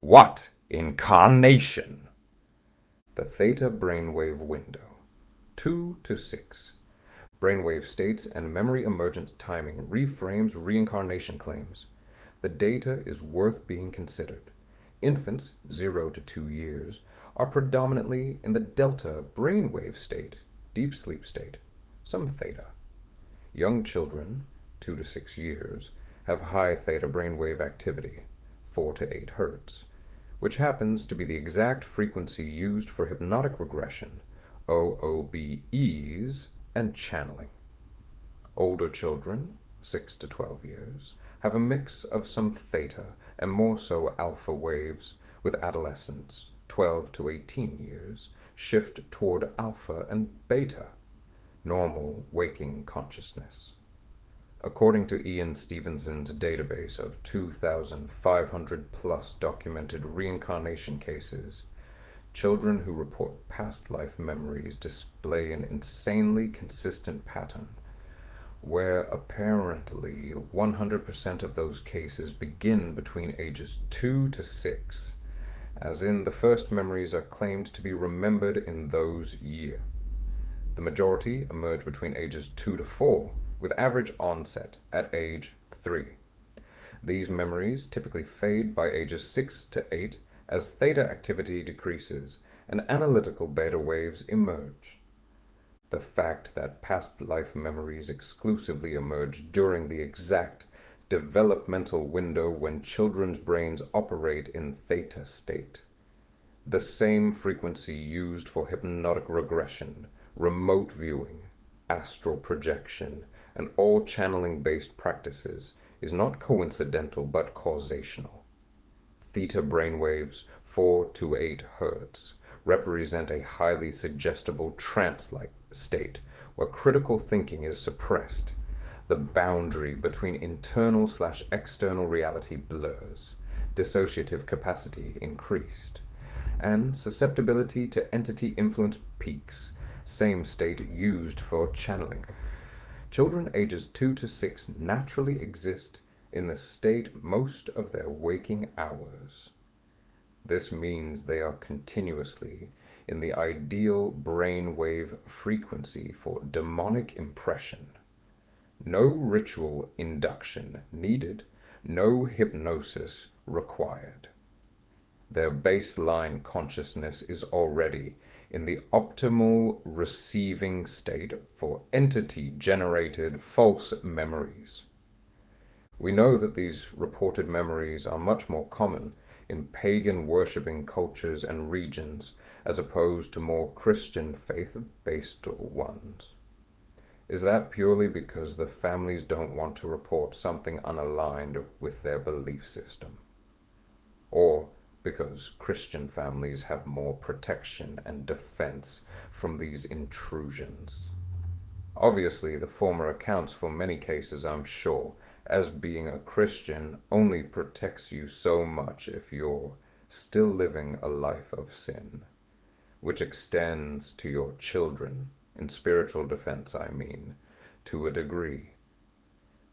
What in Carnation? The theta brainwave window. 2 to 6. Brainwave states and memory emergence timing reframes reincarnation claims. The data is worth being considered. Infants, 0 to 2 years, are predominantly in the delta brainwave state, deep sleep state, some theta. Young children, 2 to 6 years, have high theta brainwave activity, 4 to 8 Hz, which happens to be the exact frequency used for hypnotic regression, OOBEs, and channeling. Older children, 6 to 12 years, have a mix of some theta and more so alpha waves, with adolescents, 12 to 18 years, shift toward alpha and beta, normal waking consciousness. According to Ian Stevenson's database of 2,500 plus documented reincarnation cases, children who report past life memories display an insanely consistent pattern, where apparently 100% of those cases begin between ages 2 to 6, as in the first memories are claimed to be remembered in those years. The majority emerge between ages 2 to 4, with average onset at age 3. These memories typically fade by ages 6 to 8 as theta activity decreases and analytical beta waves emerge. The fact that past life memories exclusively emerge during the exact developmental window when children's brains operate in theta state, the same frequency used for hypnotic regression, remote viewing, astral projection, and all channeling-based practices, is not coincidental but causational. Theta brainwaves 4 to 8 Hz represent a highly suggestible trance-like state where critical thinking is suppressed. The boundary between internal/external reality blurs, dissociative capacity increased, and susceptibility to entity influence peaks, same state used for channeling. Children ages 2 to 6 naturally exist in the state most of their waking hours. This means they are continuously in the ideal brainwave frequency for demonic impression. No ritual induction needed, no hypnosis required. Their baseline consciousness is already in the optimal receiving state for entity-generated false memories. We know that these reported memories are much more common in pagan-worshipping cultures and regions as opposed to more Christian faith-based ones. Is that purely because the families don't want to report something unaligned with their belief system? Or because Christian families have more protection and defense from these intrusions? Obviously, the former accounts for many cases, I'm sure, as being a Christian only protects you so much if you're still living a life of sin, which extends to your children, in spiritual defense I mean, to a degree.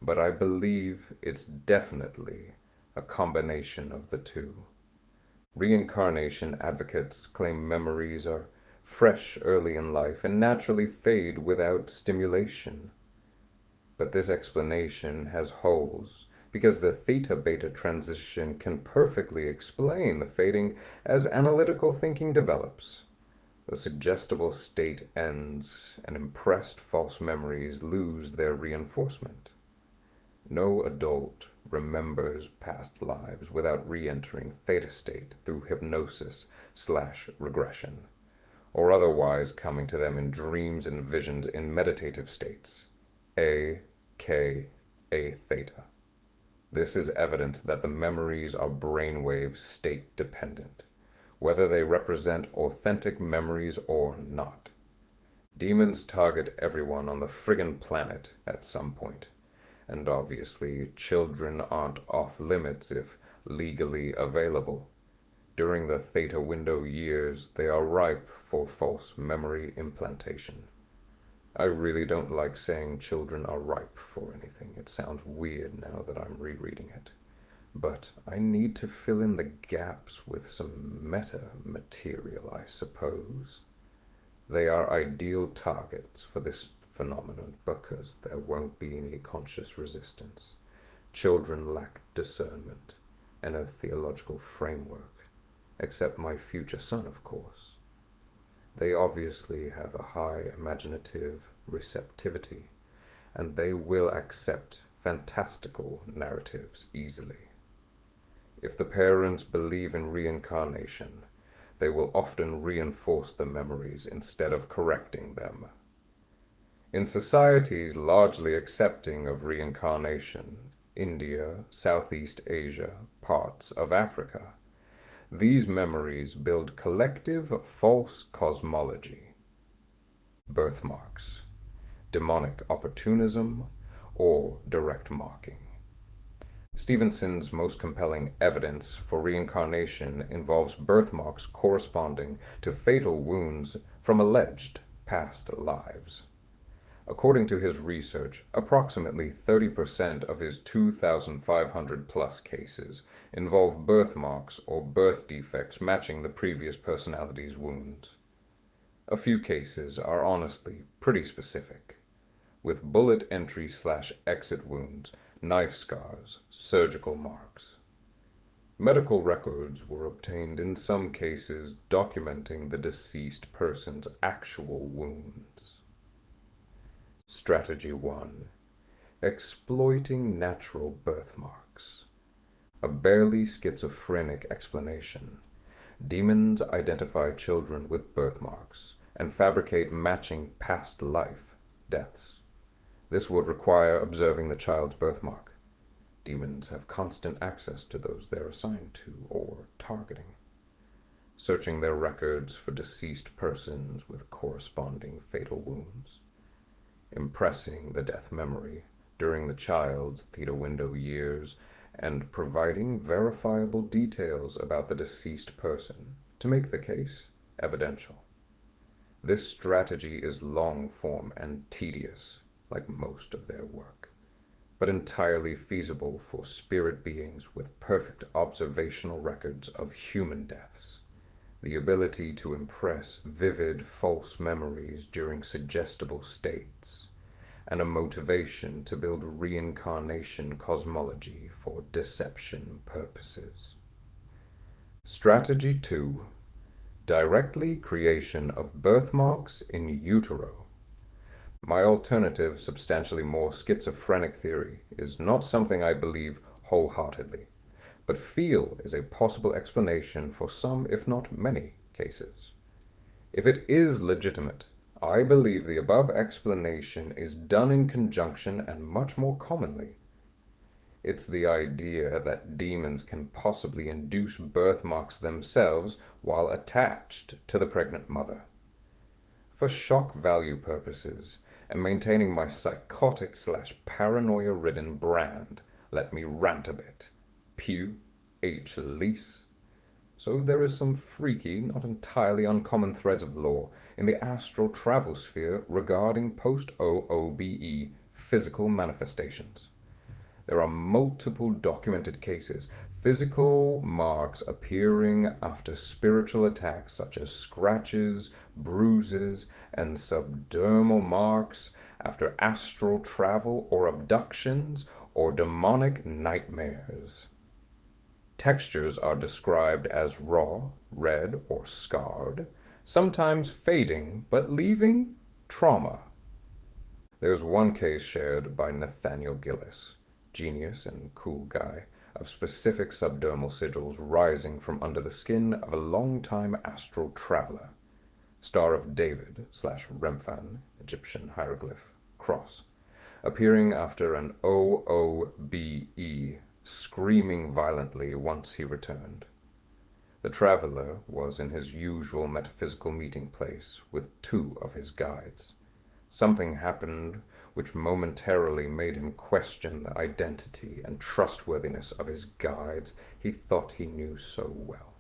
But I believe it's definitely a combination of the two. Reincarnation advocates claim memories are fresh early in life and naturally fade without stimulation. But this explanation has holes, because the theta-beta transition can perfectly explain the fading as analytical thinking develops. The suggestible state ends, and impressed false memories lose their reinforcement. No adult remembers past lives without re-entering theta state through hypnosis/regression, or otherwise coming to them in dreams and visions in meditative states, aka theta. This is evidence that the memories are brainwave state dependent, whether they represent authentic memories or not. Demons target everyone on the friggin' planet at some point, and obviously children aren't off limits if legally available. During the theta window years, they are ripe for false memory implantation. I really don't like saying children are ripe for anything. It sounds weird now that I'm rereading it. but I need to fill in the gaps with some meta-material, I suppose. They are ideal targets for this phenomenon because there won't be any conscious resistance. Children lack discernment and a theological framework, except my future son, of course. They obviously have a high imaginative receptivity, and they will accept fantastical narratives easily. If the parents believe in reincarnation, they will often reinforce the memories instead of correcting them. In societies largely accepting of reincarnation, India, Southeast Asia, parts of Africa, these memories build collective false cosmology, birthmarks, demonic opportunism, or direct marking. Stevenson's most compelling evidence for reincarnation involves birthmarks corresponding to fatal wounds from alleged past lives. According to his research, approximately 30% of his 2,500-plus cases involve birthmarks or birth defects matching the previous personality's wounds. A few cases are honestly pretty specific, with bullet entry/exit wounds, knife scars, surgical marks. Medical records were obtained in some cases documenting the deceased person's actual wounds. Strategy 1. Exploiting natural birthmarks. A barely schizophrenic explanation. Demons identify children with birthmarks and fabricate matching past life deaths. This would require observing the child's birthmark. Demons have constant access to those they're assigned to or targeting. Searching their records for deceased persons with corresponding fatal wounds. Impressing the death memory during the child's theta window years and providing verifiable details about the deceased person to make the case evidential. This strategy is long-form and tedious, like most of their work, but entirely feasible for spirit beings with perfect observational records of human deaths, the ability to impress vivid false memories during suggestible states, and a motivation to build reincarnation cosmology for deception purposes. Strategy 2. Directly creation of birthmarks in utero. My alternative, substantially more schizophrenic theory is not something I believe wholeheartedly, but feel is a possible explanation for some, if not many, cases. If it is legitimate, I believe the above explanation is done in conjunction and much more commonly. It's the idea that demons can possibly induce birthmarks themselves while attached to the pregnant mother. For shock value purposes, and maintaining my psychotic/paranoia-ridden brand, let me rant a bit. Pew H. Lease. So there is some freaky, not entirely uncommon threads of lore in the astral travel sphere regarding post-O.O.B.E. physical manifestations. There are multiple documented cases, physical marks appearing after spiritual attacks such as scratches, bruises, and subdermal marks after astral travel or abductions or demonic nightmares. Textures are described as raw, red, or scarred, sometimes fading but leaving trauma. There's one case shared by Nathaniel Gillis, genius and cool guy, of specific subdermal sigils rising from under the skin of a long-time astral traveler, Star of David/Remphan, Egyptian hieroglyph, cross, appearing after an O.O.B.E. screaming violently once he returned. The traveler was in his usual metaphysical meeting place with two of his guides. Something happened which momentarily made him question the identity and trustworthiness of his guides he thought he knew so well.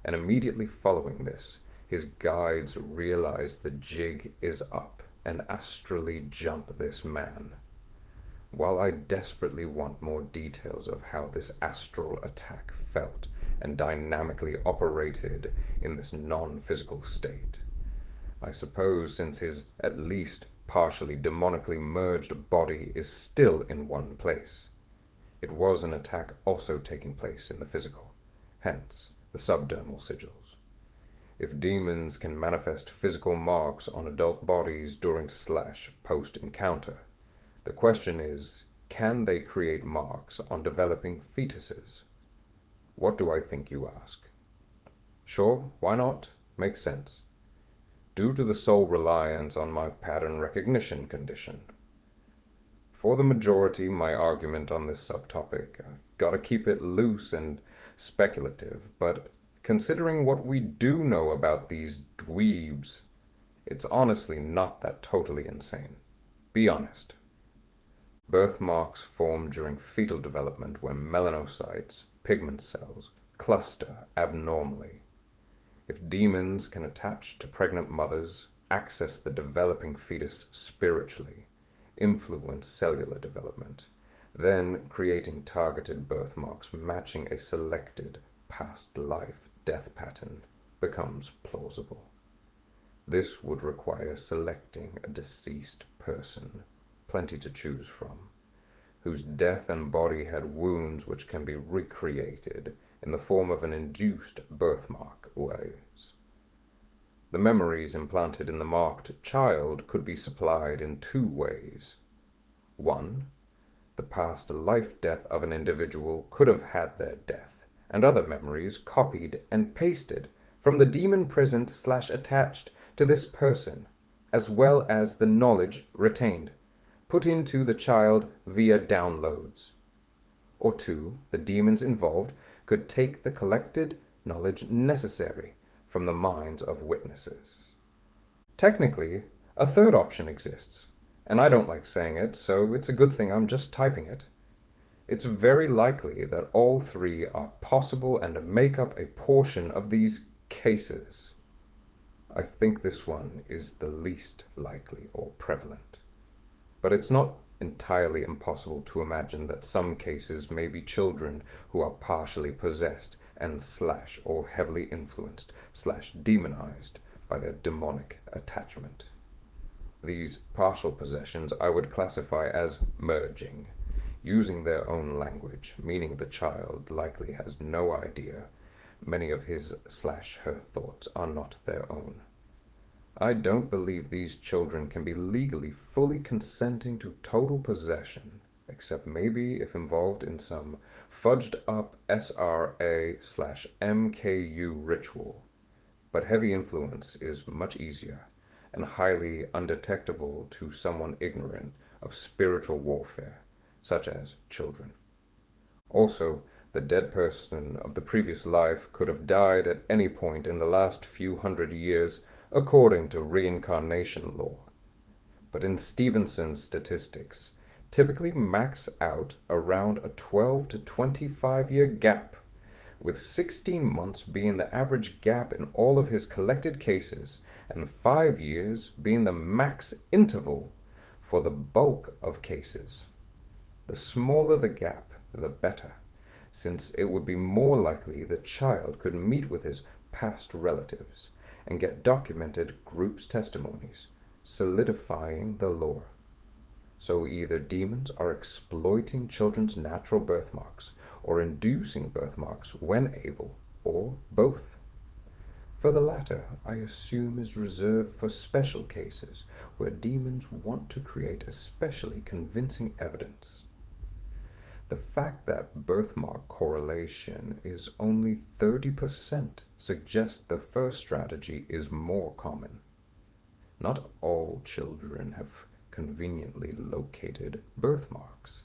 And immediately following this, his guides realize the jig is up and astrally jump this man. While I desperately want more details of how this astral attack felt and dynamically operated in this non-physical state, I suppose since his at least partially demonically merged body is still in one place, it was an attack also taking place in the physical, hence the subdermal sigils. If demons can manifest physical marks on adult bodies during / post-encounter, the question is, can they create marks on developing fetuses? What do I think, you ask? Sure, why not? Makes sense. Due to the sole reliance on my pattern recognition condition. For the majority, my argument on this subtopic, gotta keep it loose and speculative, but considering what we do know about these dweebs, it's honestly not that totally insane. Be honest. Birthmarks form during fetal development when melanocytes, pigment cells, cluster abnormally. If demons can attach to pregnant mothers, access the developing fetus spiritually, influence cellular development, then creating targeted birthmarks matching a selected past life death pattern becomes plausible. This would require selecting a deceased person, plenty to choose from, whose death and body had wounds which can be recreated in the form of an induced birthmark waves. The memories implanted in the marked child could be supplied in 2 ways. 1. The past life-death of an individual could have had their death and other memories copied and pasted from the demon present / attached to this person, as well as the knowledge retained, put into the child via downloads. Or 2. The demons involved could take the collected knowledge necessary from the minds of witnesses. Technically, a 3rd option exists, and I don't like saying it, so it's a good thing I'm just typing it. It's very likely that all 3 are possible and make up a portion of these cases. I think this one is the least likely or prevalent. But it's not entirely impossible to imagine that some cases may be children who are partially possessed and / or heavily influenced / demonized by their demonic attachment. These partial possessions I would classify as merging, using their own language, meaning the child likely has no idea many of his / her thoughts are not their own. I don't believe these children can be legally fully consenting to total possession, except maybe if involved in some fudged up SRA / MKU ritual. But heavy influence is much easier and highly undetectable to someone ignorant of spiritual warfare, such as children. Also, the dead person of the previous life could have died at any point in the last few hundred years according to reincarnation law. But in Stevenson's statistics, typically max out around a 12 to 25-year gap, with 16 months being the average gap in all of his collected cases and 5 years being the max interval for the bulk of cases. The smaller the gap, the better, since it would be more likely the child could meet with his past relatives and get documented groups' testimonies, solidifying the lore. So either demons are exploiting children's natural birthmarks or inducing birthmarks when able, or both. For the latter, I assume is reserved for special cases where demons want to create especially convincing evidence. The fact that birthmark correlation is only 30% suggests the first strategy is more common. Not all children have conveniently located birthmarks.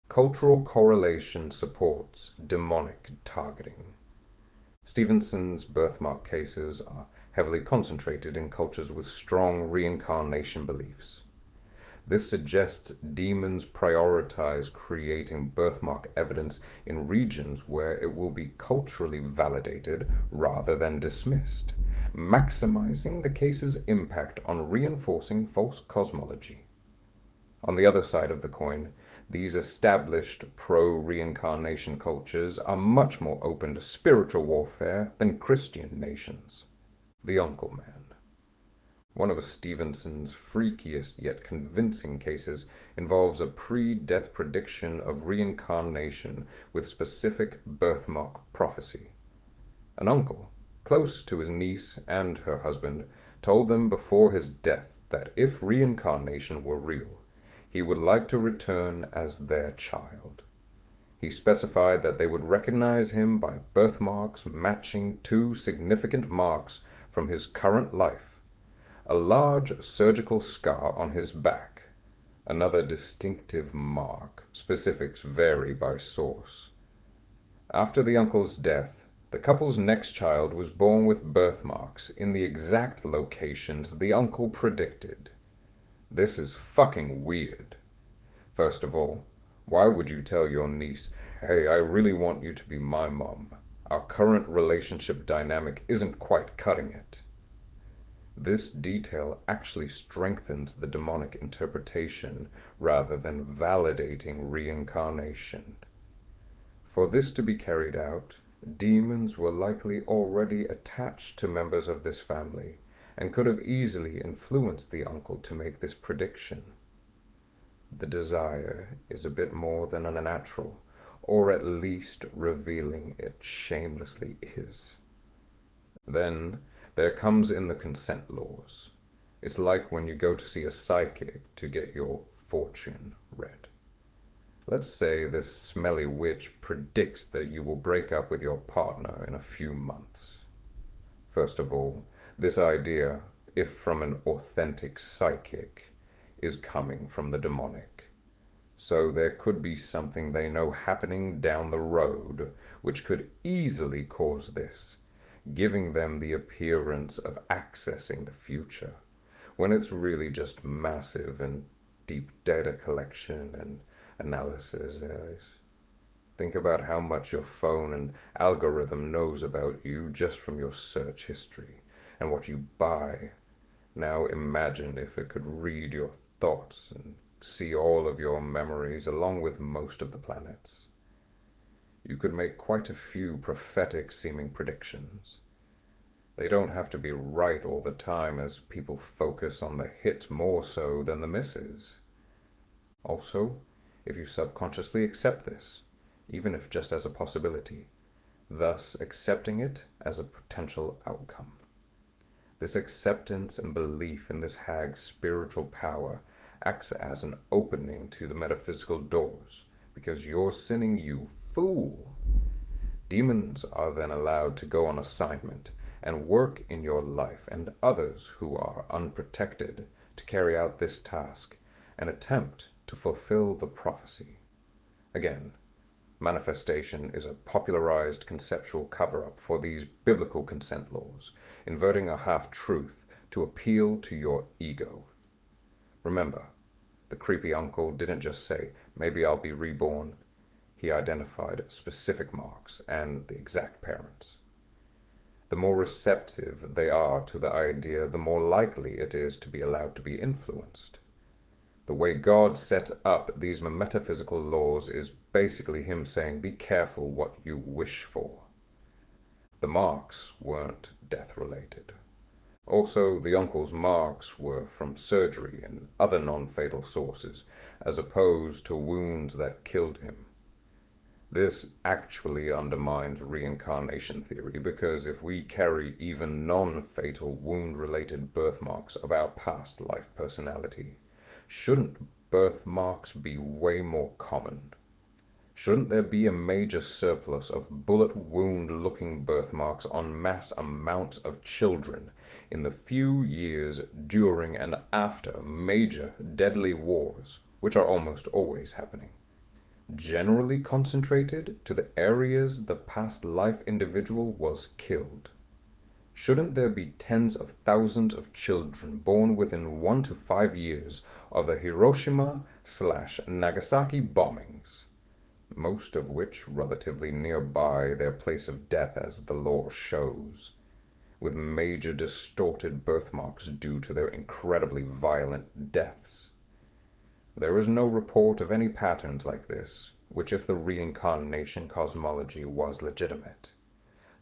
Cultural correlation supports demonic targeting. Stevenson's birthmark cases are heavily concentrated in cultures with strong reincarnation beliefs. This suggests demons prioritize creating birthmark evidence in regions where it will be culturally validated rather than dismissed, maximizing the case's impact on reinforcing false cosmology. On the other side of the coin, these established pro-reincarnation cultures are much more open to spiritual warfare than Christian nations. The Uncle Man. One of Stevenson's freakiest yet convincing cases involves a pre-death prediction of reincarnation with specific birthmark prophecy. An uncle, close to his niece and her husband, told them before his death that if reincarnation were real, he would like to return as their child. He specified that they would recognize him by birthmarks matching two significant marks from his current life: a large surgical scar on his back, another distinctive mark. Specifics vary by source. After the uncle's death, the couple's next child was born with birthmarks in the exact locations the uncle predicted. This is fucking weird. First of all, why would you tell your niece, "Hey, I really want you to be my mom. Our current relationship dynamic isn't quite cutting it"? This detail actually strengthens the demonic interpretation rather than validating reincarnation. For this to be carried out, demons were likely already attached to members of this family and could have easily influenced the uncle to make this prediction. The desire is a bit more than unnatural, or at least revealing it shamelessly is. Then there comes in the consent laws. It's like when you go to see a psychic to get your fortune read. Let's say this smelly witch predicts that you will break up with your partner in a few months. First of all, this idea, if from an authentic psychic, is coming from the demonic. So there could be something they know happening down the road which could easily cause this, giving them the appearance of accessing the future, when it's really just massive and deep data collection and analysis. Think about how much your phone and algorithm knows about you just from your search history and what you buy. Now imagine if it could read your thoughts and see all of your memories along with most of the planets. You could make quite a few prophetic-seeming predictions. They don't have to be right all the time, as people focus on the hits more so than the misses. Also, if you subconsciously accept this, even if just as a possibility, thus accepting it as a potential outcome. This acceptance and belief in this hag's spiritual power acts as an opening to the metaphysical doors, because you're sinning, you fool. Demons are then allowed to go on assignment and work in your life and others who are unprotected to carry out this task and attempt to fulfill the prophecy. Again, manifestation is a popularized conceptual cover-up for these biblical consent laws, inverting a half-truth to appeal to your ego. Remember, the creepy uncle didn't just say, "Maybe I'll be reborn." He identified specific marks and the exact parents. The more receptive they are to the idea, the more likely it is to be allowed to be influenced. The way God set up these metaphysical laws is basically him saying, be careful what you wish for. The marks weren't death-related. Also, the uncle's marks were from surgery and other non-fatal sources, as opposed to wounds that killed him. This actually undermines reincarnation theory, because if we carry even non-fatal wound-related birthmarks of our past life personality, shouldn't birthmarks be way more common? Shouldn't there be a major surplus of bullet wound-looking birthmarks on mass amounts of children in the few years during and after major deadly wars, which are almost always happening, generally concentrated to the areas the past life individual was killed? Shouldn't there be tens of thousands of children born within 1 to 5 years of the Hiroshima/Nagasaki bombings, most of which relatively nearby their place of death as the lore shows, with major distorted birthmarks due to their incredibly violent deaths? There is no report of any patterns like this, which if the reincarnation cosmology was legitimate,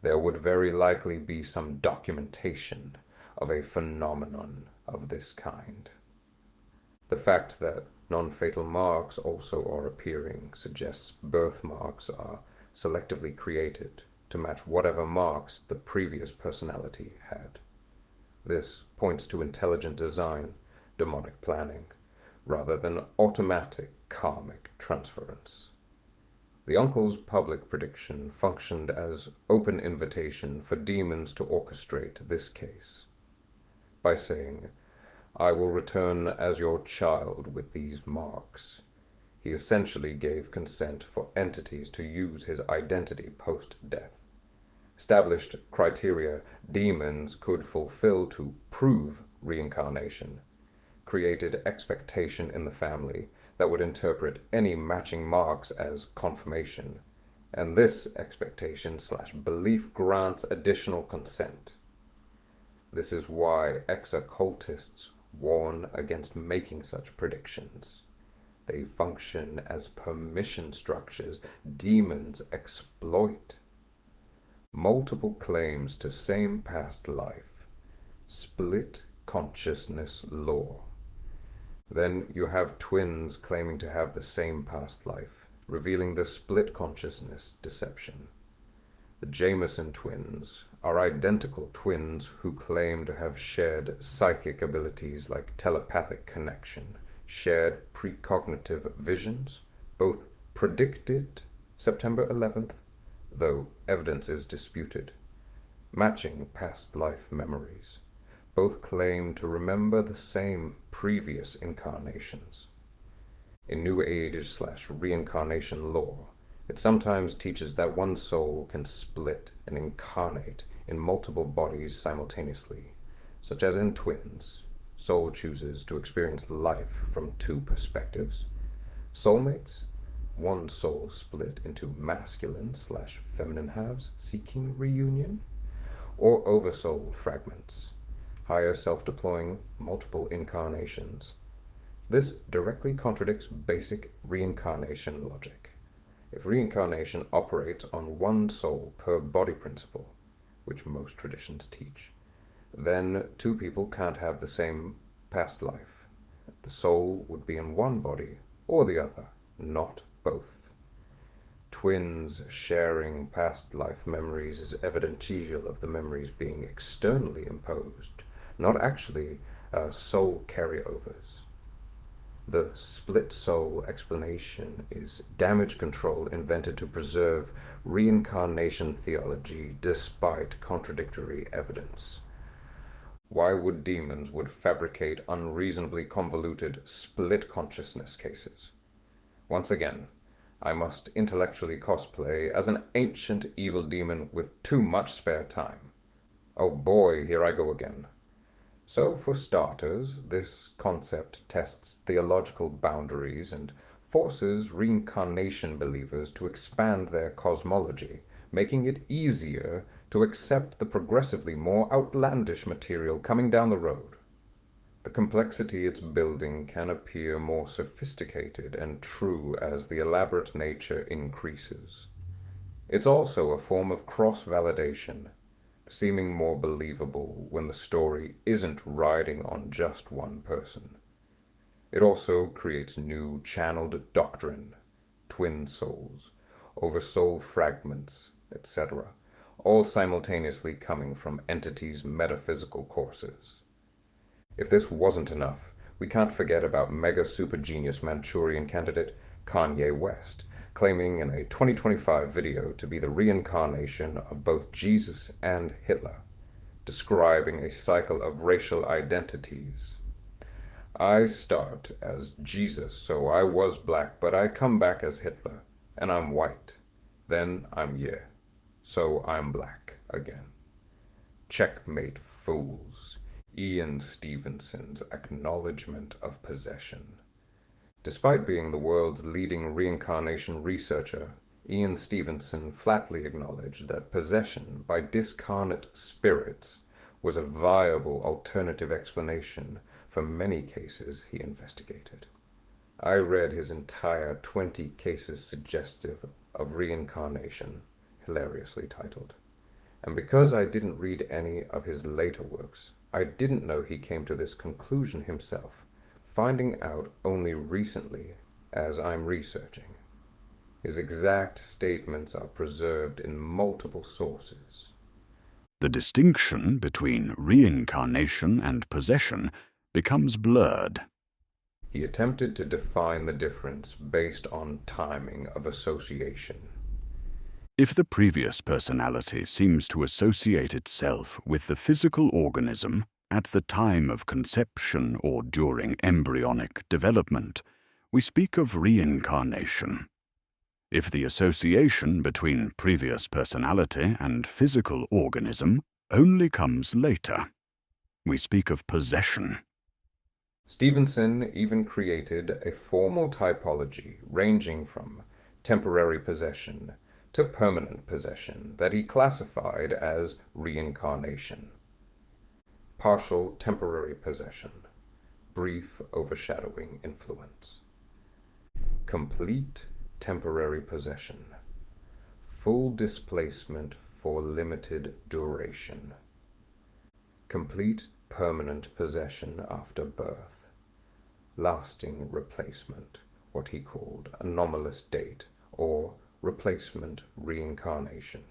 there would very likely be some documentation of a phenomenon of this kind. The fact that non-fatal marks also are appearing suggests birthmarks are selectively created to match whatever marks the previous personality had. This points to intelligent design, demonic planning, rather than automatic karmic transference. The uncle's public prediction functioned as open invitation for demons to orchestrate this case. By saying, "I will return as your child with these marks," he essentially gave consent for entities to use his identity post-death. Established criteria demons could fulfill to prove reincarnation created expectation in the family that would interpret any matching marks as confirmation, and this expectation/belief grants additional consent. This is why ex-occultists warn against making such predictions. They function as permission structures demons exploit. Multiple claims to same past life. Split consciousness law. Then you have twins claiming to have the same past life, revealing the split consciousness deception. The Jameson twins are identical twins who claim to have shared psychic abilities like telepathic connection, shared precognitive visions, both predicted September 11th, though evidence is disputed, matching past life memories. Both claim to remember the same previous incarnations. In New Age/reincarnation lore, it sometimes teaches that one soul can split and incarnate in multiple bodies simultaneously, such as in twins. Soul chooses to experience life from two perspectives. Soulmates, one soul split into masculine/feminine halves seeking reunion, or oversoul fragments, higher self-deploying multiple incarnations. This directly contradicts basic reincarnation logic. If reincarnation operates on one soul per body principle, which most traditions teach, then two people can't have the same past life. The soul would be in one body or the other, not both. Twins sharing past life memories is evidential of the memories being externally imposed, not actually soul carryovers. The split soul explanation is damage control invented to preserve reincarnation theology despite contradictory evidence. Why would demons fabricate unreasonably convoluted split consciousness cases? Once again, I must intellectually cosplay as an ancient evil demon with too much spare time. Oh boy, here I go again. So, for starters, this concept tests theological boundaries and forces reincarnation believers to expand their cosmology, making it easier to accept the progressively more outlandish material coming down the road. The complexity it's building can appear more sophisticated and true as the elaborate nature increases. It's also a form of cross-validation, seeming more believable when the story isn't riding on just one person. It also creates new channeled doctrine, twin souls, oversoul fragments, etc., all simultaneously coming from entities' metaphysical courses. If this wasn't enough, we can't forget about mega super genius Manchurian candidate Kanye West, claiming in a 2025 video to be the reincarnation of both Jesus and Hitler, describing a cycle of racial identities. I start as Jesus, so I was black, but I come back as Hitler, and I'm white. Then I'm so I'm black again. Checkmate, fools. Ian Stevenson's acknowledgement of possession. Despite being the world's leading reincarnation researcher, Ian Stevenson flatly acknowledged that possession by discarnate spirits was a viable alternative explanation for many cases he investigated. I read his entire 20 cases suggestive of reincarnation, hilariously titled. And because I didn't read any of his later works, I didn't know he came to this conclusion himself, finding out only recently as I'm researching. His exact statements are preserved in multiple sources. The distinction between reincarnation and possession becomes blurred. He attempted to define the difference based on timing of association. If the previous personality seems to associate itself with the physical organism at the time of conception or during embryonic development, we speak of reincarnation. If the association between previous personality and physical organism only comes later, we speak of possession. Stevenson even created a formal typology ranging from temporary possession to permanent possession that he classified as reincarnation. Partial temporary possession, brief overshadowing influence. Complete temporary possession, full displacement for limited duration. Complete permanent possession after birth. Lasting replacement, what he called anomalous date or replacement reincarnation.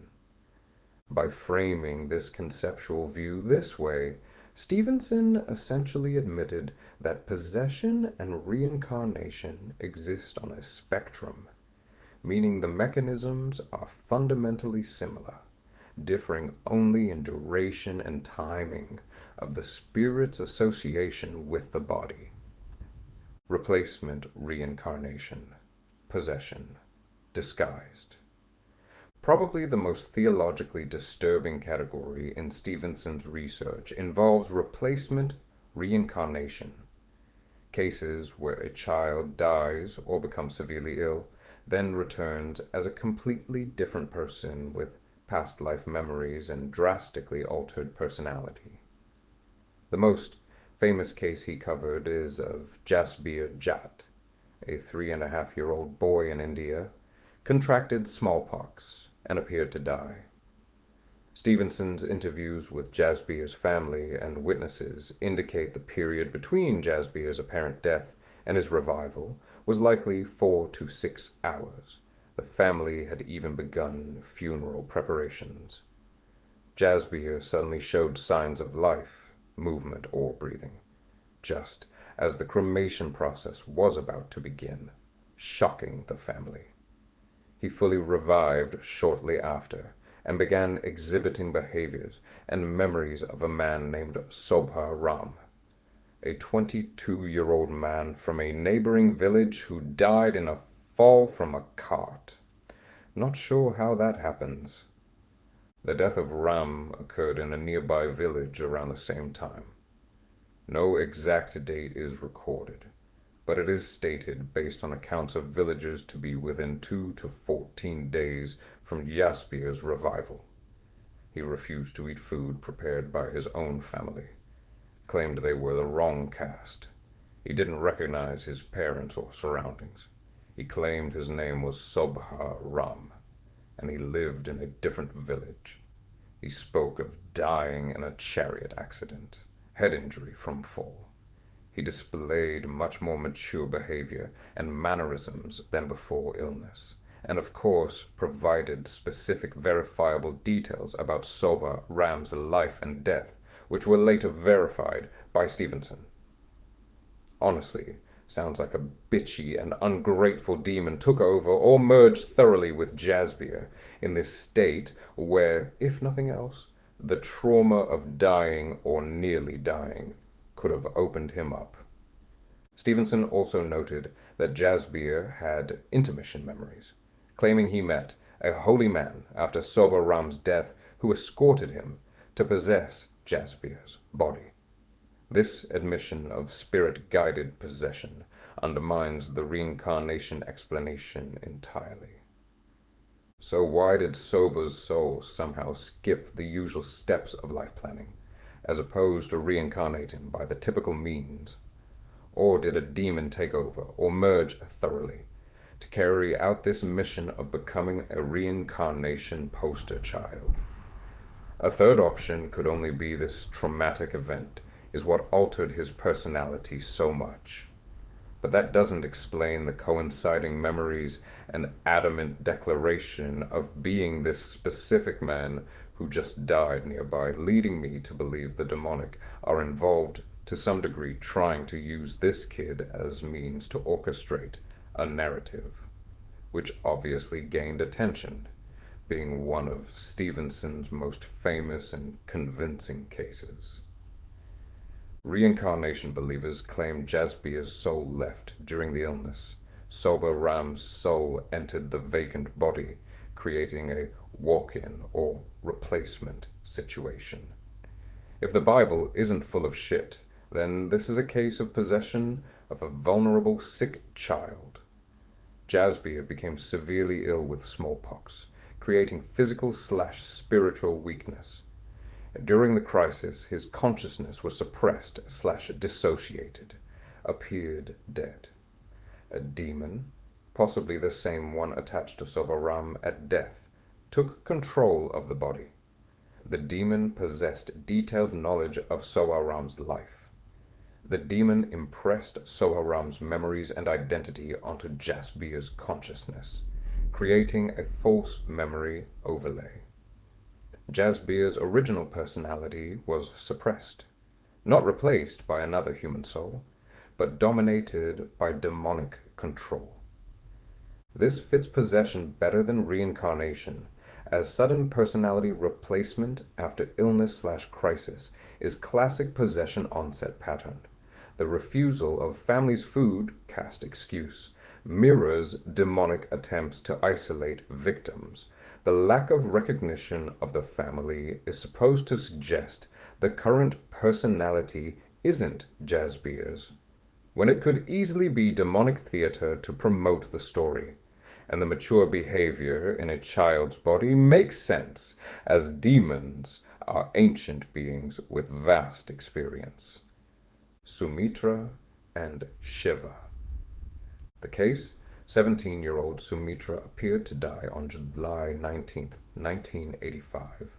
By framing this conceptual view this way, Stevenson essentially admitted that possession and reincarnation exist on a spectrum, meaning the mechanisms are fundamentally similar, differing only in duration and timing of the spirit's association with the body. Replacement reincarnation, possession, disguised. Probably the most theologically disturbing category in Stevenson's research involves replacement reincarnation. Cases where a child dies or becomes severely ill, then returns as a completely different person with past life memories and drastically altered personality. The most famous case he covered is of Jasbir Jat, a 3.5-year-old boy in India, contracted smallpox and appeared to die. Stevenson's interviews with Jasbir's family and witnesses indicate the period between Jasbir's apparent death and his revival was likely 4 to 6 hours. The family had even begun funeral preparations. Jasbir suddenly showed signs of life, movement, or breathing, just as the cremation process was about to begin, shocking the family. He fully revived shortly after and began exhibiting behaviors and memories of a man named Sobha Ram, a 22-year-old man from a neighboring village who died in a fall from a cart. Not sure how that happens. The death of Ram occurred in a nearby village around the same time. No exact date is recorded, but it is stated based on accounts of villagers to be within 2 to 14 days from Jasbir's revival. He refused to eat food prepared by his own family, claimed they were the wrong caste. He didn't recognize his parents or surroundings. He claimed his name was Sobha Ram, and he lived in a different village. He spoke of dying in a chariot accident, head injury from fall. He displayed much more mature behavior and mannerisms than before illness, and of course provided specific verifiable details about Sobha Ram's life and death, which were later verified by Stevenson. Honestly, sounds like a bitchy and ungrateful demon took over or merged thoroughly with Jasbir in this state where, if nothing else, the trauma of dying or nearly dying could have opened him up. Stevenson also noted that Jasbir had intermission memories, claiming he met a holy man after Sobha Ram's death who escorted him to possess Jasbir's body. This admission of spirit-guided possession undermines the reincarnation explanation entirely. So why did Sobha's soul somehow skip the usual steps of life planning, as opposed to reincarnating by the typical means? Or did a demon take over or merge thoroughly to carry out this mission of becoming a reincarnation poster child? A third option could only be this traumatic event is what altered his personality so much. But that doesn't explain the coinciding memories and adamant declaration of being this specific man who just died nearby, leading me to believe the demonic are involved to some degree, trying to use this kid as means to orchestrate a narrative, which obviously gained attention, being one of Stevenson's most famous and convincing cases. Reincarnation believers claim Jasbir's soul left during the illness. Sober Ram's soul entered the vacant body, creating a walk-in or replacement situation. If the Bible isn't full of shit, then this is a case of possession of a vulnerable, sick child. Jasbir became severely ill with smallpox, creating physical/spiritual weakness. During the crisis, his consciousness was suppressed/dissociated, appeared dead. A demon, possibly the same one attached to Sobaram at death, took control of the body. The demon possessed detailed knowledge of Sobaram's life. The demon impressed Sobaram's memories and identity onto Jasbir's consciousness, creating a false memory overlay. Jasbir's original personality was suppressed, not replaced by another human soul, but dominated by demonic control. This fits possession better than reincarnation, as sudden personality replacement after illness/crisis is classic possession onset pattern. The refusal of family's food, cast excuse, mirrors demonic attempts to isolate victims. The lack of recognition of the family is supposed to suggest the current personality isn't Jasbir's, when it could easily be demonic theater to promote the story. And the mature behavior in a child's body makes sense, as demons are ancient beings with vast experience. Sumitra and Shiva. The case: 17-year-old Sumitra appeared to die on July 19, 1985.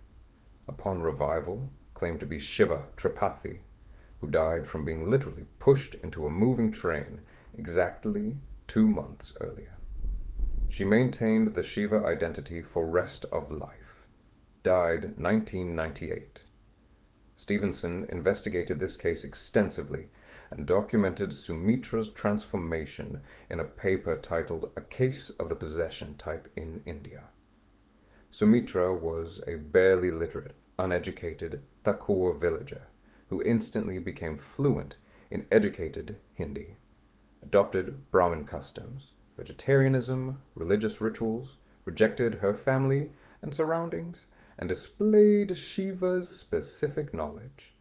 Upon revival, claimed to be Shiva Tripathi, who died from being literally pushed into a moving train exactly 2 months earlier. She maintained the Shiva identity for rest of life. Died 1998. Stevenson investigated this case extensively and documented Sumitra's transformation in a paper titled A Case of the Possession Type in India. Sumitra was a barely literate, uneducated Thakur villager who instantly became fluent in educated Hindi, adopted Brahmin customs, vegetarianism, religious rituals, rejected her family and surroundings, and displayed Shiva's specific knowledge,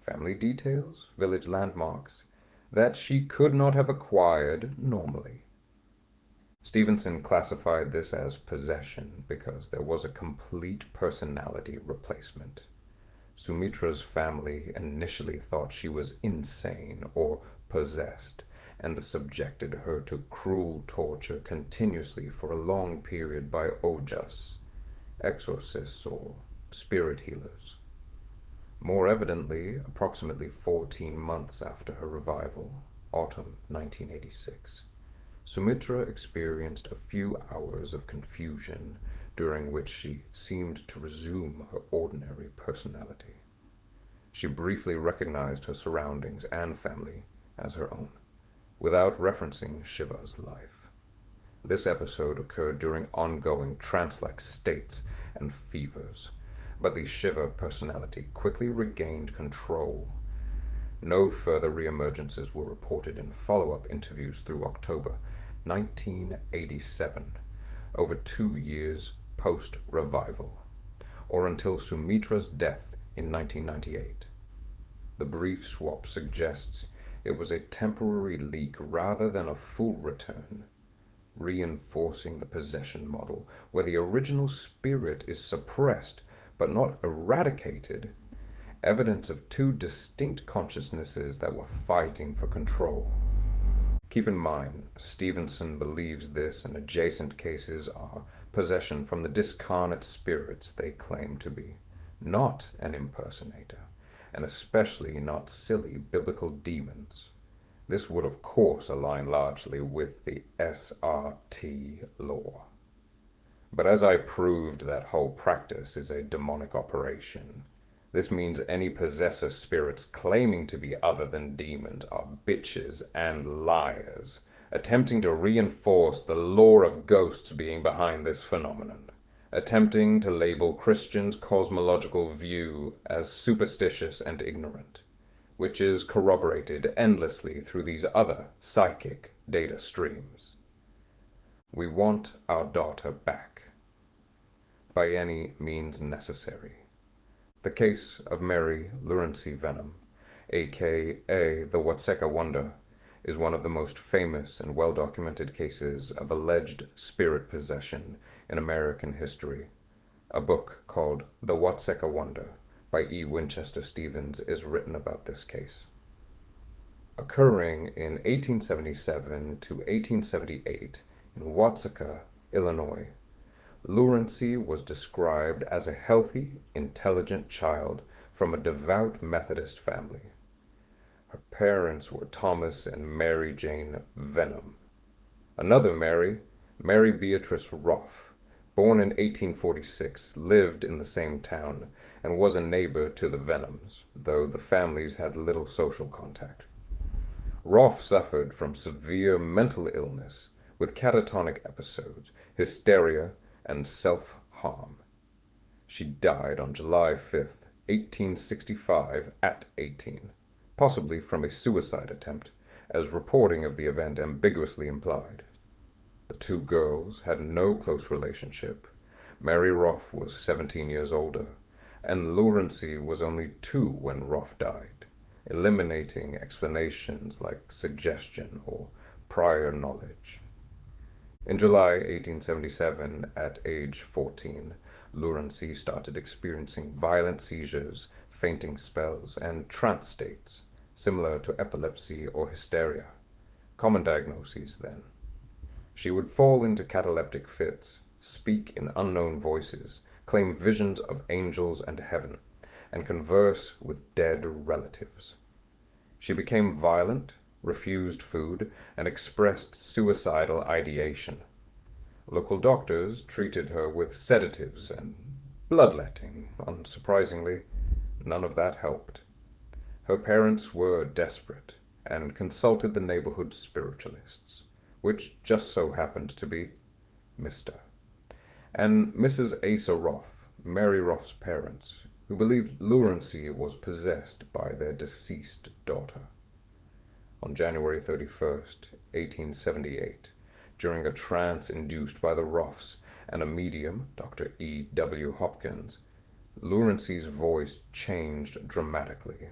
family details, village landmarks, that she could not have acquired normally. Stevenson classified this as possession because there was a complete personality replacement. Sumitra's family initially thought she was insane or possessed, and subjected her to cruel torture continuously for a long period by ojas, exorcists or spirit healers. More evidently, approximately 14 months after her revival, autumn 1986, Sumitra experienced a few hours of confusion during which she seemed to resume her ordinary personality. She briefly recognized her surroundings and family as her own, without referencing Shiva's life. This episode occurred during ongoing trance-like states and fevers, but the Shiva personality quickly regained control. No further reemergences were reported in follow-up interviews through October 1987, over 2 years post-revival, or until Sumitra's death in 1998. The brief swap suggests it was a temporary leak rather than a full return, reinforcing the possession model where the original spirit is suppressed but not eradicated, evidence of two distinct consciousnesses that were fighting for control. Keep in mind, Stevenson believes this and adjacent cases are possession from the discarnate spirits they claim to be, not an impersonator, and especially not silly biblical demons. This would of course align largely with the SRT lore. But as I proved, that whole practice is a demonic operation. This means any possessor spirits claiming to be other than demons are bitches and liars, attempting to reinforce the lore of ghosts being behind this phenomenon, attempting to label Christians' cosmological view as superstitious and ignorant, which is corroborated endlessly through these other psychic data streams. We want our daughter back, by any means necessary. The case of Mary Lurency Venom, a.k.a. the Watseka Wonder, is one of the most famous and well-documented cases of alleged spirit possession in American history. A book called The Watseka Wonder by E. Winchester Stevens is written about this case. Occurring in 1877 to 1878 in Watseka, Illinois, Lurency was described as a healthy, intelligent child from a devout Methodist family. Her parents were Thomas and Mary Jane Venom. Another Mary, Mary Beatrice Roff, born in 1846, lived in the same town and was a neighbor to the Venoms, though the families had little social contact. Roff suffered from severe mental illness with catatonic episodes, hysteria, and self-harm. She died on July 5th, 1865, at 18, possibly from a suicide attempt, as reporting of the event ambiguously implied. The two girls had no close relationship. Mary Roff was 17 years older, and Lurency was only 2 when Roff died, eliminating explanations like suggestion or prior knowledge. In July 1877, at age 14, Lurency started experiencing violent seizures, fainting spells, and trance states, similar to epilepsy or hysteria. Common diagnoses then. She would fall into cataleptic fits, speak in unknown voices, claim visions of angels and heaven, and converse with dead relatives. She became violent, refused food, and expressed suicidal ideation. Local doctors treated her with sedatives and bloodletting. Unsurprisingly, none of that helped. Her parents were desperate and consulted the neighborhood spiritualists, which just so happened to be Mr. and Mrs. Asa Roff, Mary Roff's parents, who believed Lurency was possessed by their deceased daughter. On January 31st, 1878, during a trance induced by the Roffs and a medium, Dr. E. W. Hopkins, Lurency's voice changed dramatically.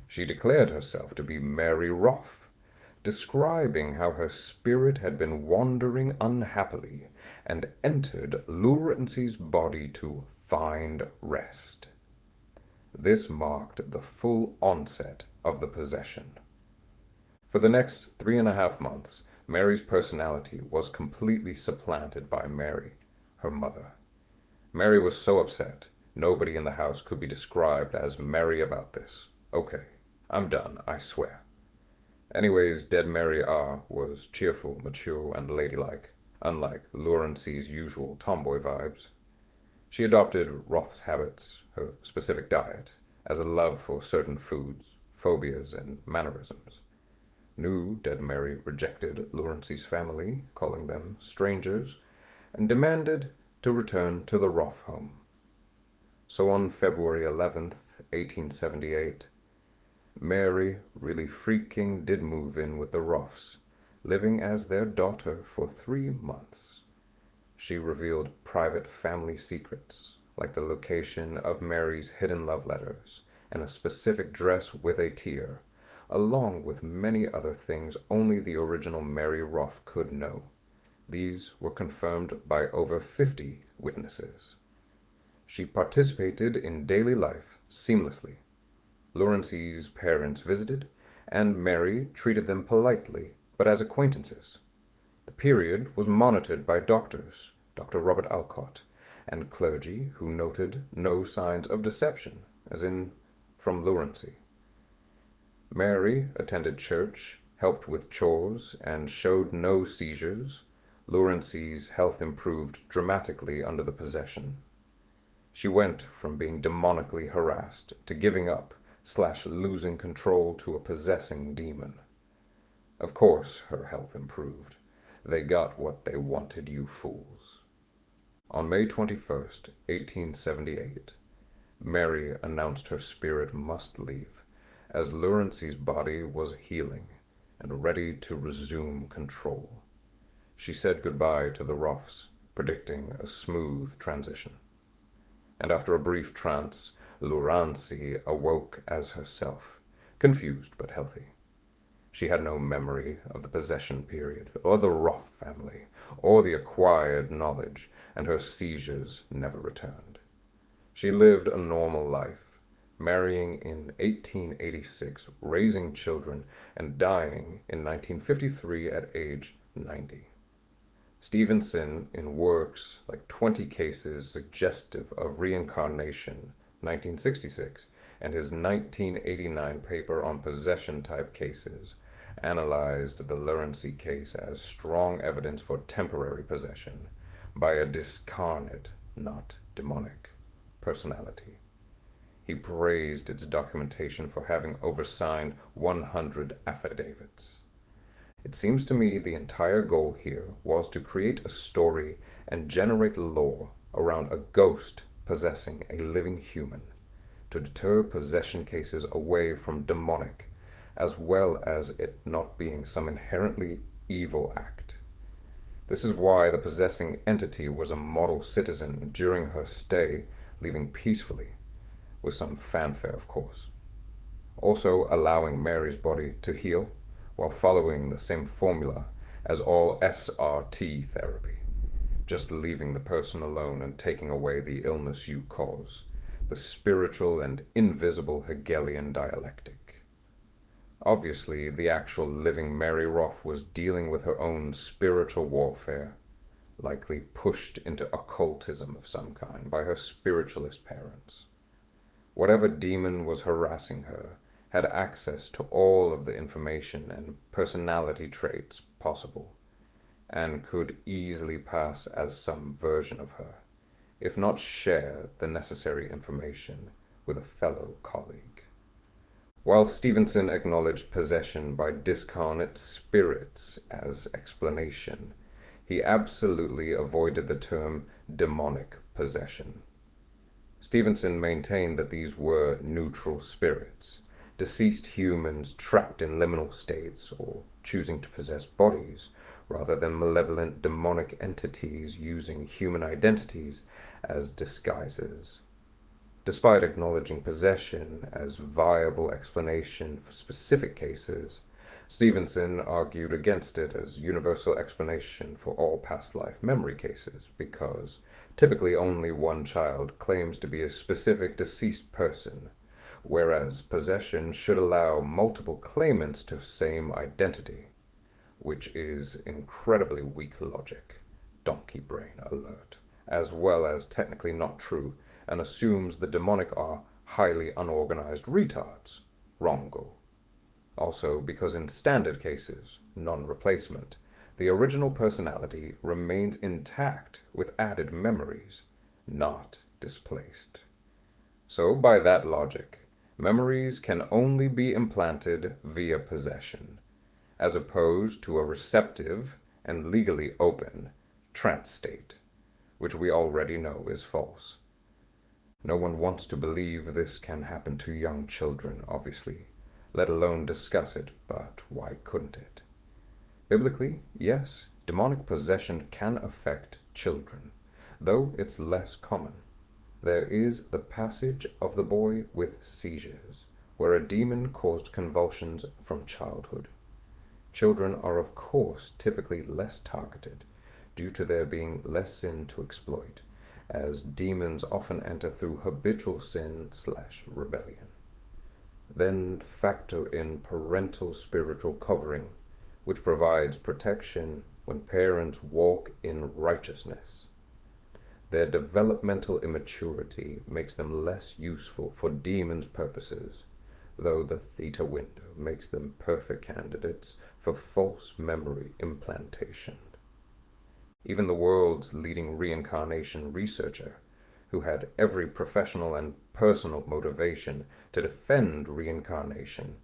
She declared herself to be Mary Roff, describing how her spirit had been wandering unhappily and entered Lurency's body to find rest. This marked the full onset of the possession. For the next 3.5 months, Mary's personality was completely supplanted by Mary, her mother. Mary was so upset, nobody in the house could be described as merry about this. Okay, I'm done, I swear. Anyways, dead Mary R. was cheerful, mature, and ladylike, unlike Lurency's usual tomboy vibes. She adopted Roth's habits, her specific diet, as a love for certain foods, phobias, and mannerisms. New dead Mary rejected Lurency's family, calling them strangers, and demanded to return to the Roth home. So on February 11th, 1878, Mary really freaking did move in with the Roths, living as their daughter for 3 months. She revealed private family secrets, like the location of Mary's hidden love letters and a specific dress with a tear, along with many other things only the original Mary Roth could know. These were confirmed by over 50 witnesses. She participated in daily life seamlessly. Laurency's parents visited, and Mary treated them politely, but as acquaintances. The period was monitored by doctors, Dr. Robert Alcott, and clergy who noted no signs of deception, as in from Laurency. Mary attended church, helped with chores, and showed no seizures. Laurency's health improved dramatically under the possession. She went from being demonically harassed to giving up / losing control to a possessing demon. Of course her health improved. They got what they wanted, you fools. On May 21st, 1878, Mary announced her spirit must leave, as Laurency's body was healing and ready to resume control. She said goodbye to the Ruffs, predicting a smooth transition. And after a brief trance, Laurency awoke as herself, confused but healthy. She had no memory of the possession period, or the Ruff family, or the acquired knowledge, and her seizures never returned. She lived a normal life, marrying in 1886, raising children, and dying in 1953 at age 90. Stevenson, in works like 20 Cases Suggestive of Reincarnation, 1966, and his 1989 paper on possession-type cases, analyzed the Laurency case as strong evidence for temporary possession by a discarnate, not demonic, personality. He praised its documentation for having oversigned 100 affidavits. It seems to me the entire goal here was to create a story and generate lore around a ghost possessing a living human, to deter possession cases away from demonic, as well as it not being some inherently evil act. This is why the possessing entity was a model citizen during her stay, leaving peacefully, with some fanfare of course. Also allowing Mary's body to heal, while following the same formula as all SRT therapy, just leaving the person alone and taking away the illness you cause, the spiritual and invisible Hegelian dialectic. Obviously, the actual living Mary Ruff was dealing with her own spiritual warfare, likely pushed into occultism of some kind by her spiritualist parents. Whatever demon was harassing her had access to all of the information and personality traits possible, and could easily pass as some version of her, if not share the necessary information with a fellow colleague. While Stevenson acknowledged possession by discarnate spirits as explanation, he absolutely avoided the term demonic possession. Stevenson maintained that these were neutral spirits, deceased humans trapped in liminal states or choosing to possess bodies, rather than malevolent demonic entities using human identities as disguises. Despite acknowledging possession as viable explanation for specific cases, Stevenson argued against it as universal explanation for all past life memory cases, because typically only one child claims to be a specific deceased person, whereas possession should allow multiple claimants to same identity, which is incredibly weak logic, donkey brain alert, as well as technically not true, and assumes the demonic are highly unorganized retards, wrongo. Also, because in standard cases, non-replacement, the original personality remains intact with added memories, not displaced. So, by that logic, memories can only be implanted via possession, as opposed to a receptive and legally open trance state, which we already know is false. No one wants to believe this can happen to young children, obviously, let alone discuss it, but why couldn't it? Biblically, yes, demonic possession can affect children, though it's less common. There is the passage of the boy with seizures, where a demon caused convulsions from childhood. Children are of course typically less targeted, due to there being less sin to exploit, as demons often enter through habitual sin/rebellion. Then factor in parental spiritual covering, which provides protection when parents walk in righteousness. Their developmental immaturity makes them less useful for demons' purposes, though the theta window makes them perfect candidates for false memory implantation. Even the world's leading reincarnation researcher, who had every professional and personal motivation to defend reincarnation,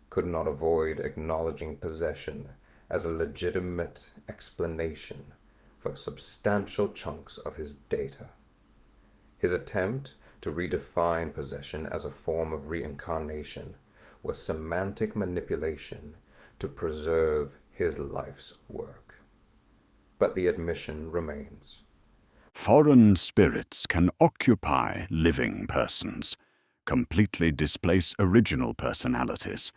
could not avoid acknowledging possession as a legitimate explanation for substantial chunks of his data. His attempt to redefine possession as a form of reincarnation was semantic manipulation to preserve his life's work. But the admission remains. Foreign spirits can occupy living persons, completely displace original personalities,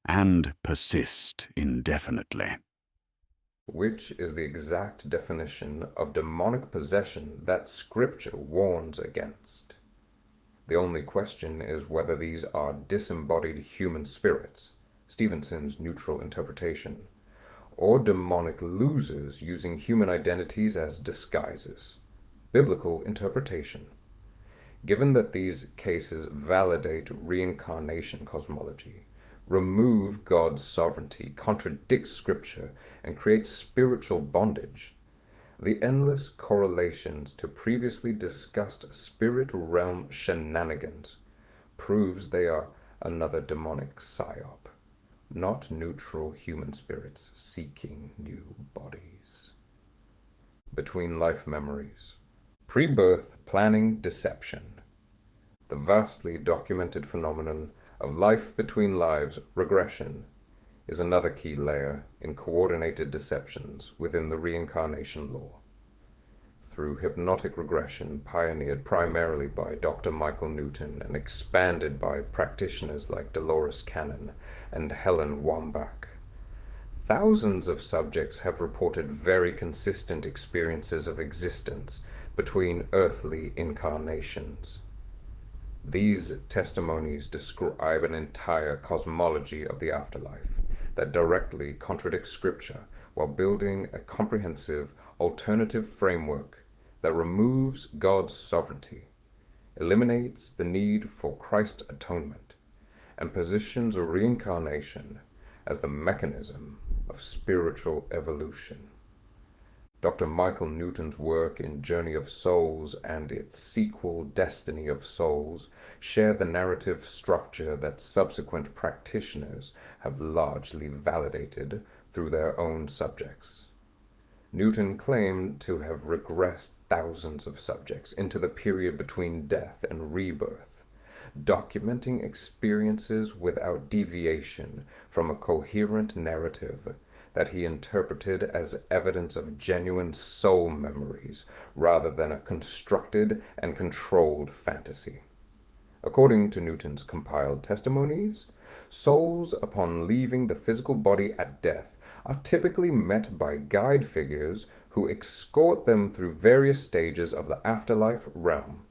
and persist indefinitely. Which is the exact definition of demonic possession that Scripture warns against. The only question is whether these are disembodied human spirits, Stevenson's neutral interpretation, or demonic losers using human identities as disguises, biblical interpretation. Given that these cases validate reincarnation cosmology, remove God's sovereignty, contradict Scripture, and create spiritual bondage, the endless correlations to previously discussed spirit realm shenanigans proves they are another demonic psyop, not neutral human spirits seeking new bodies. Between life memories, pre-birth planning deception, the vastly documented phenomenon of life between lives regression is another key layer in coordinated deceptions within the reincarnation lore. Through hypnotic regression pioneered primarily by Dr. Michael Newton and expanded by practitioners like Dolores Cannon and Helen Wambach, thousands of subjects have reported very consistent experiences of existence between earthly incarnations. These testimonies describe an entire cosmology of the afterlife that directly contradicts Scripture while building a comprehensive alternative framework that removes God's sovereignty, eliminates the need for Christ's atonement, and positions reincarnation as the mechanism of spiritual evolution. Dr. Michael Newton's work in Journey of Souls and its sequel Destiny of Souls share the narrative structure that subsequent practitioners have largely validated through their own subjects. Newton claimed to have regressed thousands of subjects into the period between death and rebirth, documenting experiences without deviation from a coherent narrative that he interpreted as evidence of genuine soul memories rather than a constructed and controlled fantasy. According to Newton's compiled testimonies, souls upon leaving the physical body at death are typically met by guide figures who escort them through various stages of the afterlife realm.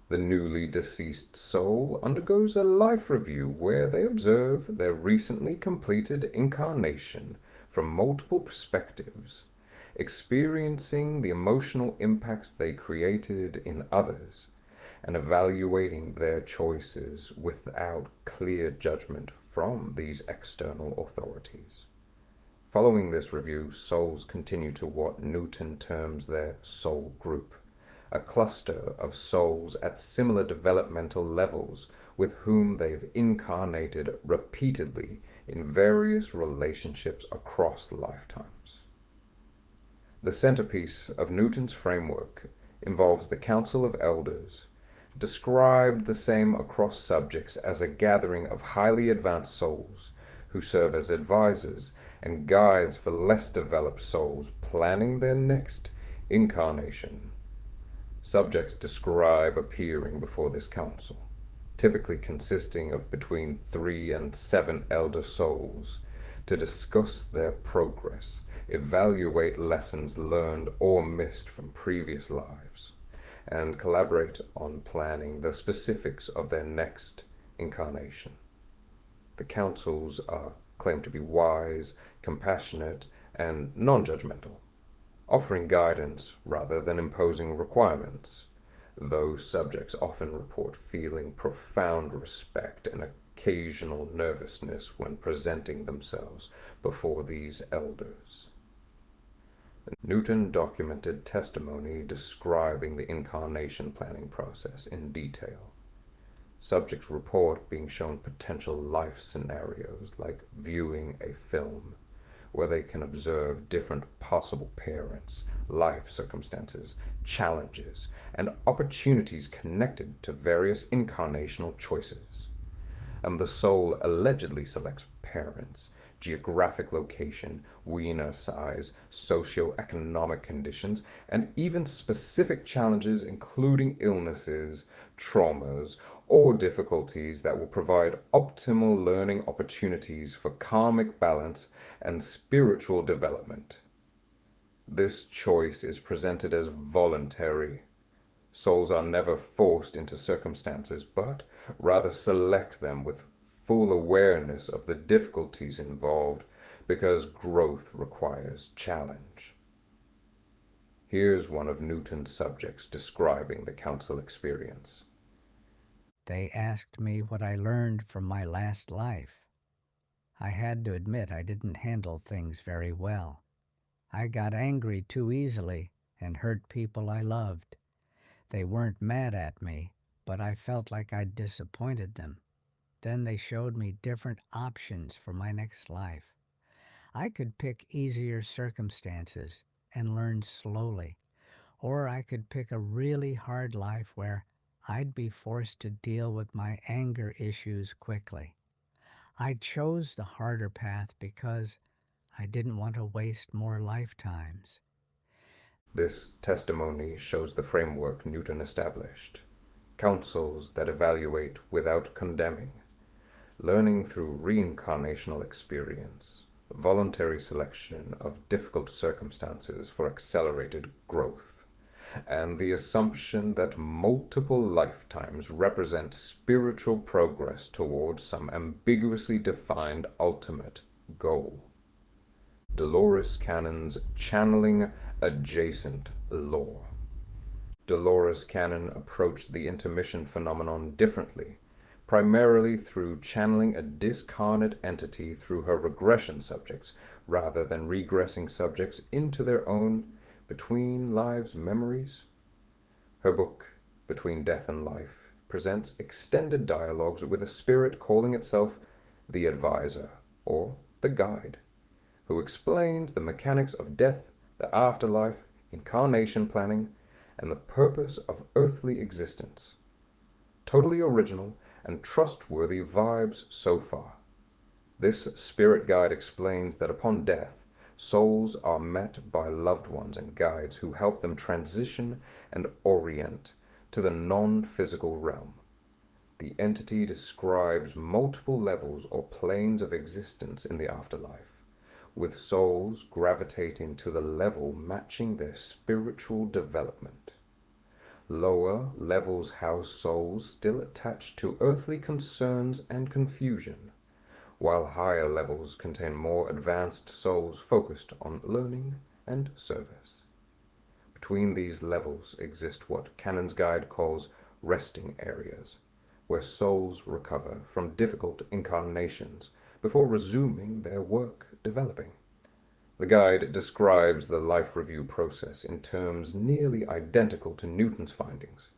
The newly deceased soul undergoes a life review where they observe their recently completed incarnation from multiple perspectives, experiencing the emotional impacts they created in others, and evaluating their choices without clear judgment from these external authorities. Following this review, souls continue to what Newton terms their soul group, a cluster of souls at similar developmental levels with whom they've incarnated repeatedly in various relationships across lifetimes. The centerpiece of Newton's framework involves the Council of Elders, described the same across subjects as a gathering of highly advanced souls who serve as advisors and guides for less developed souls planning their next incarnation. Subjects describe appearing before this council, typically consisting of between 3 and 7 elder souls, to discuss their progress, evaluate lessons learned or missed from previous lives, and collaborate on planning the specifics of their next incarnation. The councils are claimed to be wise, compassionate, and non-judgmental, offering guidance rather than imposing requirements, though subjects often report feeling profound respect and occasional nervousness when presenting themselves before these elders. Newton documented testimony describing the incarnation planning process in detail. Subjects report being shown potential life scenarios like viewing a film, where they can observe different possible parents, life circumstances, challenges, and opportunities connected to various incarnational choices. The soul allegedly selects parents, geographic location, wiener size, socio-economic conditions, and even specific challenges including illnesses, traumas, or difficulties that will provide optimal learning opportunities for karmic balance and spiritual development. This choice is presented as voluntary. Souls are never forced into circumstances, but rather select them with full awareness of the difficulties involved because growth requires challenge. Here's one of Newton's subjects describing the council experience. They asked me what I learned from my last life. I had to admit I didn't handle things very well. I got angry too easily and hurt people I loved. They weren't mad at me, but I felt like I'd disappointed them. Then they showed me different options for my next life. I could pick easier circumstances and learn slowly, or I could pick a really hard life where I'd be forced to deal with my anger issues quickly. I chose the harder path because I didn't want to waste more lifetimes. This testimony shows the framework Newton established. Councils that evaluate without condemning, learning through reincarnational experience, voluntary selection of difficult circumstances for accelerated growth, and the assumption that multiple lifetimes represent spiritual progress towards some ambiguously defined ultimate goal. Dolores Cannon's channeling adjacent lore. Dolores Cannon approached the intermission phenomenon differently, primarily through channeling a discarnate entity through her regression subjects, rather than regressing subjects into their own between lives memories. Her book, Between Death and Life, presents extended dialogues with a spirit calling itself the Advisor, or the Guide, who explains the mechanics of death, the afterlife, incarnation planning, and the purpose of earthly existence. Totally original and trustworthy vibes so far. This spirit guide explains that upon death, souls are met by loved ones and guides who help them transition and orient to the non-physical realm. The entity describes multiple levels or planes of existence in the afterlife, with souls gravitating to the level matching their spiritual development. Lower levels house souls still attached to earthly concerns and confusion, while higher levels contain more advanced souls focused on learning and service. Between these levels exist what Cannon's Guide calls resting areas, where souls recover from difficult incarnations before resuming their work developing. The guide describes the life review process in terms nearly identical to Newton's findings,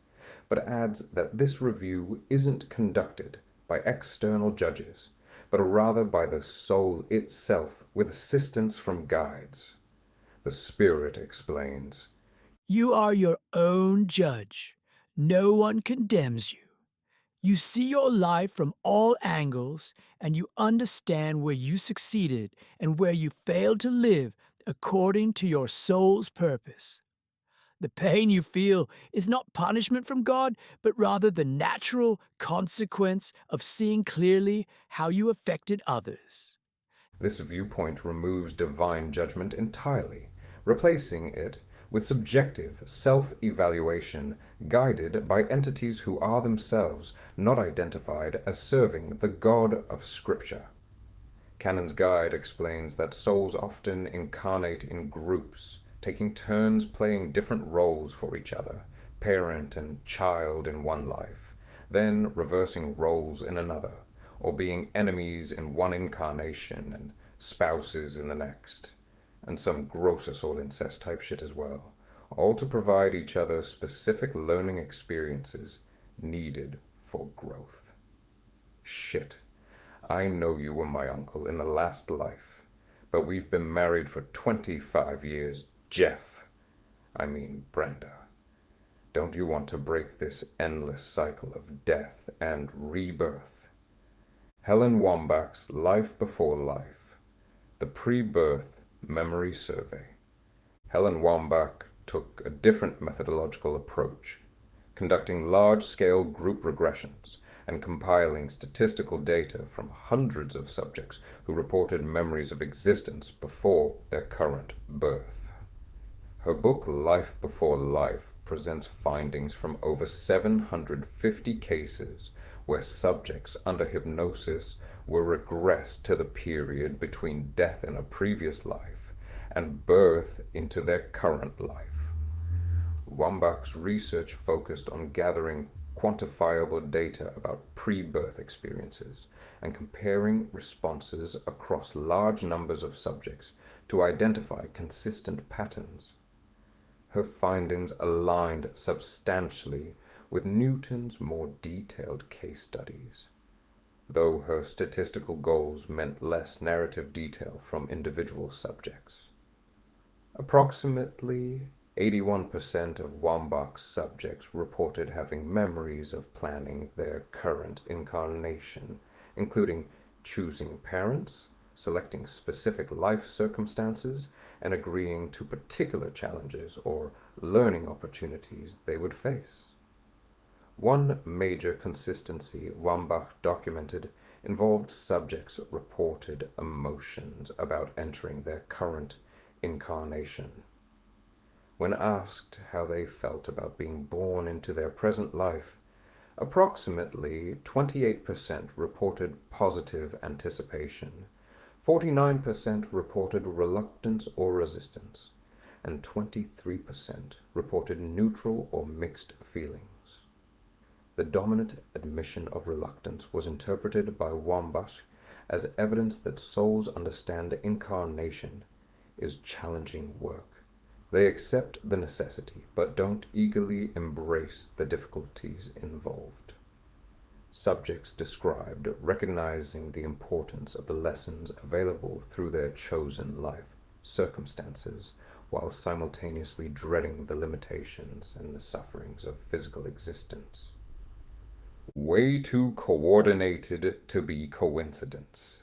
but adds that this review isn't conducted by external judges, but rather by the soul itself with assistance from guides. The spirit explains, "You are your own judge. No one condemns you. You see your life from all angles, and you understand where you succeeded and where you failed to live according to your soul's purpose. The pain you feel is not punishment from God, but rather the natural consequence of seeing clearly how you affected others." This viewpoint removes divine judgment entirely, replacing it with subjective self-evaluation guided by entities who are themselves not identified as serving the God of Scripture. Canon's Guide explains that souls often incarnate in groups, taking turns playing different roles for each other, parent and child in one life, then reversing roles in another, or being enemies in one incarnation and spouses in the next, and some gross assault incest type shit as well, all to provide each other specific learning experiences needed for growth. Shit, I know you were my uncle in the last life, but we've been married for 25 years, Jeff. I mean Brenda. Don't you want to break this endless cycle of death and rebirth? Helen Wambach's Life Before Life, the Pre-Birth Memory Survey. Helen Wambach took a different methodological approach, conducting large-scale group regressions and compiling statistical data from hundreds of subjects who reported memories of existence before their current birth. Her book Life Before Life presents findings from over 750 cases where subjects under hypnosis were regressed to the period between death in a previous life and birth into their current life. Wambach's research focused on gathering quantifiable data about pre-birth experiences and comparing responses across large numbers of subjects to identify consistent patterns. Her findings aligned substantially with Newton's more detailed case studies, though her statistical goals meant less narrative detail from individual subjects. Approximately 81% of Wambach's subjects reported having memories of planning their current incarnation, including choosing parents, selecting specific life circumstances, and agreeing to particular challenges or learning opportunities they would face. One major consistency Wambach documented involved subjects' reported emotions about entering their current incarnation. When asked how they felt about being born into their present life, approximately 28% reported positive anticipation, 49% reported reluctance or resistance, and 23% reported neutral or mixed feelings. The dominant admission of reluctance was interpreted by Wambach as evidence that souls understand incarnation is challenging work. They accept the necessity, but don't eagerly embrace the difficulties involved. Subjects described recognizing the importance of the lessons available through their chosen life circumstances, while simultaneously dreading the limitations and the sufferings of physical existence. Way too coordinated to be coincidence.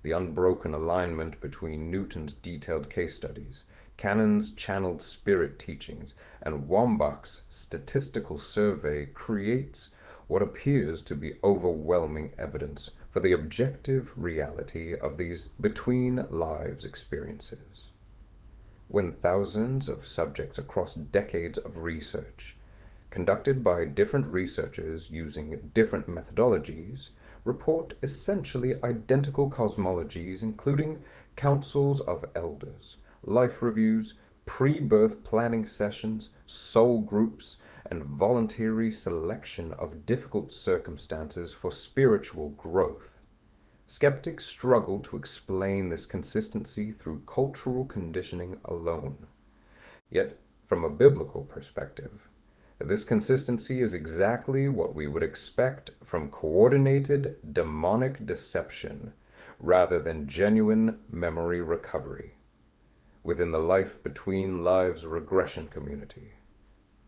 The unbroken alignment between Newton's detailed case studies, Canon's channeled spirit teachings, and Wambach's statistical survey creates what appears to be overwhelming evidence for the objective reality of these between-lives experiences. When thousands of subjects across decades of research, conducted by different researchers using different methodologies, report essentially identical cosmologies, including councils of elders, life reviews, pre-birth planning sessions, soul groups, and voluntary selection of difficult circumstances for spiritual growth. Skeptics struggle to explain this consistency through cultural conditioning alone. Yet, from a biblical perspective, this consistency is exactly what we would expect from coordinated demonic deception rather than genuine memory recovery. Within the Life Between Lives regression community,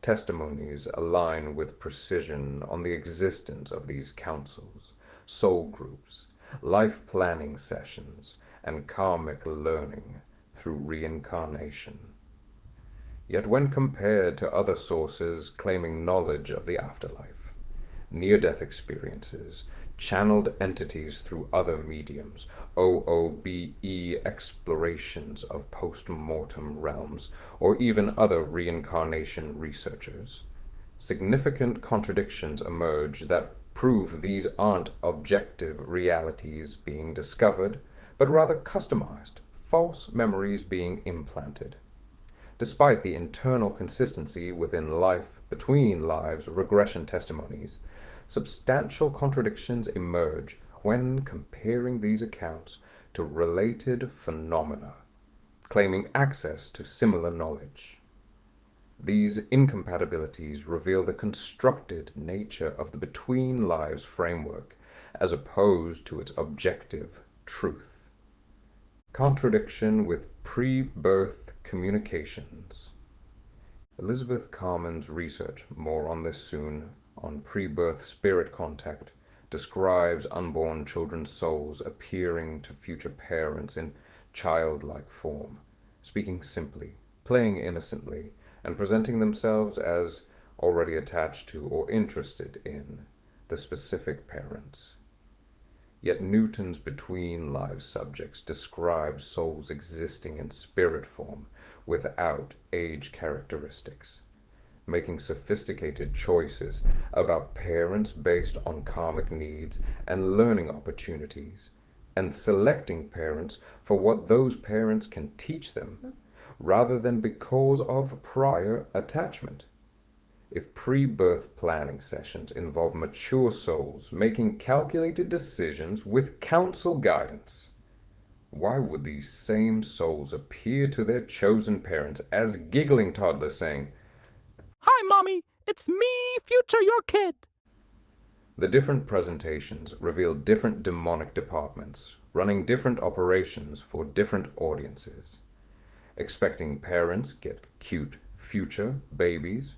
testimonies align with precision on the existence of these councils, soul groups, life planning sessions, and karmic learning through reincarnation. Yet when compared to other sources claiming knowledge of the afterlife, near-death experiences, channeled entities through other mediums, O.O.B.E. explorations of post-mortem realms, or even other reincarnation researchers, significant contradictions emerge that prove these aren't objective realities being discovered, but rather customized, false memories being implanted. Despite the internal consistency within life, between lives, regression testimonies, substantial contradictions emerge when comparing these accounts to related phenomena, claiming access to similar knowledge. These incompatibilities reveal the constructed nature of the between lives framework as opposed to its objective truth. Contradiction with pre-birth communications. Elizabeth Carman's research, more on this soon, on pre-birth spirit contact, describes unborn children's souls appearing to future parents in childlike form, speaking simply, playing innocently, and presenting themselves as already attached to or interested in the specific parents. Yet Newton's between lives subjects describe souls existing in spirit form without age characteristics, making sophisticated choices about parents based on karmic needs and learning opportunities, and selecting parents for what those parents can teach them, rather than because of prior attachment. If pre-birth planning sessions involve mature souls making calculated decisions with counsel guidance, why would these same souls appear to their chosen parents as giggling toddlers saying, "Hi, Mommy, it's me, future your kid"? The different presentations reveal different demonic departments, running different operations for different audiences. Expecting parents get cute future babies.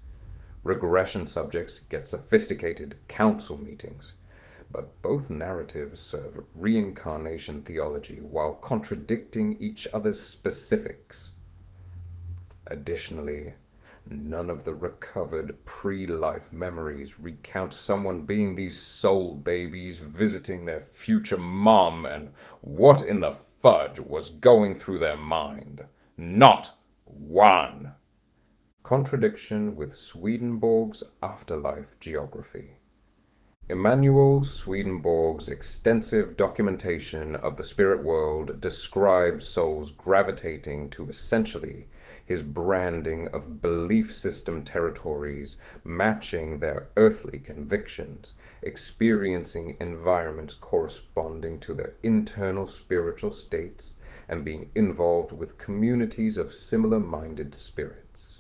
Regression subjects get sophisticated council meetings. But both narratives serve reincarnation theology while contradicting each other's specifics. Additionally, none of the recovered pre-life memories recount someone being these soul babies visiting their future mom and what in the fudge was going through their mind. Not one. Contradiction with Swedenborg's afterlife geography. Emanuel Swedenborg's extensive documentation of the spirit world describes souls gravitating to essentially his branding of belief system territories matching their earthly convictions, experiencing environments corresponding to their internal spiritual states, and being involved with communities of similar-minded spirits.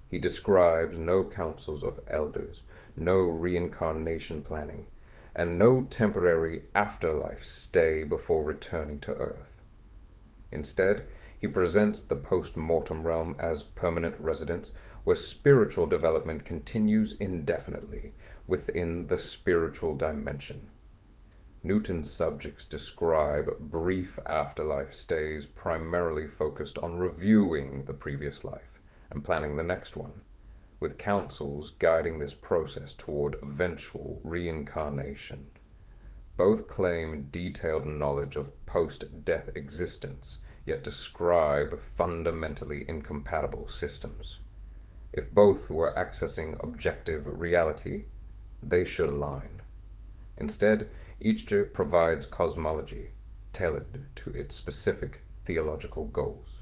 He describes no councils of elders, no reincarnation planning, and no temporary afterlife stay before returning to Earth. Instead, he presents the post-mortem realm as permanent residence where spiritual development continues indefinitely within the spiritual dimension. Newton's subjects describe brief afterlife stays primarily focused on reviewing the previous life and planning the next one, with counsels guiding this process toward eventual reincarnation. Both claim detailed knowledge of post-death existence, yet describe fundamentally incompatible systems. If both were accessing objective reality, they should align. Instead, each provides cosmology tailored to its specific theological goals.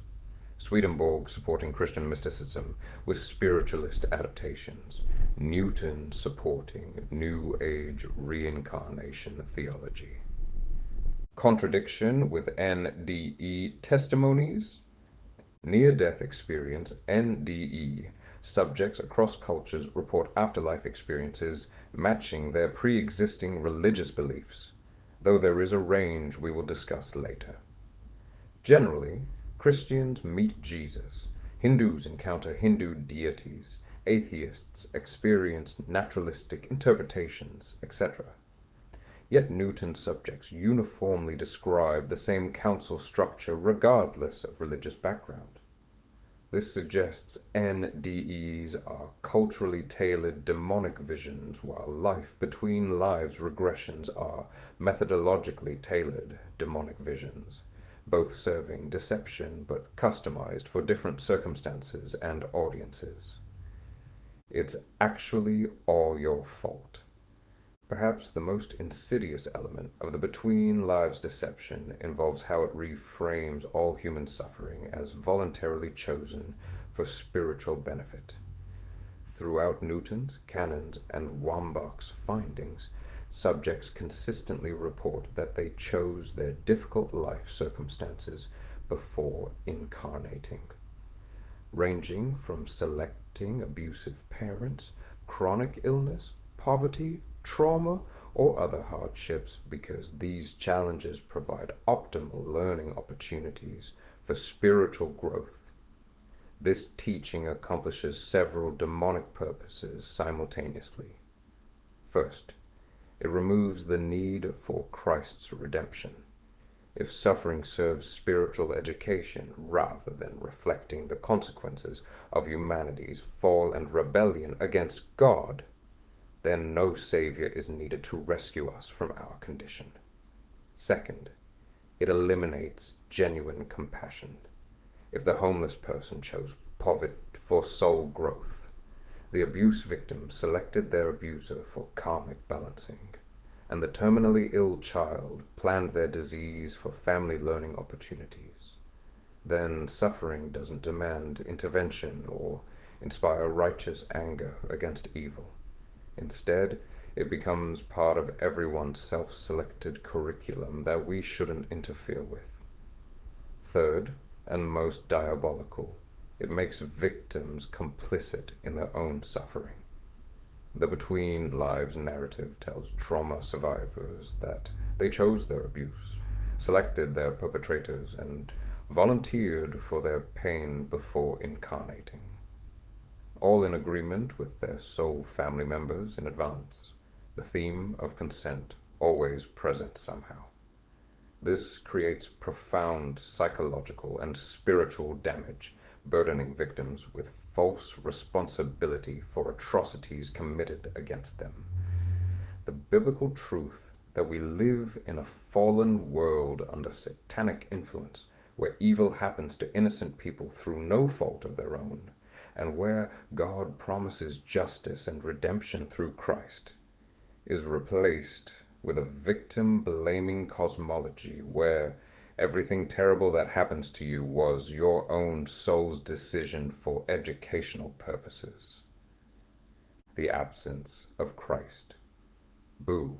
Swedenborg supporting Christian mysticism with spiritualist adaptations, Newton supporting New Age reincarnation theology. Contradiction with NDE testimonies. Near-death experience, NDE. Subjects across cultures report afterlife experiences matching their pre-existing religious beliefs, though there is a range we will discuss later. Generally, Christians meet Jesus, Hindus encounter Hindu deities, atheists experience naturalistic interpretations, etc. Yet Newton's subjects uniformly describe the same council structure regardless of religious background. This suggests NDEs are culturally tailored demonic visions, while life between lives regressions are methodologically tailored demonic visions, both serving deception but customized for different circumstances and audiences. It's actually all your fault. Perhaps the most insidious element of the between lives deception involves how it reframes all human suffering as voluntarily chosen for spiritual benefit. Throughout Newton's, Cannon's, and Wambach's findings, subjects consistently report that they chose their difficult life circumstances before incarnating, ranging from selecting abusive parents, chronic illness, poverty, trauma, or other hardships, because these challenges provide optimal learning opportunities for spiritual growth. This teaching accomplishes several demonic purposes simultaneously. First, it removes the need for Christ's redemption. If suffering serves spiritual education rather than reflecting the consequences of humanity's fall and rebellion against God, then no Savior is needed to rescue us from our condition. Second, it eliminates genuine compassion. If the homeless person chose poverty for soul growth, the abuse victim selected their abuser for karmic balancing, and the terminally ill child planned their disease for family learning opportunities, then suffering doesn't demand intervention or inspire righteous anger against evil. Instead, it becomes part of everyone's self-selected curriculum that we shouldn't interfere with. Third, and most diabolical, it makes victims complicit in their own suffering. The Between Lives narrative tells trauma survivors that they chose their abuse, selected their perpetrators, and volunteered for their pain before incarnating, all in agreement with their soul family members in advance, the theme of consent always present somehow. This creates profound psychological and spiritual damage, burdening victims with false responsibility for atrocities committed against them. The biblical truth that we live in a fallen world under satanic influence, where evil happens to innocent people through no fault of their own, and where God promises justice and redemption through Christ, is replaced with a victim-blaming cosmology where everything terrible that happens to you was your own soul's decision for educational purposes. The absence of Christ. Boo.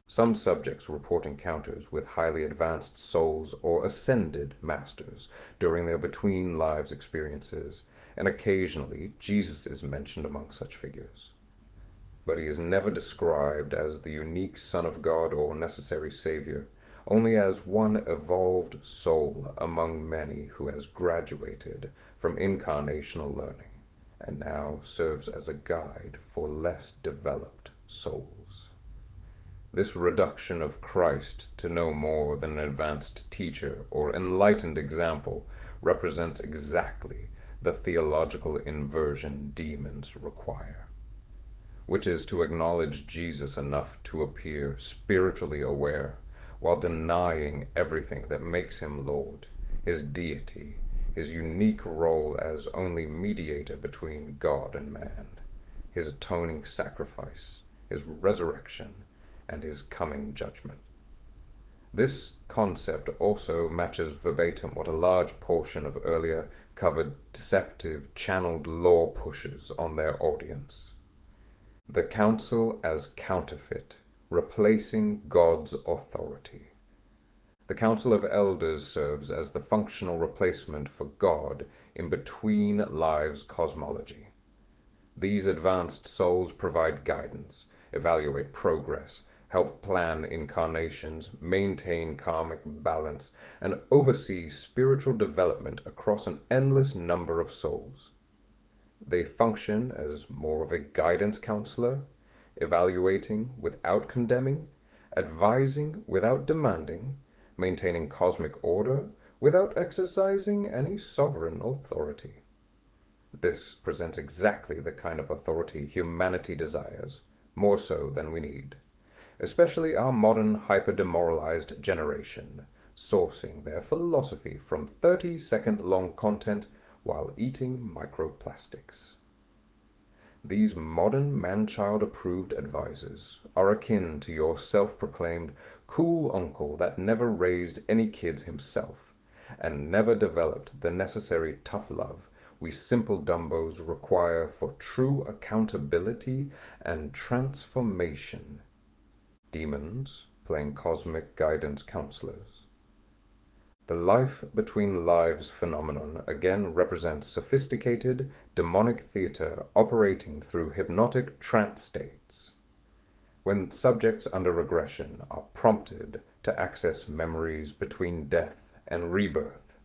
Some subjects report encounters with highly advanced souls or ascended masters during their between lives experiences, and occasionally Jesus is mentioned among such figures. But he is never described as the unique Son of God or necessary Savior, only as one evolved soul among many who has graduated from incarnational learning, and now serves as a guide for less developed souls. This reduction of Christ to no more than an advanced teacher or enlightened example represents exactly the theological inversion demons require, which is to acknowledge Jesus enough to appear spiritually aware while denying everything that makes him Lord, his deity, his unique role as only mediator between God and man, his atoning sacrifice, his resurrection, and his coming judgment. This concept also matches verbatim what a large portion of earlier covered deceptive channeled law pushes on their audience. The council as counterfeit, replacing God's authority. The Council of Elders serves as the functional replacement for God in between lives cosmology. These advanced souls provide guidance, evaluate progress, help plan incarnations, maintain karmic balance, and oversee spiritual development across an endless number of souls. They function as more of a guidance counselor, evaluating without condemning, advising without demanding, maintaining cosmic order without exercising any sovereign authority. This presents exactly the kind of authority humanity desires, more so than we need, especially our modern hyper-demoralized generation, sourcing their philosophy from 30-second-long content while eating microplastics. These modern man-child-approved advisors are akin to your self-proclaimed cool uncle that never raised any kids himself and never developed the necessary tough love we simple dumbos require for true accountability and transformation. Demons playing cosmic guidance counselors. The life between lives phenomenon again represents sophisticated, demonic theater operating through hypnotic trance states. When subjects under regression are prompted to access memories between death and rebirth,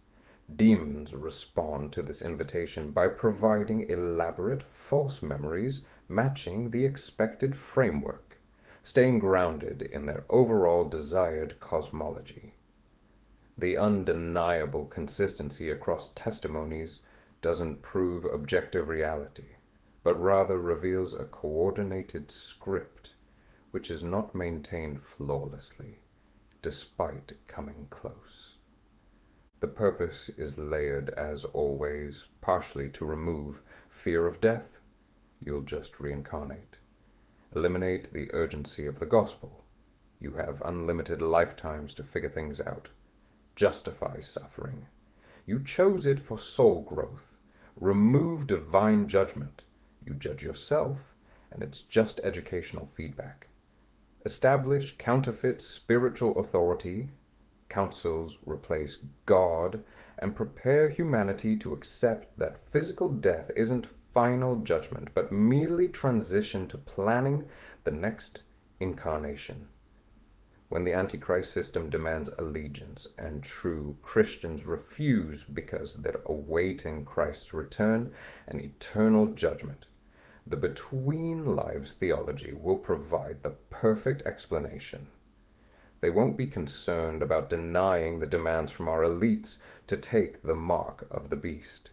demons respond to this invitation by providing elaborate false memories matching the expected framework, staying grounded in their overall desired cosmology. The undeniable consistency across testimonies doesn't prove objective reality, but rather reveals a coordinated script which is not maintained flawlessly, despite coming close. The purpose is layered as always, partially to remove fear of death. You'll just reincarnate. Eliminate the urgency of the gospel. You have unlimited lifetimes to figure things out. Justify suffering. You chose it for soul growth. Remove divine judgment. You judge yourself, and it's just educational feedback. Establish counterfeit spiritual authority. Councils replace God, and prepare humanity to accept that physical death isn't final judgment, but merely transition to planning the next incarnation. When the Antichrist system demands allegiance and true Christians refuse because they're awaiting Christ's return and eternal judgment, the Between Lives theology will provide the perfect explanation. They won't be concerned about denying the demands from our elites to take the mark of the beast,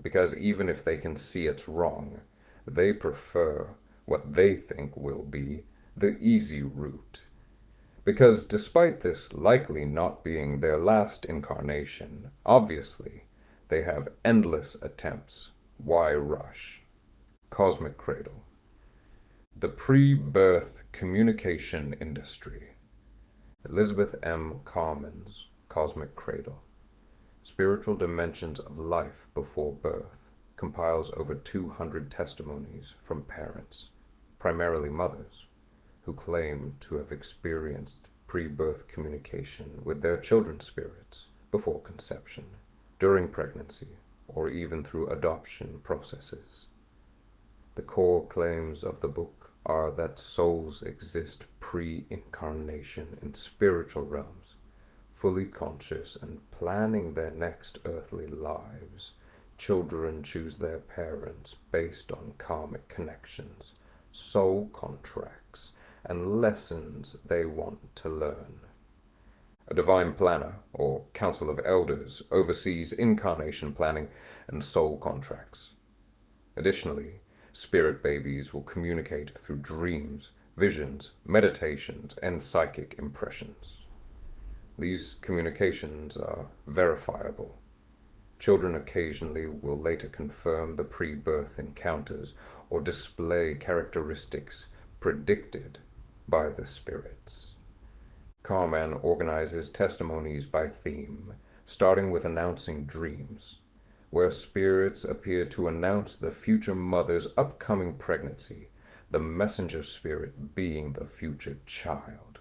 because even if they can see it's wrong, they prefer what they think will be the easy route. Because despite this likely not being their last incarnation, obviously they have endless attempts. Why rush? Cosmic Cradle. The pre-birth communication industry. Elizabeth M. Carman's Cosmic Cradle. Spiritual Dimensions of Life Before Birth compiles over 200 testimonies from parents, primarily mothers, who claim to have experienced pre-birth communication with their children's spirits before conception, during pregnancy, or even through adoption processes. The core claims of the book are that souls exist pre-incarnation in spiritual realms, fully conscious and planning their next earthly lives. Children choose their parents based on karmic connections, soul contracts, and lessons they want to learn. A divine planner, or council of elders, oversees incarnation planning and soul contracts. Additionally, spirit babies will communicate through dreams, visions, meditations, and psychic impressions. These communications are verifiable. Children occasionally will later confirm the pre-birth encounters or display characteristics predicted by the spirits. Carman organizes testimonies by theme, starting with announcing dreams, where spirits appear to announce the future mother's upcoming pregnancy, the messenger spirit being the future child.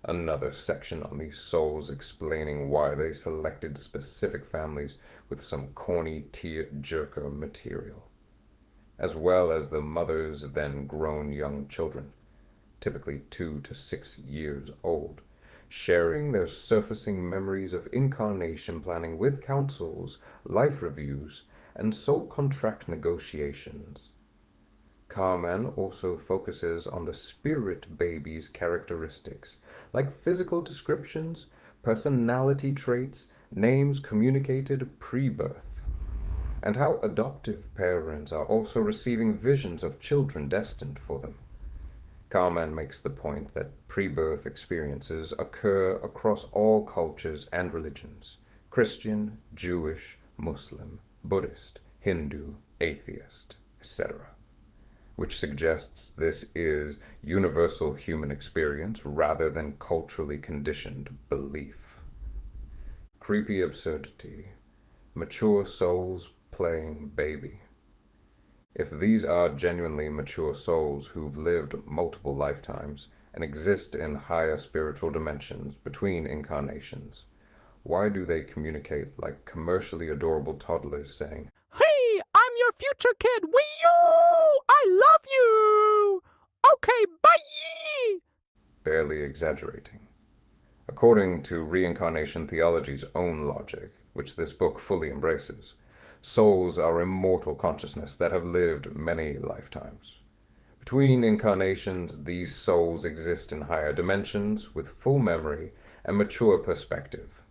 Another section on these souls explaining why they selected specific families with some corny tear-jerker material, as well as the mother's then grown young children, typically 2 to 6 years old, sharing their surfacing memories of incarnation planning with councils, life reviews, and soul contract negotiations. Carman also focuses on the spirit baby's characteristics, like physical descriptions, personality traits, names communicated pre-birth, and how adoptive parents are also receiving visions of children destined for them. Carman makes the point that pre-birth experiences occur across all cultures and religions: Christian, Jewish, Muslim, Buddhist, Hindu, atheist, etc., which suggests this is universal human experience rather than culturally conditioned belief. Creepy absurdity. Mature souls playing baby. If these are genuinely mature souls who've lived multiple lifetimes and exist in higher spiritual dimensions between incarnations, why do they communicate like commercially adorable toddlers saying, Hey, I'm your future kid. Wee-yoo! I love you! Okay, bye! barely exaggerating? According to reincarnation theology's own logic, which this book fully embraces, souls are immortal consciousness that have lived many lifetimes. Between incarnations, these souls exist in higher dimensions with full memory and mature perspective.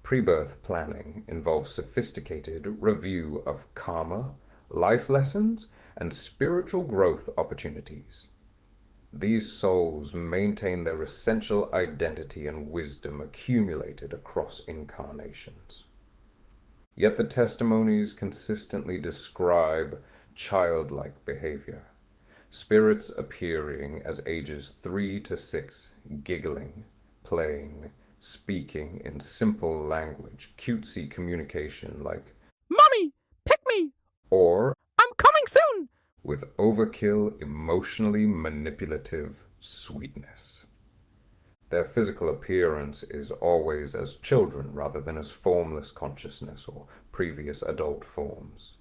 Pre-birth planning involves sophisticated review of karma, life lessons, and spiritual growth opportunities. These souls maintain their essential identity and wisdom accumulated across incarnations. Yet the testimonies consistently describe childlike behavior. Spirits appearing as ages 3 to 6, giggling, playing, speaking in simple language, cutesy communication like, Mommy, pick me! or I'm coming soon! with overkill, emotionally manipulative sweetness. Their physical appearance is always as children rather than as formless consciousness or previous adult forms.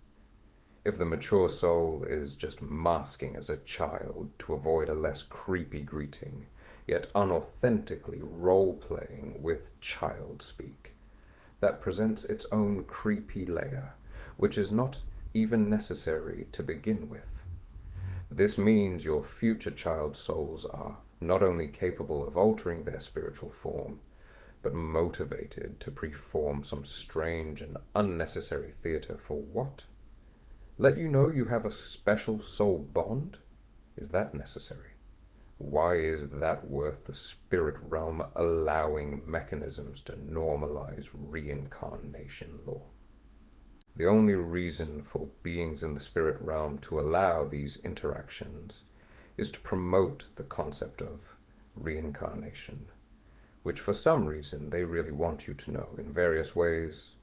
If the mature soul is just masking as a child to avoid a less creepy greeting, yet unauthentically role-playing with child speak, that presents its own creepy layer, which is not even necessary to begin with. This means your future child souls are not only capable of altering their spiritual form, but motivated to perform some strange and unnecessary theater for what? Let you know you have a special soul bond? Is that necessary? Why is that worth the spirit realm allowing mechanisms to normalize reincarnation law? The only reason for beings in the spirit realm to allow these interactions is to promote the concept of reincarnation, which for some reason they really want you to know in various ways.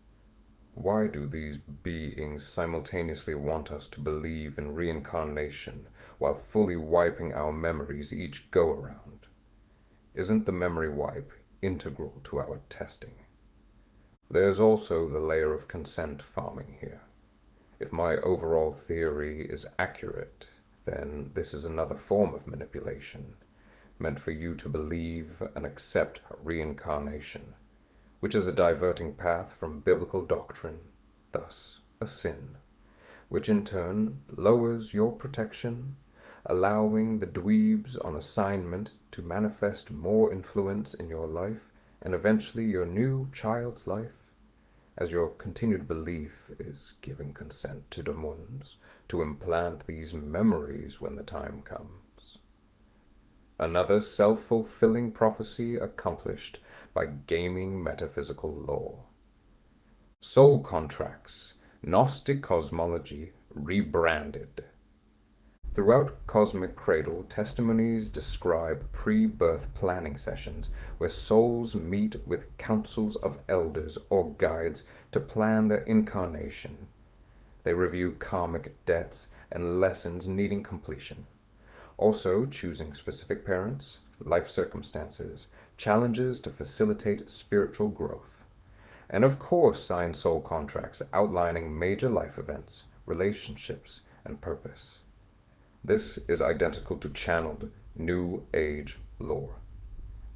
Why do these beings simultaneously want us to believe in reincarnation while fully wiping our memories each go-around? Isn't the memory wipe integral to our testing? There's also the layer of consent farming here. If my overall theory is accurate, then this is another form of manipulation, meant for you to believe and accept reincarnation, which is a diverting path from biblical doctrine, thus a sin, which in turn lowers your protection, allowing the dweebs on assignment to manifest more influence in your life and eventually your new child's life, as your continued belief is giving consent to demons to implant these memories when the time comes. Another self-fulfilling prophecy accomplished by gaming metaphysical law. Soul contracts, Gnostic cosmology rebranded. Throughout Cosmic Cradle, testimonies describe pre-birth planning sessions where souls meet with councils of elders or guides to plan their incarnation. They review karmic debts and lessons needing completion. Also choosing specific parents, life circumstances, challenges to facilitate spiritual growth. And of course sign soul contracts outlining major life events, relationships, and purpose. This is identical to channeled New Age lore,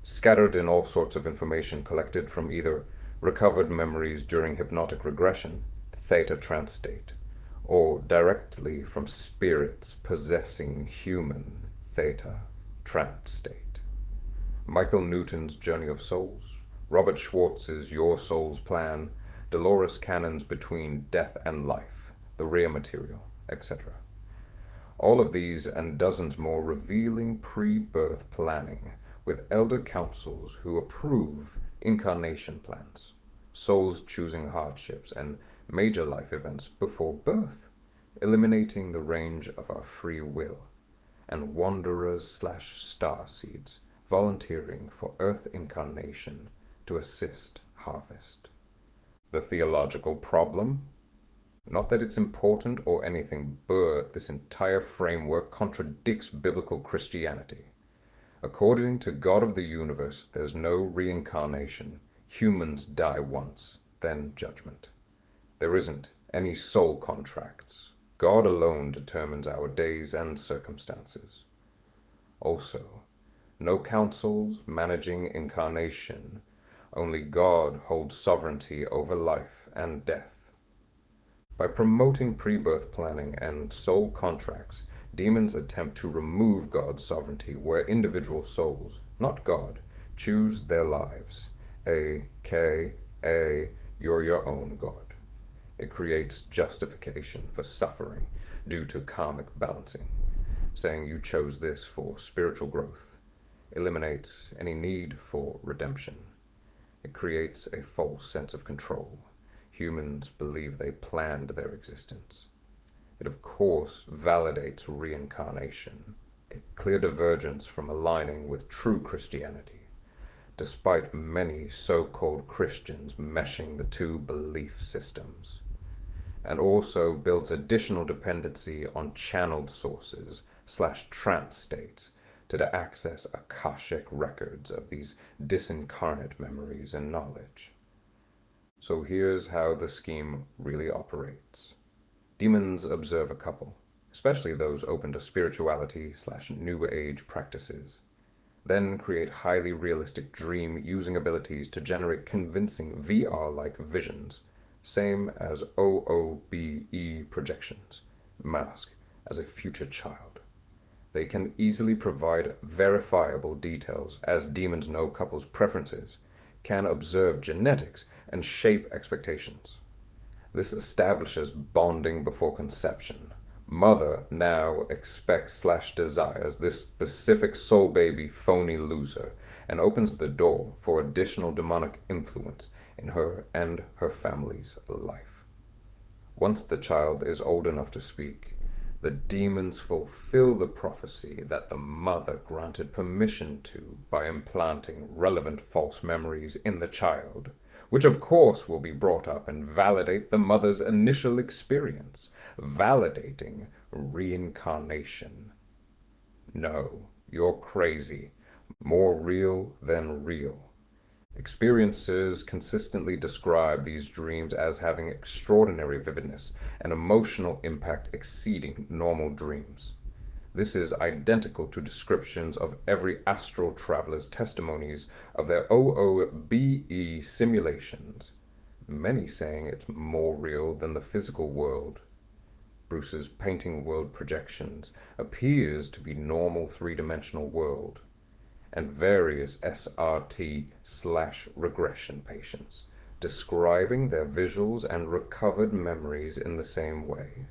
scattered in all sorts of information collected from either recovered memories during hypnotic regression, theta trance state, or directly from spirits possessing human theta trance state. Michael Newton's Journey of Souls, Robert Schwartz's Your Soul's Plan, Dolores Cannon's Between Death and Life, The Rare Material, etc. All of these and dozens more revealing pre-birth planning with elder councils who approve incarnation plans, souls choosing hardships and major life events before birth, eliminating the range of our free will, and wanderers/starseeds volunteering for Earth incarnation to assist harvest. The theological problem? Not that it's important or anything, but this entire framework contradicts biblical Christianity. According to God of the universe, there's no reincarnation. Humans die once, then judgment. There isn't any soul contracts. God alone determines our days and circumstances. Also, no councils managing incarnation. Only God holds sovereignty over life and death. By promoting pre-birth planning and soul contracts, demons attempt to remove God's sovereignty where individual souls, not God, choose their lives. A.K.A. you're your own God. It creates justification for suffering due to karmic balancing, saying you chose this for spiritual growth, eliminates any need for redemption. It creates a false sense of control. Humans believe they planned their existence. It of course validates reincarnation, a clear divergence from aligning with true Christianity, despite many so-called Christians meshing the two belief systems, and also builds additional dependency on channeled sources/trance states to access Akashic records of these disincarnate memories and knowledge. So here's how the scheme really operates. Demons observe a couple, especially those open to spirituality/New Age practices, then create highly realistic dream-using abilities to generate convincing VR-like visions, same as B.O.O.B projections, mask as a future child. They can easily provide verifiable details as demons know couples' preferences, can observe genetics, and shape expectations. This establishes bonding before conception. Mother now expects/desires this specific soul baby phony loser and opens the door for additional demonic influence in her and her family's life. Once the child is old enough to speak, the demons fulfill the prophecy that the mother granted permission to by implanting relevant false memories in the child, which of course will be brought up and validate the mother's initial experience, validating reincarnation. No, you're crazy. More real than real. Experiencers consistently describe these dreams as having extraordinary vividness and emotional impact exceeding normal dreams. This is identical to descriptions of every astral traveler's testimonies of their B.O.O.B simulations, many saying it's more real than the physical world. Bruce's painting world projections appears to be normal three-dimensional world, and various SRT/regression patients describing their visuals and recovered memories in the same way.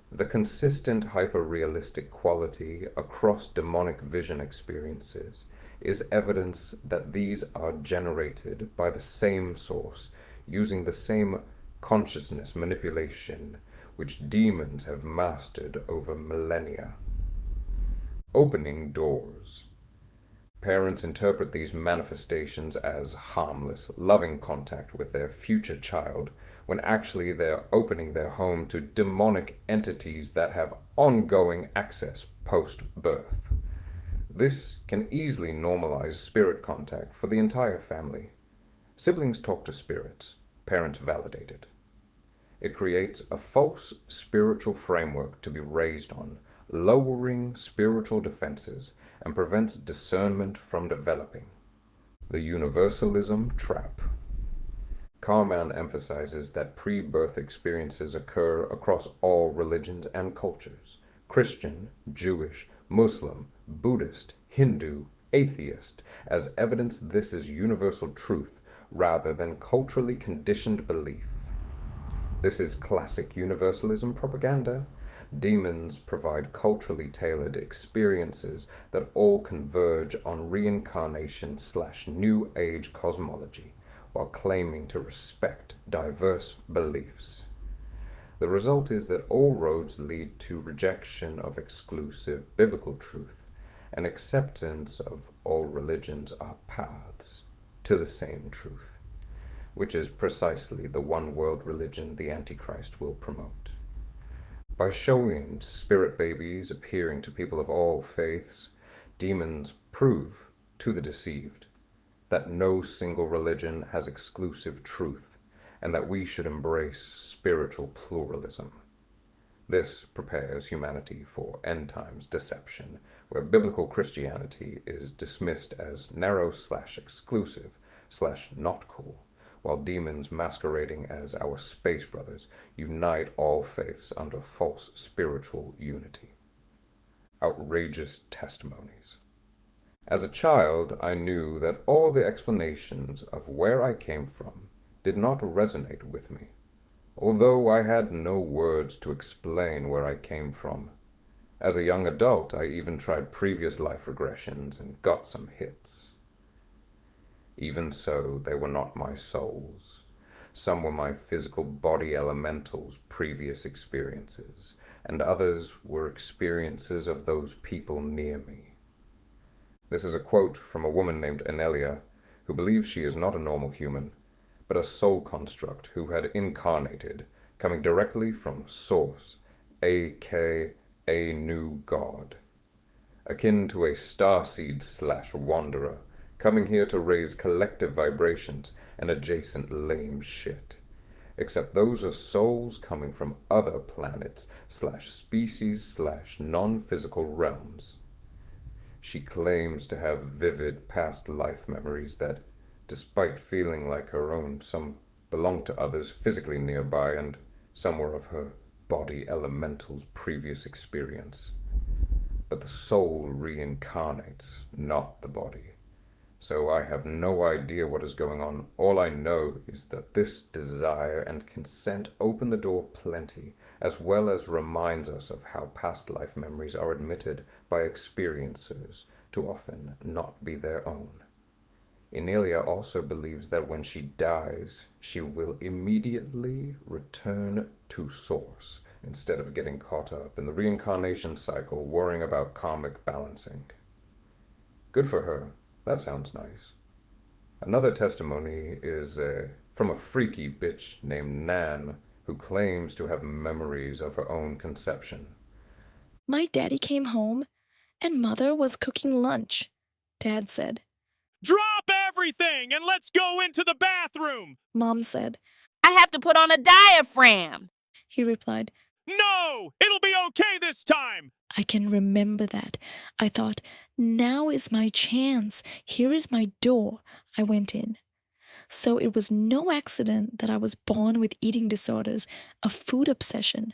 The consistent hyper-realistic quality across demonic vision experiences is evidence that these are generated by the same source using the same consciousness manipulation which demons have mastered over millennia. Opening doors. Parents interpret these manifestations as harmless, loving contact with their future child, when actually they're opening their home to demonic entities that have ongoing access post-birth. This can easily normalize spirit contact for the entire family. Siblings talk to spirits, parents validate it. It creates a false spiritual framework to be raised on, lowering spiritual defenses and prevents discernment from developing. The universalism trap. Carman emphasizes that pre-birth experiences occur across all religions and cultures: Christian, Jewish, Muslim, Buddhist, Hindu, atheist, as evidence this is universal truth rather than culturally conditioned belief. This is classic universalism propaganda. Demons provide culturally tailored experiences that all converge on reincarnation/New Age cosmology, while claiming to respect diverse beliefs. The result is that all roads lead to rejection of exclusive biblical truth, and acceptance of all religions are paths to the same truth, which is precisely the one-world religion the Antichrist will promote. By showing spirit babies appearing to people of all faiths, demons prove to the deceived that no single religion has exclusive truth, and that we should embrace spiritual pluralism. This prepares humanity for end times deception, where biblical Christianity is dismissed as narrow/exclusive/not cool, while demons masquerading as our space brothers unite all faiths under false spiritual unity. Outrageous testimonies. As a child, I knew that all the explanations of where I came from did not resonate with me, although I had no words to explain where I came from. As a young adult, I even tried previous life regressions and got some hits. Even so, they were not my souls. Some were my physical body elementals' previous experiences, and others were experiences of those people near me. This is a quote from a woman named Anelia, who believes she is not a normal human, but a soul construct who had incarnated, coming directly from Source, a.k.a. new God. Akin to a starseed/wanderer, coming here to raise collective vibrations and adjacent lame shit. Except those are souls coming from other planets/species/non-physical realms. She claims to have vivid past life memories that, despite feeling like her own, some belong to others physically nearby, and some were of her body elemental's previous experience. But the soul reincarnates, not the body. So I have no idea what is going on. All I know is that this desire and consent open the door plenty, as well as reminds us of how past life memories are admitted by experiencers to often not be their own. Anelia also believes that when she dies, she will immediately return to Source, instead of getting caught up in the reincarnation cycle worrying about karmic balancing. Good for her. That sounds nice. Another testimony is from a freaky bitch named Nan, who claims to have memories of her own conception. My daddy came home, and Mother was cooking lunch. Dad said, Drop everything and let's go into the bathroom! Mom said, I have to put on a diaphragm. He replied, No! It'll be okay this time! I can remember that. I thought, now is my chance. Here is my door. I went in. So it was no accident that I was born with eating disorders, a food obsession.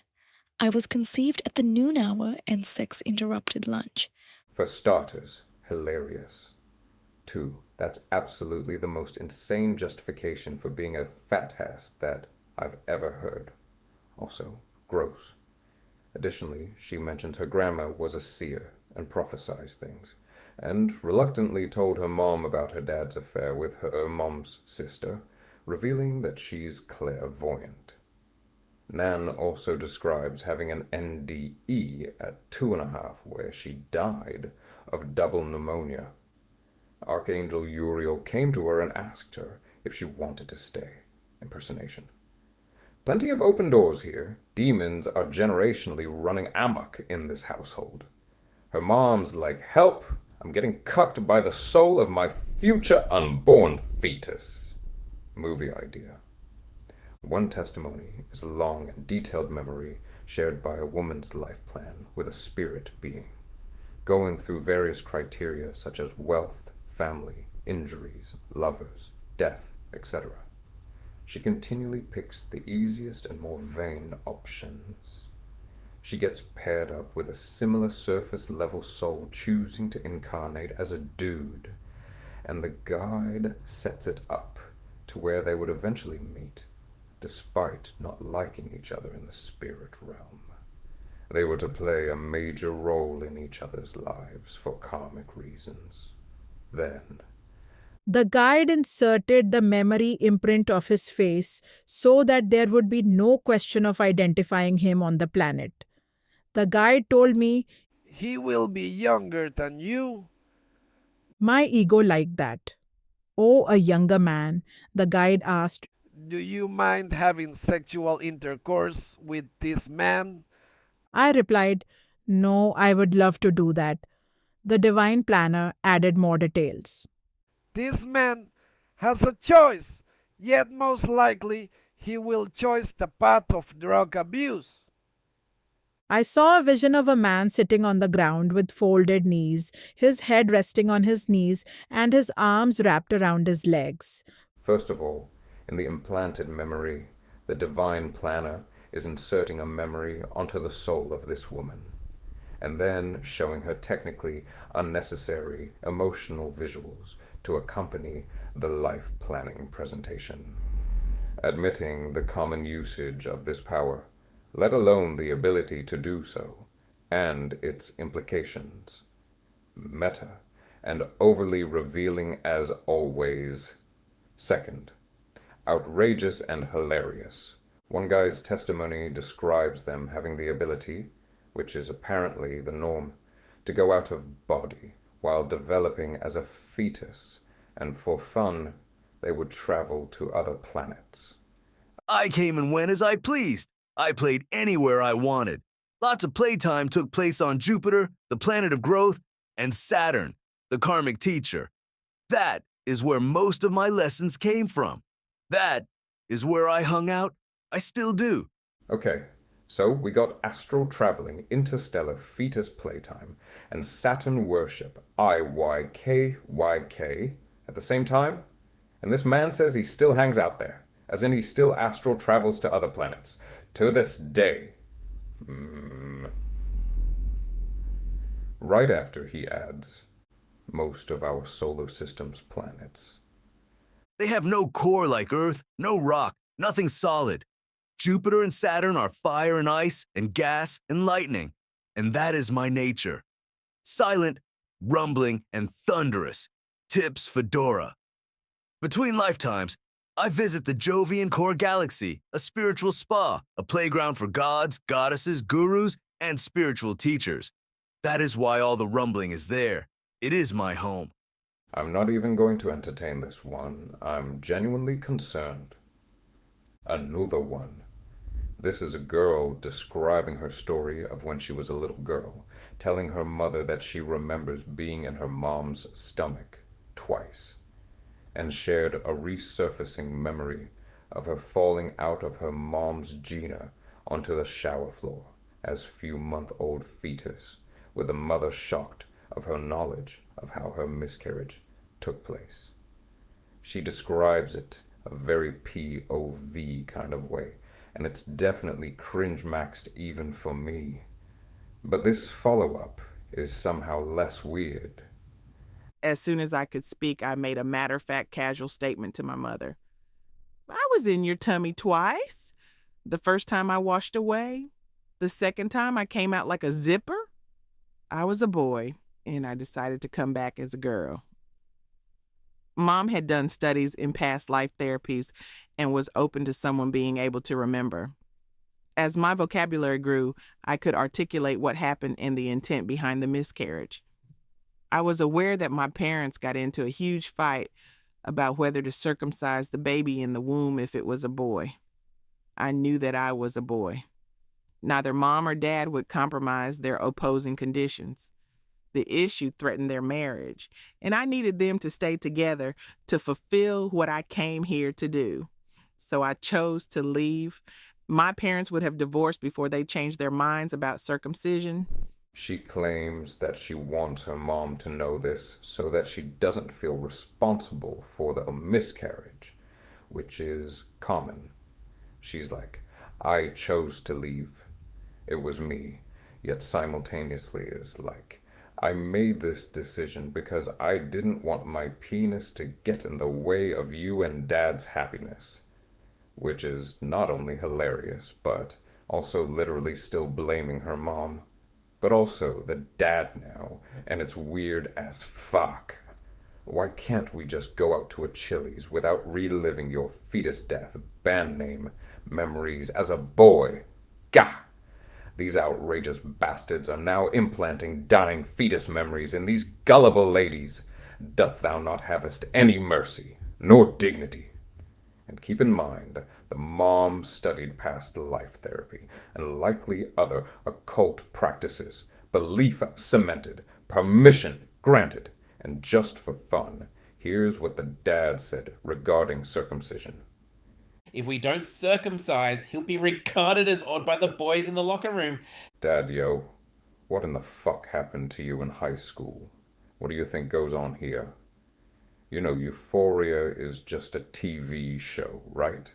I was conceived at the noon hour, and sex interrupted lunch. For starters, hilarious. 2. That's absolutely the most insane justification for being a fat ass that I've ever heard. Also, gross. Additionally, she mentions her grandma was a seer and prophesied things, and reluctantly told her mom about her dad's affair with her mom's sister, revealing that she's clairvoyant. Nan also describes having an NDE at 2.5, where she died of double pneumonia. Archangel Uriel came to her and asked her if she wanted to stay. Impersonation. Plenty of open doors here. Demons are generationally running amok in this household. Her mom's like, help! I'm getting cucked by the soul of my future unborn fetus. Movie idea. One testimony is a long and detailed memory shared by a woman's life plan with a spirit being, going through various criteria such as wealth, family, injuries, lovers, death, etc. She continually picks the easiest and more vain options. She gets paired up with a similar surface-level soul choosing to incarnate as a dude, and the guide sets it up to where they would eventually meet, despite not liking each other in the spirit realm. They were to play a major role in each other's lives for karmic reasons. Then, the guide inserted the memory imprint of his face so that there would be no question of identifying him on the planet. The guide told me, "He will be younger than you." my ego liked that. Oh, a younger man, the guide asked. "Do you mind having sexual intercourse with this man?" I replied, no, I would love to do that. The divine planner added more details. "This man has a choice, yet most likely he will choose the path of drug abuse." I saw a vision of a man sitting on the ground with folded knees, his head resting on his knees, and his arms wrapped around his legs. first of all, in the implanted memory, the divine planner is inserting a memory onto the soul of this woman, and then showing her technically unnecessary emotional visuals to accompany the life planning presentation. Admitting the common usage of this power, let alone the ability to do so, and its implications. Meta, and overly revealing as always. Second, outrageous and hilarious. One guy's testimony describes them having the ability, which is apparently the norm, to go out of body while developing as a fetus, and for fun, they would travel to other planets. "I came and went as I pleased. I played anywhere I wanted. Lots of playtime took place on Jupiter, the planet of growth, and Saturn, the karmic teacher. That is where most of my lessons came from. That is where I hung out. I still do." Okay, so we got astral traveling, interstellar fetus playtime, and Saturn worship, IYKYK, at the same time? And this man says he still hangs out there, as in he still astral travels to other planets, to this day. Right after he adds, most of our solar system's planets. "They have no core like Earth, no rock, nothing solid. Jupiter and Saturn are fire and ice and gas and lightning, and that is my nature. Silent, rumbling, and thunderous. Tips Fedora. Between lifetimes, I visit the Jovian core galaxy, a spiritual spa, a playground for gods, goddesses, gurus, and spiritual teachers. That is why all the rumbling is there. It is my home." I'm not even going to entertain this one. I'm genuinely concerned. Another one. This is a girl describing her story of when she was a little girl, telling her mother that she remembers being in her mom's stomach twice, and shared a resurfacing memory of her falling out of her mom's Gina onto the shower floor as few-month-old fetus, with the mother shocked of her knowledge of how her miscarriage took place. She describes it a very P.O.V. kind of way, and it's definitely cringe-maxed even for me. But this follow-up is somehow less weird. As soon as I could speak, I made a matter-of-fact casual statement to my mother. "I was in your tummy twice. The first time I washed away. The second time I came out like a zipper. I was a boy, and I decided to come back as a girl." Mom had done studies in past life therapies and was open to someone being able to remember. As my vocabulary grew, I could articulate what happened and the intent behind the miscarriage. I was aware that my parents got into a huge fight about whether to circumcise the baby in the womb if it was a boy. I knew that I was a boy. Neither mom or dad would compromise their opposing conditions. The issue threatened their marriage, and I needed them to stay together to fulfill what I came here to do. So I chose to leave. My parents would have divorced before they changed their minds about circumcision. She claims that she wants her mom to know this so that she doesn't feel responsible for the miscarriage, which is common. She's like, "I chose to leave." It was me, yet simultaneously is like, I made this decision because I didn't want my penis to get in the way of you and Dad's happiness. Which is not only hilarious, but also literally still blaming her mom. But also the dad now, and it's weird as fuck. Why can't we just go out to a Chili's without reliving your fetus death, band name, memories as a boy? Gah! These outrageous bastards are now implanting dying fetus memories in these gullible ladies. Doth thou not havest any mercy, nor dignity? And keep in mind, the mom studied past life therapy and likely other occult practices, belief cemented, permission granted, and just for fun, here's what the dad said regarding circumcision. If we don't circumcise, he'll be regarded as odd by the boys in the locker room. Dad, yo, what in the fuck happened to you in high school? What do you think goes on here? You know, Euphoria is just a TV show, right?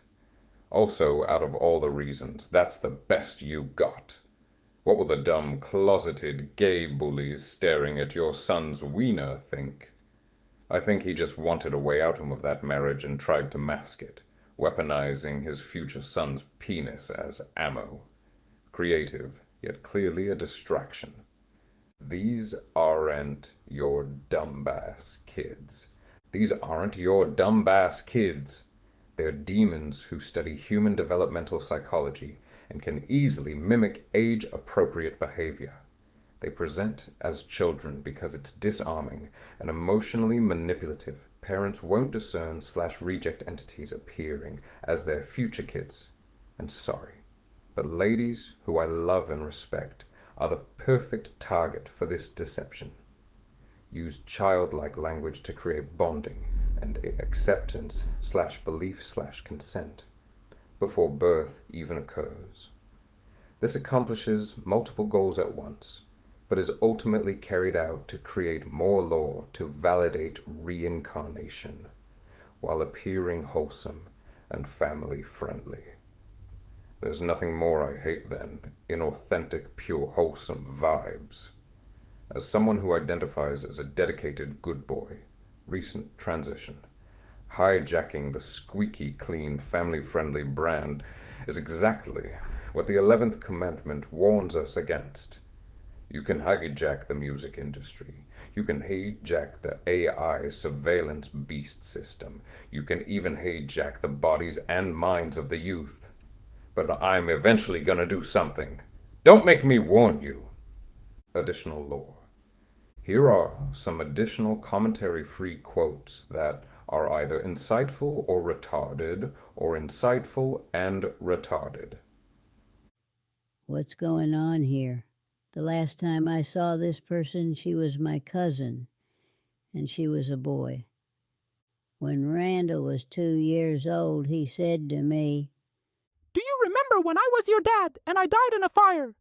Also, out of all the reasons, that's the best you got. What will the dumb, closeted, gay bullies staring at your son's wiener think? I think he just wanted a way out of that marriage and tried to mask it, weaponizing his future son's penis as ammo. Creative, yet clearly a distraction. These aren't your dumbass kids. These aren't your dumbass kids. They're demons who study human developmental psychology and can easily mimic age-appropriate behavior. They present as children because it's disarming and emotionally manipulative. Parents won't discern / reject entities appearing as their future kids. And sorry, but ladies who I love and respect are the perfect target for this deception. Use childlike language to create bonding and acceptance / belief / consent before birth even occurs. This accomplishes multiple goals at once, but is ultimately carried out to create more lore to validate reincarnation, while appearing wholesome and family-friendly. There's nothing more I hate than inauthentic, pure, wholesome vibes. As someone who identifies as a dedicated good boy, recent transition, hijacking the squeaky clean, family-friendly brand is exactly what the 11th commandment warns us against. You can hijack the music industry. You can hijack the AI surveillance beast system. You can even hijack the bodies and minds of the youth. But I'm eventually gonna do something. Don't make me warn you. Additional lore. Here are some additional commentary-free quotes that are either insightful or retarded, or insightful and retarded. What's going on here? The last time I saw this person, she was my cousin, and she was a boy. When Randall was 2 years old, he said to me, "Do you remember when I was your dad and I died in a fire?"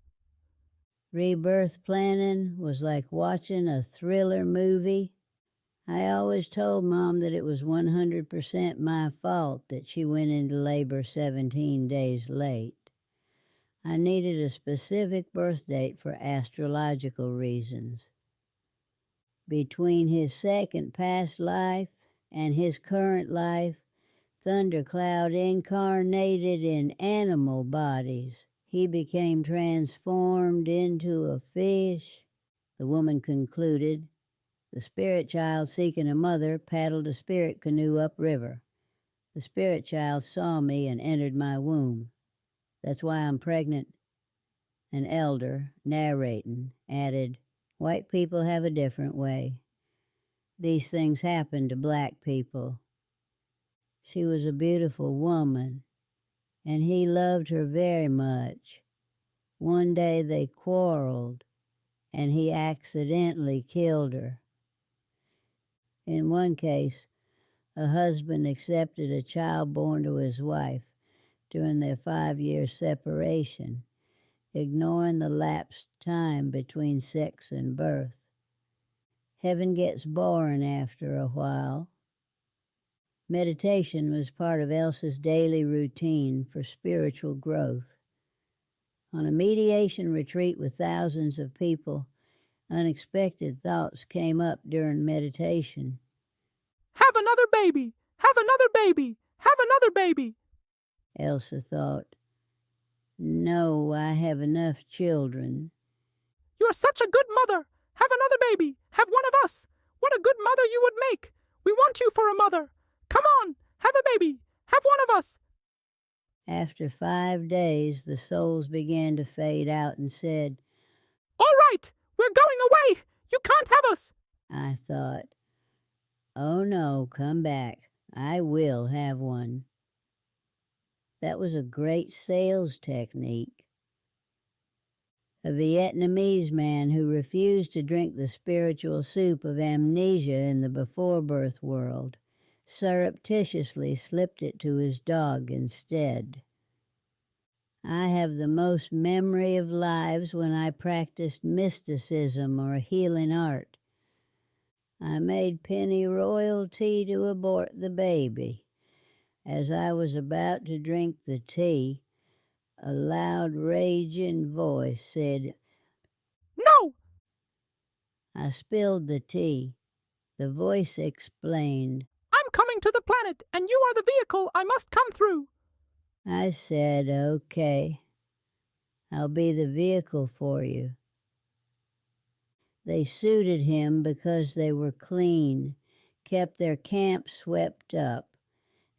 Rebirth planning was like watching a thriller movie. I always told Mom that it was 100% my fault that she went into labor 17 days late. I needed a specific birth date for astrological reasons. Between his second past life and his current life, Thundercloud incarnated in animal bodies. He became transformed into a fish. The woman concluded. The spirit child seeking a mother paddled a spirit canoe upriver. The spirit child saw me and entered my womb. That's why I'm pregnant. An elder, narrating, added, "White people have a different way. These things happen to black people." She was a beautiful woman, and he loved her very much. One day they quarreled, and he accidentally killed her. In one case, a husband accepted a child born to his wife during their 5-year separation, ignoring the lapsed time between sex and birth. Heaven gets boring after a while. Meditation was part of Elsa's daily routine for spiritual growth. On a mediation retreat with thousands of people, unexpected thoughts came up during meditation. Have another baby! Have another baby! Have another baby! Elsa thought, no, I have enough children. You're such a good mother! Have another baby! Have one of us! What a good mother you would make! We want you for a mother! Come on! Have a baby! Have one of us! After 5 days, the souls began to fade out and said, All right! We're going away! You can't have us! I thought, oh no, come back. I will have one. That was a great sales technique. A Vietnamese man who refused to drink the spiritual soup of amnesia in the before-birth world surreptitiously slipped it to his dog instead. I have the most memory of lives when I practiced mysticism or healing art. I made penny royalty to abort the baby. As I was about to drink the tea, a loud, raging voice said, No! I spilled the tea. The voice explained, I'm coming to the planet, and you are the vehicle I must come through. I said, okay. I'll be the vehicle for you. They suited him because they were clean, kept their camp swept up,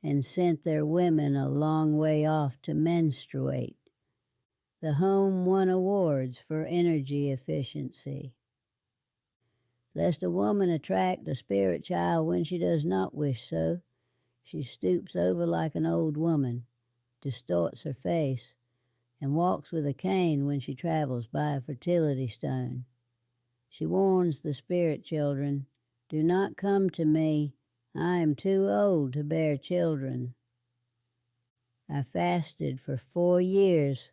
and sent their women a long way off to menstruate. The home won awards for energy efficiency. Lest a woman attract a spirit child when she does not wish so, she stoops over like an old woman, distorts her face, and walks with a cane when she travels by a fertility stone. She warns the spirit children, do not come to me. I am too old to bear children. I fasted for 4 years.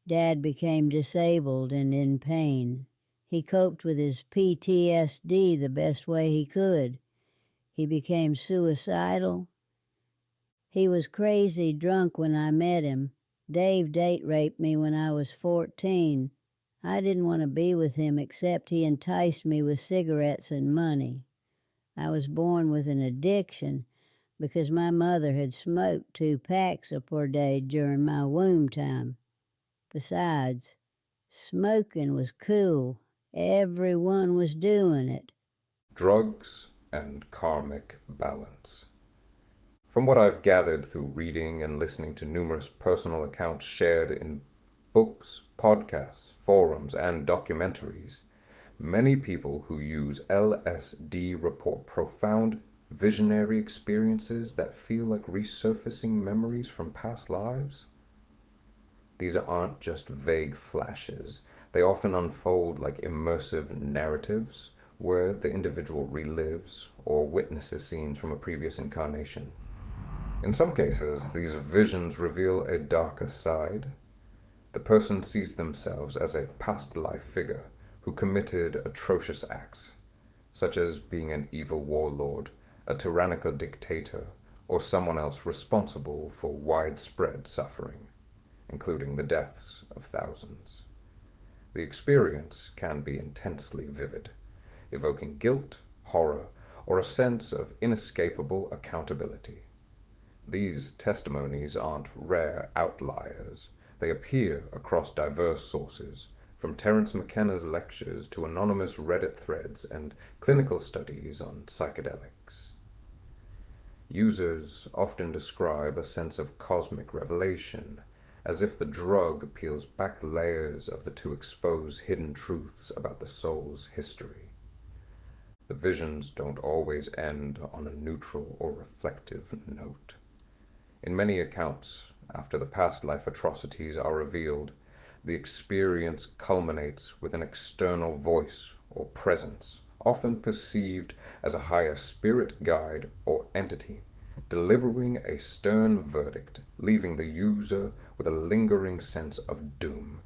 Dad became disabled and in pain. He coped with his PTSD the best way he could. He became suicidal. He was crazy drunk when I met him. Dave date raped me when I was 14. I didn't want to be with him except he enticed me with cigarettes and money. I was born with an addiction because my mother had smoked 2 packs per day during my womb time. Besides, smoking was cool. Everyone was doing it. Drugs and karmic balance. From what I've gathered through reading and listening to numerous personal accounts shared in books, podcasts, forums, and documentaries, many people who use LSD report profound visionary experiences that feel like resurfacing memories from past lives. These aren't just vague flashes. They often unfold like immersive narratives where the individual relives or witnesses scenes from a previous incarnation. In some cases, these visions reveal a darker side. The person sees themselves as a past life figure who committed atrocious acts, such as being an evil warlord, a tyrannical dictator, or someone else responsible for widespread suffering, including the deaths of thousands. The experience can be intensely vivid, evoking guilt, horror, or a sense of inescapable accountability. These testimonies aren't rare outliers. They appear across diverse sources, from Terence McKenna's lectures to anonymous Reddit threads and clinical studies on psychedelics. Users often describe a sense of cosmic revelation, as if the drug peels back layers of the to expose hidden truths about the soul's history. The visions don't always end on a neutral or reflective note. In many accounts, after the past life atrocities are revealed, the experience culminates with an external voice or presence, often perceived as a higher spirit guide or entity, delivering a stern verdict, leaving the user with a lingering sense of doom.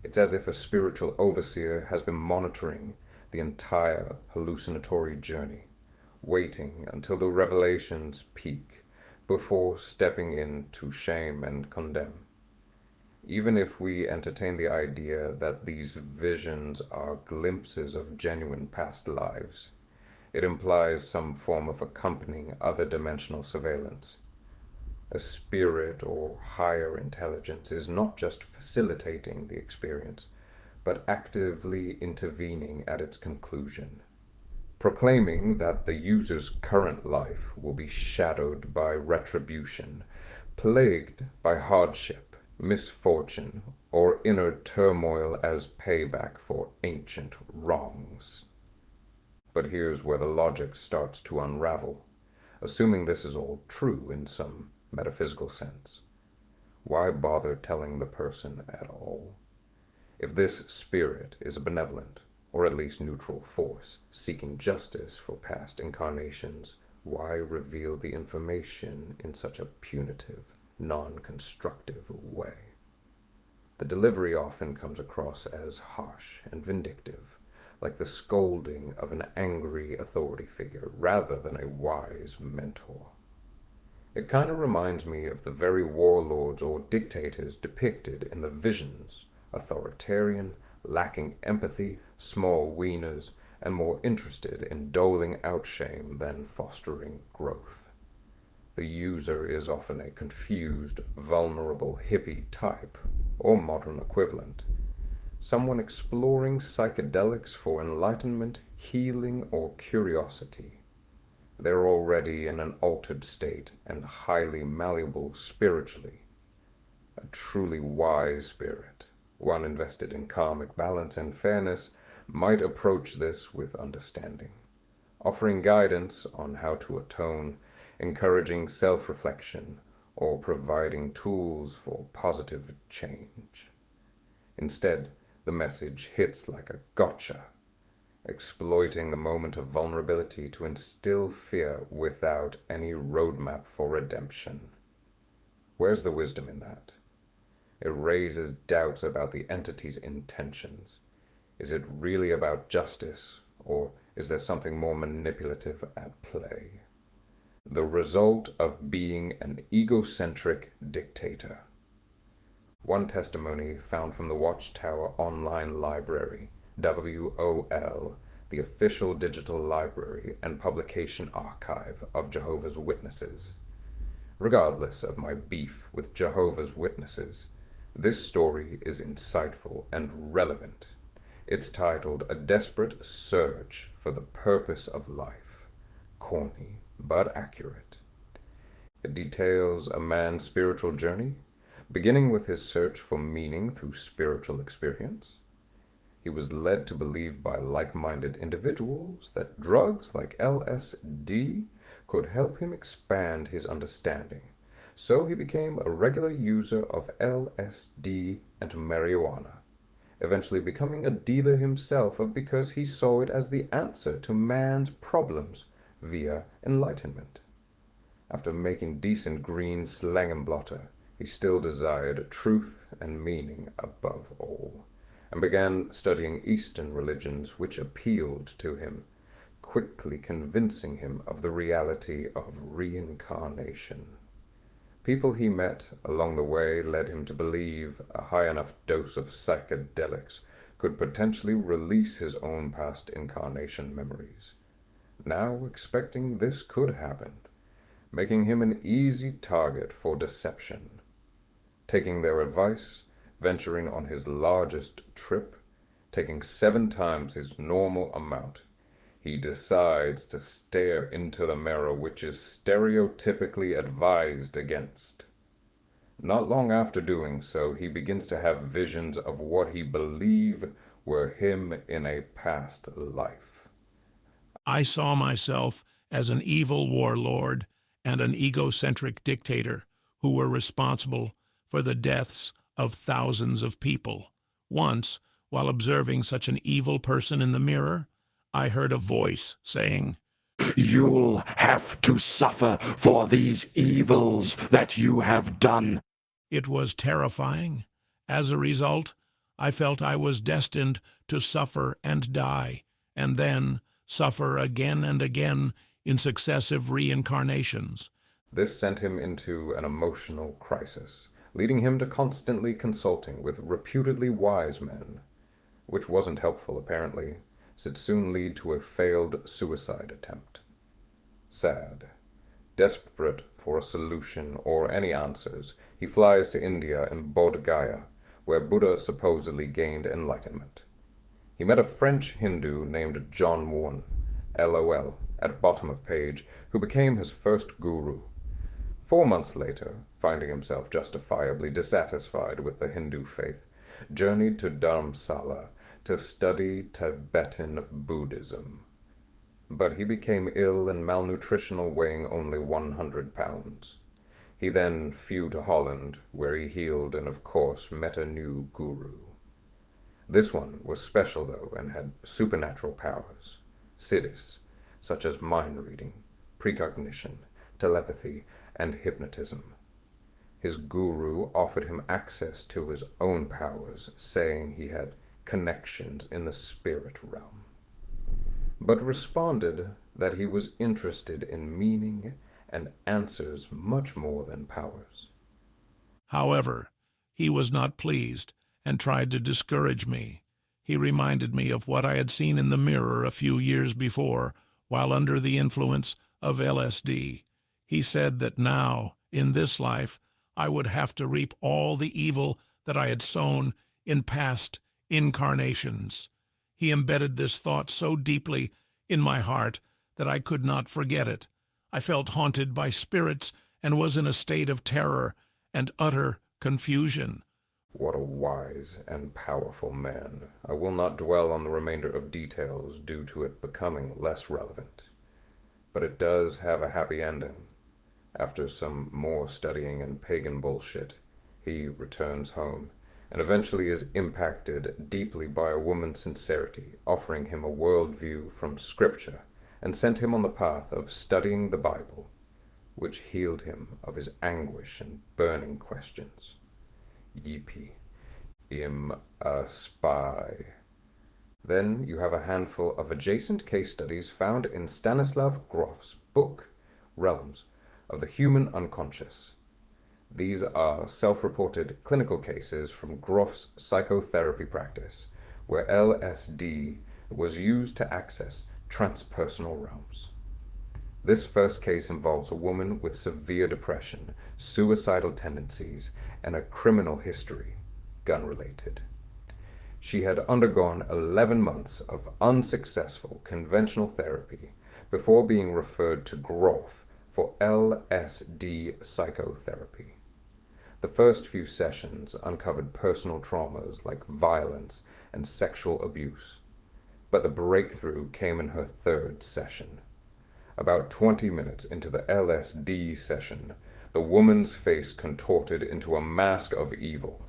It's as if a spiritual overseer has been monitoring the entire hallucinatory journey, waiting until the revelations peak before stepping in to shame and condemn. Even if we entertain the idea that these visions are glimpses of genuine past lives, it implies some form of accompanying other dimensional surveillance. A spirit or higher intelligence is not just facilitating the experience, but actively intervening at its conclusion, proclaiming that the user's current life will be shadowed by retribution, plagued by hardship, misfortune, or inner turmoil as payback for ancient wrongs. But here's where the logic starts to unravel. Assuming this is all true in some metaphysical sense, why bother telling the person at all? If this spirit is a benevolent, or at least neutral force, seeking justice for past incarnations, why reveal the information in such a punitive, non-constructive way? The delivery often comes across as harsh and vindictive, like the scolding of an angry authority figure rather than a wise mentor. It kind of reminds me of the very warlords or dictators depicted in the visions, authoritarian, lacking empathy, small wieners, and more interested in doling out shame than fostering growth. The user is often a confused, vulnerable hippie type, or modern equivalent. Someone exploring psychedelics for enlightenment, healing, or curiosity. They're already in an altered state and highly malleable spiritually. A truly wise spirit, one invested in karmic balance and fairness, might approach this with understanding, offering guidance on how to atone, encouraging self-reflection, or providing tools for positive change. Instead, the message hits like a gotcha, exploiting the moment of vulnerability to instill fear without any roadmap for redemption. Where's the wisdom in that? It raises doubts about the entity's intentions. Is it really about justice, or is there something more manipulative at play? The result of being an egocentric dictator. One testimony found from the Watchtower Online Library, WOL, the official digital library and publication archive of Jehovah's Witnesses. Regardless of my beef with Jehovah's Witnesses, this story is insightful and relevant. It's titled A Desperate Search for the Purpose of Life. Corny, but accurate. It details a man's spiritual journey, beginning with his search for meaning through spiritual experience. He was led to believe by like-minded individuals that drugs like LSD could help him expand his understanding. So he became a regular user of LSD and marijuana, eventually becoming a dealer himself because he saw it as the answer to man's problems via enlightenment. After making decent green Slangenblotter, he still desired truth and meaning above all, and began studying Eastern religions which appealed to him, quickly convincing him of the reality of reincarnation. People he met along the way led him to believe a high enough dose of psychedelics could potentially release his own past incarnation memories. Now expecting this could happen, making him an easy target for deception. Taking their advice, venturing on his largest trip, taking 7 times his normal amount, he decides to stare into the mirror, which is stereotypically advised against. Not long after doing so, he begins to have visions of what he believed were him in a past life. I saw myself as an evil warlord and an egocentric dictator who were responsible for the deaths of thousands of people. Once, while observing such an evil person in the mirror, I heard a voice saying, "You'll have to suffer for these evils that you have done." It was terrifying. As a result, I felt I was destined to suffer and die, and then suffer again and again in successive reincarnations. This sent him into an emotional crisis, leading him to constantly consulting with reputedly wise men, which wasn't helpful apparently, as it soon led to a failed suicide attempt. Sad. Desperate for a solution or any answers, he flies to India in Bodh Gaya, where Buddha supposedly gained enlightenment. He met a French Hindu named John Won, LOL, at bottom of page, who became his first guru. 4 months later, finding himself justifiably dissatisfied with the Hindu faith, journeyed to Dharamsala to study Tibetan Buddhism. But he became ill and malnutritional, weighing only 100 pounds. He then flew to Holland, where he healed and of course met a new guru. This one was special though, and had supernatural powers, siddhis, such as mind reading, precognition, telepathy, and hypnotism. His guru offered him access to his own powers, saying he had connections in the spirit realm, but responded that he was interested in meaning and answers much more than powers. However, he was not pleased and tried to discourage me. He reminded me of what I had seen in the mirror a few years before, while under the influence of LSD. He said that now, in this life, I would have to reap all the evil that I had sown in past incarnations. He embedded this thought so deeply in my heart that I could not forget it. I felt haunted by spirits and was in a state of terror and utter confusion. What a wise and powerful man. I will not dwell on the remainder of details due to it becoming less relevant. But it does have a happy ending. After some more studying and pagan bullshit, he returns home, and eventually is impacted deeply by a woman's sincerity, offering him a worldview from Scripture, and sent him on the path of studying the Bible, which healed him of his anguish and burning questions. Yippee. Im a spy. Then you have a handful of adjacent case studies found in Stanislav Grof's book, Realms of the Human Unconscious. These are self-reported clinical cases from Grof's psychotherapy practice, where LSD was used to access transpersonal realms. This first case involves a woman with severe depression, suicidal tendencies, and a criminal history, gun-related. She had undergone 11 months of unsuccessful conventional therapy before being referred to Grof for LSD psychotherapy. The first few sessions uncovered personal traumas like violence and sexual abuse, but the breakthrough came in her third session. About 20 minutes into the LSD session, the woman's face contorted into a mask of evil,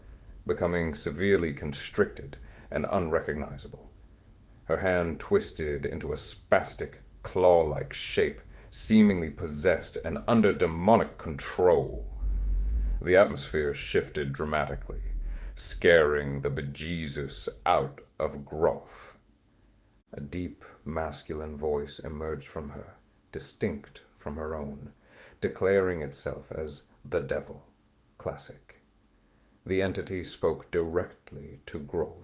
becoming severely constricted and unrecognizable. Her hand twisted into a spastic, claw-like shape, seemingly possessed and under demonic control. The atmosphere shifted dramatically, scaring the bejesus out of Grof. A deep, masculine voice emerged from her, distinct from her own, declaring itself as the devil. Classic. The entity spoke directly to Grof.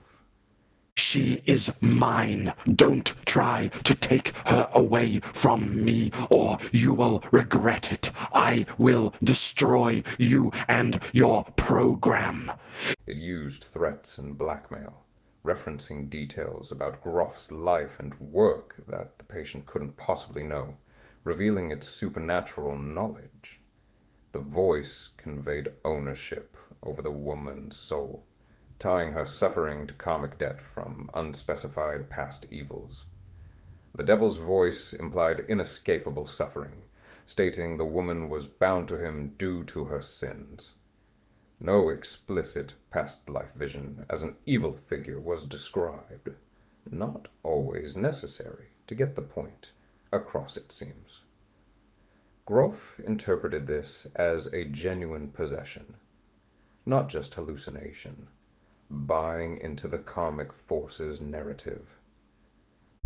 She is mine. Don't try to take her away from me, or you will regret it. I will destroy you and your program. It used threats and blackmail, referencing details about Grof's life and work that the patient couldn't possibly know, revealing its supernatural knowledge. The voice conveyed ownership over the woman's soul, tying her suffering to karmic debt from unspecified past evils. The devil's voice implied inescapable suffering, stating the woman was bound to him due to her sins. No explicit past life vision as an evil figure was described, not always necessary to get the point across, it seems. Grof interpreted this as a genuine possession, not just hallucination, buying into the karmic force's narrative.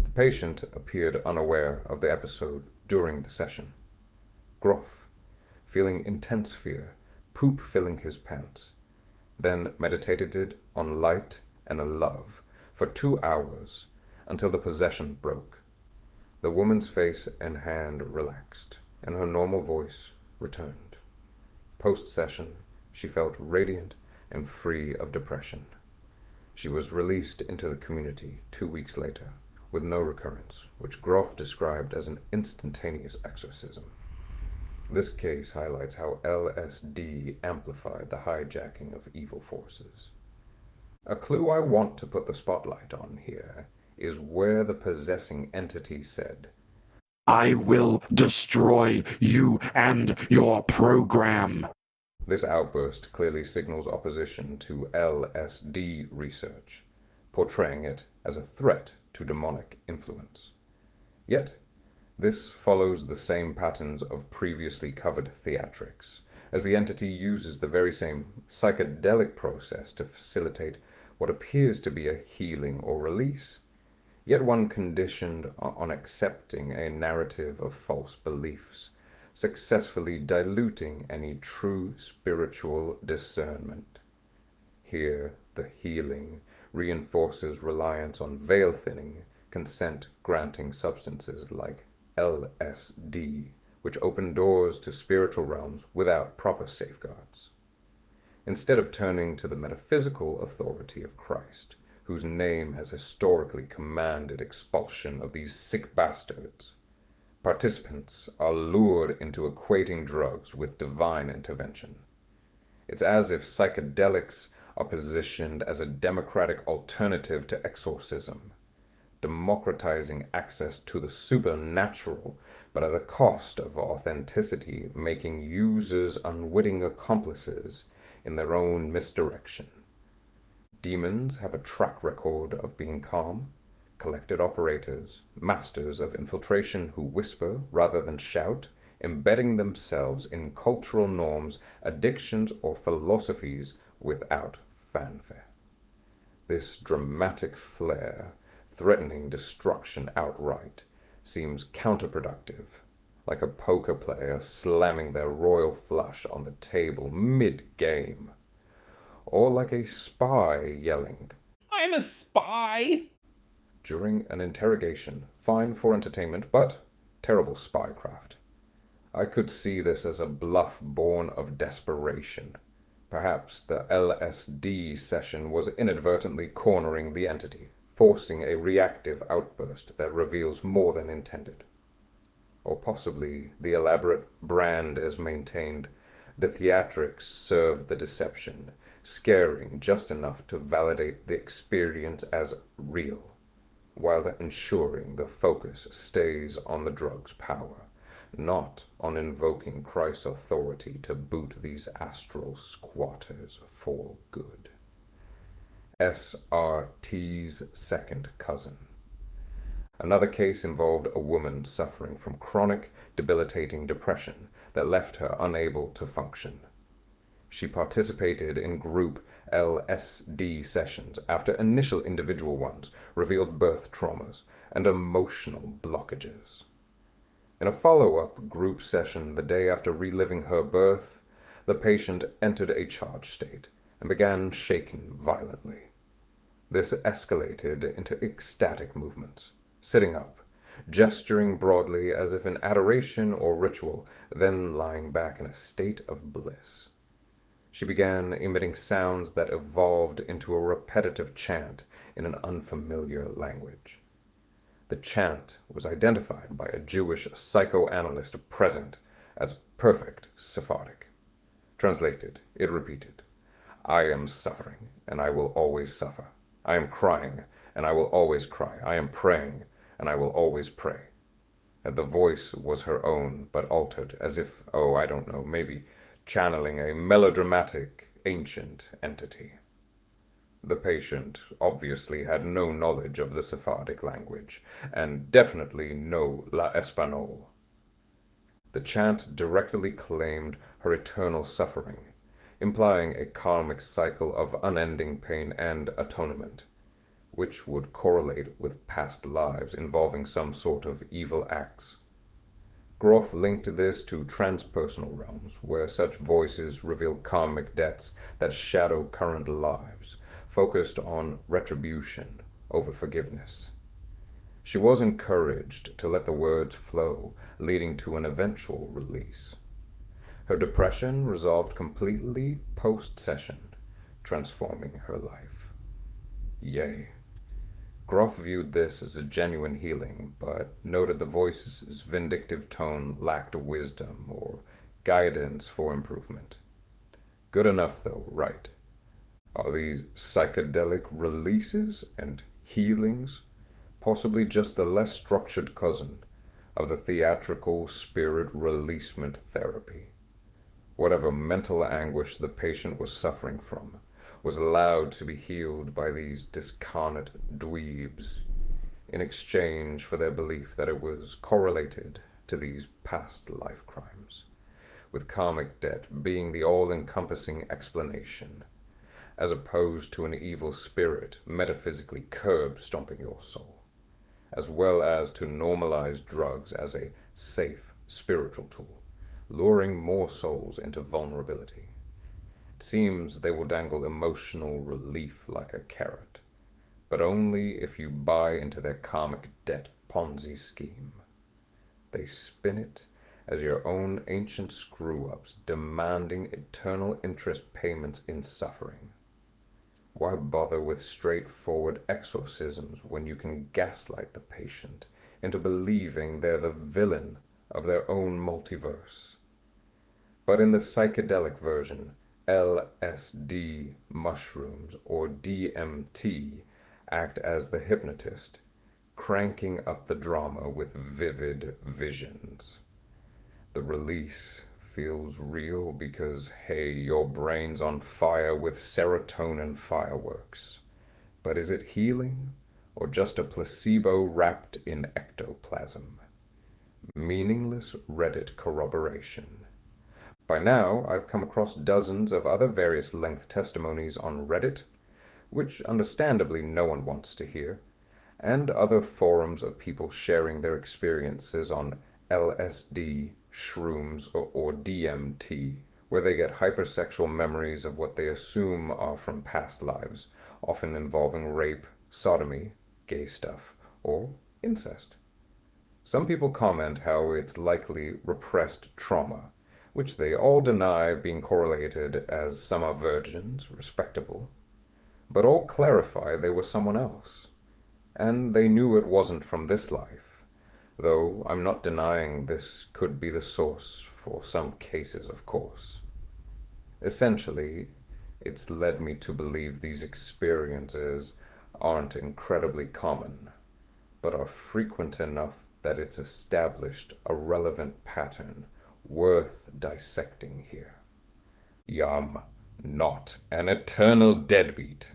The patient appeared unaware of the episode during the session. Grof, feeling intense fear, poop filling his pants, then meditated on light and love for 2 hours until the possession broke. The woman's face and hand relaxed, and her normal voice returned. Post-session, she felt radiant and free of depression. She was released into the community 2 weeks later, with no recurrence, which Groff described as an instantaneous exorcism. This case highlights how LSD amplified the hijacking of evil forces. A clue I want to put the spotlight on here is where the possessing entity said, "I will destroy you and your program." This outburst clearly signals opposition to LSD research, portraying it as a threat to demonic influence. Yet, this follows the same patterns of previously covered theatrics, as the entity uses the very same psychedelic process to facilitate what appears to be a healing or release, yet one conditioned on accepting a narrative of false beliefs, successfully diluting any true spiritual discernment. Here, the healing reinforces reliance on veil-thinning, consent-granting substances like LSD, which open doors to spiritual realms without proper safeguards. Instead of turning to the metaphysical authority of Christ, whose name has historically commanded expulsion of these sick bastards, participants are lured into equating drugs with divine intervention. It's as if psychedelics are positioned as a democratic alternative to exorcism, democratizing access to the supernatural, but at the cost of authenticity, making users unwitting accomplices in their own misdirection. Demons have a track record of being calm, collected operators, masters of infiltration who whisper rather than shout, embedding themselves in cultural norms, addictions, or philosophies without fanfare. This dramatic flair, threatening destruction outright, seems counterproductive, like a poker player slamming their royal flush on the table mid-game, or like a spy yelling, "I'm a spy!" during an interrogation, fine for entertainment, but terrible spycraft. I could see this as a bluff born of desperation. Perhaps the LSD session was inadvertently cornering the entity, forcing a reactive outburst that reveals more than intended. Or possibly the elaborate brand is maintained. The theatrics serve the deception, scaring just enough to validate the experience as real, while ensuring the focus stays on the drug's power, not on invoking Christ's authority to boot these astral squatters for good. SRT's second cousin. Another case involved a woman suffering from chronic, debilitating depression that left her unable to function. She participated in group LSD sessions after initial individual ones revealed birth traumas and emotional blockages. In a follow-up group session the day after reliving her birth, the patient entered a charged state and began shaking violently. This escalated into ecstatic movements, sitting up, gesturing broadly as if in adoration or ritual, then lying back in a state of bliss. She began emitting sounds that evolved into a repetitive chant in an unfamiliar language. The chant was identified by a Jewish psychoanalyst present as perfect Sephardic. Translated, it repeated, "I am suffering, and I will always suffer. I am crying, and I will always cry. I am praying, and I will always pray." And the voice was her own, but altered, as if, I don't know, maybe channeling a melodramatic, ancient entity. The patient obviously had no knowledge of the Sephardic language, and definitely no La Espagnole. The chant directly claimed her eternal suffering, implying a karmic cycle of unending pain and atonement, which would correlate with past lives involving some sort of evil acts. Groff linked this to transpersonal realms, where such voices reveal karmic debts that shadow current lives, focused on retribution over forgiveness. She was encouraged to let the words flow, leading to an eventual release. Her depression resolved completely post-session, transforming her life. Yay. Groff viewed this as a genuine healing, but noted the voice's vindictive tone lacked wisdom or guidance for improvement. Good enough, though, right? Are these psychedelic releases and healings possibly just the less structured cousin of the theatrical spirit releasement therapy? Whatever mental anguish the patient was suffering from was allowed to be healed by these discarnate dweebs in exchange for their belief that it was correlated to these past life crimes, with karmic debt being the all-encompassing explanation, as opposed to an evil spirit metaphysically curb-stomping your soul, as well as to normalize drugs as a safe spiritual tool, luring more souls into vulnerability. It seems they will dangle emotional relief like a carrot, but only if you buy into their karmic debt Ponzi scheme. They spin it as your own ancient screw-ups demanding eternal interest payments in suffering. Why bother with straightforward exorcisms when you can gaslight the patient into believing they're the villain of their own multiverse? But in the psychedelic version, LSD mushrooms or DMT act as the hypnotist, cranking up the drama with vivid visions. The release feels real because, hey, your brain's on fire with serotonin fireworks. But is it healing or just a placebo wrapped in ectoplasm? Meaningless Reddit corroboration. By now, I've come across dozens of other various length testimonies on Reddit, which understandably no one wants to hear, and other forums of people sharing their experiences on LSD, shrooms, or DMT, where they get hypersexual memories of what they assume are from past lives, often involving rape, sodomy, gay stuff, or incest. Some people comment how it's likely repressed trauma, which they all deny being correlated, as some are virgins, respectable, but all clarify they were someone else, and they knew it wasn't from this life, though I'm not denying this could be the source for some cases, of course. Essentially, it's led me to believe these experiences aren't incredibly common, but are frequent enough that it's established a relevant pattern worth dissecting here. Yum, not an eternal deadbeat.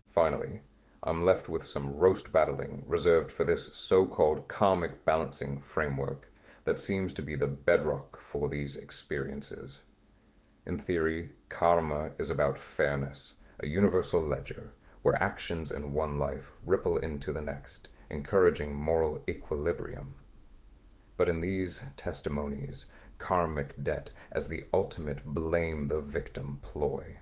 Finally, I'm left with some roast battling reserved for this so-called karmic balancing framework that seems to be the bedrock for these experiences. In theory, karma is about fairness, a universal ledger, where actions in one life ripple into the next, encouraging moral equilibrium. But in these testimonies, karmic debt as the ultimate blame the victim ploy.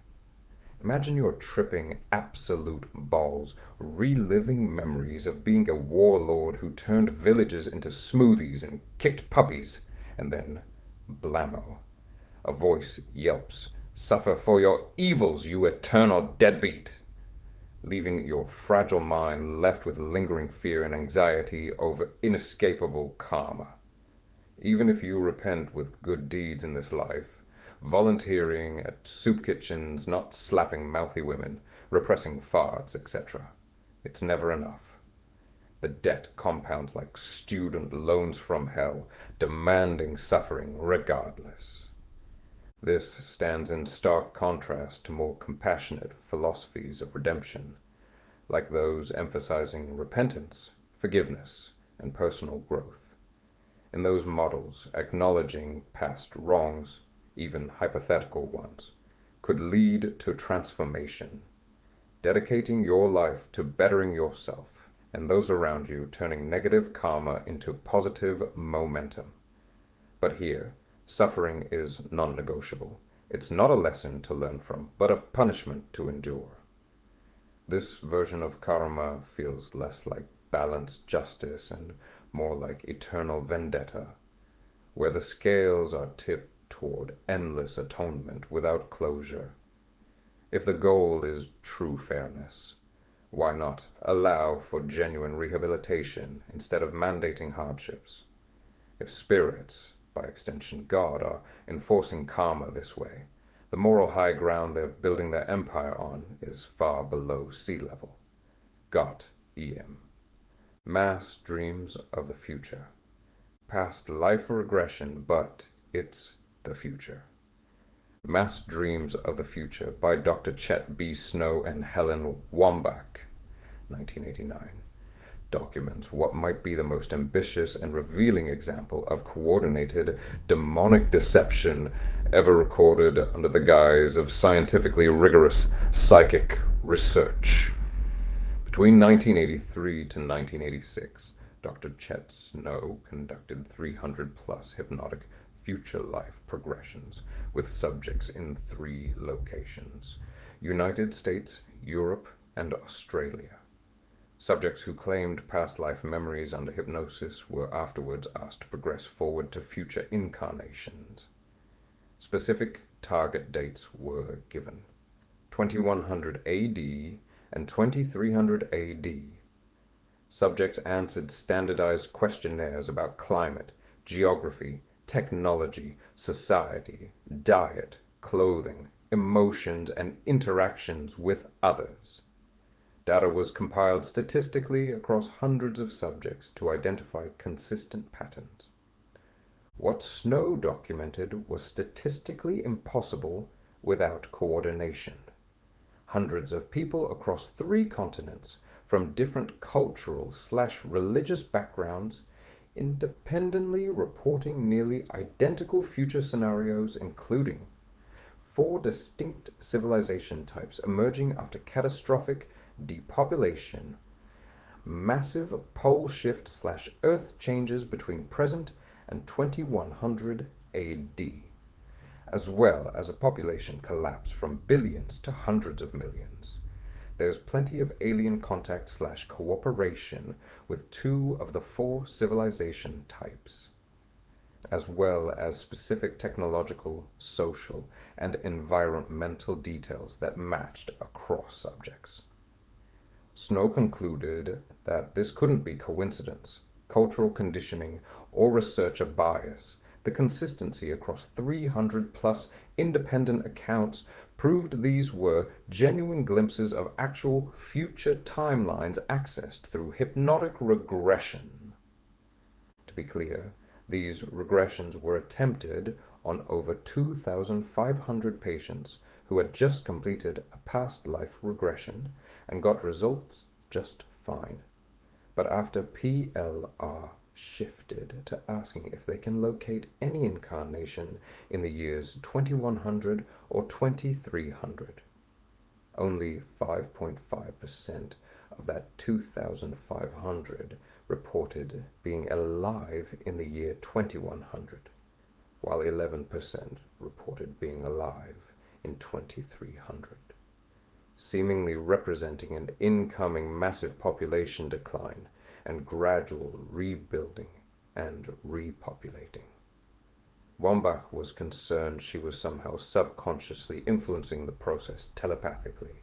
Imagine you're tripping absolute balls, reliving memories of being a warlord who turned villages into smoothies and kicked puppies, and then, blammo, a voice yelps, "Suffer for your evils, you eternal deadbeat," leaving your fragile mind left with lingering fear and anxiety over inescapable karma. Even if you repent with good deeds in this life, volunteering at soup kitchens, not slapping mouthy women, repressing farts, etc., it's never enough. The debt compounds like student loans from hell, demanding suffering regardless. This stands in stark contrast to more compassionate philosophies of redemption, like those emphasizing repentance, forgiveness, and personal growth. In those models, acknowledging past wrongs, even hypothetical ones, could lead to transformation, dedicating your life to bettering yourself and those around you, turning negative karma into positive momentum. But here, suffering is non-negotiable. It's not a lesson to learn from, but a punishment to endure. This version of karma feels less like balanced justice and more like eternal vendetta, where the scales are tipped toward endless atonement without closure. If the goal is true fairness, why not allow for genuine rehabilitation instead of mandating hardships? If spirits, by extension God, are enforcing karma this way, the moral high ground they're building their empire on is far below sea level. Got EM. Mass dreams of the future. Past life regression, but it's the future. Mass Dreams of the Future by Dr. Chet B. Snow and Helen Wambach, 1989, documents what might be the most ambitious and revealing example of coordinated demonic deception ever recorded under the guise of scientifically rigorous psychic research. Between 1983 to 1986, Dr. Chet Snow conducted 300-plus hypnotic future life progressions with subjects in 3 locations: United States, Europe, and Australia. Subjects who claimed past life memories under hypnosis were afterwards asked to progress forward to future incarnations. Specific target dates were given: 2100 AD and 2300 AD. Subjects answered standardized questionnaires about climate, geography, technology, society, diet, clothing, emotions, and interactions with others. Data was compiled statistically across hundreds of subjects to identify consistent patterns. What Snow documented was statistically impossible without coordination. Hundreds of people across 3 continents from different cultural/religious backgrounds independently reporting nearly identical future scenarios, including 4 distinct civilization types emerging after catastrophic depopulation, massive pole shift/earth changes between present and 2100 AD, as well as a population collapse from billions to hundreds of millions. There's plenty of alien contact/cooperation with 2 of the 4 civilization types, as well as specific technological, social, and environmental details that matched across subjects. Snow concluded that this couldn't be coincidence, cultural conditioning, or researcher bias. The consistency across 300-plus independent accounts proved these were genuine glimpses of actual future timelines accessed through hypnotic regression. To be clear, these regressions were attempted on over 2,500 patients who had just completed a past life regression and got results just fine. But after PLR shifted to asking if they can locate any incarnation in the years 2100 or 2300. Only 5.5% of that 2,500 reported being alive in the year 2100, while 11% reported being alive in 2300, seemingly representing an incoming massive population decline and gradual rebuilding and repopulating. Wambach was concerned she was somehow subconsciously influencing the process telepathically,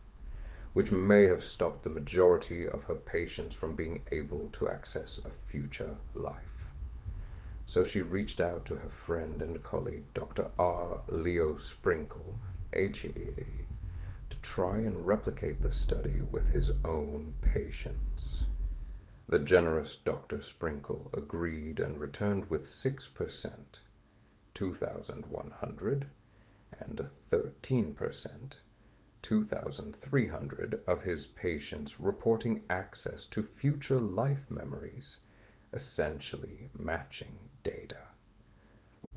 which may have stopped the majority of her patients from being able to access a future life. So she reached out to her friend and colleague, Dr. R. Leo Sprinkle, HEA, to try and replicate the study with his own patients. The generous Dr. Sprinkle agreed and returned with 6%, 2,100, and 13%, 2,300 of his patients reporting access to future life memories, essentially matching data.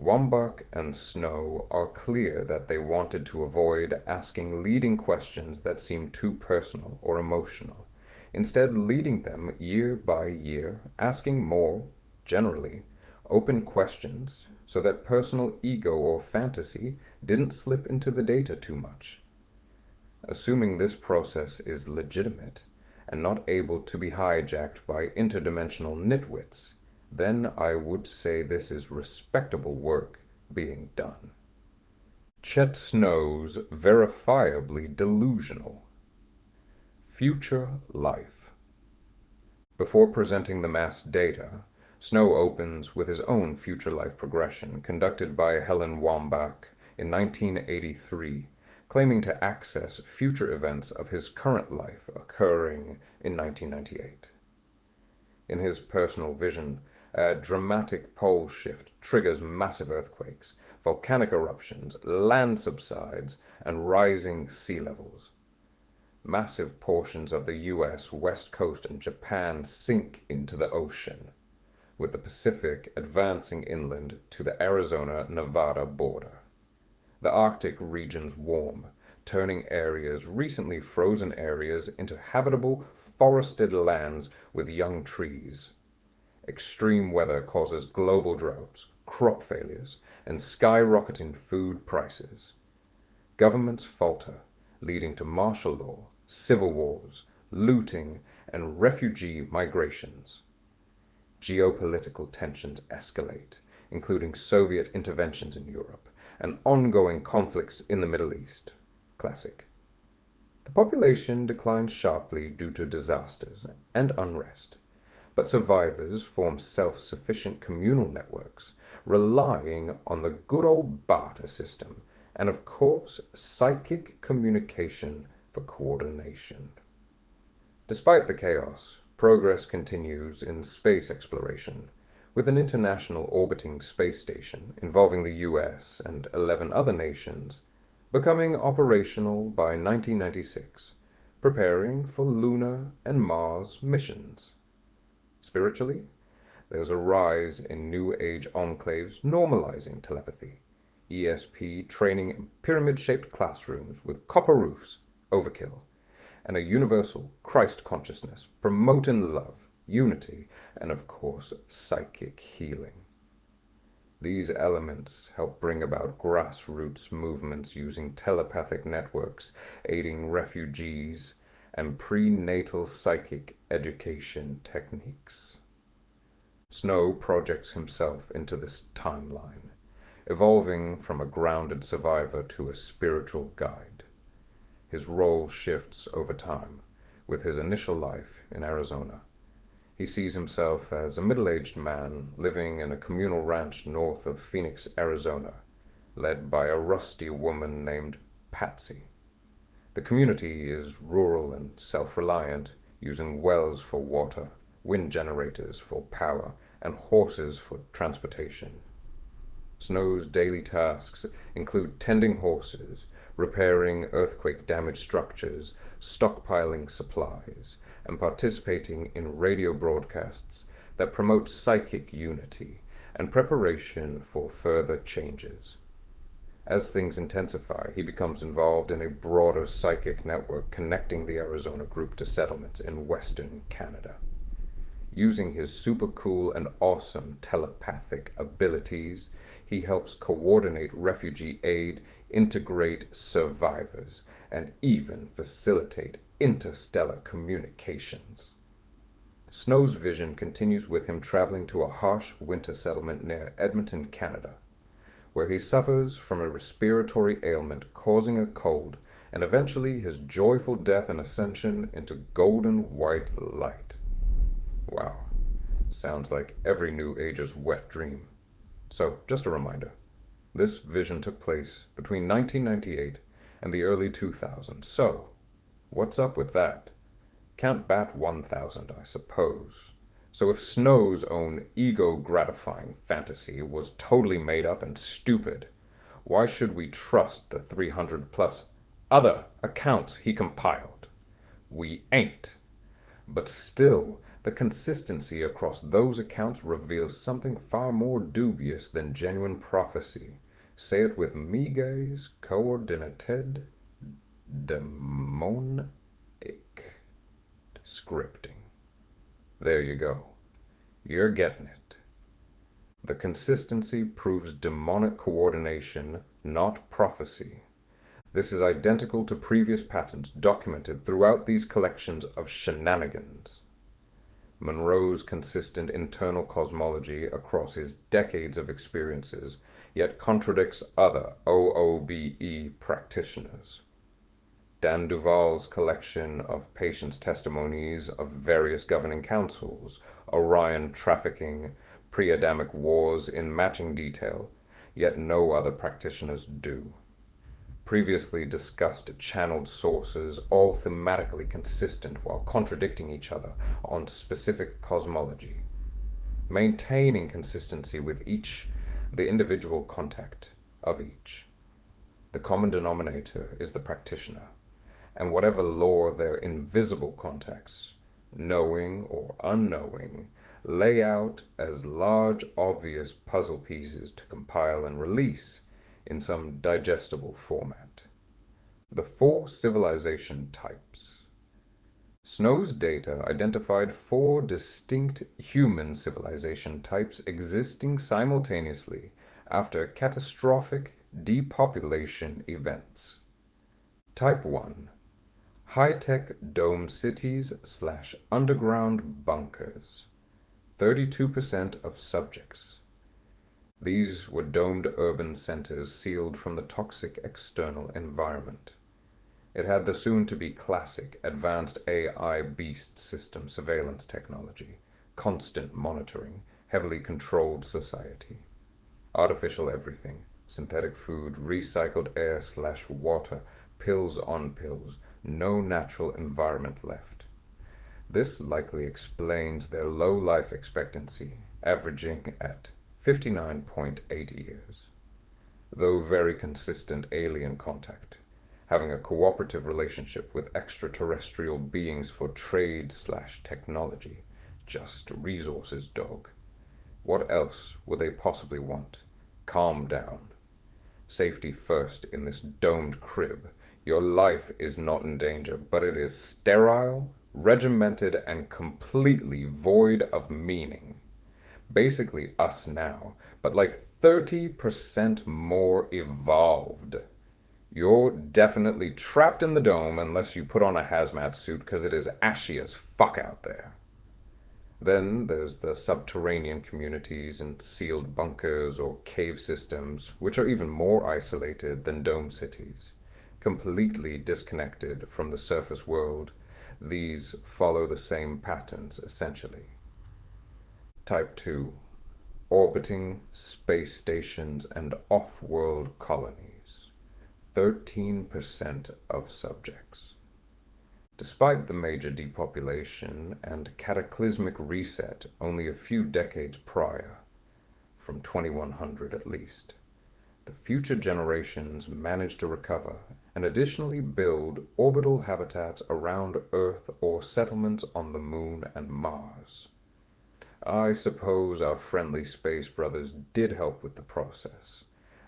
Wambach and Snow are clear that they wanted to avoid asking leading questions that seemed too personal or emotional, instead leading them year by year, asking more, generally, open questions so that personal ego or fantasy didn't slip into the data too much. Assuming this process is legitimate and not able to be hijacked by interdimensional nitwits, then I would say this is respectable work being done. Chet Snow's verifiably delusional. Future life. Before presenting the mass data, Snow opens with his own future life progression conducted by Helen Wambach in 1983, claiming to access future events of his current life occurring in 1998. In his personal vision, a dramatic pole shift triggers massive earthquakes, volcanic eruptions, land subsides, and rising sea levels. Massive portions of the U.S. West Coast and Japan sink into the ocean, with the Pacific advancing inland to the Arizona-Nevada border. The Arctic regions warm, turning areas recently frozen areas into habitable, forested lands with young trees. Extreme weather causes global droughts, crop failures, and skyrocketing food prices. Governments falter, leading to martial law, civil wars, looting, and refugee migrations. Geopolitical tensions escalate, including Soviet interventions in Europe and ongoing conflicts in the Middle East. Classic. The population declines sharply due to disasters and unrest, but survivors form self-sufficient communal networks, relying on the good old barter system and, of course, psychic communication for coordination. Despite the chaos, progress continues in space exploration, with an international orbiting space station involving the US and 11 other nations becoming operational by 1996, preparing for lunar and Mars missions. Spiritually, there's a rise in New Age enclaves normalizing telepathy, ESP training in pyramid-shaped classrooms with copper roofs, overkill, and a universal Christ consciousness promoting love, unity, and of course, psychic healing. These elements help bring about grassroots movements using telepathic networks, aiding refugees, and prenatal psychic education techniques. Snow projects himself into this timeline, evolving from a grounded survivor to a spiritual guide. His role shifts over time, with his initial life in Arizona. He sees himself as a middle-aged man living in a communal ranch north of Phoenix, Arizona, led by a rusty woman named Patsy. The community is rural and self-reliant, using wells for water, wind generators for power, and horses for transportation. Snow's daily tasks include tending horses, repairing earthquake-damaged structures, stockpiling supplies, and participating in radio broadcasts that promote psychic unity and preparation for further changes. As things intensify, he becomes involved in a broader psychic network connecting the Arizona group to settlements in Western Canada. Using his super cool and awesome telepathic abilities, he helps coordinate refugee aid, integrate survivors, and even facilitate interstellar communications. Snow's vision continues with him traveling to a harsh winter settlement near Edmonton, Canada, where he suffers from a respiratory ailment causing a cold, and eventually his joyful death and ascension into golden white light. Wow, sounds like every New Age's wet dream. So, just a reminder, this vision took place between 1998 and the early 2000s, so what's up with that? Count bat 1000, I suppose. So if Snow's own ego-gratifying fantasy was totally made up and stupid, why should we trust the 300-plus other accounts he compiled? We ain't. But still, the consistency across those accounts reveals something far more dubious than genuine prophecy. Say it with me, guys. Coordinated demonic scripting. There you go. You're getting it. The consistency proves demonic coordination, not prophecy. This is identical to previous patterns documented throughout these collections of Shenanigans. Monroe's consistent internal cosmology across his decades of experiences yet contradicts other OOBE practitioners. Dan Duval's collection of patients' testimonies of various governing councils, Orion trafficking, pre-Adamic wars in matching detail, yet no other practitioners do. Previously discussed channeled sources, all thematically consistent while contradicting each other on specific cosmology. Maintaining consistency with the individual contact of each. The common denominator is the practitioner, and whatever lore their invisible contacts, knowing or unknowing, lay out as large, obvious puzzle pieces to compile and release in some digestible format. The 4 civilization types. Snow's data identified 4 distinct human civilization types existing simultaneously after catastrophic depopulation events. Type 1. High-tech dome cities / underground bunkers. 32% of subjects. These were domed urban centers sealed from the toxic external environment. It had the soon-to-be classic advanced AI beast system surveillance technology, constant monitoring, heavily controlled society. Artificial everything, synthetic food, recycled air / water, pills on pills, no natural environment left. This likely explains their low life expectancy, averaging at 59.8 years. Though very consistent alien contact, having a cooperative relationship with extraterrestrial beings for trade / technology, just resources, dog. What else would they possibly want? Calm down. Safety first in this domed crib. Your life is not in danger, but it is sterile, regimented, and completely void of meaning. Basically us now, but like 30% more evolved. You're definitely trapped in the dome unless you put on a hazmat suit because it is ashy as fuck out there. Then there's the subterranean communities and sealed bunkers or cave systems, which are even more isolated than dome cities. Completely disconnected from the surface world, these follow the same patterns essentially. Type 2. Orbiting space stations and off-world colonies. 13% of subjects. Despite the major depopulation and cataclysmic reset only a few decades prior, from 2100 at least, the future generations managed to recover and additionally build orbital habitats around Earth or settlements on the Moon and Mars. I suppose our friendly space brothers did help with the process,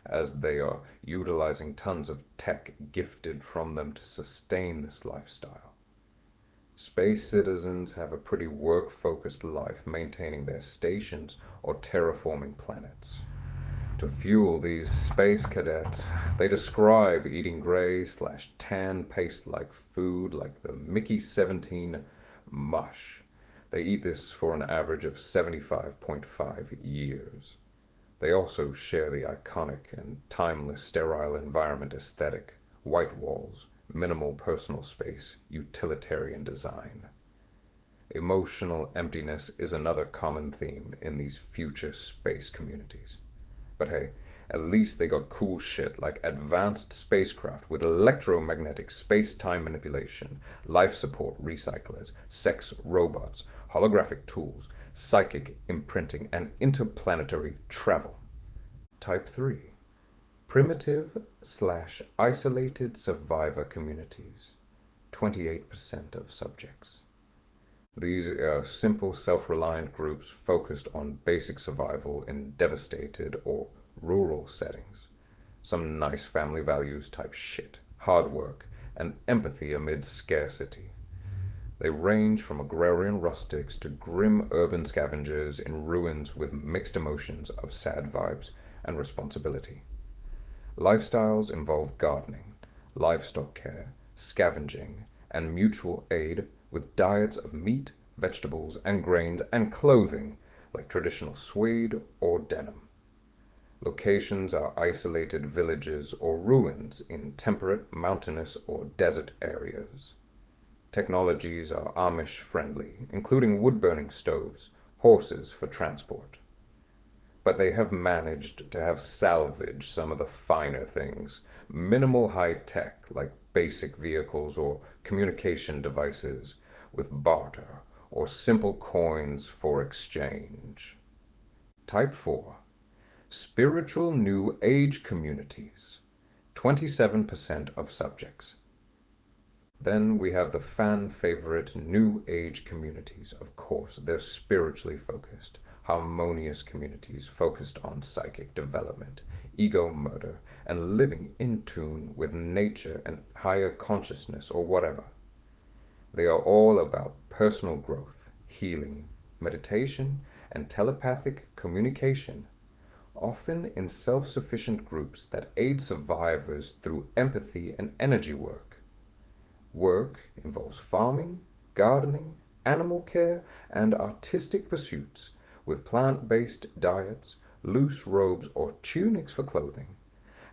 as they are utilizing tons of tech gifted from them to sustain this lifestyle. Space citizens have a pretty work-focused life maintaining their stations or terraforming planets. To fuel these space cadets, they describe eating gray/tan paste-like food like the Mickey 17 mush. They eat this for an average of 75.5 years. They also share the iconic and timeless sterile environment aesthetic, white walls, minimal personal space, utilitarian design. Emotional emptiness is another common theme in these future space communities. But hey, at least they got cool shit like advanced spacecraft with electromagnetic space-time manipulation, life support recyclers, sex robots, holographic tools, psychic imprinting, and interplanetary travel. Type 3. Primitive/isolated survivor communities. 28% of subjects. These are simple, self-reliant groups focused on basic survival in devastated or rural settings. Some nice family values type shit, hard work, and empathy amid scarcity. They range from agrarian rustics to grim urban scavengers in ruins with mixed emotions of sad vibes and responsibility. Lifestyles involve gardening, livestock care, scavenging, and mutual aid with diets of meat, vegetables, and grains, and clothing like traditional suede or denim. Locations are isolated villages or ruins in temperate, mountainous, or desert areas. Technologies are Amish-friendly, including wood-burning stoves, horses for transport. But they have managed to have salvaged some of the finer things, minimal high-tech like basic vehicles or communication devices, with barter or simple coins for exchange. Type 4. Spiritual New Age communities, 27% of subjects. Then we have the fan-favorite New Age communities. Of course, they're spiritually focused, harmonious communities focused on psychic development, ego murder, and living in tune with nature and higher consciousness or whatever. They are all about personal growth, healing, meditation, and telepathic communication, often in self-sufficient groups that aid survivors through empathy and energy work. Work involves farming, gardening, animal care, and artistic pursuits, with plant-based diets, loose robes or tunics for clothing,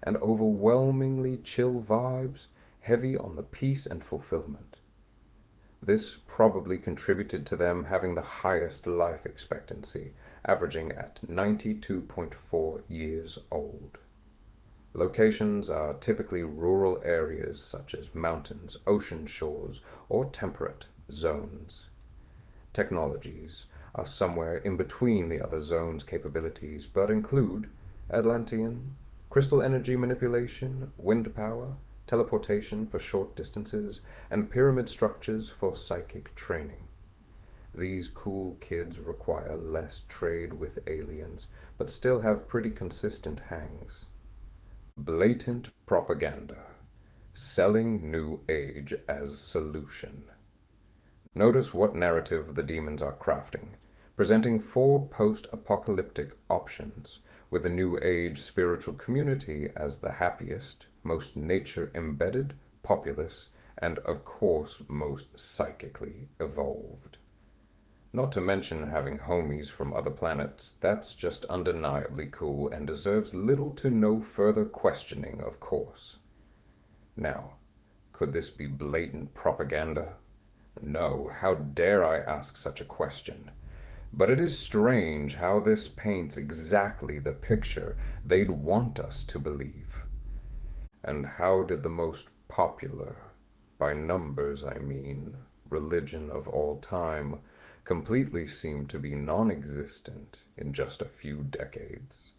and overwhelmingly chill vibes, heavy on the peace and fulfillment. This probably contributed to them having the highest life expectancy, averaging at 92.4 years old. Locations are typically rural areas such as mountains, ocean shores, or temperate zones. Technologies are somewhere in between the other zones' capabilities, but include Atlantean, crystal energy manipulation, wind power, teleportation for short distances, and pyramid structures for psychic training. These cool kids require less trade with aliens, but still have pretty consistent hangs. Blatant propaganda, selling New Age as solution. Notice what narrative the demons are crafting, presenting 4 post-apocalyptic options, with the New Age spiritual community as the happiest, most nature-embedded, populous, and of course most psychically evolved. Not to mention having homies from other planets, that's just undeniably cool and deserves little to no further questioning, of course. Now, could this be blatant propaganda? No, how dare I ask such a question? But it is strange how this paints exactly the picture they'd want us to believe. And how did the most popular, by numbers I mean, religion of all time, completely seem to be non-existent in just a few decades?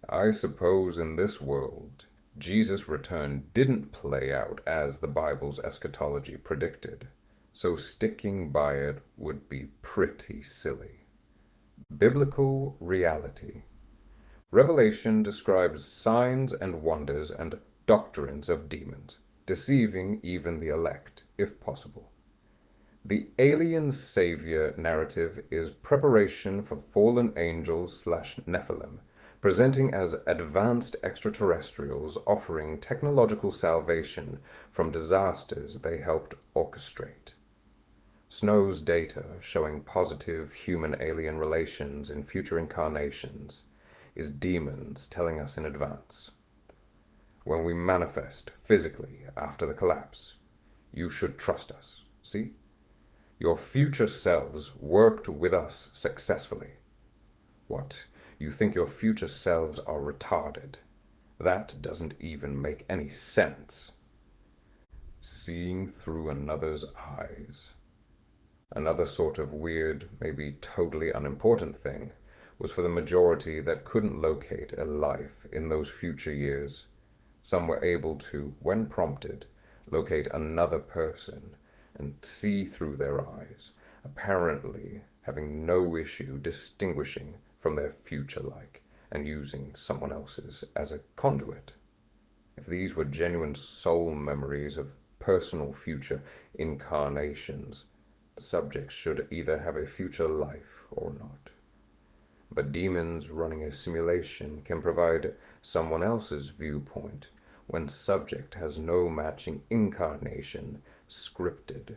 I suppose in this world, Jesus' return didn't play out as the Bible's eschatology predicted, so sticking by it would be pretty silly. Biblical reality. Revelation describes signs and wonders and doctrines of demons, deceiving even the elect, if possible. The alien savior narrative is preparation for fallen angels / Nephilim, presenting as advanced extraterrestrials offering technological salvation from disasters they helped orchestrate. Snow's data showing positive human-alien relations in future incarnations is demons telling us in advance. When we manifest physically after the collapse, you should trust us. See? Your future selves worked with us successfully. What, you think your future selves are retarded? That doesn't even make any sense. Seeing through another's eyes. Another sort of weird, maybe totally unimportant thing was for the majority that couldn't locate a life in those future years. Some were able to, when prompted, locate another person and see through their eyes, apparently having no issue distinguishing from their future-like and using someone else's as a conduit. If these were genuine soul memories of personal future incarnations, the subjects should either have a future life or not. But demons running a simulation can provide someone else's viewpoint when subject has no matching incarnation scripted,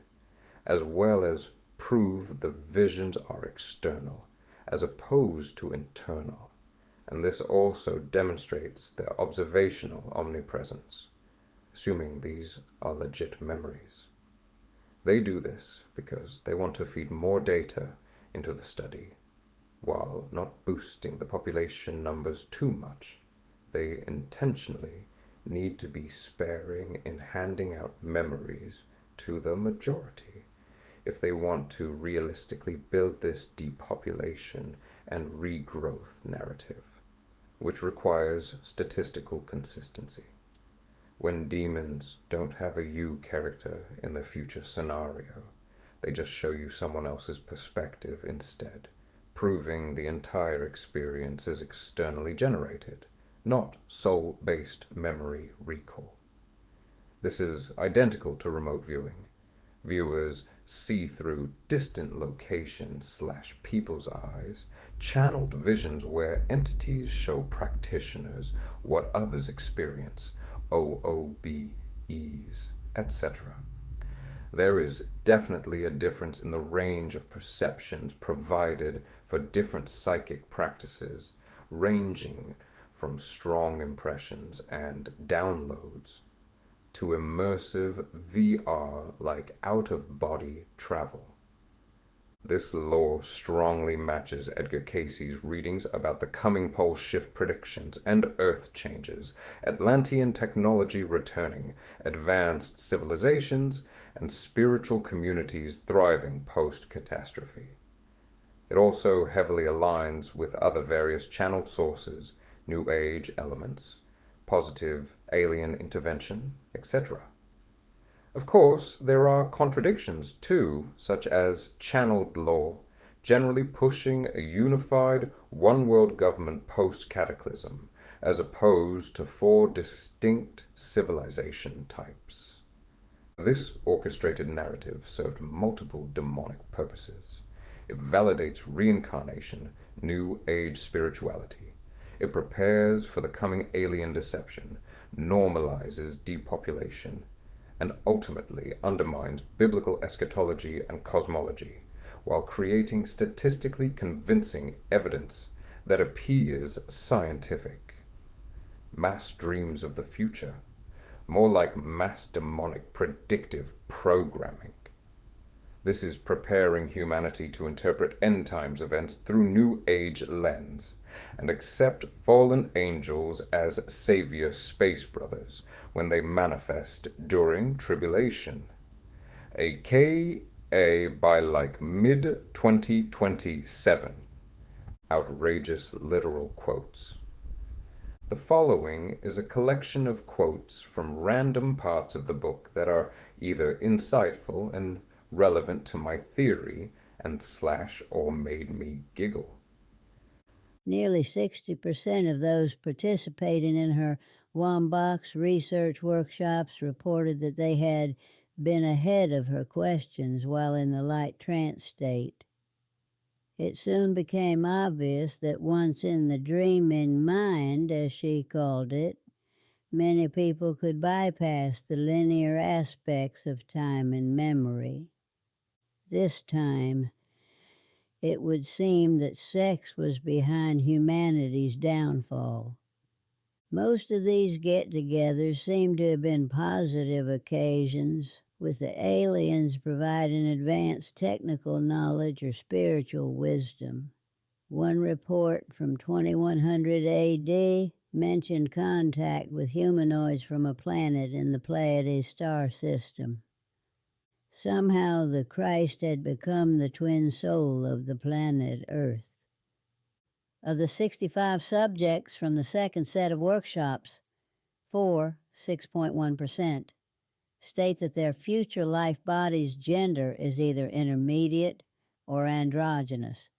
as well as prove the visions are external as opposed to internal, and this also demonstrates their observational omnipresence, assuming these are legit memories. They do this because they want to feed more data into the study, while not boosting the population numbers too much. They intentionally need to be sparing in handing out memories to the majority if they want to realistically build this depopulation and regrowth narrative, which requires statistical consistency. When demons don't have a you character in the future scenario, they just show you someone else's perspective instead, proving the entire experience is externally generated, not soul-based memory recall. This is identical to remote viewing. Viewers see through distant locations / people's eyes, channeled visions where entities show practitioners what others experience, OOBEs, etc. There is definitely a difference in the range of perceptions provided for different psychic practices, ranging from strong impressions and downloads to immersive VR-like out-of-body travel. This lore strongly matches Edgar Cayce's readings about the coming pole shift predictions and Earth changes, Atlantean technology returning, advanced civilizations, and spiritual communities thriving post-catastrophe. It also heavily aligns with other various channeled sources, New Age elements, positive alien intervention, etc. Of course, there are contradictions too, such as channeled law, generally pushing a unified one-world government post-cataclysm, as opposed to 4 distinct civilization types. This orchestrated narrative served multiple demonic purposes. It validates reincarnation, New Age spirituality. It prepares for the coming alien deception, normalizes depopulation, and ultimately undermines biblical eschatology and cosmology, while creating statistically convincing evidence that appears scientific. Mass dreams of the future, more like mass demonic predictive programming. This is preparing humanity to interpret end times events through New Age lens, and accept fallen angels as savior space brothers when they manifest during tribulation, aka by like mid-2027. Outrageous literal quotes. The following is a collection of quotes from random parts of the book that are either insightful and relevant to my theory and / or made me giggle. Nearly 60% of those participating in her Wombox research workshops reported that they had been ahead of her questions while in the light trance state. It soon became obvious that once in the dreaming mind, as she called it, many people could bypass the linear aspects of time and memory. This time, it would seem that sex was behind humanity's downfall. Most of these get-togethers seem to have been positive occasions, with the aliens providing advanced technical knowledge or spiritual wisdom. One report from 2100 AD mentioned contact with humanoids from a planet in the Pleiades star system. Somehow the Christ had become the twin soul of the planet Earth. Of the 65 subjects from the second set of workshops, 6.1%, state that their future life body's gender is either intermediate or androgynous.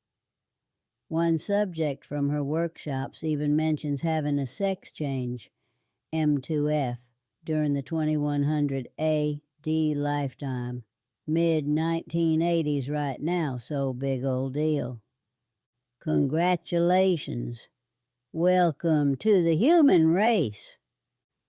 One subject from her workshops even mentions having a sex change, M2F, during the 2100 A D lifetime. Mid-1980s right now, so big old deal. Congratulations. Welcome to the human race.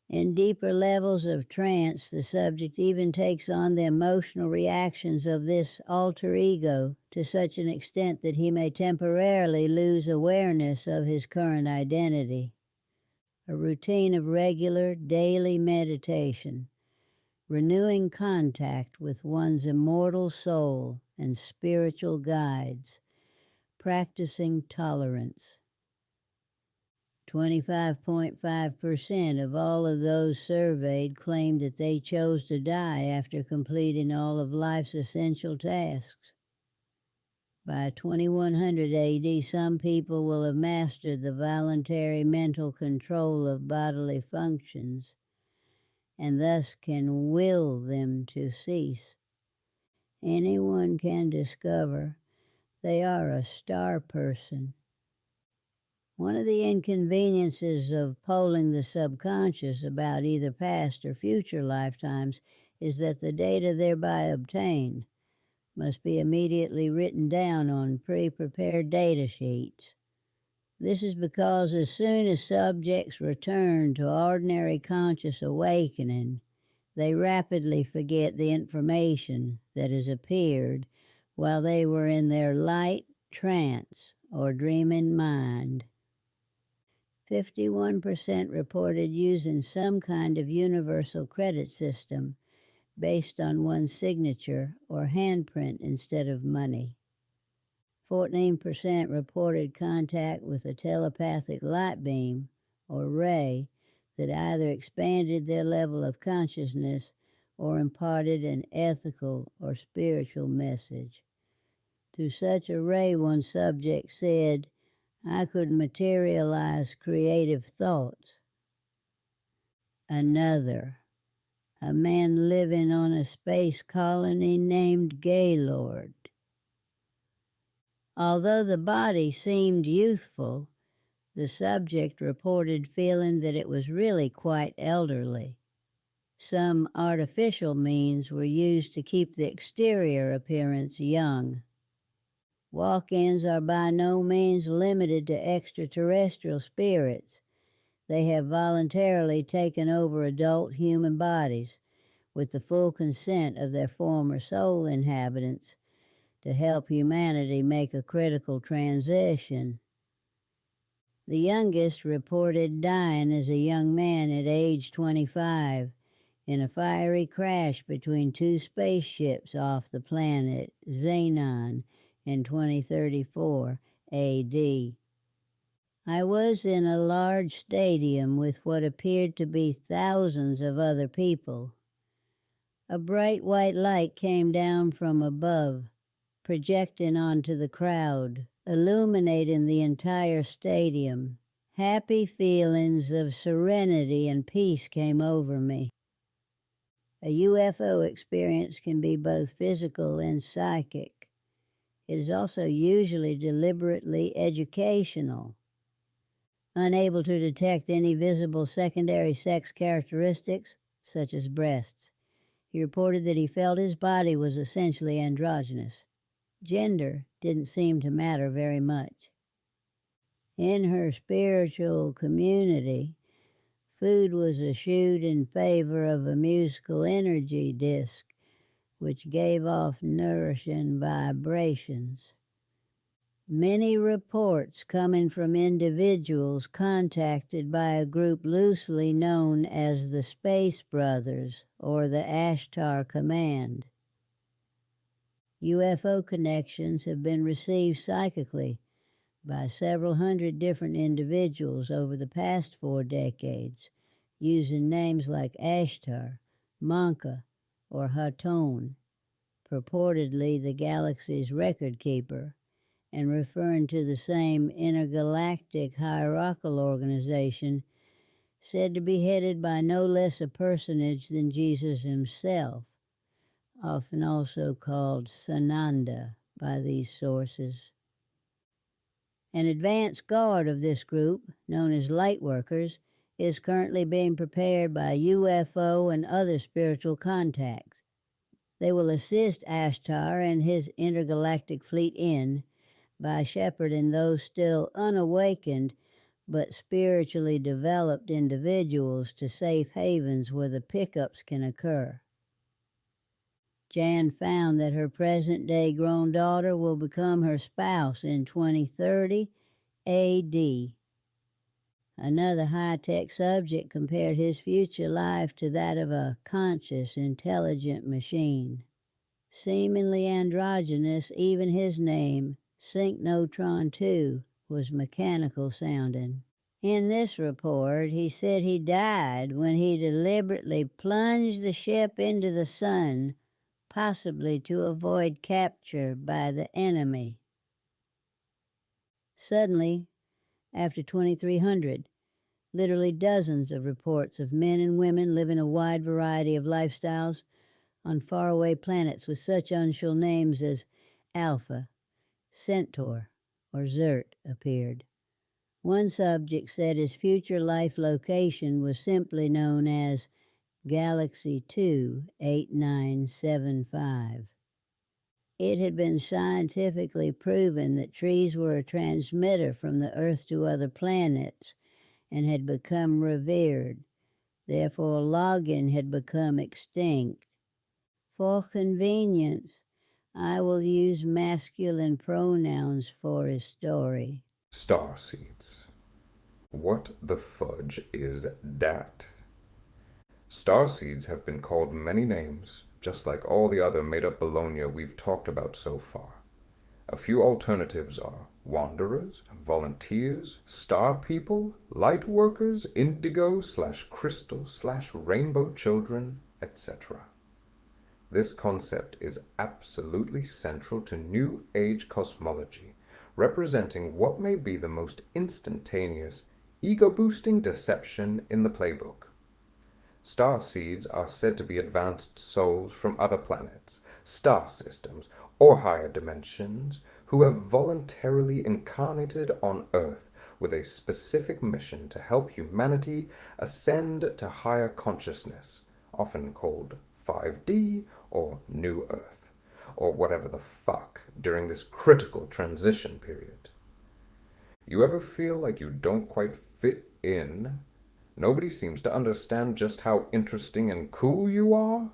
In deeper levels of trance, the subject even takes on the emotional reactions of this alter ego to such an extent that he may temporarily lose awareness of his current identity. A routine of regular daily meditation, renewing contact with one's immortal soul and spiritual guides, practicing tolerance. 25.5% of all of those surveyed claimed that they chose to die after completing all of life's essential tasks. By 2100 AD, some people will have mastered the voluntary mental control of bodily functions and thus can will them to cease. Anyone can discover they are a star person. One of the inconveniences of polling the subconscious about either past or future lifetimes is that the data thereby obtained must be immediately written down on pre-prepared data sheets. This is because as soon as subjects return to ordinary conscious awakening, they rapidly forget the information that has appeared while they were in their light trance or dreaming mind. 51% reported using some kind of universal credit system based on one's signature or handprint instead of money. 14% reported contact with a telepathic light beam or ray that either expanded their level of consciousness or imparted an ethical or spiritual message. Through such a ray, one subject said, "I could materialize creative thoughts." Another, a man living on a space colony named Gaylord. Although the body seemed youthful, the subject reported feeling that it was really quite elderly. Some artificial means were used to keep the exterior appearance young. Walk-ins are by no means limited to extraterrestrial spirits. They have voluntarily taken over adult human bodies with the full consent of their former soul inhabitants to help humanity make a critical transition. The youngest reported dying as a young man at age 25 in a fiery crash between two spaceships off the planet Xenon in 2034 AD. I was in a large stadium with what appeared to be thousands of other people. A bright white light came down from above, projecting onto the crowd, illuminating the entire stadium. Happy feelings of serenity and peace came over me. A UFO experience can be both physical and psychic. It is also usually deliberately educational. Unable to detect any visible secondary sex characteristics, such as breasts, he reported that he felt his body was essentially androgynous. Gender didn't seem to matter very much. In her spiritual community, food was eschewed in favor of a musical energy disc, which gave off nourishing vibrations. Many reports coming from individuals contacted by a group loosely known as the Space Brothers or the Ashtar Command. UFO connections have been received psychically by several hundred different individuals over the past 4 decades, using names like Ashtar, Manka, or Haton, purportedly the galaxy's record keeper, and referring to the same intergalactic hierarchical organization said to be headed by no less a personage than Jesus himself, often also called Sananda by these sources. An advance guard of this group, known as Lightworkers, is currently being prepared by UFO and other spiritual contacts They will assist Ashtar and his intergalactic fleet in by shepherding those still unawakened but spiritually developed individuals to safe havens where the pickups can occur. Jan found that her present-day grown daughter will become her spouse in 2030 AD. Another high-tech subject compared his future life to that of a conscious, intelligent machine. Seemingly androgynous, even his name, Synchnotron 2, was mechanical sounding. In this report, he said he died when he deliberately plunged the ship into the sun, possibly to avoid capture by the enemy. Suddenly, after 2300, literally dozens of reports of men and women living a wide variety of lifestyles on faraway planets with such unsure names as Alpha, Centaur, or Zert appeared. One subject said his future life location was simply known as Galaxy 28975. It had been scientifically proven that trees were a transmitter from the Earth to other planets and had become revered. Therefore, logging had become extinct. For convenience, I will use masculine pronouns for his story. Starseeds. What the fudge is that? Starseeds have been called many names, just like all the other made-up bologna we've talked about so far. A few alternatives are wanderers, volunteers, star people, light workers, indigo/crystal/rainbow children, etc. This concept is absolutely central to New Age cosmology, representing what may be the most instantaneous, ego-boosting deception in the playbook. Starseeds are said to be advanced souls from other planets, star systems, or higher dimensions who have voluntarily incarnated on Earth with a specific mission to help humanity ascend to higher consciousness, often called 5D or New Earth, or whatever the fuck, during this critical transition period. You ever feel like you don't quite fit in? Nobody seems to understand just how interesting and cool you are?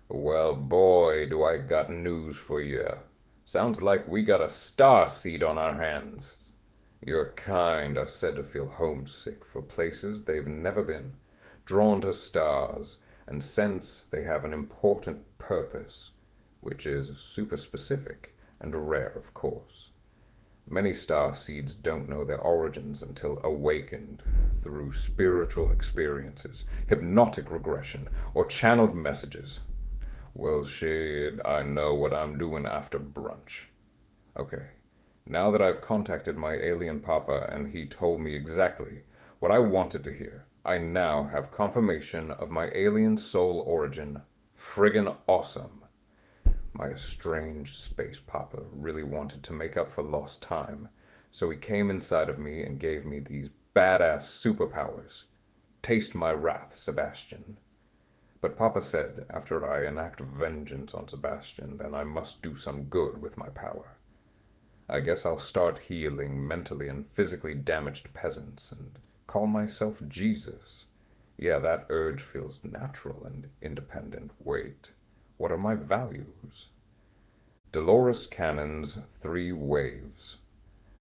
Well, boy, do I got news for you. Sounds like we got a starseed on our hands. Your kind are said to feel homesick for places they've never been, drawn to stars, and sense they have an important purpose, which is super specific and rare, of course. Many starseeds don't know their origins until awakened through spiritual experiences, hypnotic regression, or channeled messages. Well, shit, I know what I'm doing after brunch. Okay, now that I've contacted my alien papa and he told me exactly what I wanted to hear, I now have confirmation of my alien soul origin. Friggin' awesome. My estranged space papa really wanted to make up for lost time, so he came inside of me and gave me these badass superpowers. Taste my wrath, Sebastian. But Papa said, after I enact vengeance on Sebastian, then I must do some good with my power. I guess I'll start healing mentally and physically damaged peasants and call myself Jesus. Yeah, that urge feels natural and independent. Wait, what are my values? Dolores Cannon's 3 Waves.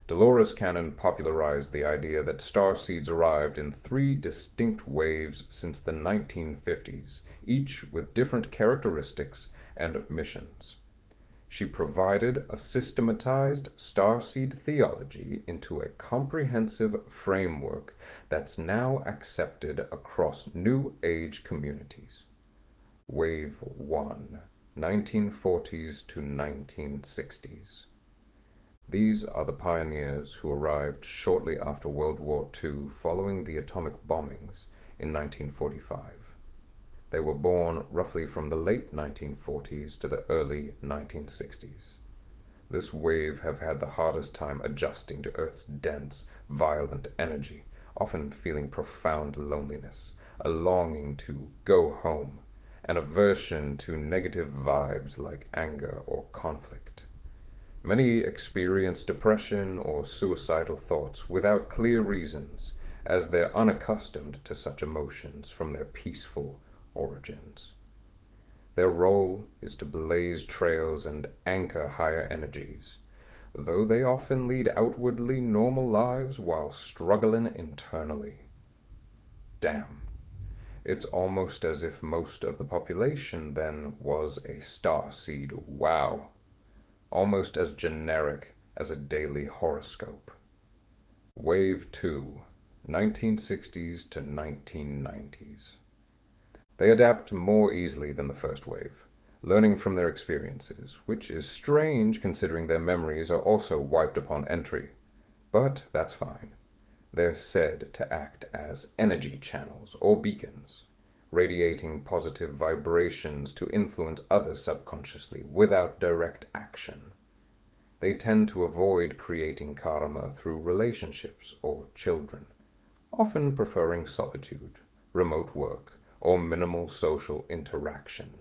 Dolores Cannon popularized the idea that starseeds arrived in 3 distinct waves since the 1950s, each with different characteristics and missions. She provided a systematized starseed theology into a comprehensive framework that's now accepted across New Age communities. Wave 1, 1940s to 1960s. These are the pioneers who arrived shortly after World War II following the atomic bombings in 1945. They were born roughly from the late 1940s to the early 1960s. This wave have had the hardest time adjusting to Earth's dense, violent energy, often feeling profound loneliness, a longing to go home, an aversion to negative vibes like anger or conflict. Many experience depression or suicidal thoughts without clear reasons, as they're unaccustomed to such emotions from their peaceful origins. Their role is to blaze trails and anchor higher energies, though they often lead outwardly normal lives while struggling internally. Damn. It's almost as if most of the population then was a starseed. Wow. Almost as generic as a daily horoscope. Wave 2, 1960s to 1990s. They adapt more easily than the first wave, learning from their experiences, which is strange considering their memories are also wiped upon entry. But that's fine. They're said to act as energy channels or beacons, radiating positive vibrations to influence others subconsciously without direct action. They tend to avoid creating karma through relationships or children, often preferring solitude, remote work, or minimal social interaction.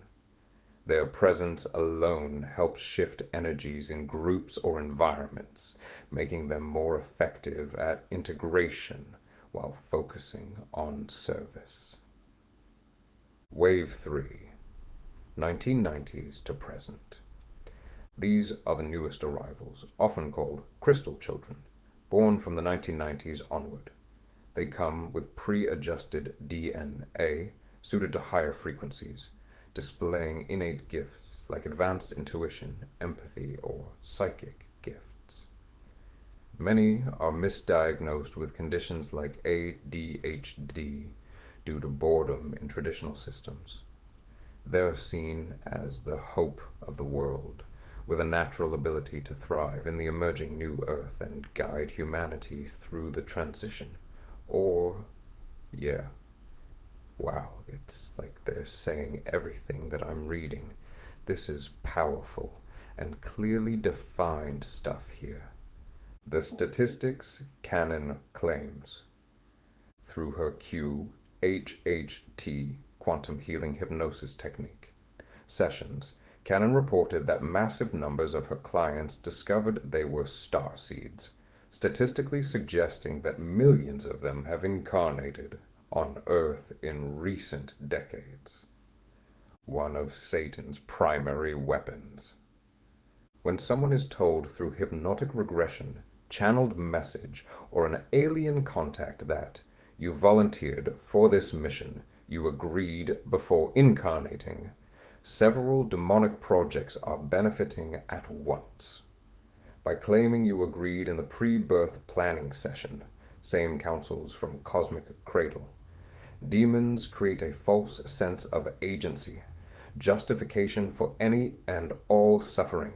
Their presence alone helps shift energies in groups or environments, making them more effective at integration while focusing on service. Wave 3, 1990s to present. These are the newest arrivals, often called crystal children, born from the 1990s onward. They come with pre-adjusted DNA suited to higher frequencies, displaying innate gifts like advanced intuition, empathy, or psychic gifts. Many are misdiagnosed with conditions like ADHD due to boredom in traditional systems. They're seen as the hope of the world, with a natural ability to thrive in the emerging new earth and guide humanity through the transition. Or, yeah. Wow, it's like they're saying everything that I'm reading. This is powerful and clearly defined stuff here. The statistics Canon claims. Through her QHHT quantum healing hypnosis technique sessions, Canon reported that massive numbers of her clients discovered they were starseeds, statistically suggesting that millions of them have incarnated on Earth in recent decades. One of Satan's primary weapons. When someone is told through hypnotic regression, channeled message, or an alien contact that you volunteered for this mission, you agreed before incarnating, several demonic projects are benefiting at once. By claiming you agreed in the pre-birth planning session, same counsels from Cosmic Cradle, demons create a false sense of agency, justification for any and all suffering.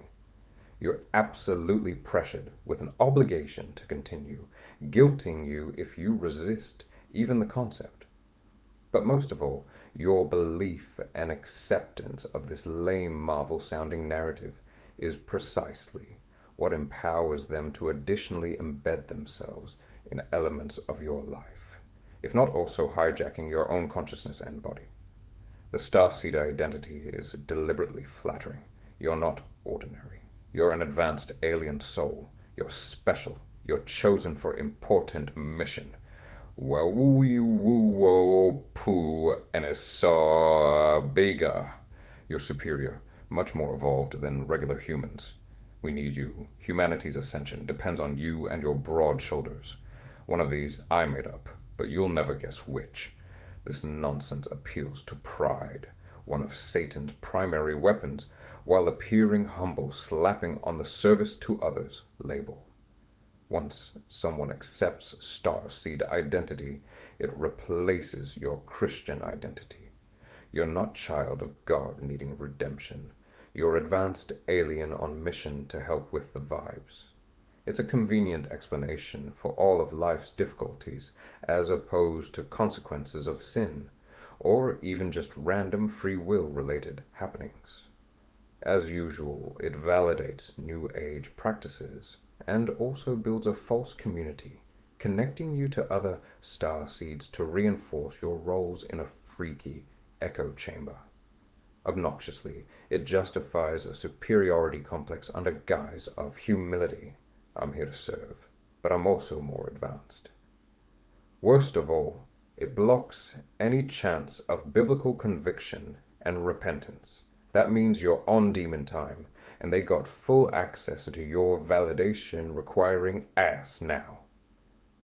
You're absolutely pressured with an obligation to continue, guilting you if you resist even the concept. But most of all, your belief and acceptance of this lame Marvel-sounding narrative is precisely what empowers them to additionally embed themselves in elements of your life, if not also hijacking your own consciousness and body. The starseed identity is deliberately flattering. You're not ordinary. You're an advanced alien soul. You're special. You're chosen for important mission. Woo-woo-woo-poo Enesaw-Bega. You're superior, much more evolved than regular humans. We need you. Humanity's ascension depends on you and your broad shoulders. One of these I made up, but you'll never guess which. This nonsense appeals to pride, one of Satan's primary weapons, while appearing humble, slapping on the service to others label. Once someone accepts starseed identity, it replaces your Christian identity. You're not child of God needing redemption. You're advanced alien on mission to help with the vibes. It's a convenient explanation for all of life's difficulties, as opposed to consequences of sin, or even just random free will related happenings. As usual, it validates New Age practices, and also builds a false community, connecting you to other starseeds to reinforce your roles in a freaky echo chamber. Obnoxiously, it justifies a superiority complex under guise of humility. I'm here to serve, but I'm also more advanced. Worst of all, it blocks any chance of biblical conviction and repentance. That means you're on demon time, and they got full access to your validation requiring ass now.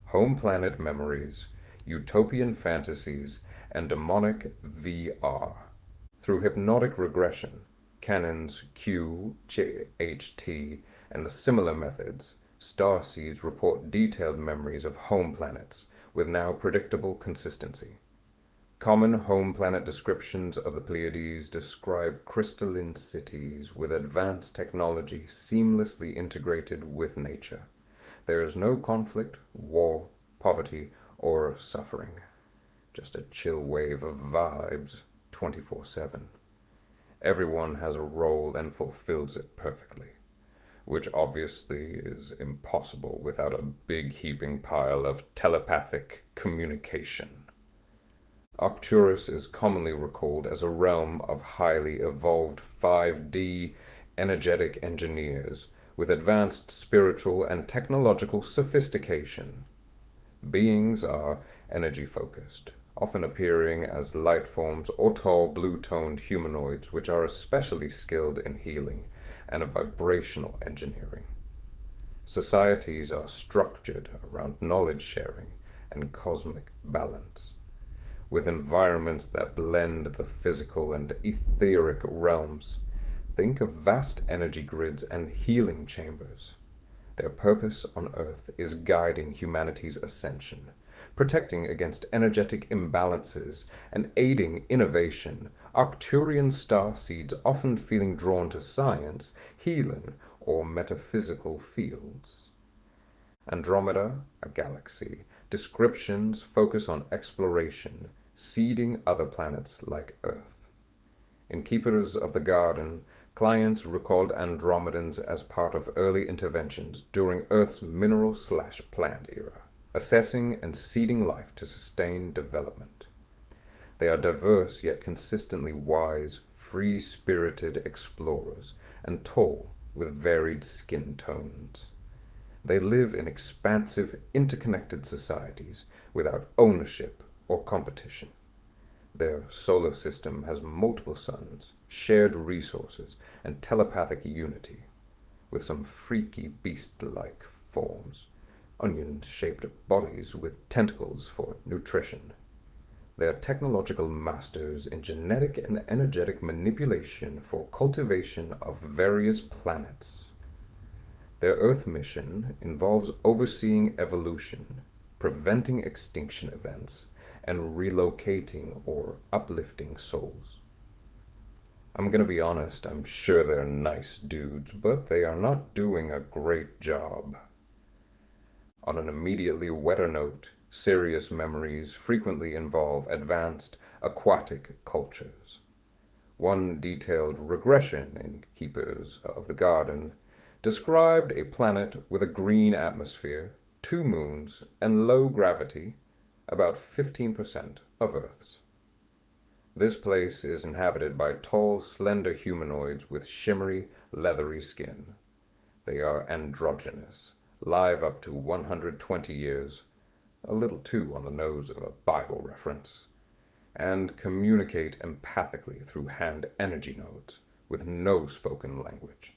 Home planet memories, utopian fantasies, and demonic VR. Through hypnotic regression, canons Q, JHT, and the similar methods, Starseeds report detailed memories of home planets with now predictable consistency. Common home planet descriptions of the Pleiades describe crystalline cities with advanced technology seamlessly integrated with nature. There is no conflict, war, poverty, or suffering. Just a chill wave of vibes 24/7. Everyone has a role and fulfills it perfectly, which obviously is impossible without a big heaping pile of telepathic communication. Arcturus is commonly recalled as a realm of highly evolved 5D energetic engineers with advanced spiritual and technological sophistication. Beings are energy-focused, often appearing as light forms or tall blue-toned humanoids which are especially skilled in healing and vibrational engineering. Societies are structured around knowledge sharing and cosmic balance, with environments that blend the physical and etheric realms. Think of vast energy grids and healing chambers. Their purpose on Earth is guiding humanity's ascension, protecting against energetic imbalances, and aiding innovation. Arcturian starseeds often feeling drawn to science, healing, or metaphysical fields. Andromeda, a galaxy. Descriptions focus on exploration, seeding other planets like Earth. In Keepers of the Garden, clients recalled Andromedans as part of early interventions during Earth's mineral/plant era, assessing and seeding life to sustain development. They are diverse yet consistently wise, free-spirited explorers, and tall with varied skin tones. They live in expansive, interconnected societies without ownership or competition. Their solar system has multiple suns, shared resources, and telepathic unity, with some freaky beast-like forms, onion-shaped bodies with tentacles for nutrition. They are technological masters in genetic and energetic manipulation for cultivation of various planets. Their Earth mission involves overseeing evolution, preventing extinction events, and relocating or uplifting souls. I'm gonna be honest, I'm sure they're nice dudes, but they are not doing a great job. On an immediately wetter note, serious memories frequently involve advanced aquatic cultures. One detailed regression in Keepers of the Garden described a planet with a green atmosphere, 2 moons, and low gravity, about 15% of Earth's. This place is inhabited by tall, slender humanoids with shimmery, leathery skin. They are androgynous, live up to 120 years, a little too on the nose of a Bible reference, and communicate empathically through hand energy nodes with no spoken language.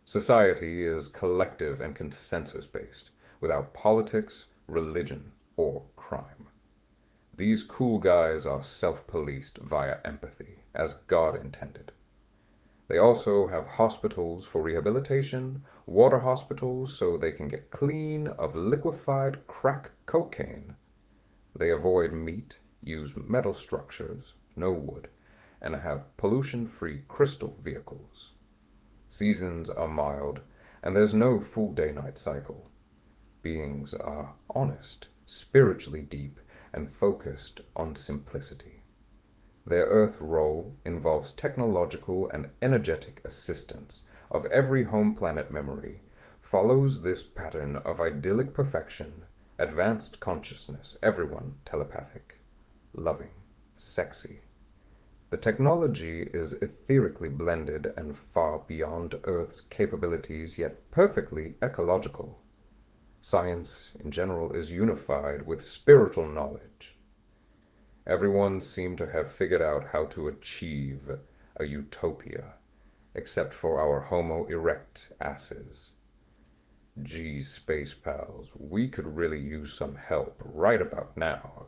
Society is collective and consensus-based, without politics, religion, or crime. These cool guys are self-policed via empathy, as God intended. They also have hospitals for rehabilitation, water hospitals so they can get clean of liquefied crack cocaine. They avoid meat, use metal structures, no wood, and have pollution-free crystal vehicles. Seasons are mild, and there's no full day-night cycle. Beings are honest, spiritually deep, and focused on simplicity. Their Earth role involves technological and energetic assistance of every home planet memory, follows this pattern of idyllic perfection, advanced consciousness, everyone telepathic, loving, sexy. The technology is etherically blended and far beyond Earth's capabilities, yet perfectly ecological. Science, in general, is unified with spiritual knowledge. Everyone seemed to have figured out how to achieve a utopia, except for our Homo erect asses. Gee, space pals, we could really use some help right about now.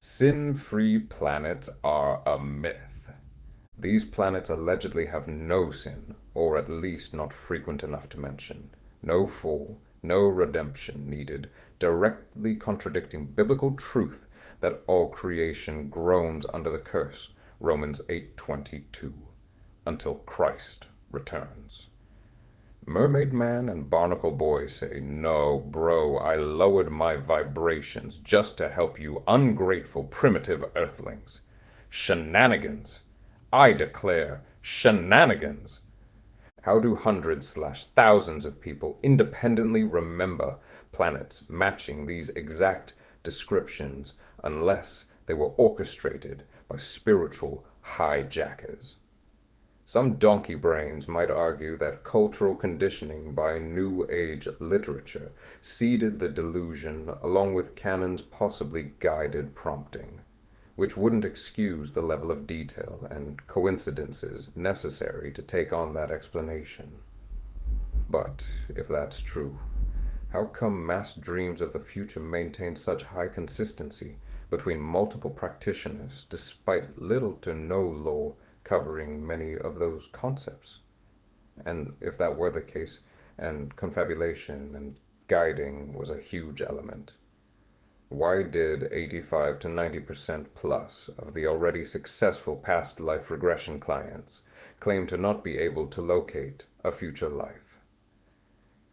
Sin-free planets are a myth. These planets allegedly have no sin, or at least not frequent enough to mention. No fall, no redemption needed, directly contradicting biblical truth that all creation groans under the curse, Romans 8:22, until Christ returns. Mermaid Man and Barnacle Boy say, "No, bro, I lowered my vibrations just to help you ungrateful primitive earthlings. Shenanigans! I declare shenanigans!" How do hundreds/thousands of people independently remember planets matching these exact descriptions unless they were orchestrated by spiritual hijackers? Some donkey brains might argue that cultural conditioning by New Age literature seeded the delusion along with Canon's possibly guided prompting, which wouldn't excuse the level of detail and coincidences necessary to take on that explanation. But if that's true, how come mass dreams of the future maintain such high consistency between multiple practitioners despite little to no lore covering many of those concepts? And if that were the case, and confabulation and guiding was a huge element, why did 85 to 90% plus of the already successful past life regression clients claim to not be able to locate a future life?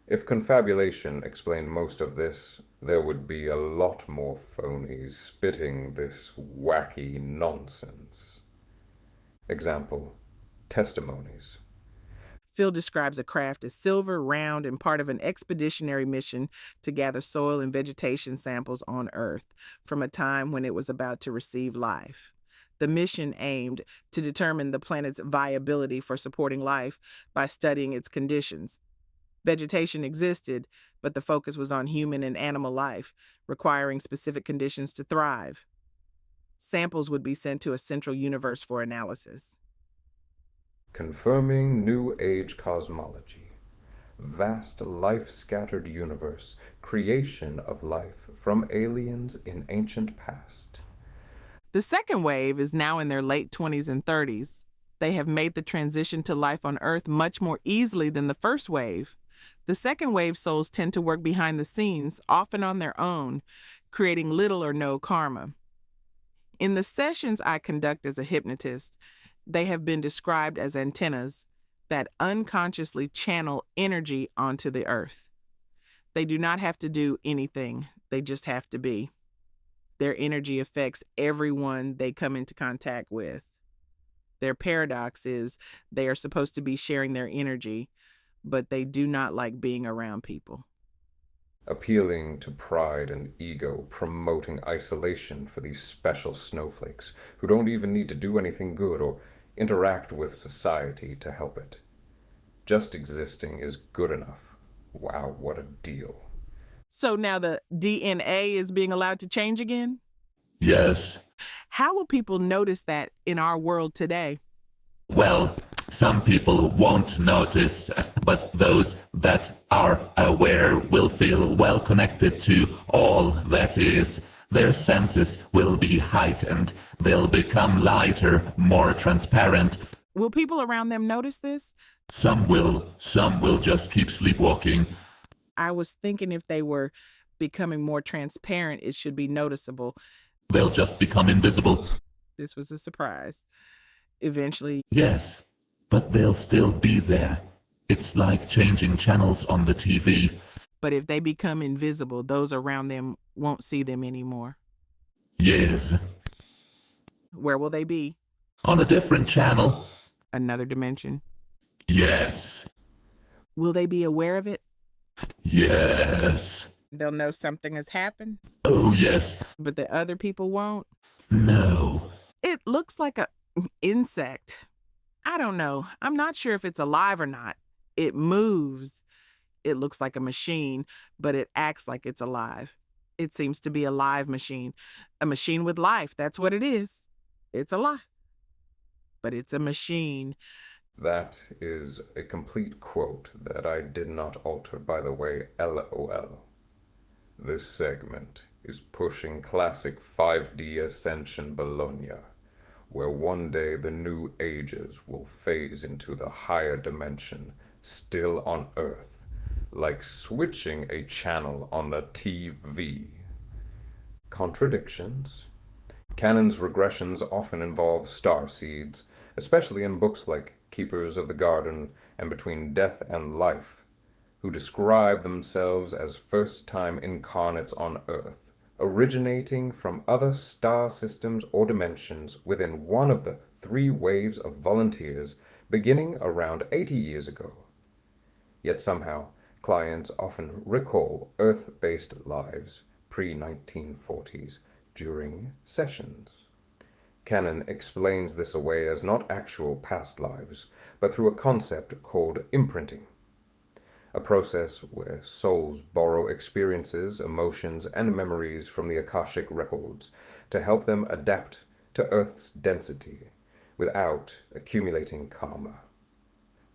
If confabulation explained most of this, there would be a lot more phonies spitting this wacky nonsense. Example, testimonies. Phil describes a craft as silver, round, and part of an expeditionary mission to gather soil and vegetation samples on Earth from a time when it was about to receive life. The mission aimed to determine the planet's viability for supporting life by studying its conditions. Vegetation existed, but the focus was on human and animal life, requiring specific conditions to thrive. Samples would be sent to a central universe for analysis. Confirming New Age cosmology. Vast life-scattered universe. Creation of life from aliens in ancient past. The second wave is now in their late 20s and 30s. They have made the transition to life on Earth much more easily than the first wave. The second wave souls tend to work behind the scenes, often on their own, creating little or no karma. In the sessions I conduct as a hypnotist, they have been described as antennas that unconsciously channel energy onto the earth. They do not have to do anything, they just have to be. Their energy affects everyone they come into contact with. Their paradox is they are supposed to be sharing their energy, but they do not like being around people. Appealing to pride and ego, promoting isolation for these special snowflakes who don't even need to do anything good or interact with society to help it. Just existing is good enough. Wow, what a deal. So now the DNA is being allowed to change again? Yes. How will people notice that in our world today? Well, some people won't notice, but those that are aware will feel well connected to all that is. Their senses will be heightened. They'll become lighter, more transparent. Will people around them notice this? Some will just keep sleepwalking. I was thinking if they were becoming more transparent, it should be noticeable. They'll just become invisible. This was a surprise. Eventually. Yes, but they'll still be there. It's like changing channels on the TV. But if they become invisible, those around them won't see them anymore. Yes. Where will they be? On a different channel. Another dimension? Yes. Will they be aware of it? Yes. They'll know something has happened? Oh, yes. But the other people won't? No. It looks like Insect. I don't know. I'm not sure if it's alive or not. It moves. It looks like a machine, but it acts like it's alive. It seems to be a live machine. A machine with life. That's what it is. It's alive. But it's a machine. That is a complete quote that I did not alter, by the way, LOL. This segment is pushing classic 5D Ascension Bologna, where one day the new ages will phase into the higher dimension, still on Earth, like switching a channel on the TV. Contradictions? Canon's regressions often involve starseeds, especially in books like Keepers of the Garden and Between Death and Life, who describe themselves as first-time incarnates on Earth, originating from other star systems or dimensions within one of the 3 waves of volunteers beginning around 80 years ago. Yet somehow, clients often recall Earth-based lives pre-1940s during sessions. Canon explains this away as not actual past lives, but through a concept called imprinting, a process where souls borrow experiences, emotions, and memories from the Akashic records to help them adapt to Earth's density without accumulating karma.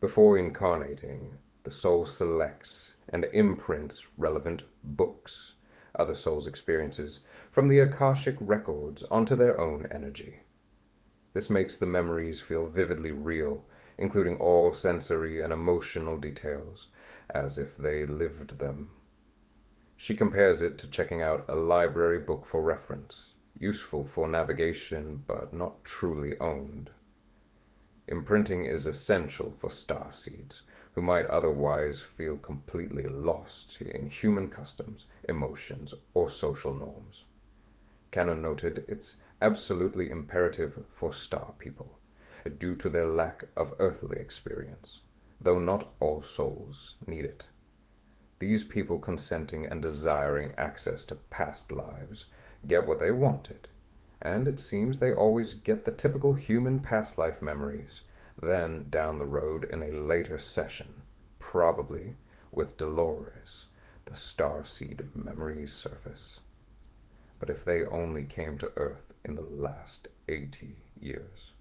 Before incarnating, the soul selects and imprints relevant books, other souls' experiences, from the Akashic records onto their own energy. This makes the memories feel vividly real, including all sensory and emotional details, as if they lived them. She compares it to checking out a library book for reference, useful for navigation but not truly owned. Imprinting is essential for starseeds, who might otherwise feel completely lost in human customs, emotions, or social norms. Canon noted it's absolutely imperative for star people, due to their lack of earthly experience, though not all souls need it. These people consenting and desiring access to past lives get what they wanted, and it seems they always get the typical human past life memories, then down the road in a later session, probably with Dolores, the starseed memories surface. But if they only came to Earth in the last 80 years,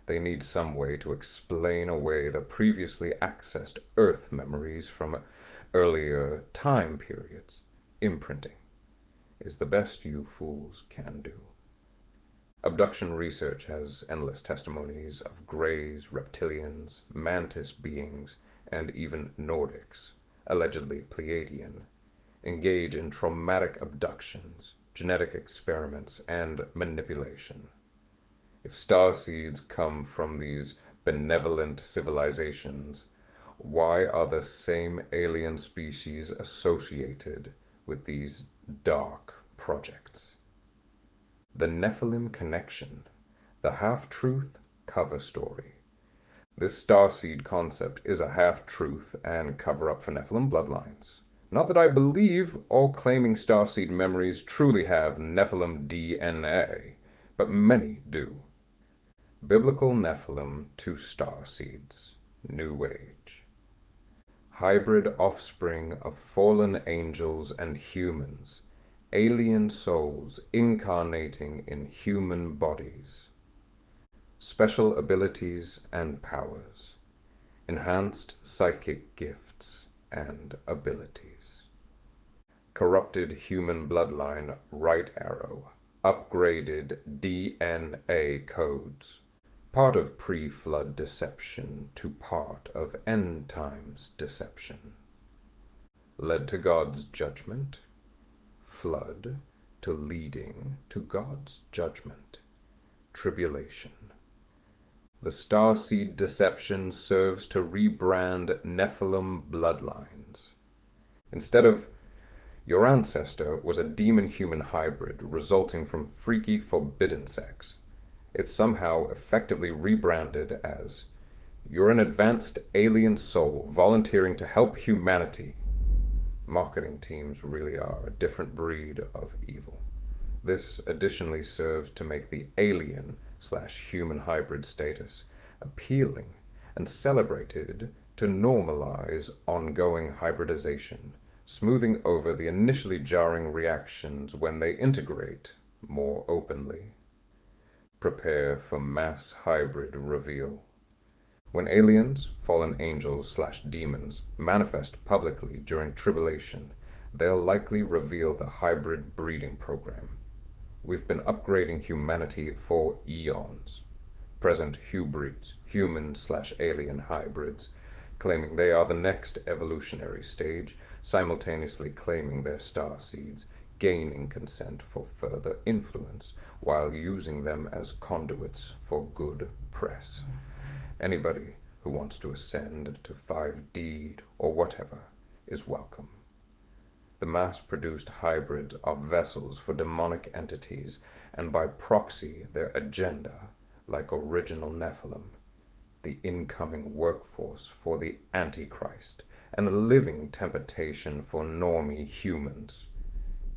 they need some way to explain away the previously accessed Earth memories from earlier time periods. Imprinting is the best you fools can do. Abduction research has endless testimonies of Greys, reptilians, mantis beings, and even Nordics, allegedly Pleiadian, engage in traumatic abductions, genetic experiments, and manipulation. If starseeds come from these benevolent civilizations, why are the same alien species associated with these dark projects? The Nephilim Connection, the half-truth cover story. This starseed concept is a half-truth and cover-up for Nephilim bloodlines. Not that I believe all claiming starseed memories truly have Nephilim DNA, but many do. Biblical Nephilim to starseeds, New Age. Hybrid offspring of fallen angels and humans, alien souls incarnating in human bodies. Special abilities and powers, enhanced psychic gifts and abilities. Corrupted human bloodline right arrow, upgraded DNA codes, part of pre-flood deception to part of end times deception. Led to God's judgment, flood to leading to God's judgment, tribulation. The starseed deception serves to rebrand Nephilim bloodlines. Instead of your ancestor was a demon-human hybrid resulting from freaky forbidden sex, it's somehow effectively rebranded as you're an advanced alien soul volunteering to help humanity. Marketing teams really are a different breed of evil. This additionally serves to make the alien alien/human hybrid status, appealing and celebrated to normalize ongoing hybridization, smoothing over the initially jarring reactions when they integrate more openly. Prepare for mass hybrid reveal. When aliens, fallen angels/demons, manifest publicly during tribulation, they'll likely reveal the hybrid breeding program. We've been upgrading humanity for eons. Present hybrids, human/alien hybrids, claiming they are the next evolutionary stage, simultaneously claiming they're starseeds, gaining consent for further influence, while using them as conduits for good press. Anybody who wants to ascend to 5D or whatever is welcome. The mass-produced hybrids are vessels for demonic entities, and by proxy their agenda, like original Nephilim, the incoming workforce for the Antichrist, and a living temptation for normie humans.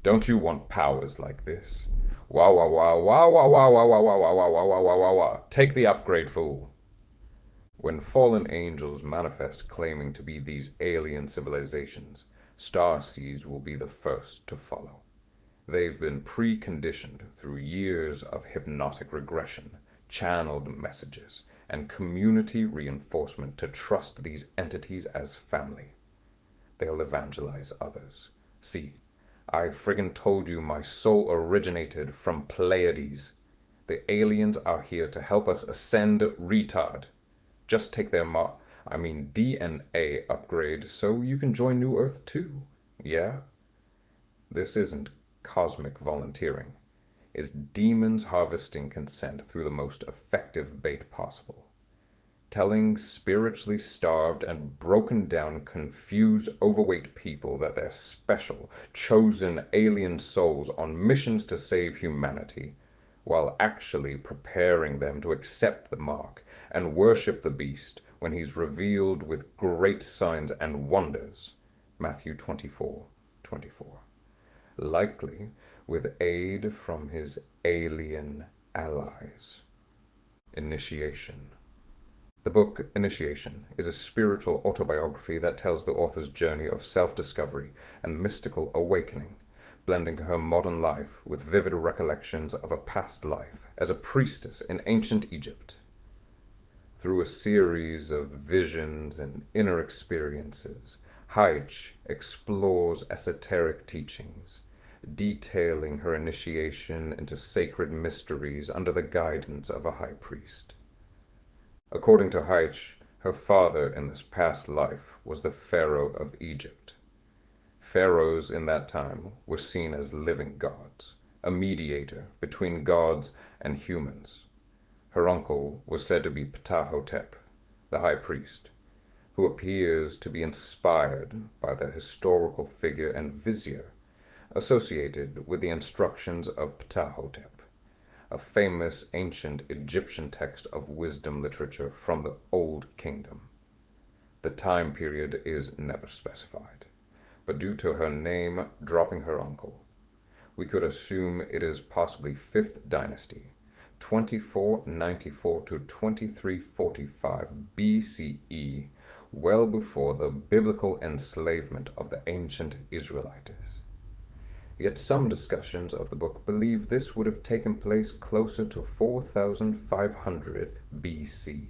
Don't you want powers like this? Wah wah wah wah wah wah wah wah wah wah wah wah wah wah wah wah. Take the upgrade, fool. When fallen angels manifest claiming to be these alien civilizations, Starseeds will be the first to follow. They've been preconditioned through years of hypnotic regression, channeled messages, and community reinforcement to trust these entities as family. They'll evangelize others. See, I friggin' told you my soul originated from Pleiades. The aliens are here to help us ascend, retard. Just take their DNA upgrade so you can join New Earth too. Yeah? This isn't cosmic volunteering. It's demons harvesting consent through the most effective bait possible. Telling spiritually starved and broken down, confused, overweight people that they're special, chosen alien souls on missions to save humanity, while actually preparing them to accept the mark and worship the beast when he's revealed with great signs and wonders. Matthew 24:24. Likely with aid from his alien allies. Initiation. The book Initiation is a spiritual autobiography that tells the author's journey of self-discovery and mystical awakening, blending her modern life with vivid recollections of a past life as a priestess in ancient Egypt. Through a series of visions and inner experiences, Haich explores esoteric teachings, detailing her initiation into sacred mysteries under the guidance of a high priest. According to Haich, her father in this past life was the Pharaoh of Egypt. Pharaohs in that time were seen as living gods, a mediator between gods and humans. Her uncle was said to be Ptahhotep, the high priest, who appears to be inspired by the historical figure and vizier associated with the instructions of Ptahhotep, a famous ancient Egyptian text of wisdom literature from the Old Kingdom. The time period is never specified, but due to her name dropping her uncle, we could assume it is possibly 5th dynasty, 2494 to 2345 BCE, well before the biblical enslavement of the ancient Israelites. Yet some discussions of the book believe this would have taken place closer to 4500 BC,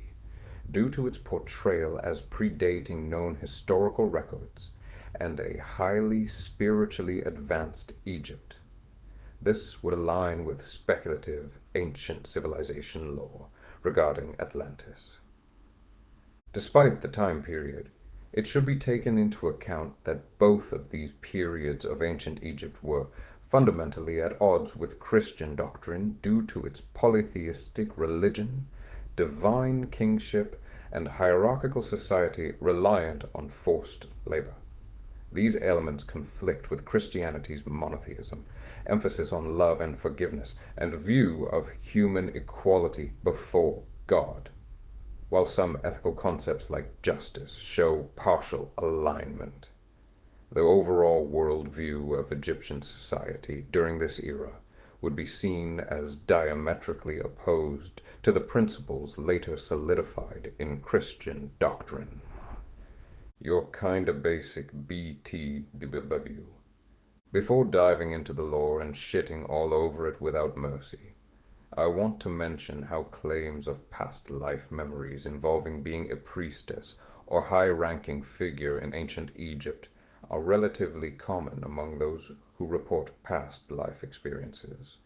due to its portrayal as predating known historical records and a highly spiritually advanced Egypt. This would align with speculative ancient civilization lore regarding Atlantis. Despite the time period, it should be taken into account that both of these periods of ancient Egypt were fundamentally at odds with Christian doctrine due to its polytheistic religion, divine kingship, and hierarchical society reliant on forced labor. These elements conflict with Christianity's monotheism, emphasis on love and forgiveness, and view of human equality before God, while some ethical concepts like justice show partial alignment. The overall worldview of Egyptian society during this era would be seen as diametrically opposed to the principles later solidified in Christian doctrine. Your kinda basic BTW. Before diving into the lore and shitting all over it without mercy, I want to mention how claims of past life memories involving being a priestess or high-ranking figure in ancient Egypt are relatively common among those who report past life experiences,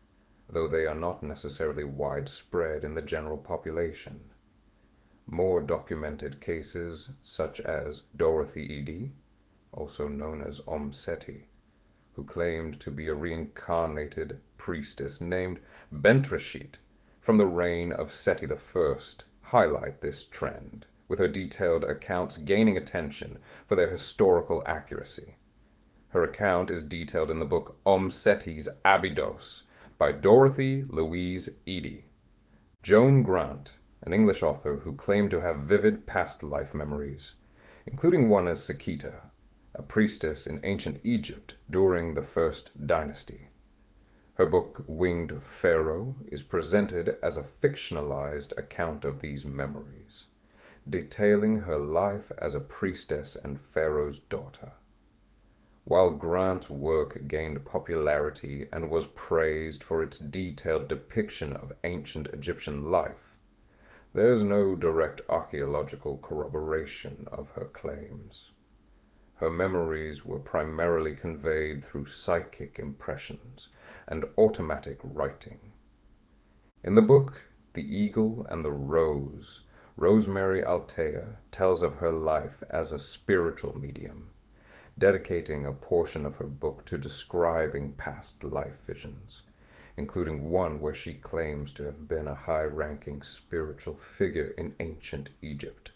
though they are not necessarily widespread in the general population. More documented cases, such as Dorothy Edie, also known as Seti, who claimed to be a reincarnated priestess named Bentrashit from the reign of Seti I, highlight this trend, with her detailed accounts gaining attention for their historical accuracy. Her account is detailed in the book Seti's Abydos by Dorothy Louise Edie. Joan Grant, an English author who claimed to have vivid past life memories, including one as Sekita, a priestess in ancient Egypt during the First Dynasty. Her book Winged Pharaoh is presented as a fictionalized account of these memories, detailing her life as a priestess and Pharaoh's daughter. While Grant's work gained popularity and was praised for its detailed depiction of ancient Egyptian life, there is no direct archaeological corroboration of her claims. Her memories were primarily conveyed through psychic impressions and automatic writing. In the book The Eagle and the Rose, Rosemary Altea tells of her life as a spiritual medium, dedicating a portion of her book to describing past life visions, including one where she claims to have been a high-ranking spiritual figure in ancient Egypt,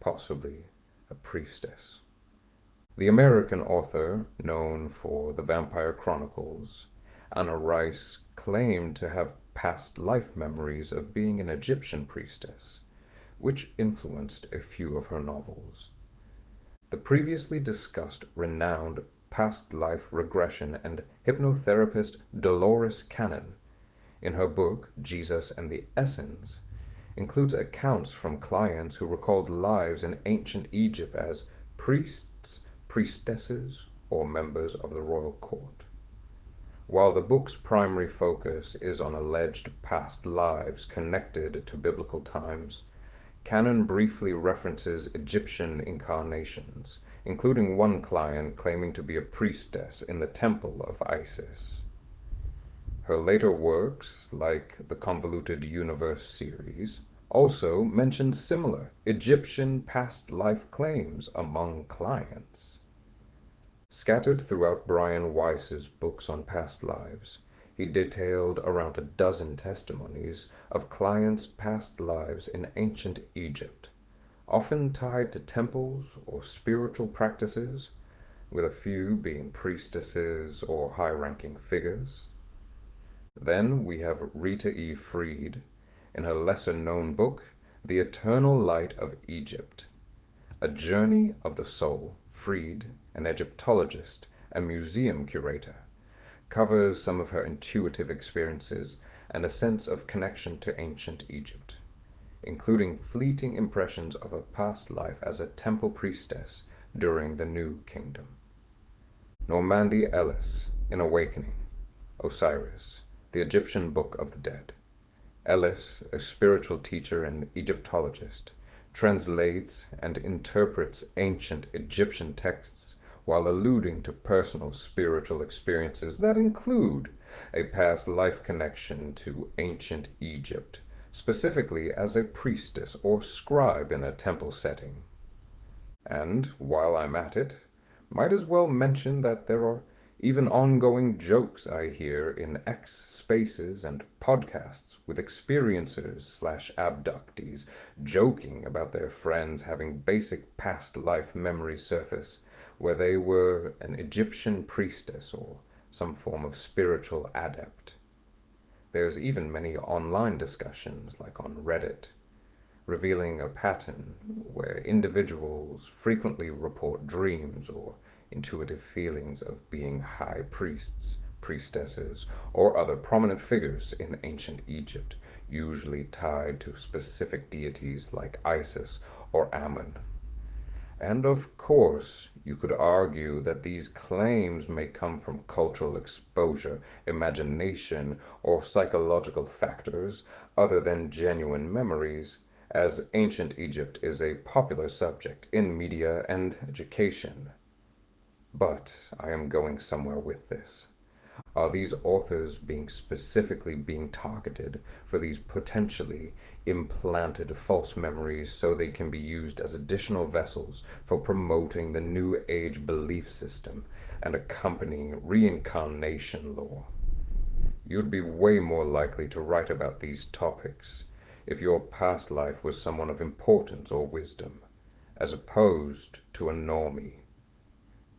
possibly a priestess. The American author, known for The Vampire Chronicles, Anna Rice, claimed to have past life memories of being an Egyptian priestess, which influenced a few of her novels. The previously discussed renowned past life regression and hypnotherapist Dolores Cannon, in her book Jesus and the Essence, includes accounts from clients who recalled lives in ancient Egypt as priests, priestesses, or members of the royal court. While the book's primary focus is on alleged past lives connected to biblical times, Cannon briefly references Egyptian incarnations, including one client claiming to be a priestess in the Temple of Isis. Her later works, like the Convoluted Universe series, also mention similar Egyptian past life claims among clients. Scattered throughout Brian Weiss's books on past lives, he detailed around a dozen testimonies of clients' past lives in ancient Egypt, often tied to temples or spiritual practices, with a few being priestesses or high-ranking figures. Then we have Rita E. Freed, in her lesser-known book, The Eternal Light of Egypt, a journey of the soul. Freed, an Egyptologist and museum curator, covers some of her intuitive experiences and a sense of connection to ancient Egypt, including fleeting impressions of a past life as a temple priestess during the New Kingdom. Normandy Ellis, in Awakening, Osiris, the Egyptian Book of the Dead. Ellis, a spiritual teacher and Egyptologist, translates and interprets ancient Egyptian texts while alluding to personal spiritual experiences that include a past life connection to ancient Egypt, specifically as a priestess or scribe in a temple setting. And, while I'm at it, might as well mention that there are even ongoing jokes I hear in X spaces and podcasts with experiencers/abductees joking about their friends having basic past life memories surface where they were an Egyptian priestess or some form of spiritual adept. There's even many online discussions, like on Reddit, revealing a pattern where individuals frequently report dreams or intuitive feelings of being high priests, priestesses, or other prominent figures in ancient Egypt, usually tied to specific deities like Isis or Ammon. And of course, you could argue that these claims may come from cultural exposure, imagination, or psychological factors other than genuine memories, as ancient Egypt is a popular subject in media and education. But I am going somewhere with this. Are these authors specifically being targeted for these potentially implanted false memories so they can be used as additional vessels for promoting the New Age belief system and accompanying reincarnation lore? You'd be way more likely to write about these topics if your past life was someone of importance or wisdom, as opposed to a normie.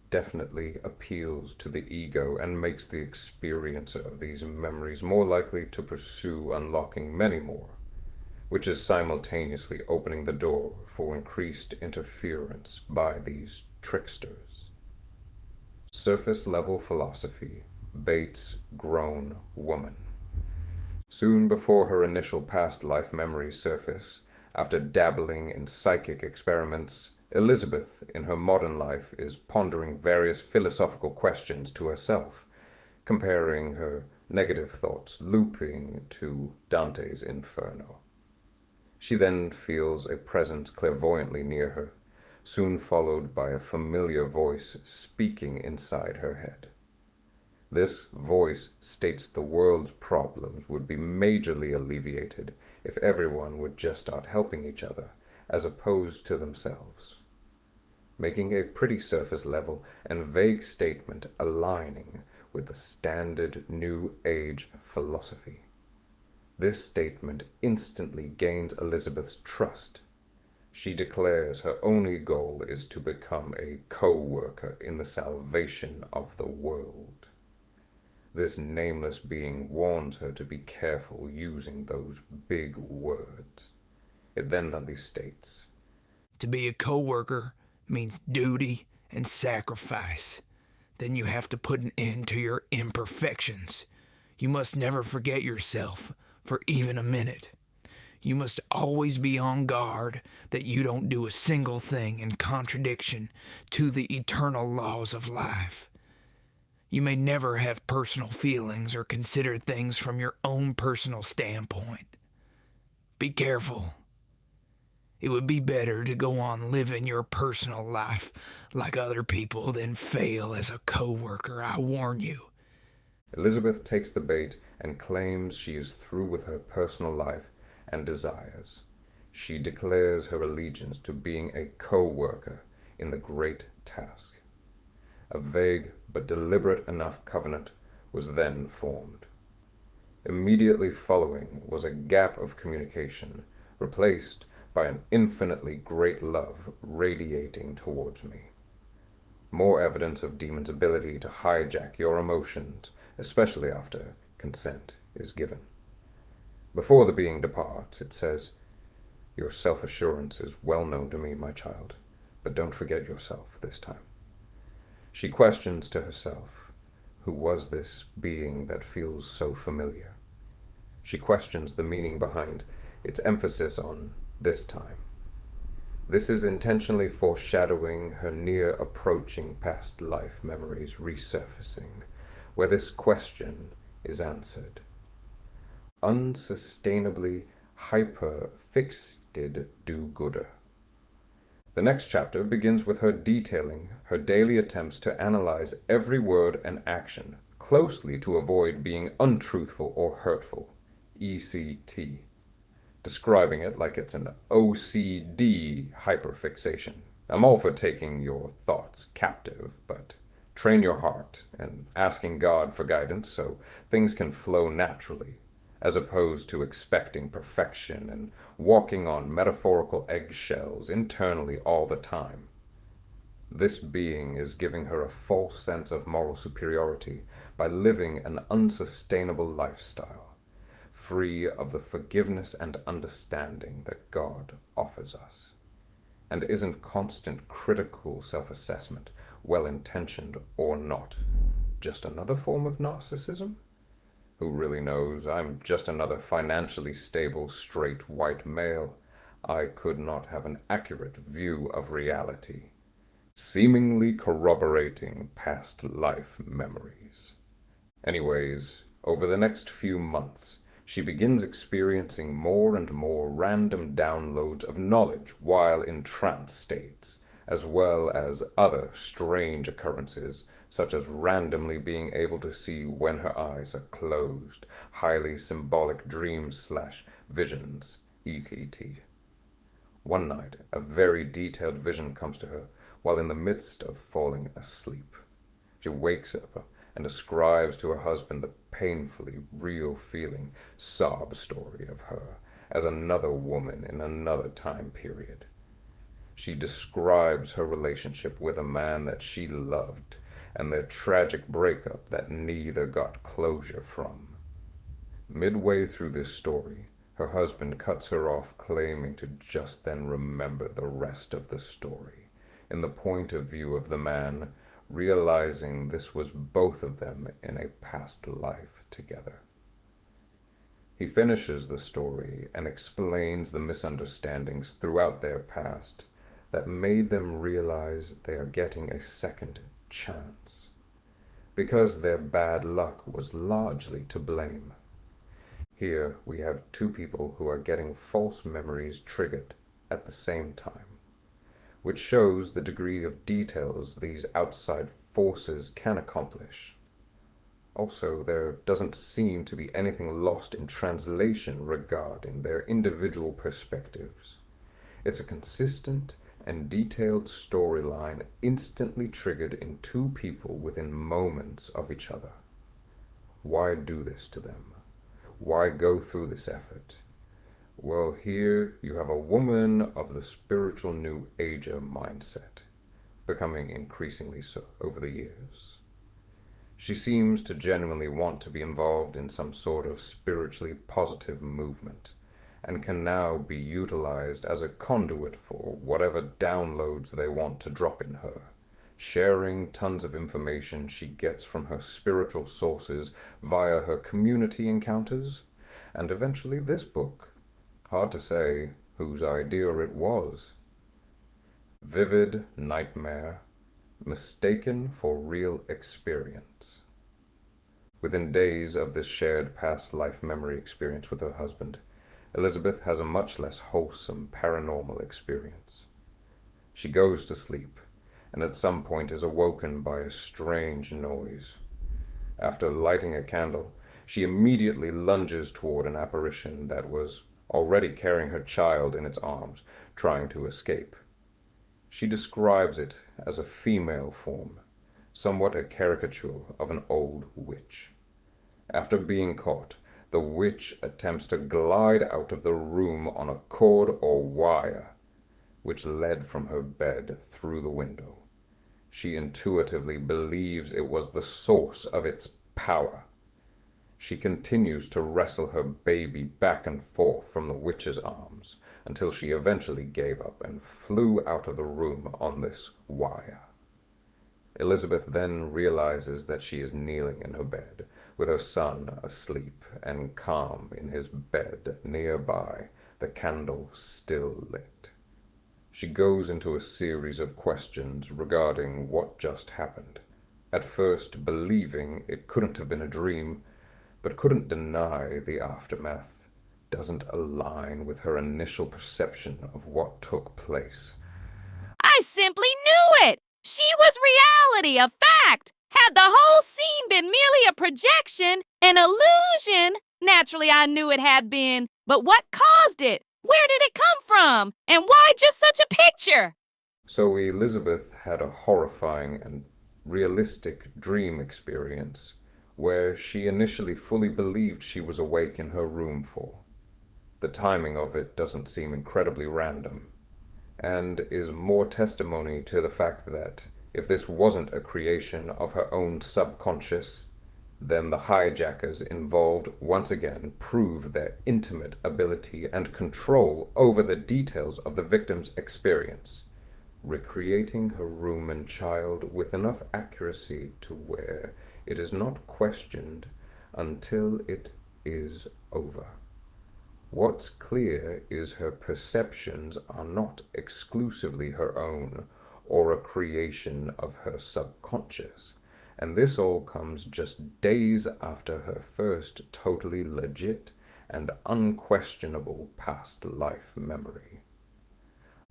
Definitely appeals to the ego and makes the experiencer of these memories more likely to pursue unlocking many more, which is simultaneously opening the door for increased interference by these tricksters. Surface level philosophy baits grown woman. Soon before her initial past life memories surface, after dabbling in psychic experiments, Elizabeth, in her modern life, is pondering various philosophical questions to herself, comparing her negative thoughts looping to Dante's Inferno. She then feels a presence clairvoyantly near her, soon followed by a familiar voice speaking inside her head. This voice states the world's problems would be majorly alleviated if everyone would just start helping each other, as opposed to themselves, making a pretty surface level and vague statement aligning with the standard New Age philosophy. This statement instantly gains Elizabeth's trust. She declares her only goal is to become a co-worker in the salvation of the world. This nameless being warns her to be careful using those big words. It then thusly states, "To be a co-worker means duty and sacrifice. Then you have to put an end to your imperfections. You must never forget yourself for even a minute. You must always be on guard that you don't do a single thing in contradiction to the eternal laws of life. You may never have personal feelings or consider things from your own personal standpoint. Be careful. It would be better to go on living your personal life like other people than fail as a co-worker, I warn you." Elizabeth takes the bait and claims she is through with her personal life and desires. She declares her allegiance to being a co-worker in the great task. A vague but deliberate enough covenant was then formed. Immediately following was a gap of communication, replaced by an infinitely great love radiating towards me. More evidence of demons' ability to hijack your emotions, especially after consent is given. Before the being departs, it says, "Your self-assurance is well known to me, my child, but don't forget yourself this time." She questions to herself, who was this being that feels so familiar? She questions the meaning behind its emphasis on this time. This is intentionally foreshadowing her near-approaching past life memories resurfacing, where this question is answered. Unsustainably hyper-fixated do-gooder. The next chapter begins with her detailing her daily attempts to analyze every word and action closely to avoid being untruthful or hurtful, ECT, describing it like it's an OCD hyperfixation. I'm all for taking your thoughts captive, but train your heart and asking God for guidance so things can flow naturally, as opposed to expecting perfection and walking on metaphorical eggshells internally all the time. This being is giving her a false sense of moral superiority by living an unsustainable lifestyle, free of the forgiveness and understanding that God offers us. And isn't constant critical self-assessment, well-intentioned or not, just another form of narcissism? Who really knows? I'm just another financially stable, straight white male. I could not have an accurate view of reality, seemingly corroborating past life memories. Anyways, over the next few months, she begins experiencing more and more random downloads of knowledge while in trance states, as well as other strange occurrences, such as randomly being able to see when her eyes are closed, highly symbolic dreams/visions, EKT. One night, a very detailed vision comes to her while in the midst of falling asleep. She wakes up and describes to her husband the painfully real feeling sob story of her as another woman in another time period. She describes her relationship with a man that she loved and their tragic breakup that neither got closure from. Midway through this story, her husband cuts her off, claiming to just then remember the rest of the story, in the point of view of the man, realizing this was both of them in a past life together. He finishes the story and explains the misunderstandings throughout their past that made them realize they are getting a second chance, because their bad luck was largely to blame. Here we have two people who are getting false memories triggered at the same time, which shows the degree of details these outside forces can accomplish. Also, there doesn't seem to be anything lost in translation regarding their individual perspectives. It's a consistent and detailed storyline instantly triggered in two people within moments of each other. Why do this to them? Why go through this effort? Well, here you have a woman of the spiritual New Ager mindset, becoming increasingly so over the years. She seems to genuinely want to be involved in some sort of spiritually positive movement, and can now be utilized as a conduit for whatever downloads they want to drop in her, sharing tons of information she gets from her spiritual sources via her community encounters, and eventually this book. Hard to say whose idea it was. Vivid nightmare, mistaken for real experience. Within days of this shared past life memory experience with her husband, Elizabeth has a much less wholesome paranormal experience. She goes to sleep, and at some point is awoken by a strange noise. After lighting a candle, she immediately lunges toward an apparition that was already carrying her child in its arms, trying to escape. She describes it as a female form, somewhat a caricature of an old witch. After being caught, the witch attempts to glide out of the room on a cord or wire, which led from her bed through the window. She intuitively believes it was the source of its power. She continues to wrestle her baby back and forth from the witch's arms until she eventually gave up and flew out of the room on this wire. Elizabeth then realizes that she is kneeling in her bed, with her son asleep and calm in his bed nearby, the candle still lit. She goes into a series of questions regarding what just happened, at first believing it couldn't have been a dream, but couldn't deny the aftermath doesn't align with her initial perception of what took place. I simply knew it! She was reality, a fact! Had the whole scene been merely a projection, an illusion, naturally I knew it had been, but what caused it? Where did it come from? And why just such a picture? So Elizabeth had a horrifying and realistic dream experience where she initially fully believed she was awake in her room for. The timing of it doesn't seem incredibly random, and is more testimony to the fact that if this wasn't a creation of her own subconscious, then the hijackers involved once again prove their intimate ability and control over the details of the victim's experience, recreating her room and child with enough accuracy to where it is not questioned until it is over. What's clear is her perceptions are not exclusively her own or a creation of her subconscious, and this all comes just days after her first totally legit and unquestionable past life memory.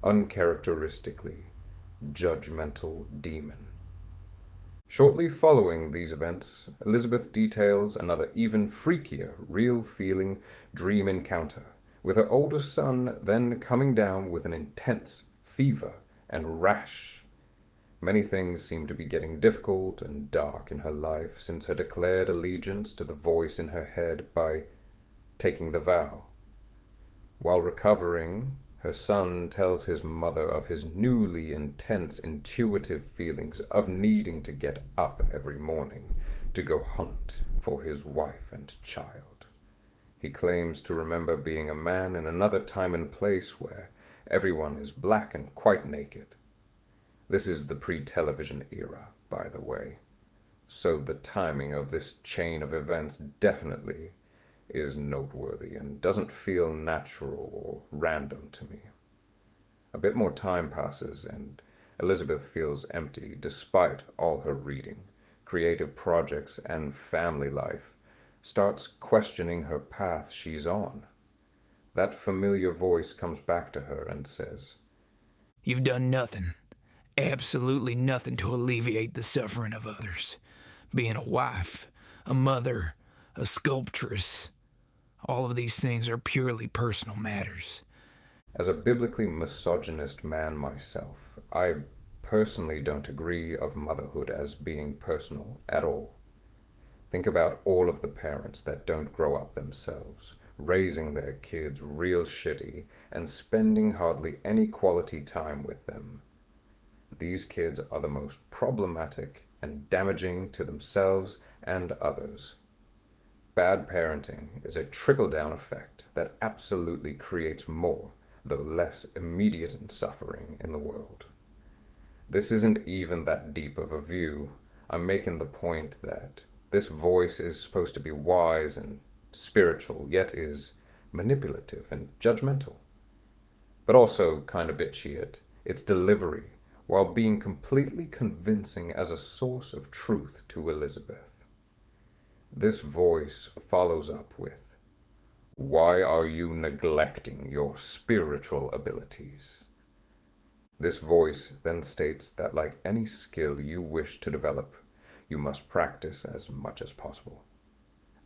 Uncharacteristically, judgmental demon. Shortly following these events, Elizabeth details another even freakier, real-feeling dream encounter, with her older son then coming down with an intense fever and rash. Many things seem to be getting difficult and dark in her life since her declared allegiance to the voice in her head by taking the vow. While recovering, her son tells his mother of his newly intense intuitive feelings of needing to get up every morning to go hunt for his wife and child. He claims to remember being a man in another time and place where everyone is black and quite naked. This is the pre-television era, by the way, so the timing of this chain of events definitely is noteworthy and doesn't feel natural or random to me. A bit more time passes and Elizabeth feels empty despite all her reading, creative projects, and family life, starts questioning her path she's on. That familiar voice comes back to her and says, "You've done nothing, absolutely nothing to alleviate the suffering of others. Being a wife, a mother, a sculptress, all of these things are purely personal matters." As a biblically misogynist man myself, I personally don't agree of motherhood as being personal at all. Think about all of the parents that don't grow up themselves, raising their kids real shitty and spending hardly any quality time with them. These kids are the most problematic and damaging to themselves and others. Bad parenting is a trickle-down effect that absolutely creates more, though less immediate suffering in the world. This isn't even that deep of a view. I'm making the point that this voice is supposed to be wise and spiritual, yet is manipulative and judgmental. But also kind of bitchy at its delivery, while being completely convincing as a source of truth to Elizabeth. This voice follows up with, "Why are you neglecting your spiritual abilities?" This voice then states that like any skill you wish to develop, you must practice as much as possible.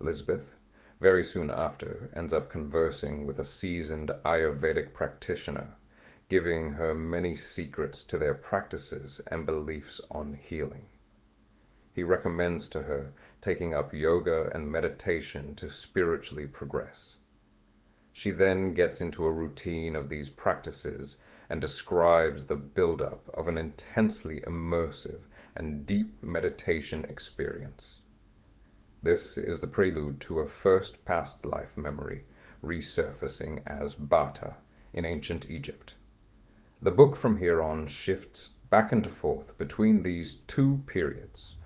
Elizabeth, very soon after, ends up conversing with a seasoned Ayurvedic practitioner, giving her many secrets to their practices and beliefs on healing. He recommends to her taking up yoga and meditation to spiritually progress. She then gets into a routine of these practices and describes the buildup of an intensely immersive and deep meditation experience. This is the prelude to a first past life memory resurfacing as Bata in ancient Egypt. The book from here on shifts back and forth between these two periods.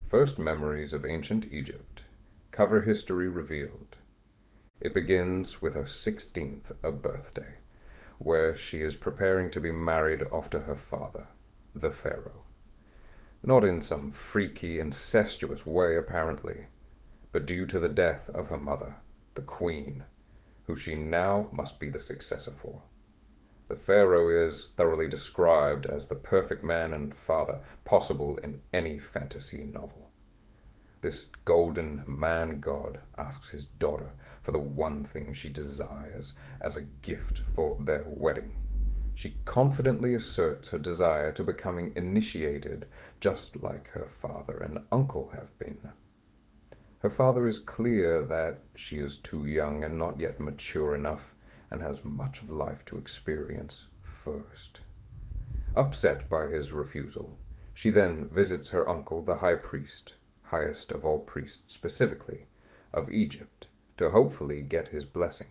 First memories of ancient Egypt, cover history revealed. It begins with her 16th birthday, where she is preparing to be married off to her father, the pharaoh. Not in some freaky, incestuous way, apparently, but due to the death of her mother, the queen, who she now must be the successor for. The pharaoh is thoroughly described as the perfect man and father possible in any fantasy novel. This golden man-god asks his daughter for the one thing she desires as a gift for their wedding. She confidently asserts her desire to becoming initiated just like her father and uncle have been. Her father is clear that she is too young and not yet mature enough and has much of life to experience first. Upset by his refusal, she then visits her uncle, the high priest, highest of all priests specifically, of Egypt, to hopefully get his blessing.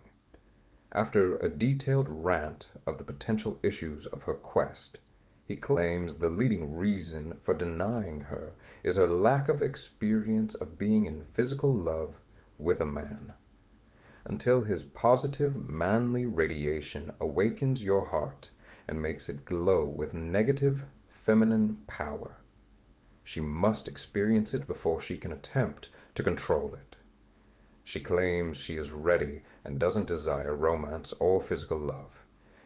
After a detailed rant of the potential issues of her quest, He claims the leading reason for denying her is her lack of experience of being in physical love with a man. Until his positive, manly radiation awakens your heart and makes it glow with negative, feminine power, she must experience it before she can attempt to control it. She claims she is ready and doesn't desire romance or physical love,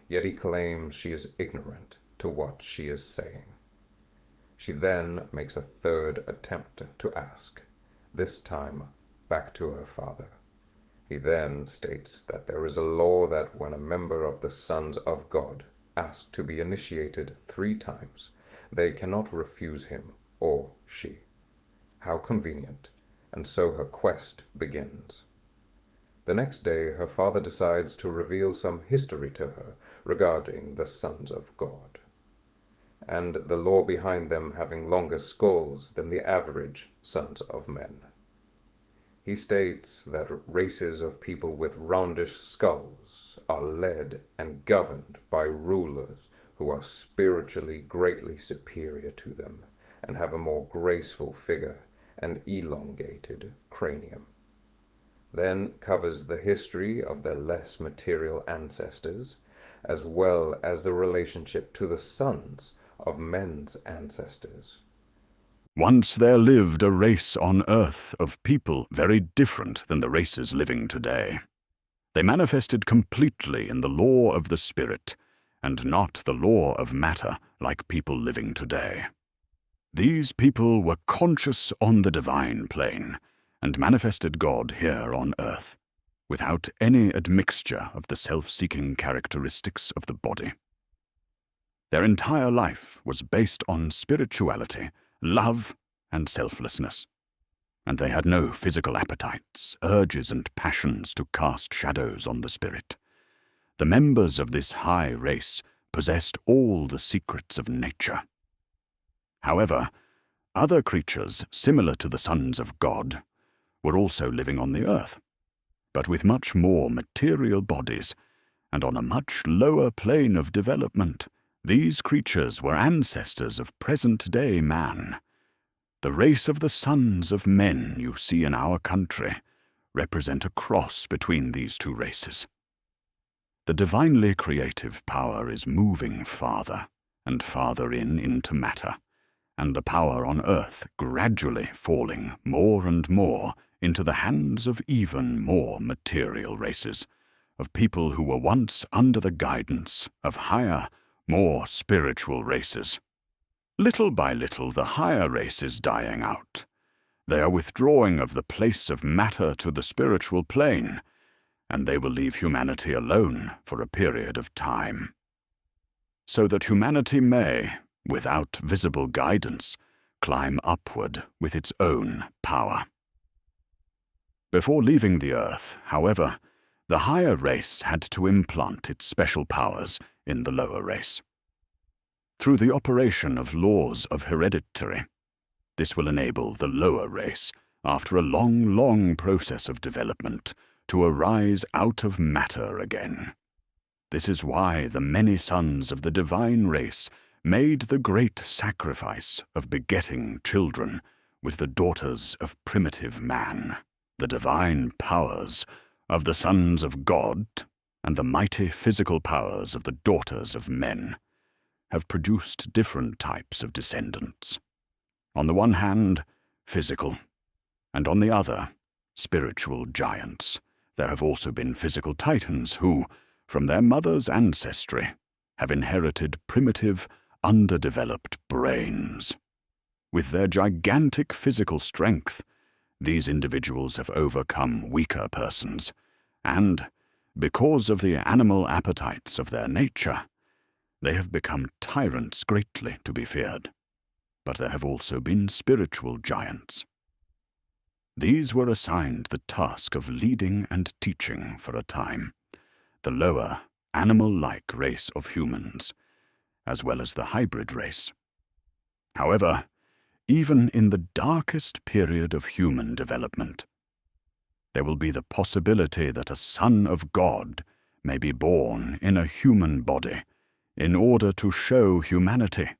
yet he claims she is ignorant to what she is saying. She then makes a third attempt to ask, this time back to her father. He then states that there is a law that when a member of the Sons of God ask to be initiated 3 times, they cannot refuse him or she. How convenient. And so her quest begins. The next day, her father decides to reveal some history to her regarding the Sons of God, and the lore behind them having longer skulls than the average sons of men. He states that races of people with roundish skulls are led and governed by rulers who are spiritually greatly superior to them and have a more graceful figure and elongated cranium. Then covers the history of their less material ancestors, as well as the relationship to the sons of men's ancestors. Once there lived a race on Earth of people very different than the races living today. They manifested completely in the law of the spirit, and not the law of matter like people living today. These people were conscious on the divine plane, and manifested God here on earth, without any admixture of the self-seeking characteristics of the body. Their entire life was based on spirituality, love, and selflessness, and they had no physical appetites, urges, and passions to cast shadows on the spirit. The members of this high race possessed all the secrets of nature. However, other creatures similar to the sons of God were also living on the earth, but with much more material bodies, and on a much lower plane of development. These creatures were ancestors of present-day man. The race of the sons of men you see in our country represent a cross between these two races. The divinely creative power is moving farther and farther into matter, and the power on earth gradually falling more and more into the hands of even more material races, of people who were once under the guidance of higher, more spiritual races. Little by little, the higher race is dying out. They are withdrawing of the place of matter to the spiritual plane, and they will leave humanity alone for a period of time, so that humanity may, without visible guidance, climb upward with its own power. Before leaving the earth, however, the higher race had to implant its special powers in the lower race. Through the operation of laws of heredity, this will enable the lower race, after a long, long process of development, to arise out of matter again. This is why the many sons of the divine race made the great sacrifice of begetting children with the daughters of primitive man. The divine powers of the sons of God and the mighty physical powers of the daughters of men have produced different types of descendants. On the one hand, physical, and on the other, spiritual giants. There have also been physical titans who, from their mother's ancestry, have inherited primitive, underdeveloped brains. With their gigantic physical strength, these individuals have overcome weaker persons, and, because of the animal appetites of their nature, they have become tyrants greatly to be feared. But there have also been spiritual giants. These were assigned the task of leading and teaching for a time the lower, animal-like race of humans, as well as the hybrid race. However, even in the darkest period of human development, there will be the possibility that a son of God may be born in a human body in order to show humanity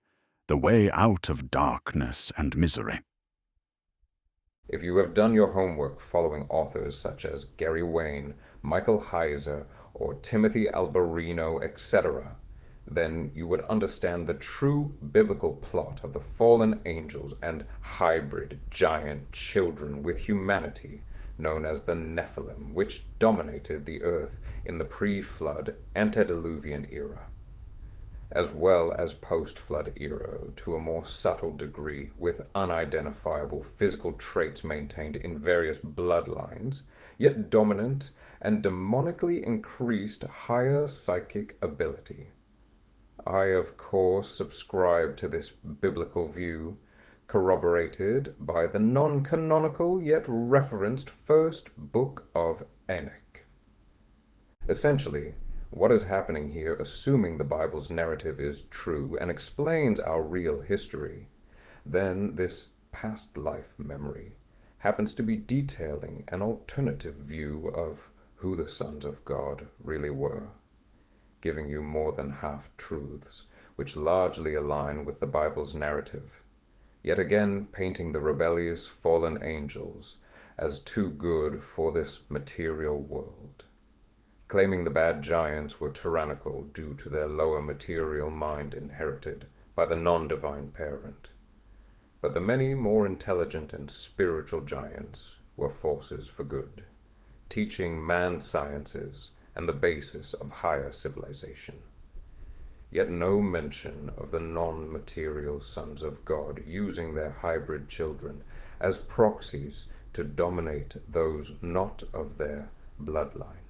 the way out of darkness and misery. If you have done your homework following authors such as Gary Wayne, Michael Heiser, or Timothy Alberino, etc., then you would understand the true biblical plot of the fallen angels and hybrid giant children with humanity, known as the Nephilim, which dominated the earth in the pre-flood antediluvian era, as well as post-flood era to a more subtle degree, with unidentifiable physical traits maintained in various bloodlines, yet dominant and demonically increased higher psychic ability. I, of course, subscribe to this biblical view, corroborated by the non-canonical yet referenced first book of Enoch. Essentially, what is happening here, assuming the Bible's narrative is true and explains our real history, then this past life memory happens to be detailing an alternative view of who the sons of God really were, giving you more than half-truths, which largely align with the Bible's narrative, yet again painting the rebellious fallen angels as too good for this material world, claiming the bad giants were tyrannical due to their lower material mind inherited by the non-divine parent. But the many more intelligent and spiritual giants were forces for good, teaching man sciences and the basis of higher civilization. Yet no mention of the non-material sons of God using their hybrid children as proxies to dominate those not of their bloodline.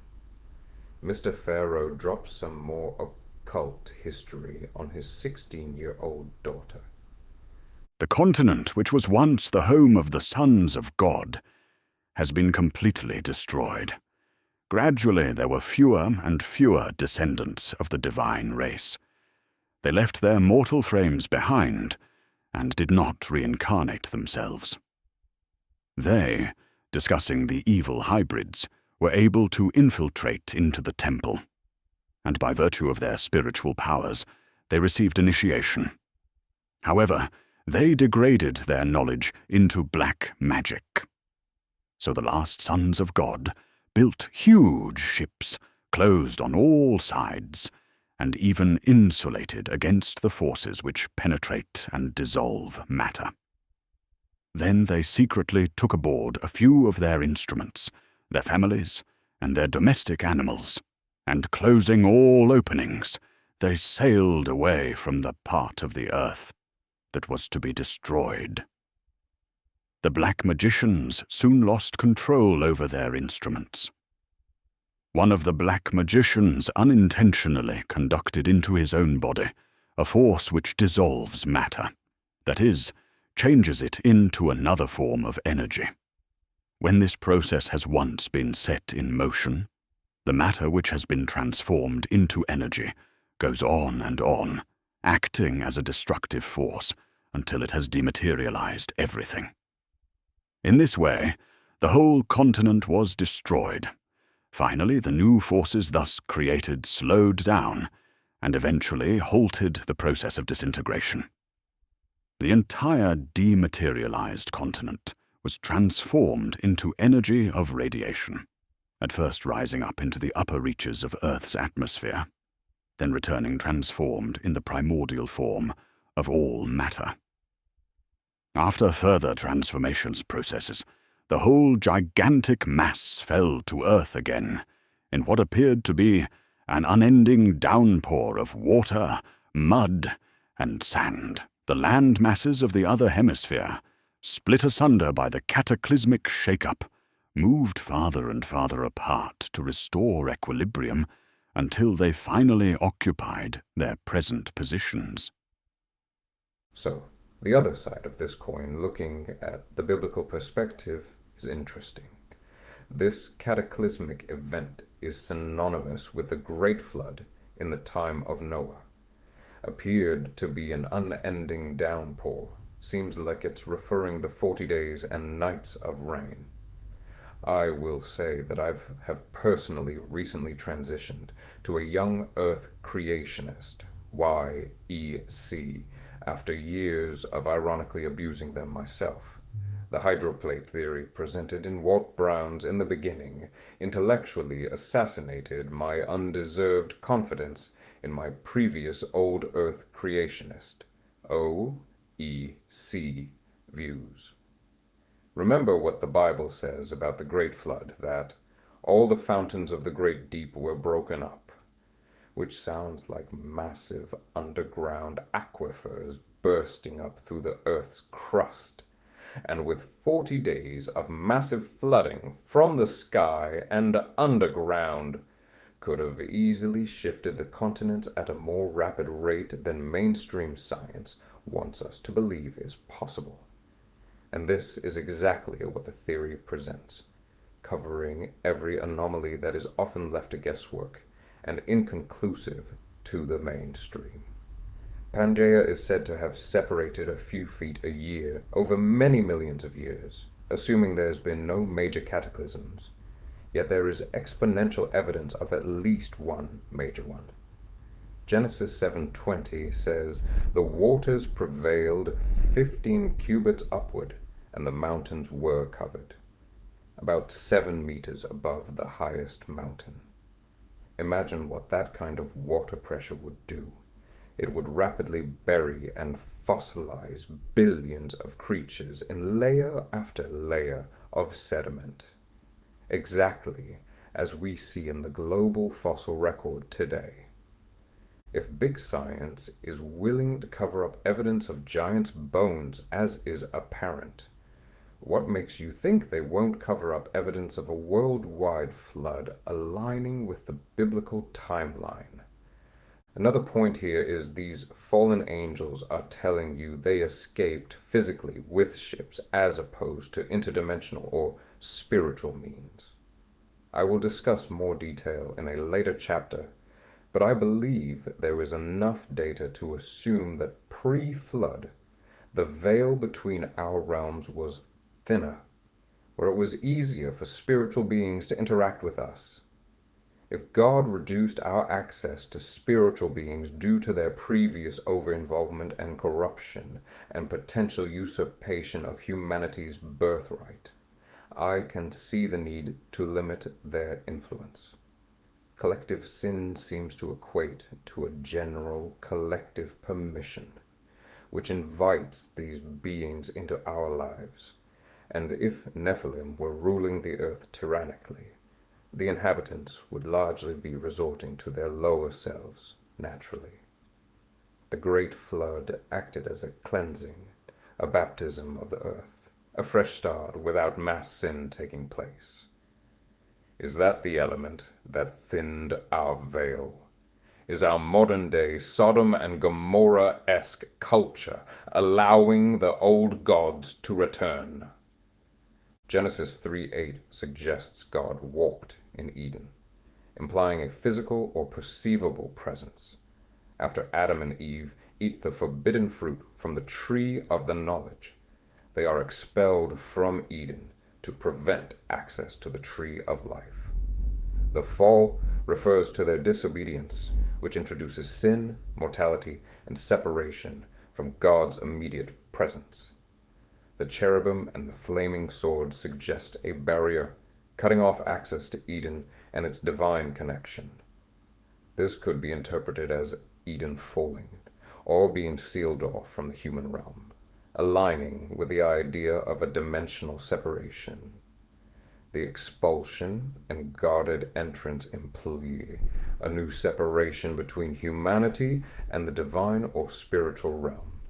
Mr. Pharaoh drops some more occult history on his 16-year-old daughter. The continent, which was once the home of the sons of God, has been completely destroyed. Gradually, there were fewer and fewer descendants of the divine race. They left their mortal frames behind and did not reincarnate themselves. They, discussing the evil hybrids, were able to infiltrate into the temple, and by virtue of their spiritual powers, they received initiation. However, they degraded their knowledge into black magic. So the last sons of God built huge ships, closed on all sides, and even insulated against the forces which penetrate and dissolve matter. Then they secretly took aboard a few of their instruments, their families, and their domestic animals, and closing all openings, they sailed away from the part of the earth that was to be destroyed. The black magicians soon lost control over their instruments. One of the black magicians unintentionally conducted into his own body a force which dissolves matter, that is, changes it into another form of energy. When this process has once been set in motion, the matter which has been transformed into energy goes on, acting as a destructive force until it has dematerialized everything. In this way, the whole continent was destroyed. Finally, the new forces thus created slowed down and eventually halted the process of disintegration. The entire dematerialized continent was transformed into energy of radiation, at first rising up into the upper reaches of Earth's atmosphere, then returning transformed in the primordial form of all matter. After further transformations processes, the whole gigantic mass fell to earth again, in what appeared to be an unending downpour of water, mud, and sand. The land masses of the other hemisphere, split asunder by the cataclysmic shake-up, moved farther and farther apart to restore equilibrium until they finally occupied their present positions. So, the other side of this coin, looking at the biblical perspective, is interesting. This cataclysmic event is synonymous with the Great Flood in the time of Noah. Appeared to be an unending downpour. Seems like it's referring the 40 days and nights of rain. I will say that I have personally recently transitioned to a young earth creationist, YEC, after years of ironically abusing them myself. The hydroplate theory presented in Walt Brown's In the Beginning intellectually assassinated my undeserved confidence in my previous old Earth creationist, OEC, views. Remember what the Bible says about the Great Flood, that all the fountains of the great deep were broken up, which sounds like massive underground aquifers bursting up through the Earth's crust, and with 40 days of massive flooding from the sky and underground, could have easily shifted the continents at a more rapid rate than mainstream science wants us to believe is possible. And this is exactly what the theory presents, covering every anomaly that is often left to guesswork and inconclusive to the mainstream. Pangaea is said to have separated a few feet a year over many millions of years, assuming there's been no major cataclysms. Yet there is exponential evidence of at least one major one. Genesis 7:20 says, "The waters prevailed 15 cubits upward, and the mountains were covered," about 7 meters above the highest mountain. Imagine what that kind of water pressure would do. It would rapidly bury and fossilize billions of creatures in layer after layer of sediment, exactly as we see in the global fossil record today. If big science is willing to cover up evidence of giants' bones, as is apparent, what makes you think they won't cover up evidence of a worldwide flood aligning with the biblical timeline? Another point here is these fallen angels are telling you they escaped physically with ships as opposed to interdimensional or spiritual means. I will discuss more detail in a later chapter, but I believe there is enough data to assume that pre-flood, the veil between our realms was thinner, where it was easier for spiritual beings to interact with us. If God reduced our access to spiritual beings due to their previous over-involvement and corruption and potential usurpation of humanity's birthright, I can see the need to limit their influence. Collective sin seems to equate to a general collective permission, which invites these beings into our lives. And if Nephilim were ruling the earth tyrannically, the inhabitants would largely be resorting to their lower selves naturally. The Great Flood acted as a cleansing, a baptism of the earth, a fresh start without mass sin taking place. Is that the element that thinned our veil? Is our modern-day Sodom and Gomorrah-esque culture allowing the old gods to return? Genesis 3:8 suggests God walked in Eden, implying a physical or perceivable presence. After Adam and Eve eat the forbidden fruit from the tree of the knowledge, they are expelled from Eden to prevent access to the tree of life. The fall refers to their disobedience, which introduces sin, mortality, and separation from God's immediate presence. The cherubim and the flaming sword suggest a barrier, cutting off access to Eden and its divine connection. This could be interpreted as Eden falling, or being sealed off from the human realm, aligning with the idea of a dimensional separation. The expulsion and guarded entrance imply a new separation between humanity and the divine or spiritual realm.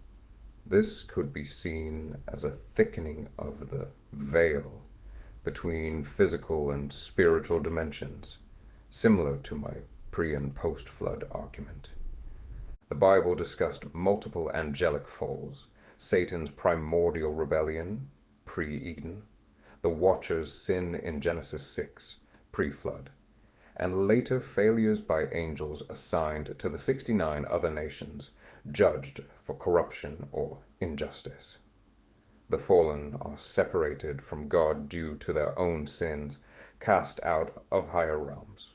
This could be seen as a thickening of the veil between physical and spiritual dimensions, similar to my pre- and post-flood argument. The Bible discussed multiple angelic falls, Satan's primordial rebellion, pre-Eden, the Watcher's sin in Genesis 6, pre-flood, and later failures by angels assigned to the 69 other nations, judged for corruption or injustice. The fallen are separated from God due to their own sins, cast out of higher realms.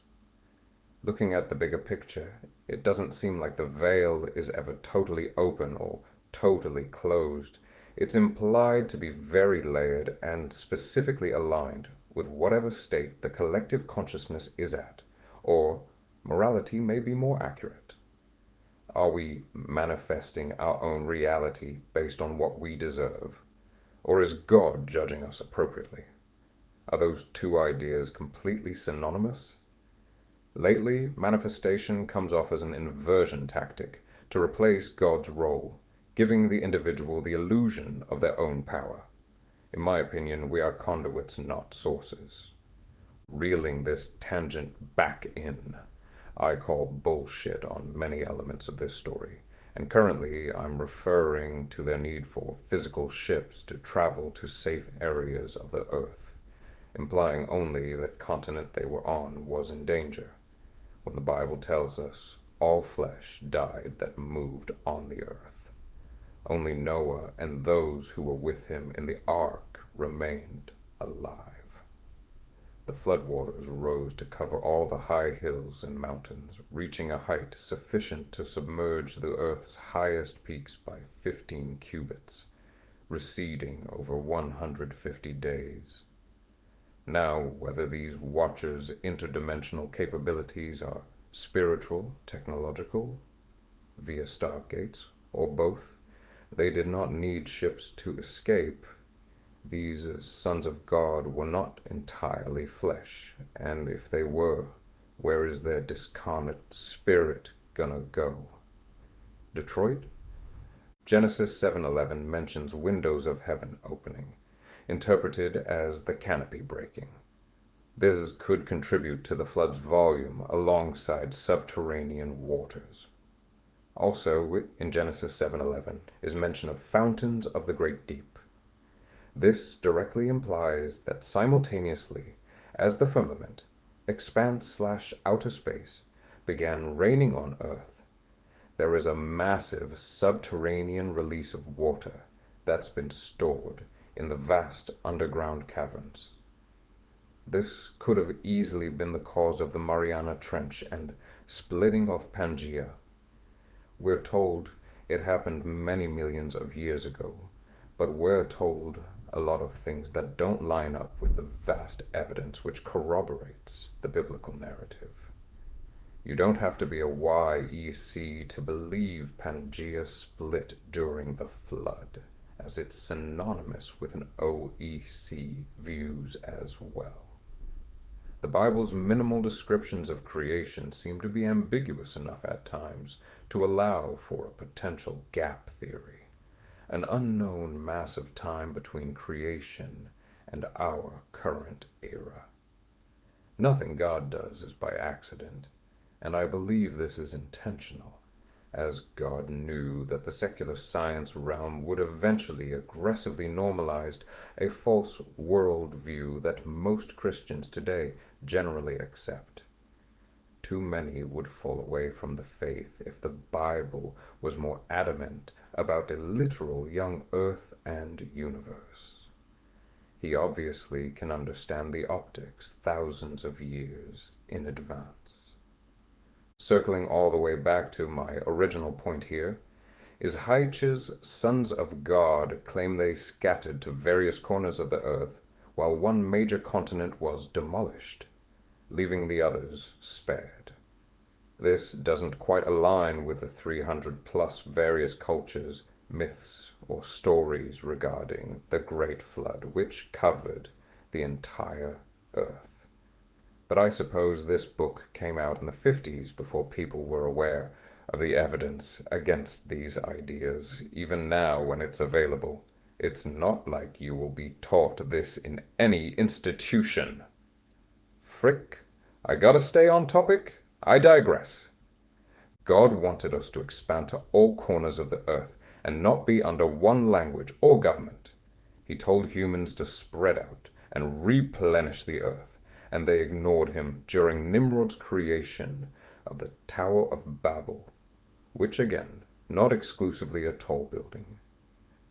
Looking at the bigger picture, it doesn't seem like the veil is ever totally open or totally closed. It's implied to be very layered and specifically aligned with whatever state the collective consciousness is at, or morality may be more accurate. Are we manifesting our own reality based on what we deserve, or is God judging us appropriately? Are those two ideas completely synonymous? Lately, manifestation comes off as an inversion tactic to replace God's role, giving the individual the illusion of their own power. In my opinion, we are conduits, not sources. Reeling this tangent back in, I call bullshit on many elements of this story, and currently I'm referring to their need for physical ships to travel to safe areas of the Earth, implying only that continent they were on was in danger, when the Bible tells us all flesh died that moved on the earth. Only Noah and those who were with him in the ark remained alive. The floodwaters rose to cover all the high hills and mountains, reaching a height sufficient to submerge the earth's highest peaks by 15 cubits, receding over 150 days. Now, whether these watchers' interdimensional capabilities are spiritual, technological, via stargates, or both, they did not need ships to escape. These sons of God were not entirely flesh, and if they were, where is their discarnate spirit gonna go? Detroit? Genesis 7:11 mentions windows of heaven opening, interpreted as the canopy breaking. This could contribute to the flood's volume alongside subterranean waters. Also, in Genesis 7:11 is mention of fountains of the great deep. This directly implies that simultaneously as the firmament, expanse/outer space, began raining on Earth, there is a massive subterranean release of water that's been stored in the vast underground caverns. This could have easily been the cause of the Mariana Trench and splitting of Pangaea. We're told it happened many millions of years ago, but we're told a lot of things that don't line up with the vast evidence which corroborates the biblical narrative. You don't have to be a YEC to believe Pangaea split during the flood, as it's synonymous with an OEC views as well. The Bible's minimal descriptions of creation seem to be ambiguous enough at times to allow for a potential gap theory, an unknown mass of time between creation and our current era. Nothing God does is by accident, and I believe this is intentional, as God knew that the secular science realm would eventually aggressively normalize a false worldview that most Christians today generally accept. Too many would fall away from the faith if the Bible was more adamant about a literal young earth and universe. He obviously can understand the optics thousands of years in advance. Circling all the way back to my original point here, is Haitch's sons of God claim they scattered to various corners of the earth while one major continent was demolished, leaving the others spared. This doesn't quite align with the 300+ various cultures, myths, or stories regarding the Great Flood, which covered the entire earth. But I suppose this book came out in the 50s before people were aware of the evidence against these ideas. Even now, when it's available, it's not like you will be taught this in any institution. Frick, I gotta stay on topic. I digress. God wanted us to expand to all corners of the earth and not be under one language or government. He told humans to spread out and replenish the earth, and they ignored him during Nimrod's creation of the Tower of Babel, which again, not exclusively a tall building.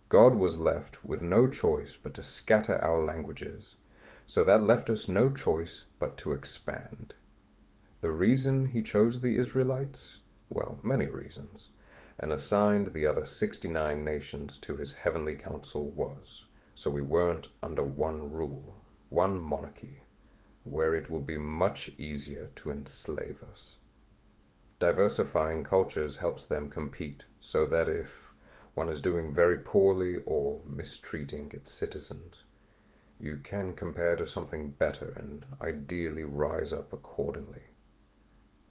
God was left with no choice but to scatter our languages, so that left us no choice but to expand. The reason he chose the Israelites? Well, many reasons, and assigned the other 69 nations to his heavenly council was, so we weren't under one rule, one monarchy, where it will be much easier to enslave us. Diversifying cultures helps them compete, so that if one is doing very poorly or mistreating its citizens, you can compare to something better and ideally rise up accordingly.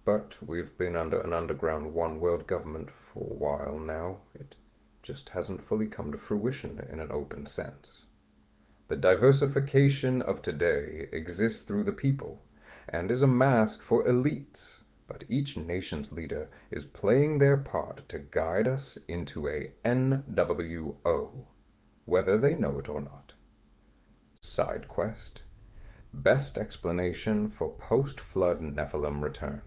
But we've been under an underground one-world government for a while now. It just hasn't fully come to fruition in an open sense. The diversification of today exists through the people and is a mask for elites, but each nation's leader is playing their part to guide us into a NWO, whether they know it or not. Side quest: best explanation for post-flood Nephilim return.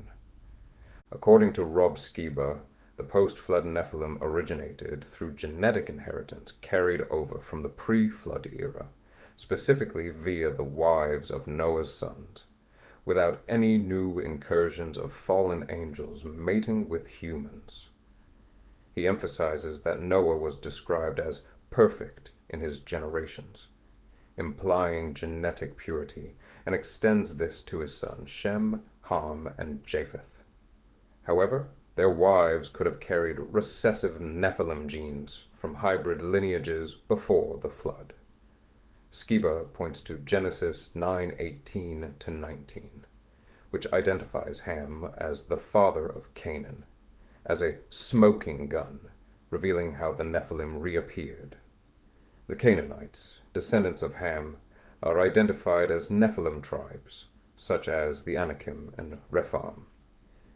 According to Rob Skiba, the post-flood Nephilim originated through genetic inheritance carried over from the pre-flood era, specifically via the wives of Noah's sons, without any new incursions of fallen angels mating with humans. He emphasizes that Noah was described as perfect in his generations, implying genetic purity, and extends this to his sons Shem, Ham, and Japheth. However, their wives could have carried recessive Nephilim genes from hybrid lineages before the flood. Skiba points to Genesis 9:18-19, which identifies Ham as the father of Canaan, as a smoking gun, revealing how the Nephilim reappeared. The Canaanites, descendants of Ham, are identified as Nephilim tribes, such as the Anakim and Rephaim,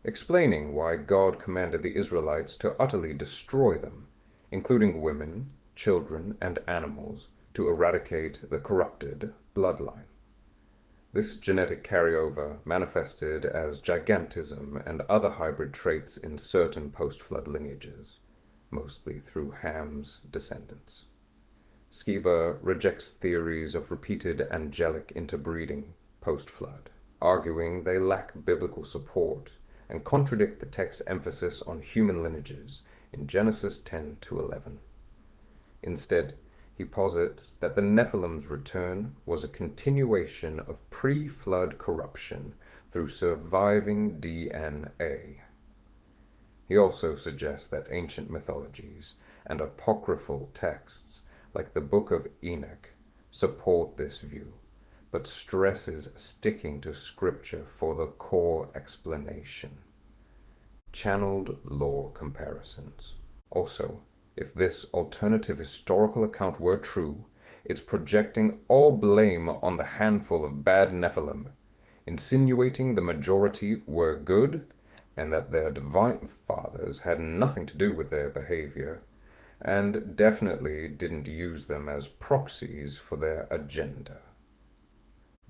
explaining why God commanded the Israelites to utterly destroy them, including women, children, and animals, to eradicate the corrupted bloodline. This genetic carryover manifested as gigantism and other hybrid traits in certain post-flood lineages, mostly through Ham's descendants. Skiba rejects theories of repeated angelic interbreeding post-flood, arguing they lack biblical support and contradict the text's emphasis on human lineages in Genesis 10-11. Instead, he posits that the Nephilim's return was a continuation of pre-flood corruption through surviving DNA. He also suggests that ancient mythologies and apocryphal texts, like the Book of Enoch, support this view, but stresses sticking to scripture for the core explanation. Channeled lore comparisons. Also, if this alternative historical account were true, it's projecting all blame on the handful of bad Nephilim, insinuating the majority were good and that their divine fathers had nothing to do with their behavior, and definitely didn't use them as proxies for their agenda.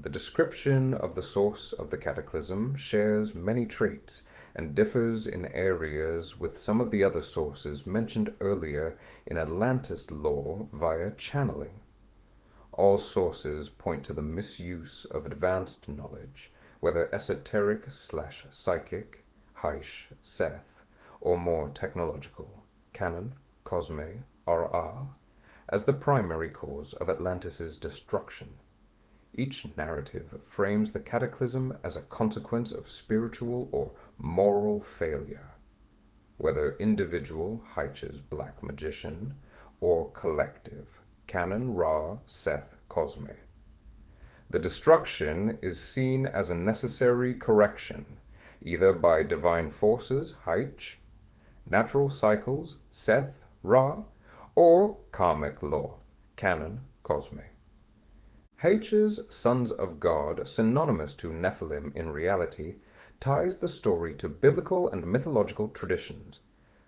The description of the source of the cataclysm shares many traits and differs in areas with some of the other sources mentioned earlier in Atlantis lore via channeling. All sources point to the misuse of advanced knowledge, whether esoteric/psychic, Heish, Seth, or more technological, Canon, Cosme, Ra, as the primary cause of Atlantis' destruction. Each narrative frames the cataclysm as a consequence of spiritual or moral failure, whether individual, Heich's black magician, or collective, Canon, Ra, Seth, Cosme. The destruction is seen as a necessary correction, either by divine forces, Haich, natural cycles, Seth, Ra, or karmic law, Canon, Cosme. H's Sons of God, synonymous to Nephilim in reality, ties the story to biblical and mythological traditions,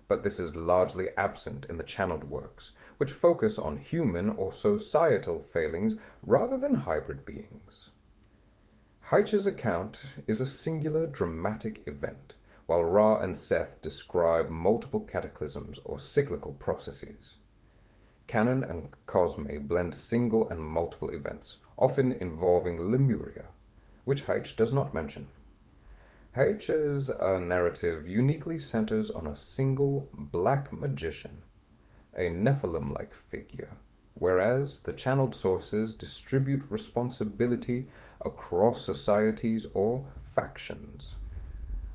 but this is largely absent in the channeled works, which focus on human or societal failings rather than hybrid beings. Heich's account is a singular dramatic event, while Ra and Seth describe multiple cataclysms or cyclical processes. Canon and Cosme blend single and multiple events, often involving Lemuria, which Haich does not mention. H's narrative uniquely centers on a single black magician, a Nephilim-like figure, whereas the channeled sources distribute responsibility across societies or factions.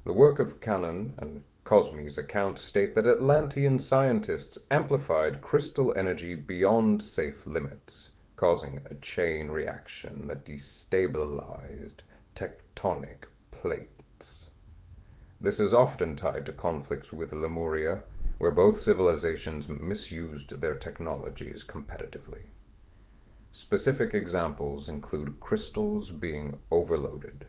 The work of Canon and Cosme's accounts state that Atlantean scientists amplified crystal energy beyond safe limits, causing a chain reaction that destabilized tectonic plates. This is often tied to conflicts with Lemuria, where both civilizations misused their technologies competitively. Specific examples include crystals being overloaded,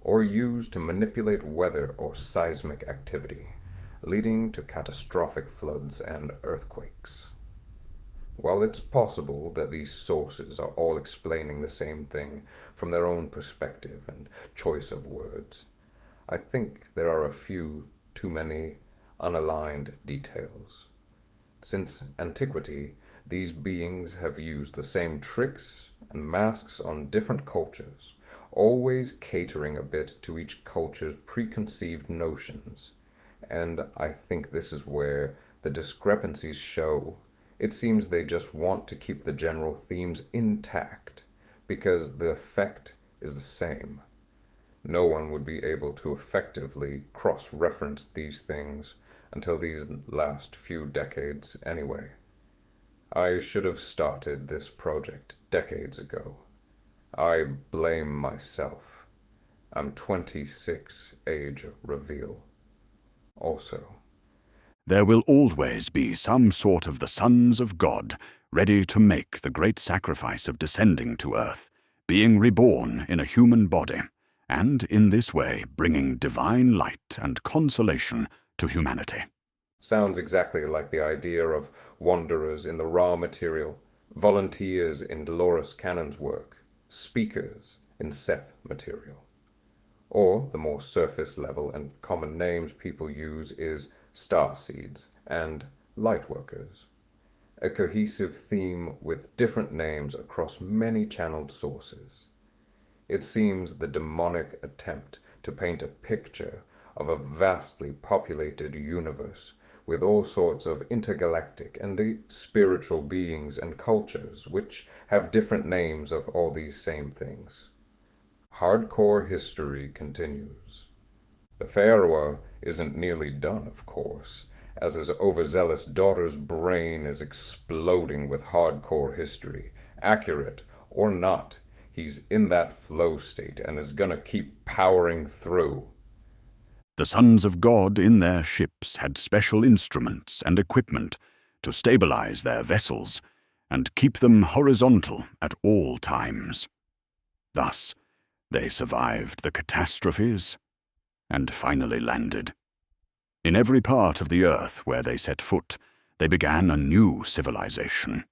or used to manipulate weather or seismic activity, leading to catastrophic floods and earthquakes. While it's possible that these sources are all explaining the same thing from their own perspective and choice of words, I think there are a few too many unaligned details. Since antiquity, these beings have used the same tricks and masks on different cultures, always catering a bit to each culture's preconceived notions, and I think this is where the discrepancies show. It seems they just want to keep the general themes intact, because the effect is the same. No one would be able to effectively cross-reference these things until these last few decades anyway. I should have started this project decades ago. I blame myself. I'm 26, age reveal. Also, there will always be some sort of the sons of God ready to make the great sacrifice of descending to earth, being reborn in a human body, and in this way bringing divine light and consolation to humanity. Sounds exactly like the idea of wanderers in the raw material, volunteers in Dolores Cannon's work, speakers in Seth material. Or the more surface level and common names people use is Starseeds and Lightworkers, a cohesive theme with different names across many channeled sources. It seems the demonic attempt to paint a picture of a vastly populated universe with all sorts of intergalactic and spiritual beings and cultures which have different names of all these same things. Hardcore history continues. The Pharaoh isn't nearly done, of course, as his overzealous daughter's brain is exploding with hardcore history. Accurate or not, he's in that flow state and is gonna keep powering through. The sons of God in their ships had special instruments and equipment to stabilize their vessels and keep them horizontal at all times. Thus, they survived the catastrophes and finally landed. In every part of the earth where they set foot, they began a new civilization.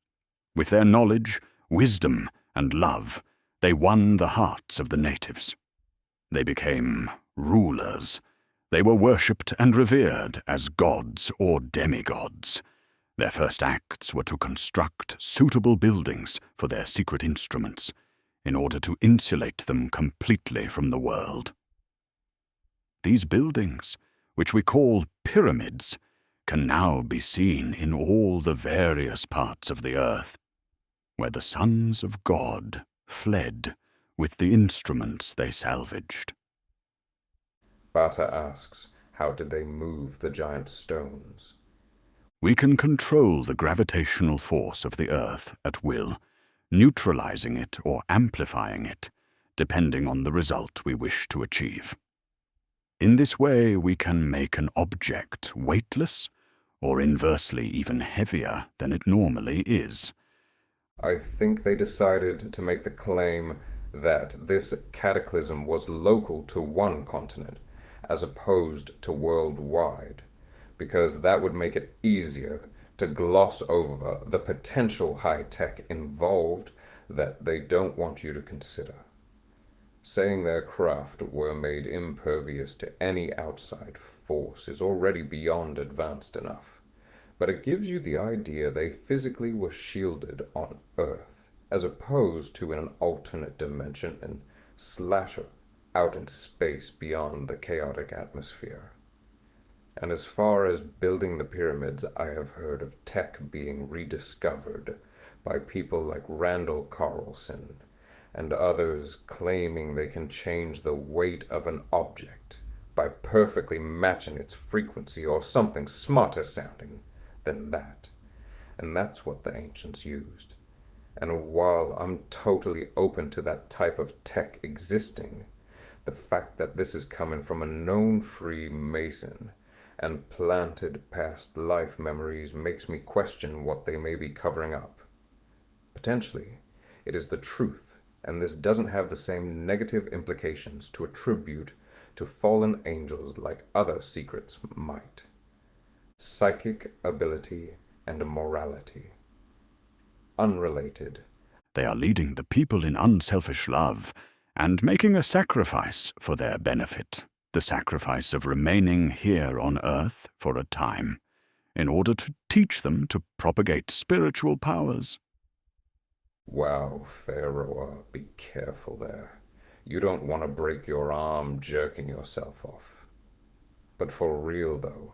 With their knowledge, wisdom, and love, they won the hearts of the natives. They became rulers. They were worshipped and revered as gods or demigods. Their first acts were to construct suitable buildings for their secret instruments, in order to insulate them completely from the world. These buildings, which we call pyramids, can now be seen in all the various parts of the earth, where the sons of God fled with the instruments they salvaged. Bata asks, how did they move the giant stones? We can control the gravitational force of the earth at will, neutralizing it or amplifying it, depending on the result we wish to achieve. In this way, we can make an object weightless, or inversely even heavier than it normally is. I think they decided to make the claim that this cataclysm was local to one continent, as opposed to worldwide, because that would make it easier to gloss over the potential high-tech involved that they don't want you to consider. Saying their craft were made impervious to any outside force is already beyond advanced enough, but it gives you the idea they physically were shielded on Earth, as opposed to in an alternate dimension and slasher out in space beyond the chaotic atmosphere. And as far as building the pyramids, I have heard of tech being rediscovered by people like Randall Carlson and others claiming they can change the weight of an object by perfectly matching its frequency or something smarter sounding than that. And that's what the ancients used. And while I'm totally open to that type of tech existing, the fact that this is coming from a known Freemason and planted past life memories makes me question what they may be covering up. Potentially, it is the truth, and this doesn't have the same negative implications to attribute to fallen angels like other secrets might. Psychic ability and morality. Unrelated. They are leading the people in unselfish love and making a sacrifice for their benefit, the sacrifice of remaining here on earth for a time, in order to teach them to propagate spiritual powers. Wow, Pharaoh, be careful there. You don't want to break your arm jerking yourself off. But for real though,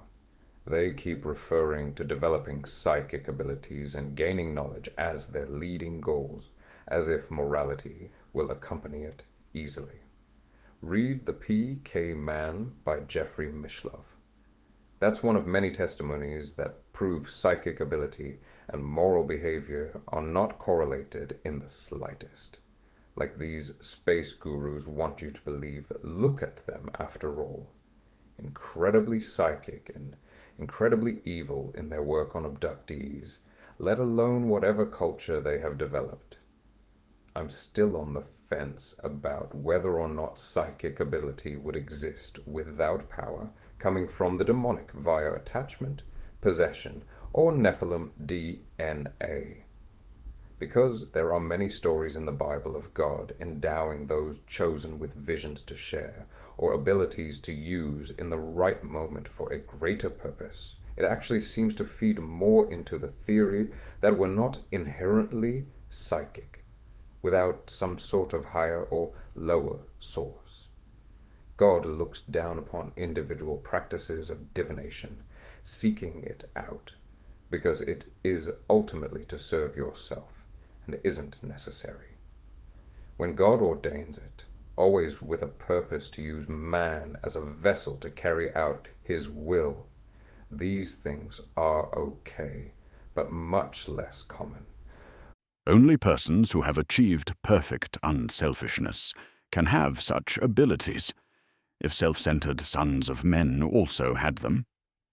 they keep referring to developing psychic abilities and gaining knowledge as their leading goals, as if morality will accompany it easily. Read The P.K. Man by Jeffrey Mishlove. That's one of many testimonies that prove psychic ability and moral behavior are not correlated in the slightest. Like these space gurus want you to believe. Look at them, after all. Incredibly psychic and incredibly evil in their work on abductees, let alone whatever culture they have developed. I'm still on the fence about whether or not psychic ability would exist without power coming from the demonic via attachment, possession, or Nephilim DNA. Because there are many stories in the Bible of God endowing those chosen with visions to share or abilities to use in the right moment for a greater purpose, it actually seems to feed more into the theory that we're not inherently psychic without some sort of higher or lower source. God looks down upon individual practices of divination, seeking it out, because it is ultimately to serve yourself and isn't necessary. When God ordains it, always with a purpose to use man as a vessel to carry out his will, these things are okay, but much less common. Only persons who have achieved perfect unselfishness can have such abilities. If self-centered sons of men also had them,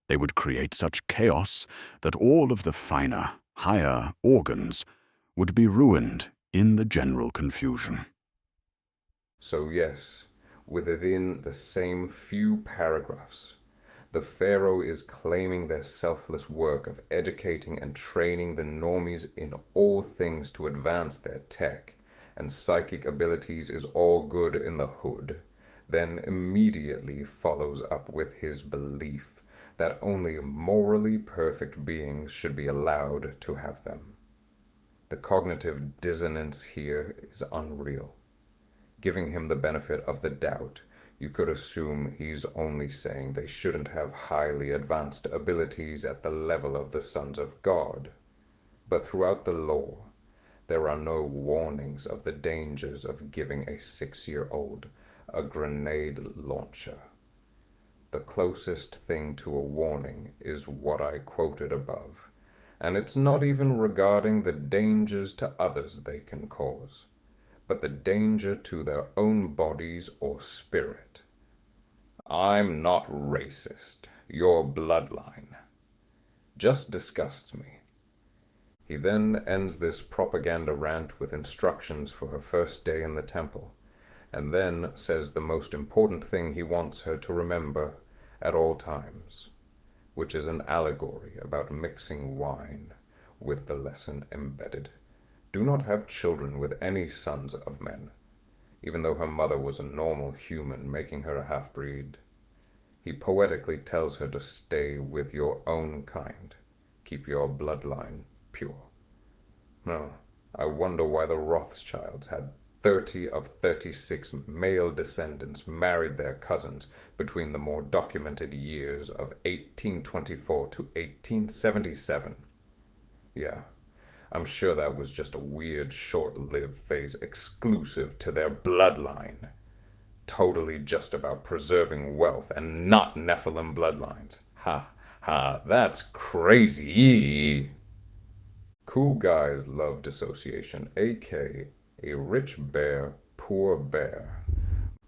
they would create such chaos that all of the finer, higher organs would be ruined in the general confusion. So yes, within the same few paragraphs, the Pharaoh is claiming their selfless work of educating and training the normies in all things to advance their tech and psychic abilities is all good in the hood, then immediately follows up with his belief that only morally perfect beings should be allowed to have them. The cognitive dissonance here is unreal. Giving him the benefit of the doubt, you could assume he's only saying they shouldn't have highly advanced abilities at the level of the sons of God. But throughout the lore, there are no warnings of the dangers of giving a 6-year-old a grenade launcher. The closest thing to a warning is what I quoted above, and it's not even regarding the dangers to others they can cause, but the danger to their own bodies or spirit. I'm not racist. Your bloodline just disgusts me. He then ends this propaganda rant with instructions for her first day in the temple, and then says the most important thing he wants her to remember at all times, which is an allegory about mixing wine with the lesson embedded. Do not have children with any sons of men, even though her mother was a normal human, making her a half-breed. He poetically tells her to stay with your own kind, keep your bloodline pure. No, I wonder why the Rothschilds had 30 of 36 male descendants married their cousins between the more documented years of 1824 to 1877. Yeah, I'm sure that was just a weird, short-lived phase exclusive to their bloodline. Totally just about preserving wealth and not Nephilim bloodlines. Ha, ha, that's crazy. Cool guys love dissociation, aka a rich bear, poor bear.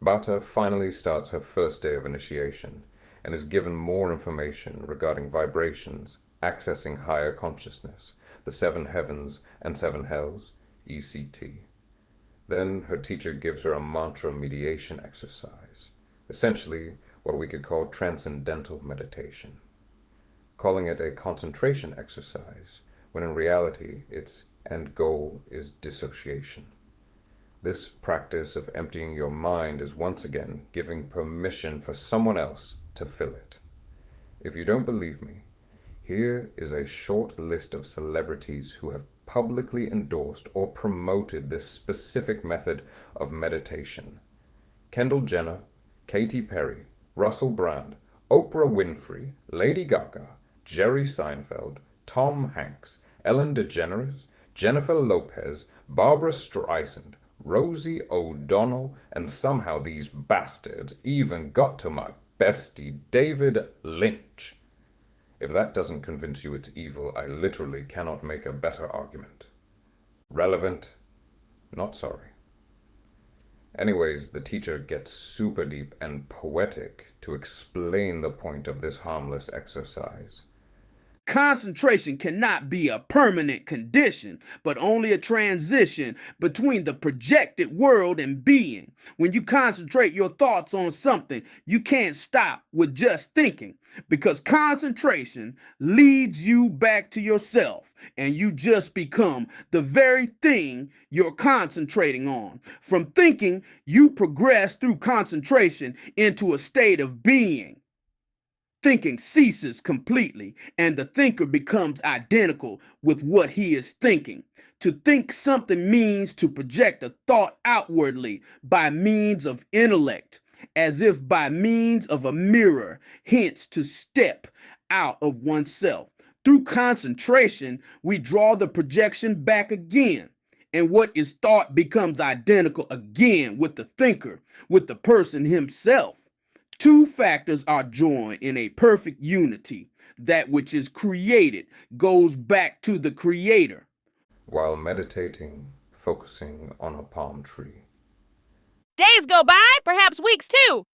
Bata finally starts her first day of initiation and is given more information regarding vibrations, accessing higher consciousness, the 7 heavens and 7 hells, ECT. Then her teacher gives her a mantra mediation exercise, essentially what we could call transcendental meditation, calling it a concentration exercise, when in reality its end goal is dissociation. This practice of emptying your mind is once again giving permission for someone else to fill it. If you don't believe me, here is a short list of celebrities who have publicly endorsed or promoted this specific method of meditation. Kendall Jenner, Katy Perry, Russell Brand, Oprah Winfrey, Lady Gaga, Jerry Seinfeld, Tom Hanks, Ellen DeGeneres, Jennifer Lopez, Barbara Streisand, Rosie O'Donnell, and somehow these bastards even got to my bestie David Lynch. If that doesn't convince you it's evil, I literally cannot make a better argument. Relevant? Not sorry. Anyways, the teacher gets super deep and poetic to explain the point of this harmless exercise. Concentration cannot be a permanent condition, but only a transition between the projected world and being. When you concentrate your thoughts on something, you can't stop with just thinking, because concentration leads you back to yourself, and you just become the very thing you're concentrating on. From thinking, you progress through concentration into a state of being. Thinking ceases completely, and the thinker becomes identical with what he is thinking. To think something means to project a thought outwardly by means of intellect, as if by means of a mirror, hence to step out of oneself. Through concentration, we draw the projection back again, and what is thought becomes identical again with the thinker, with the person himself. Two factors are joined in a perfect unity. That which is created goes back to the creator. While meditating, focusing on a palm tree. Days go by, perhaps weeks too.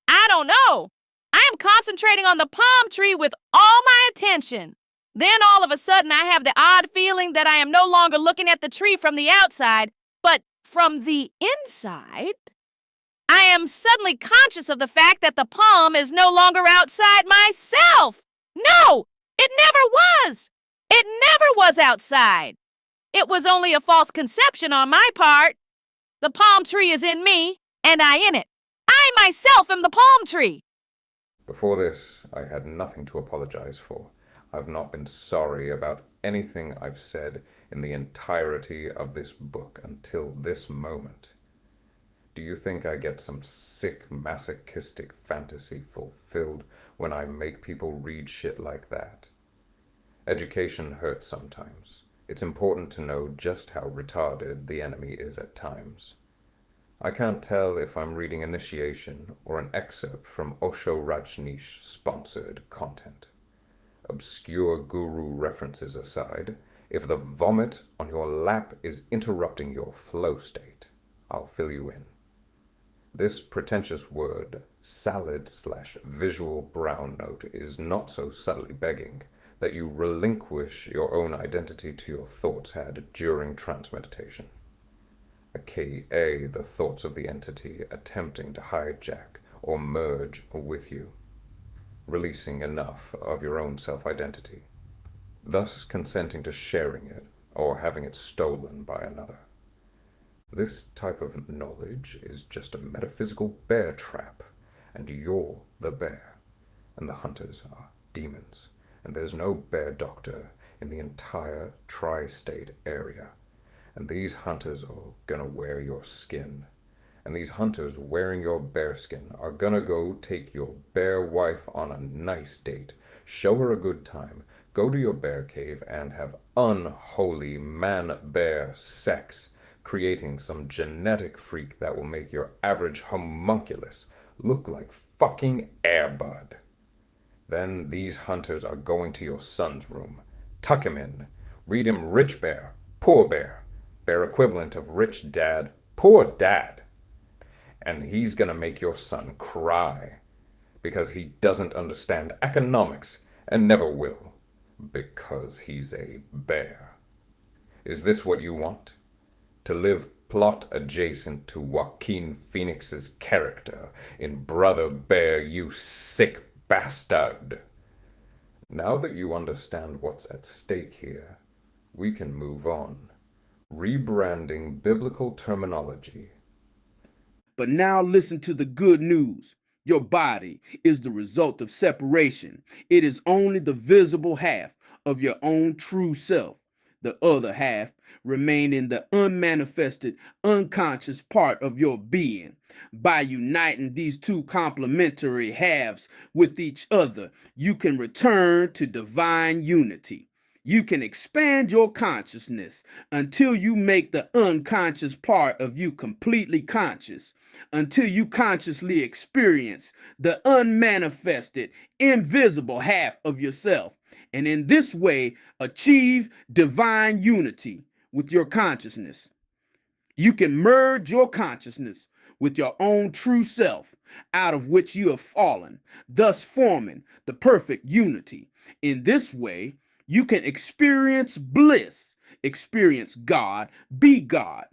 I don't know. I am concentrating on the palm tree with all my attention. Then all of a sudden I have the odd feeling that I am no longer looking at the tree from the outside, but from the inside. I am suddenly conscious of the fact that the palm is no longer outside myself. No, it never was. It never was outside. It was only a false conception on my part. The palm tree is in me, and I in it. I myself am the palm tree. Before this, I had nothing to apologize for. I've not been sorry about anything I've said in the entirety of this book until this moment. Do you think I get some sick masochistic fantasy fulfilled when I make people read shit like that? Education hurts sometimes. It's important to know just how retarded the enemy is at times. I can't tell if I'm reading Initiation or an excerpt from Osho Rajneesh sponsored content. Obscure guru references aside, if the vomit on your lap is interrupting your flow state, I'll fill you in. This pretentious word, salad/visual brown note, is not so subtly begging that you relinquish your own identity to your thoughts had during trance meditation, aka the thoughts of the entity attempting to hijack or merge with you, releasing enough of your own self-identity, thus consenting to sharing it or having it stolen by another. This type of knowledge is just a metaphysical bear trap, and you're the bear, and the hunters are demons, and there's no bear doctor in the entire tri-state area, And these hunters are gonna wear your skin. And these hunters wearing your bear skin are gonna go take your bear wife on a nice date, show her a good time, go to your bear cave and have unholy man-bear sex, creating some genetic freak that will make your average homunculus look like fucking Airbud. Then these hunters are going to your son's room, tuck him in, read him rich bear, poor bear, bear equivalent of rich dad, poor dad. And he's gonna make your son cry because he doesn't understand economics and never will because he's a bear. Is this what you want? To live plot adjacent to Joaquin Phoenix's character in Brother Bear, you sick bastard. Now that you understand what's at stake here, we can move on. Rebranding biblical terminology. But now listen to the good news. Your body is the result of separation. It is only the visible half of your own true self. The other half remain in the unmanifested, unconscious part of your being. By uniting these two complementary halves with each other, you can return to divine unity. You can expand your consciousness until you make the unconscious part of you completely conscious, until you consciously experience the unmanifested, invisible half of yourself, and in this way achieve divine unity with your consciousness. You can merge your consciousness with your own true self, out of which you have fallen, thus forming the perfect unity. In this way, you can experience bliss, experience God, be God.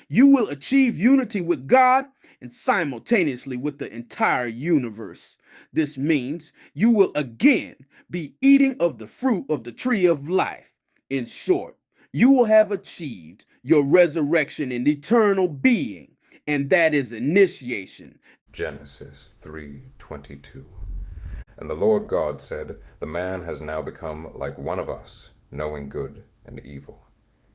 You will achieve unity with God and simultaneously with the entire universe. This means you will again be eating of the fruit of the tree of life. In short, you will have achieved your resurrection in eternal being, and that is initiation. Genesis 3:22. And the Lord God said, the man has now become like one of us, knowing good and evil.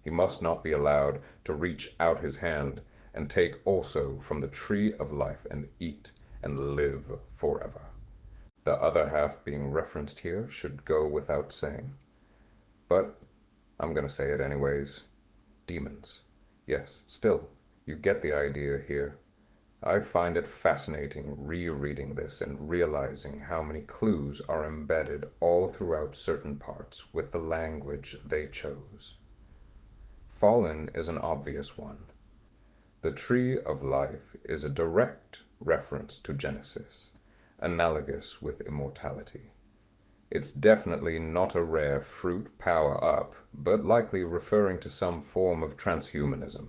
He must not be allowed to reach out his hand and take also from the tree of life and eat and live forever. The other half being referenced here should go without saying. But I'm going to say it anyways. Demons. Yes, still, you get the idea here. I find it fascinating rereading this and realizing how many clues are embedded all throughout certain parts with the language they chose. Fallen is an obvious one. The tree of life is a direct reference to Genesis, analogous with immortality. It's definitely not a rare fruit power-up, but likely referring to some form of transhumanism.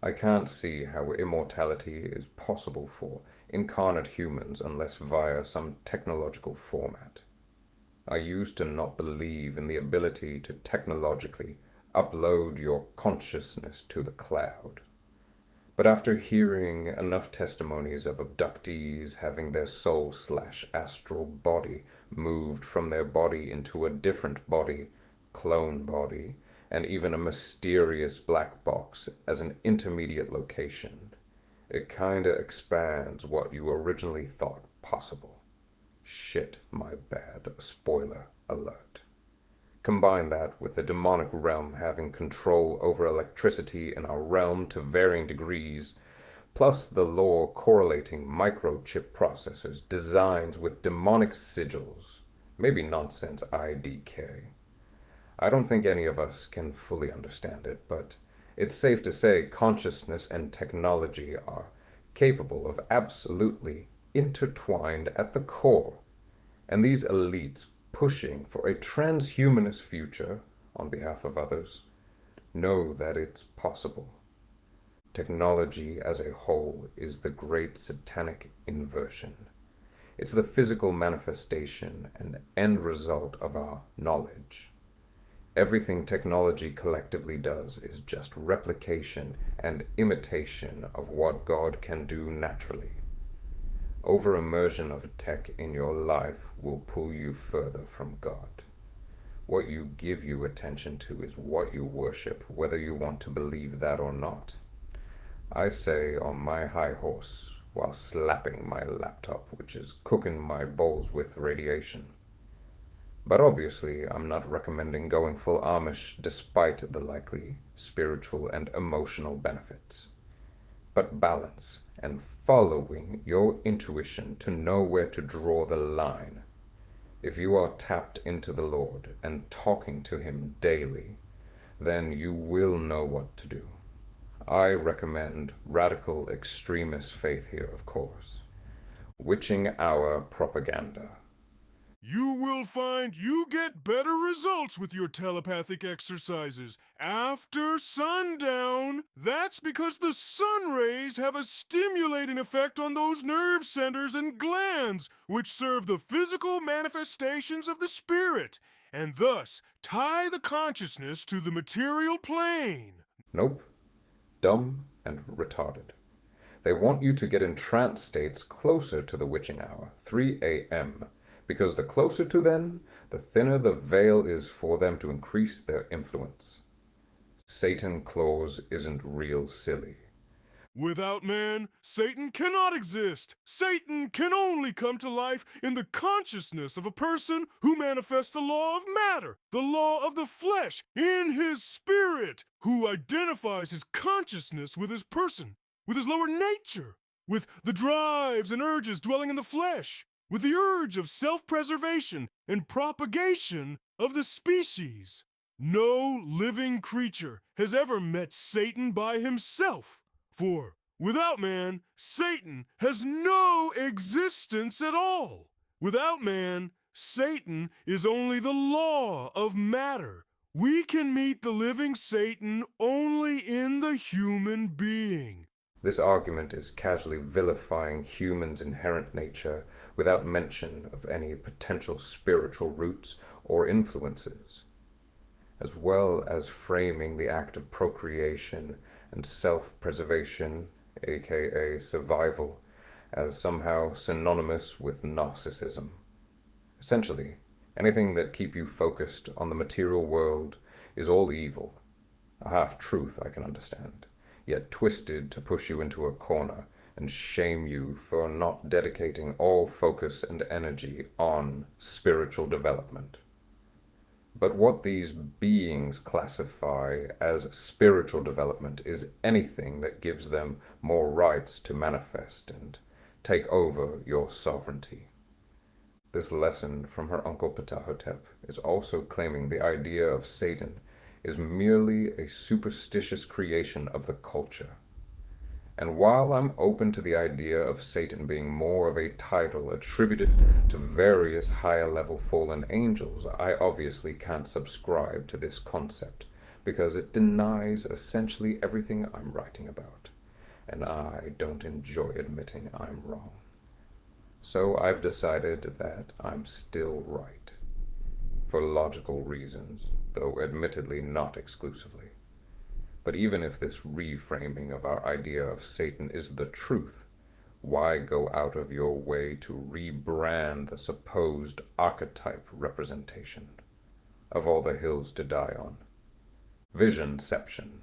I can't see how immortality is possible for incarnate humans unless via some technological format. I used to not believe in the ability to technologically upload your consciousness to the cloud. But after hearing enough testimonies of abductees having their soul/astral body moved from their body into a different body, clone body, and even a mysterious black box as an intermediate location, it kinda expands what you originally thought possible. Shit, my bad. Spoiler alert. Combine that with the demonic realm having control over electricity in our realm to varying degrees, plus the lore correlating microchip processors, designs with demonic sigils, maybe nonsense IDK. I don't think any of us can fully understand it, but it's safe to say consciousness and technology are capable of absolutely intertwined at the core, and these elites pushing for a transhumanist future on behalf of others know that it's possible. Technology as a whole is the great satanic inversion. It's the physical manifestation and end result of our knowledge. Everything technology collectively does is just replication and imitation of what God can do naturally. Over-immersion of tech in your life will pull you further from God. What you give your attention to is what you worship, whether you want to believe that or not. I say on my high horse while slapping my laptop, which is cooking my bowls with radiation. But obviously, I'm not recommending going full Amish despite the likely spiritual and emotional benefits. But balance and following your intuition to know where to draw the line. If you are tapped into the Lord and talking to Him daily, then you will know what to do. I recommend radical extremist faith here, of course. Witching hour propaganda. You will find you get better results with your telepathic exercises after sundown. That's because the sun rays have a stimulating effect on those nerve centers and glands, which serve the physical manifestations of the spirit, and thus tie the consciousness to the material plane. Nope. Dumb and retarded. They want you to get in trance states closer to the witching hour, 3 a.m., because the closer to then, the thinner the veil is for them to increase their influence. Satan clause isn't real silly. Without man, Satan cannot exist. Satan can only come to life in the consciousness of a person who manifests the law of matter, the law of the flesh, in his spirit, who identifies his consciousness with his person, with his lower nature, with the drives and urges dwelling in the flesh, with the urge of self-preservation and propagation of the species. No living creature has ever met Satan by himself. For without man, Satan has no existence at all. Without man, Satan is only the law of matter. We can meet the living Satan only in the human being. This argument is casually vilifying humans' inherent nature without mention of any potential spiritual roots or influences, as well as framing the act of procreation and self-preservation, aka survival, as somehow synonymous with narcissism. Essentially, anything that keep you focused on the material world is all evil. A half-truth I can understand, yet twisted to push you into a corner and shame you for not dedicating all focus and energy on spiritual development. But what these beings classify as spiritual development is anything that gives them more rights to manifest and take over your sovereignty. This lesson from her uncle Ptahhotep is also claiming the idea of Satan is merely a superstitious creation of the culture. And while I'm open to the idea of Satan being more of a title attributed to various higher-level fallen angels, I obviously can't subscribe to this concept, because it denies essentially everything I'm writing about, and I don't enjoy admitting I'm wrong. So I've decided that I'm still right, for logical reasons, though admittedly not exclusively. But even if this reframing of our idea of Satan is the truth, why go out of your way to rebrand the supposed archetype representation of all the hills to die on? Visionception.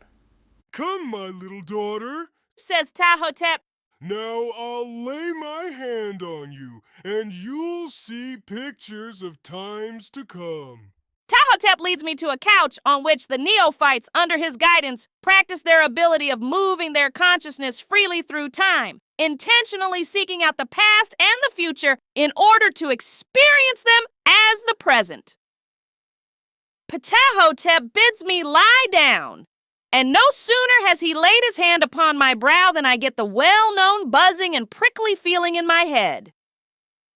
Come, my little daughter, says Ptahhotep. Now I'll lay my hand on you, and you'll see pictures of times to come. Ptahhotep leads me to a couch on which the neophytes, under his guidance, practice their ability of moving their consciousness freely through time, intentionally seeking out the past and the future in order to experience them as the present. Ptahhotep bids me lie down, and no sooner has he laid his hand upon my brow than I get the well-known buzzing and prickly feeling in my head.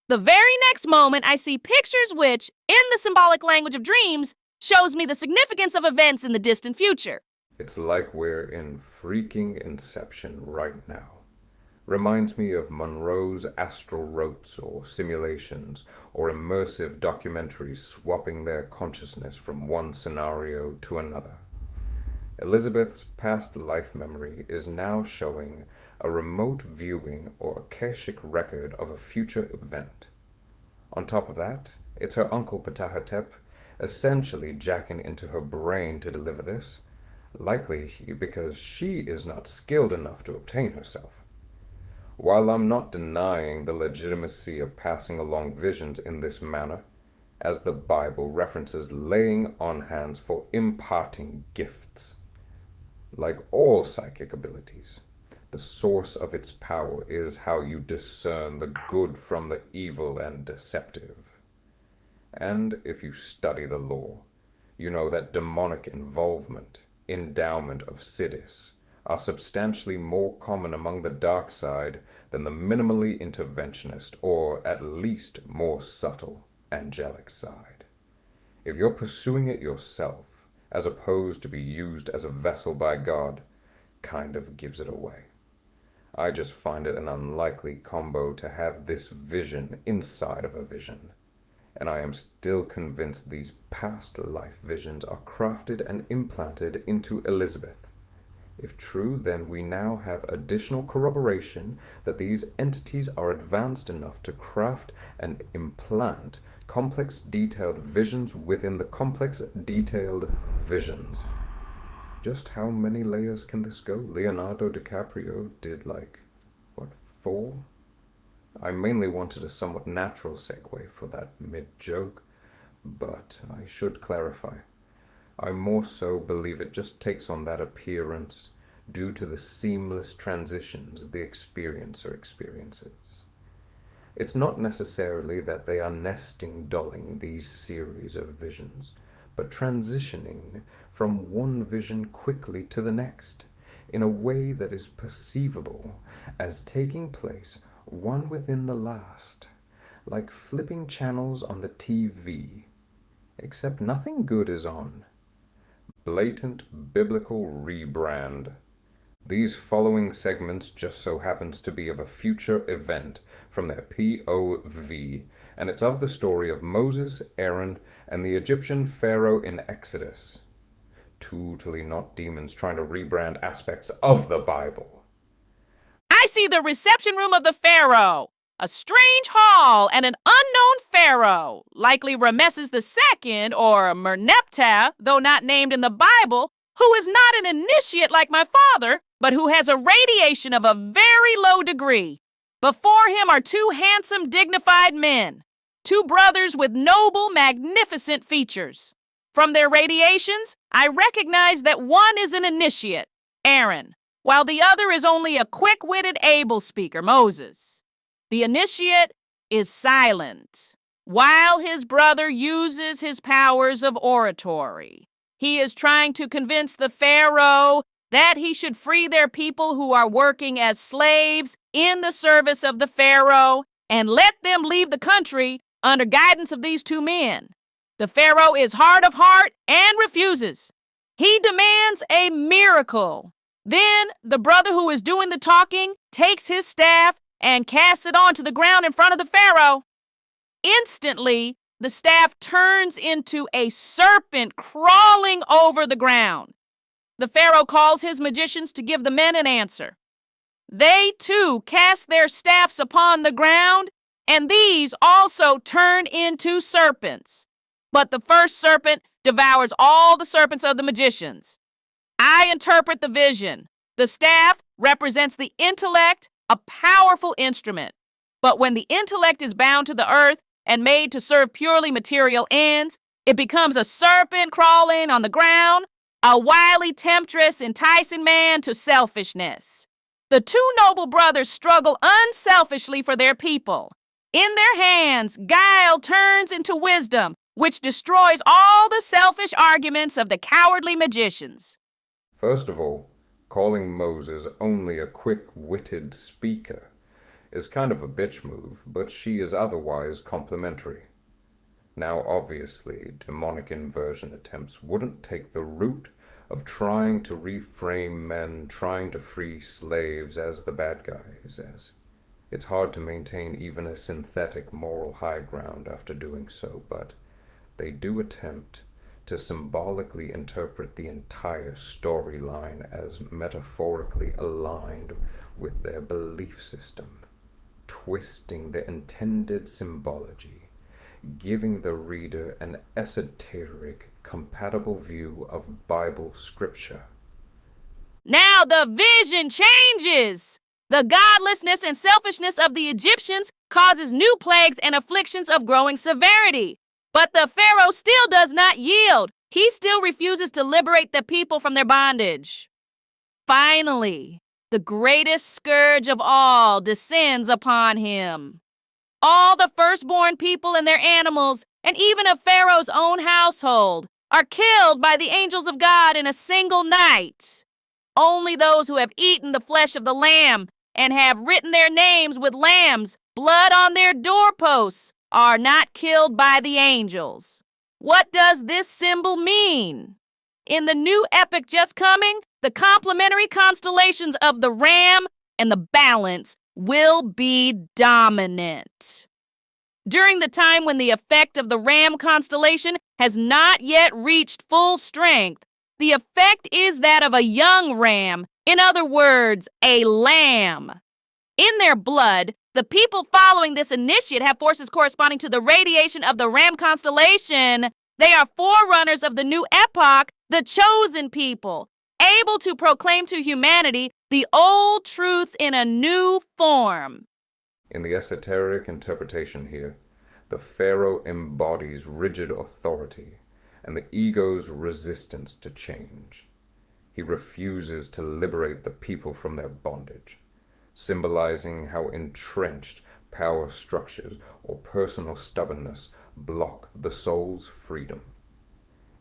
The very next moment, I see pictures which, in the symbolic language of dreams, shows me the significance of events in the distant future. It's like we're in freaking Inception right now. Reminds me of Monroe's astral rotes or simulations, or immersive documentaries swapping their consciousness from one scenario to another. Elizabeth's past life memory is now showing a remote viewing or Akashic record of a future event. On top of that, it's her uncle Ptahhotep essentially jacking into her brain to deliver this, likely because she is not skilled enough to obtain herself. While I'm not denying the legitimacy of passing along visions in this manner, as the Bible references laying on hands for imparting gifts, like all psychic abilities, the source of its power is how you discern the good from the evil and deceptive. And if you study the law, you know that demonic involvement, endowment of siddhis, are substantially more common among the dark side than the minimally interventionist, or at least more subtle, angelic side. If you're pursuing it yourself, as opposed to be used as a vessel by God, kind of gives it away. I just find it an unlikely combo to have this vision inside of a vision, and I am still convinced these past life visions are crafted and implanted into Elizabeth. If true, then we now have additional corroboration that these entities are advanced enough to craft and implant complex detailed visions within the complex detailed visions. Just how many layers can this go? Leonardo DiCaprio did 4? I mainly wanted a somewhat natural segue for that mid-joke, but I should clarify. I more so believe it just takes on that appearance due to the seamless transitions the experiencer experiences. It's not necessarily that they are nesting dulling these series of visions, but transitioning from one vision quickly to the next, in a way that is perceivable as taking place one within the last, like flipping channels on the TV, except nothing good is on. Blatant biblical rebrand. These following segments just so happens to be of a future event from their P.O.V, and it's of the story of Moses, Aaron, and the Egyptian pharaoh in Exodus. Totally not demons trying to rebrand aspects of the Bible. I see the reception room of the pharaoh, a strange hall, and an unknown pharaoh, likely Rameses II or Merneptah, though not named in the Bible, who is not an initiate like my father, but who has a radiation of a very low degree. Before him are two handsome, dignified men, two brothers with noble, magnificent features. From their radiations, I recognize that one is an initiate, Aaron, while the other is only a quick-witted, able speaker, Moses. The initiate is silent, while his brother uses his powers of oratory. He is trying to convince the pharaoh that he should free their people who are working as slaves in the service of the pharaoh and let them leave the country under guidance of these two men. The pharaoh is hard of heart and refuses. He demands a miracle. Then the brother who is doing the talking takes his staff and casts it onto the ground in front of the pharaoh. Instantly, the staff turns into a serpent crawling over the ground. The pharaoh calls his magicians to give the men an answer. They too cast their staffs upon the ground, and these also turn into serpents. But the first serpent devours all the serpents of the magicians. I interpret the vision. The staff represents the intellect, a powerful instrument. But when the intellect is bound to the earth and made to serve purely material ends, it becomes a serpent crawling on the ground, a wily temptress enticing man to selfishness. The two noble brothers struggle unselfishly for their people. In their hands, guile turns into wisdom, which destroys all the selfish arguments of the cowardly magicians. First of all, calling Moses only a quick-witted speaker is kind of a bitch move, but she is otherwise complimentary. Now, obviously, demonic inversion attempts wouldn't take the route of trying to reframe men trying to free slaves as the bad guys, as it's hard to maintain even a synthetic moral high ground after doing so, but they do attempt to symbolically interpret the entire storyline as metaphorically aligned with their belief system, twisting the intended symbology, giving the reader an esoteric, compatible view of Bible scripture. Now the vision changes. The godlessness and selfishness of the Egyptians causes new plagues and afflictions of growing severity. But the Pharaoh still does not yield. He still refuses to liberate the people from their bondage. Finally, the greatest scourge of all descends upon him. All the firstborn people and their animals, and even of Pharaoh's own household, are killed by the angels of God in a single night. Only those who have eaten the flesh of the lamb and have written their names with lamb's blood on their doorposts are not killed by the angels. What does this symbol mean? In the new epoch just coming, the complementary constellations of the Ram and the Balance will be dominant. During the time when the effect of the Ram constellation has not yet reached full strength, the effect is that of a young ram, in other words, a lamb. In their blood, the people following this initiate have forces corresponding to the radiation of the Ram constellation. They are forerunners of the new epoch, the chosen people, able to proclaim to humanity the old truths in a new form. In the esoteric interpretation here, the Pharaoh embodies rigid authority and the ego's resistance to change. He refuses to liberate the people from their bondage, symbolizing how entrenched power structures or personal stubbornness block the soul's freedom.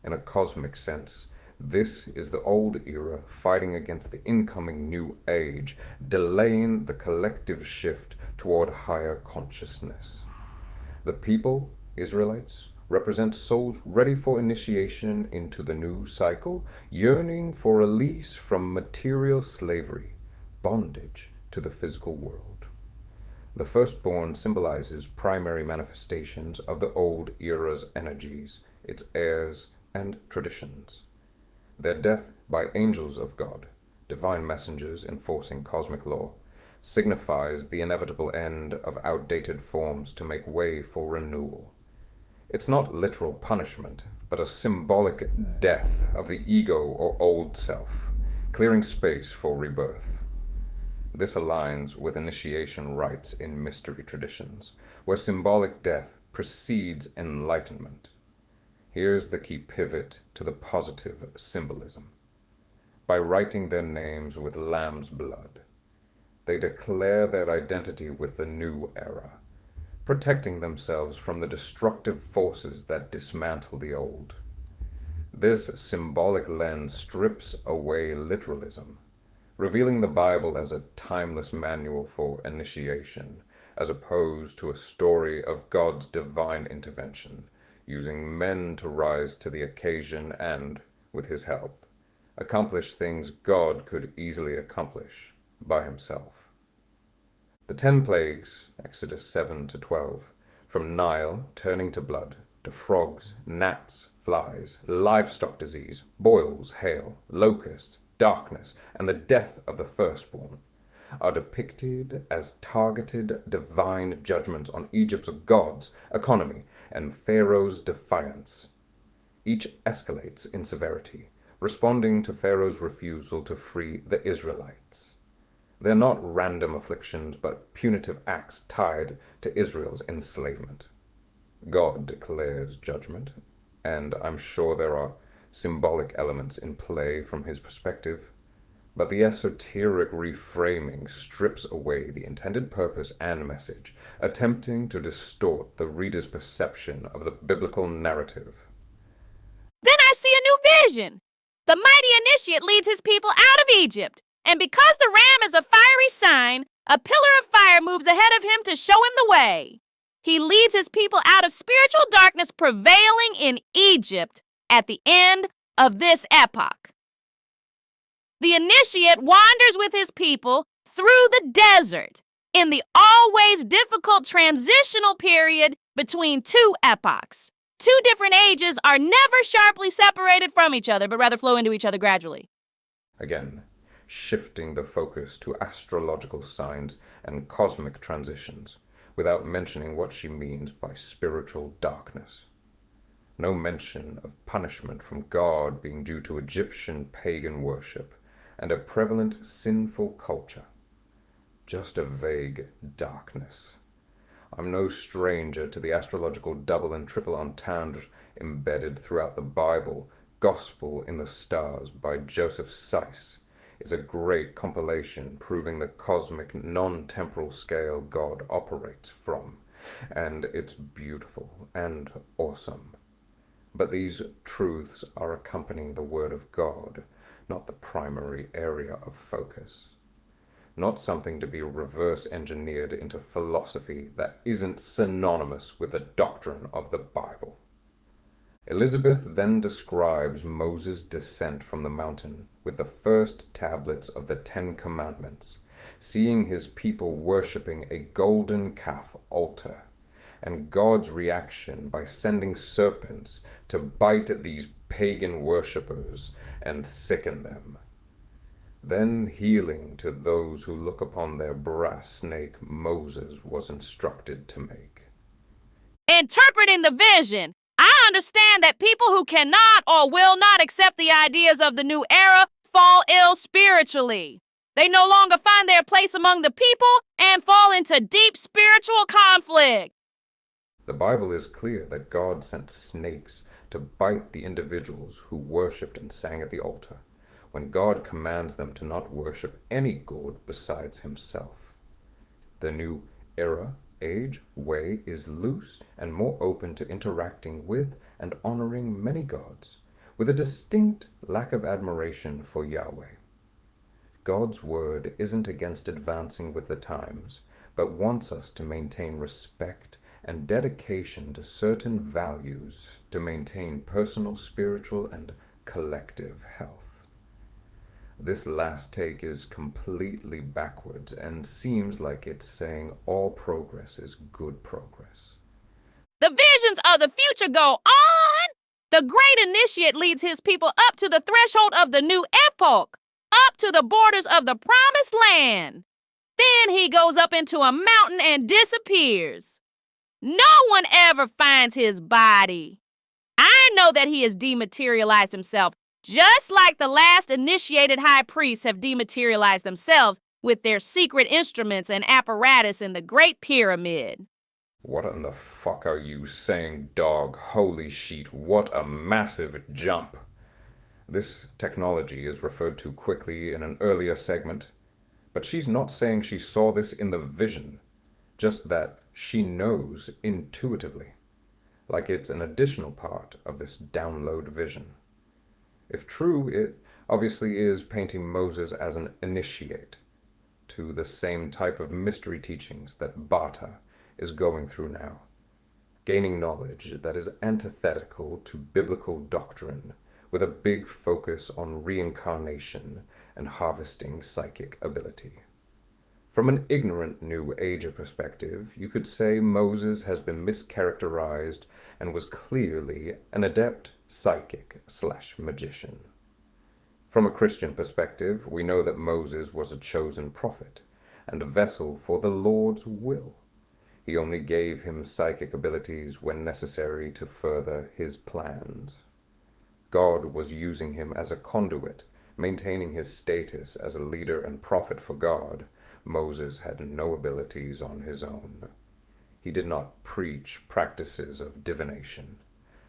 In a cosmic sense, this is the old era fighting against the incoming new age, delaying the collective shift toward higher consciousness. The people, Israelites, represent souls ready for initiation into the new cycle, yearning for release from material slavery, bondage to the physical world. The firstborn symbolizes primary manifestations of the old era's energies, its heirs and traditions. Their death by angels of God, divine messengers enforcing cosmic law, signifies the inevitable end of outdated forms to make way for renewal. It's not literal punishment, but a symbolic death of the ego or old self, clearing space for rebirth. This aligns with initiation rites in mystery traditions, where symbolic death precedes enlightenment. Here's the key pivot to the positive symbolism. By writing their names with lamb's blood, they declare their identity with the new era, protecting themselves from the destructive forces that dismantle the old. This symbolic lens strips away literalism, revealing the Bible as a timeless manual for initiation, as opposed to a story of God's divine intervention, using men to rise to the occasion and, with his help, accomplish things God could easily accomplish by himself. The 10 plagues, Exodus 7 to 12, from Nile turning to blood, to frogs, gnats, flies, livestock disease, boils, hail, locusts, darkness, and the death of the firstborn, are depicted as targeted divine judgments on Egypt's gods, economy, and Pharaoh's defiance. Each escalates in severity, responding to Pharaoh's refusal to free the Israelites. They're not random afflictions, but punitive acts tied to Israel's enslavement. God declares judgment, and I'm sure there are symbolic elements in play from his perspective, but the esoteric reframing strips away the intended purpose and message, attempting to distort the reader's perception of the biblical narrative. Then I see a new vision. The mighty initiate leads his people out of Egypt, and because the ram is a fiery sign, a pillar of fire moves ahead of him to show him the way. He leads his people out of spiritual darkness prevailing in Egypt at the end of this epoch. The initiate wanders with his people through the desert in the always difficult transitional period between two epochs. Two different ages are never sharply separated from each other, but rather flow into each other gradually. Again, shifting the focus to astrological signs and cosmic transitions, without mentioning what she means by spiritual darkness. No mention of punishment from God being due to Egyptian pagan worship and a prevalent sinful culture. Just a vague darkness. I'm no stranger to the astrological double and triple entendre embedded throughout the Bible. Gospel in the Stars by Joseph Seiss is a great compilation proving the cosmic non-temporal scale God operates from, and it's beautiful and awesome. But these truths are accompanying the Word of God, not the primary area of focus. Not something to be reverse engineered into philosophy that isn't synonymous with the doctrine of the Bible. Elizabeth then describes Moses' descent from the mountain with the first tablets of the Ten Commandments, seeing his people worshipping a golden calf altar, and God's reaction by sending serpents to bite at these pagan worshippers and sicken them. Then healing to those who look upon their brass snake Moses was instructed to make. Interpreting the vision, I understand that people who cannot or will not accept the ideas of the new era fall ill spiritually. They no longer find their place among the people and fall into deep spiritual conflict. The Bible is clear that God sent snakes to bite the individuals who worshipped and sang at the altar, when God commands them to not worship any god besides himself. The new era, age, way is loose and more open to interacting with and honoring many gods, with a distinct lack of admiration for Yahweh. God's word isn't against advancing with the times, but wants us to maintain respect and dedication to certain values to maintain personal, spiritual, and collective health. This last take is completely backwards and seems like it's saying all progress is good progress. The visions of the future go on. The great initiate leads his people up to the threshold of the new epoch, up to the borders of the promised land. Then he goes up into a mountain and disappears. No one ever finds his body. I know that he has dematerialized himself, just like the last initiated high priests have dematerialized themselves with their secret instruments and apparatus in the Great Pyramid. What in the fuck are you saying, dog? Holy shit, what a massive jump. This technology is referred to quickly in an earlier segment, but she's not saying she saw this in the vision, just that she knows intuitively, like it's an additional part of this download vision. If true, it obviously is painting Moses as an initiate to the same type of mystery teachings that Bata is going through now, gaining knowledge that is antithetical to biblical doctrine with a big focus on reincarnation and harvesting psychic ability. From an ignorant New Ager perspective, you could say Moses has been mischaracterized and was clearly an adept psychic/magician. From a Christian perspective, we know that Moses was a chosen prophet and a vessel for the Lord's will. He only gave him psychic abilities when necessary to further his plans. God was using him as a conduit, maintaining his status as a leader and prophet for God. Moses had no abilities on his own. He did not preach practices of divination.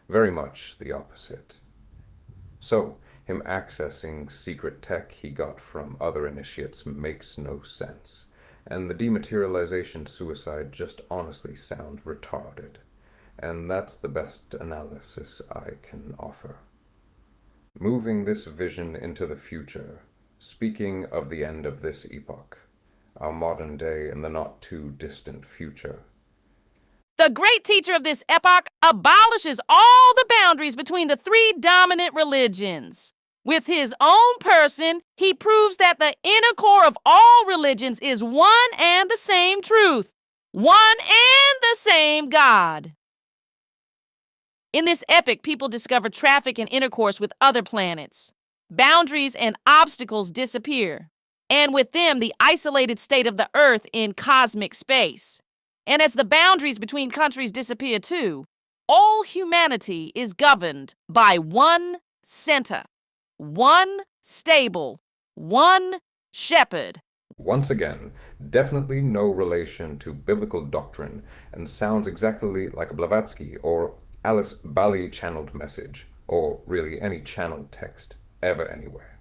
Very much the opposite. So, him accessing secret tech he got from other initiates makes no sense, and the dematerialization suicide just honestly sounds retarded, and that's the best analysis I can offer. Moving this vision into the future, speaking of the end of this epoch, our modern day and the not-too-distant future. The great teacher of this epoch abolishes all the boundaries between the three dominant religions. With his own person, he proves that the inner core of all religions is one and the same truth, one and the same God. In this epoch, people discover traffic and intercourse with other planets. Boundaries and obstacles disappear, and with them the isolated state of the Earth in cosmic space. And as the boundaries between countries disappear too, all humanity is governed by one center, one stable, one shepherd. Once again, definitely no relation to biblical doctrine, and sounds exactly like a Blavatsky or Alice Bali channeled message, or really any channeled text, ever anywhere.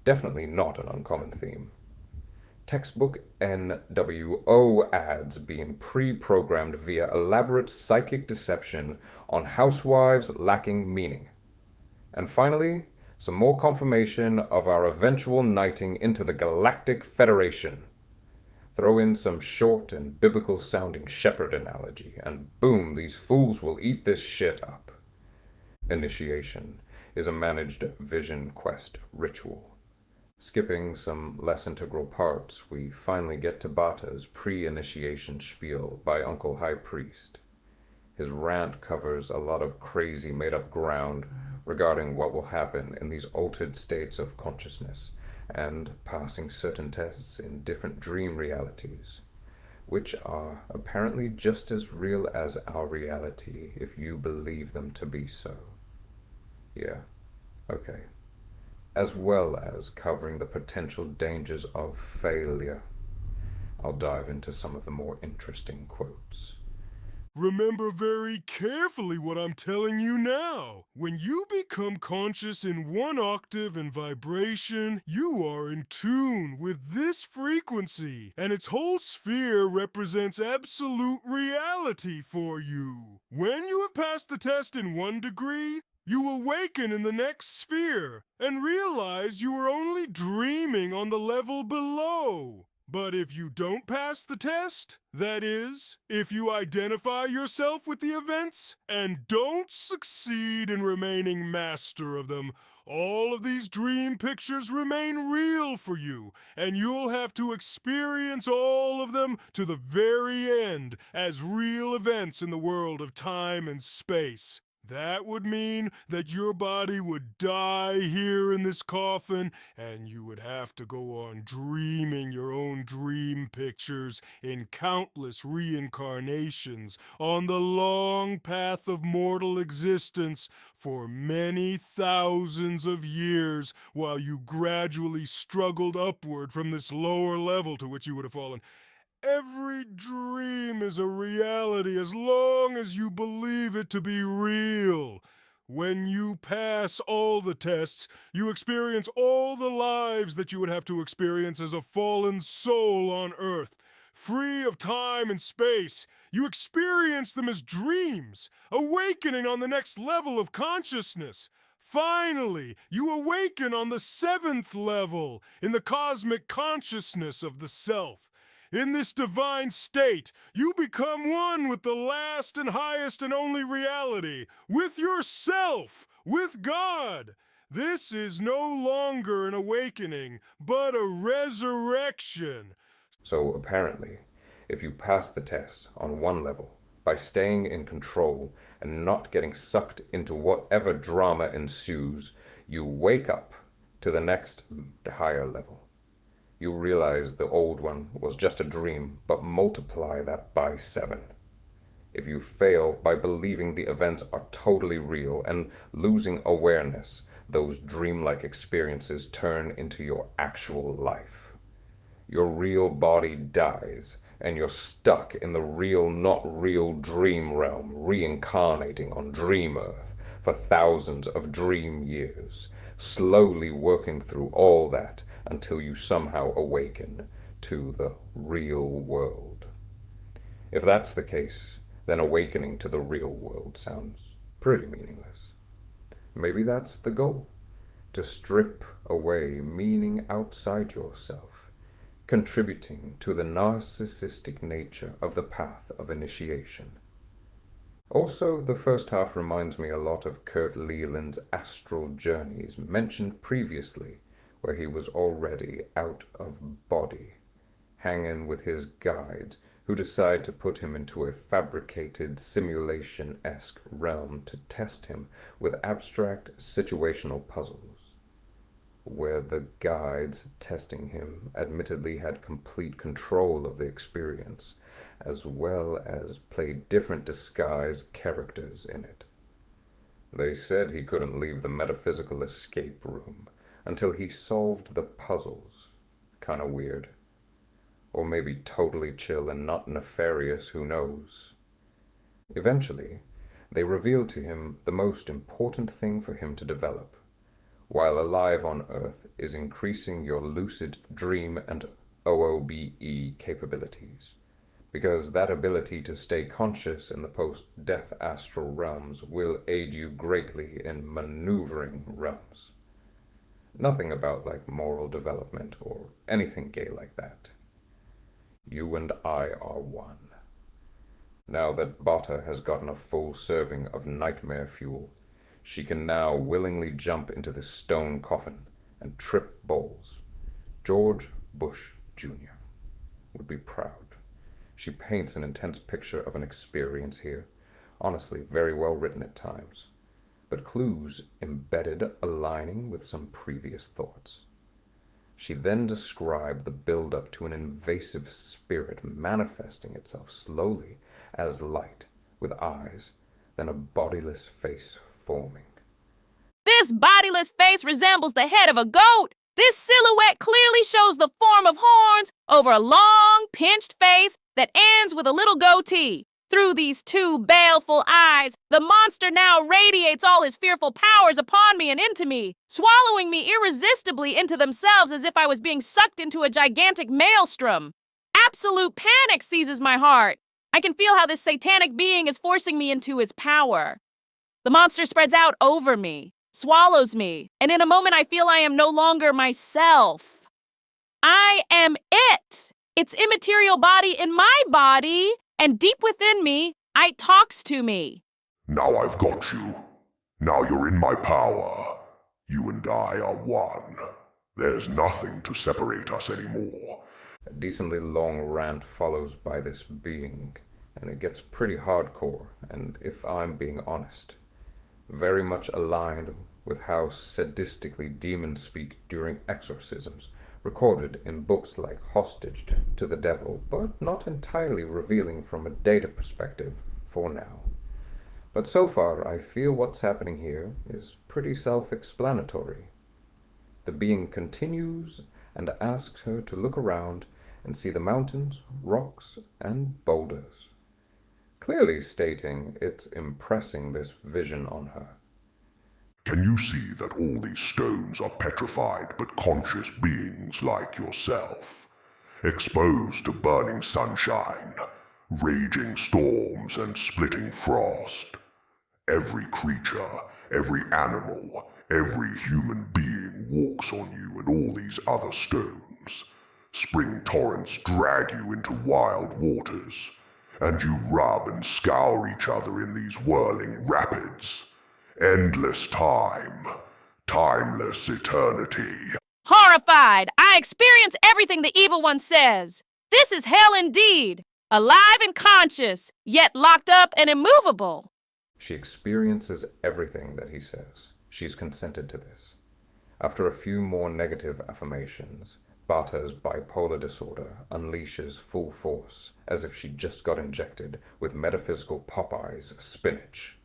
Definitely not an uncommon theme. Textbook NWO ads being pre-programmed via elaborate psychic deception on housewives lacking meaning. And finally, some more confirmation of our eventual knighting into the Galactic Federation. Throw in some short and biblical-sounding shepherd analogy, and boom, these fools will eat this shit up. Initiation is a managed vision quest ritual. Skipping some less integral parts, we finally get to Bata's pre-initiation spiel by Uncle High Priest. His rant covers a lot of crazy made-up ground regarding what will happen in these altered states of consciousness, and passing certain tests in different dream realities, which are apparently just as real as our reality if you believe them to be so. Yeah, okay. As well as covering the potential dangers of failure. I'll dive into some of the more interesting quotes. Remember very carefully what I'm telling you now. When you become conscious in one octave and vibration, you are in tune with this frequency, and its whole sphere represents absolute reality for you. When you have passed the test in 1 degree, you will awaken in the next sphere and realize you are only dreaming on the level below. But if you don't pass the test, that is, if you identify yourself with the events and don't succeed in remaining master of them, all of these dream pictures remain real for you, and you'll have to experience all of them to the very end as real events in the world of time and space. That would mean that your body would die here in this coffin, and you would have to go on dreaming your own dream pictures in countless reincarnations on the long path of mortal existence for many thousands of years while you gradually struggled upward from this lower level to which you would have fallen. Every dream is a reality as long as you believe it to be real. When you pass all the tests, you experience all the lives that you would have to experience as a fallen soul on Earth. Free of time and space, you experience them as dreams, awakening on the next level of consciousness. Finally, you awaken on the 7th level, in the cosmic consciousness of the self. In this divine state, you become one with the last and highest and only reality, with yourself, with God. This is no longer an awakening, but a resurrection. So apparently, if you pass the test on one level, by staying in control and not getting sucked into whatever drama ensues, you wake up to the next higher level. You realize the old one was just a dream, but multiply that by 7. If you fail by believing the events are totally real and losing awareness, those dreamlike experiences turn into your actual life. Your real body dies, and you're stuck in the real, not real dream realm, reincarnating on Dream Earth for thousands of dream years, slowly working through all that until you somehow awaken to the real world. If that's the case, then awakening to the real world sounds pretty meaningless. Maybe that's the goal, to strip away meaning outside yourself, contributing to the narcissistic nature of the path of initiation. Also, the first half reminds me a lot of Kurt Leland's astral journeys mentioned previously, where he was already out of body, hanging with his guides, who decide to put him into a fabricated simulation-esque realm to test him with abstract situational puzzles, where the guides testing him admittedly had complete control of the experience, as well as play different disguise characters in it. They said he couldn't leave the metaphysical escape room until he solved the puzzles. Kinda weird. Or maybe totally chill and not nefarious, who knows. Eventually, they revealed to him the most important thing for him to develop, while alive on Earth, is increasing your lucid dream and OOBE capabilities, because that ability to stay conscious in the post-death astral realms will aid you greatly in maneuvering realms. Nothing about like moral development or anything gay like that. You and I are one. Now that Bata has gotten a full serving of nightmare fuel, she can now willingly jump into this stone coffin and trip bowls. George Bush Jr. would be proud. She paints an intense picture of an experience here, honestly very well written at times, but clues embedded aligning with some previous thoughts. She then described the build-up to an invasive spirit manifesting itself slowly as light, with eyes, then a bodiless face forming. This bodiless face resembles the head of a goat. This silhouette clearly shows the form of horns over a long, pinched face that ends with a little goatee. Through these two baleful eyes, the monster now radiates all his fearful powers upon me and into me, swallowing me irresistibly into themselves as if I was being sucked into a gigantic maelstrom. Absolute panic seizes my heart. I can feel how this satanic being is forcing me into his power. The monster spreads out over me, swallows me, and in a moment I feel I am no longer myself. I am it! Its immaterial body in my body, and deep within me, it talks to me. Now I've got you. Now you're in my power. You and I are one. There's nothing to separate us anymore. A decently long rant follows by this being, and it gets pretty hardcore, and if I'm being honest, very much aligned with how sadistically demons speak during exorcisms, recorded in books like Hostage to the Devil, but not entirely revealing from a data perspective for now. But so far, I feel what's happening here is pretty self-explanatory. The being continues and asks her to look around and see the mountains, rocks, and boulders, clearly stating it's impressing this vision on her. Can you see that all these stones are petrified but conscious beings like yourself, exposed to burning sunshine, raging storms, and splitting frost? Every creature, every animal, every human being walks on you and all these other stones. Spring torrents drag you into wild waters, and you rub and scour each other in these whirling rapids. Endless time. Timeless eternity. Horrified, I experience everything the evil one says. This is hell indeed. Alive and conscious, yet locked up and immovable. She experiences everything that he says. She's consented to this. After a few more negative affirmations, Bata's bipolar disorder unleashes full force, as if she just got injected with metaphysical Popeye's spinach.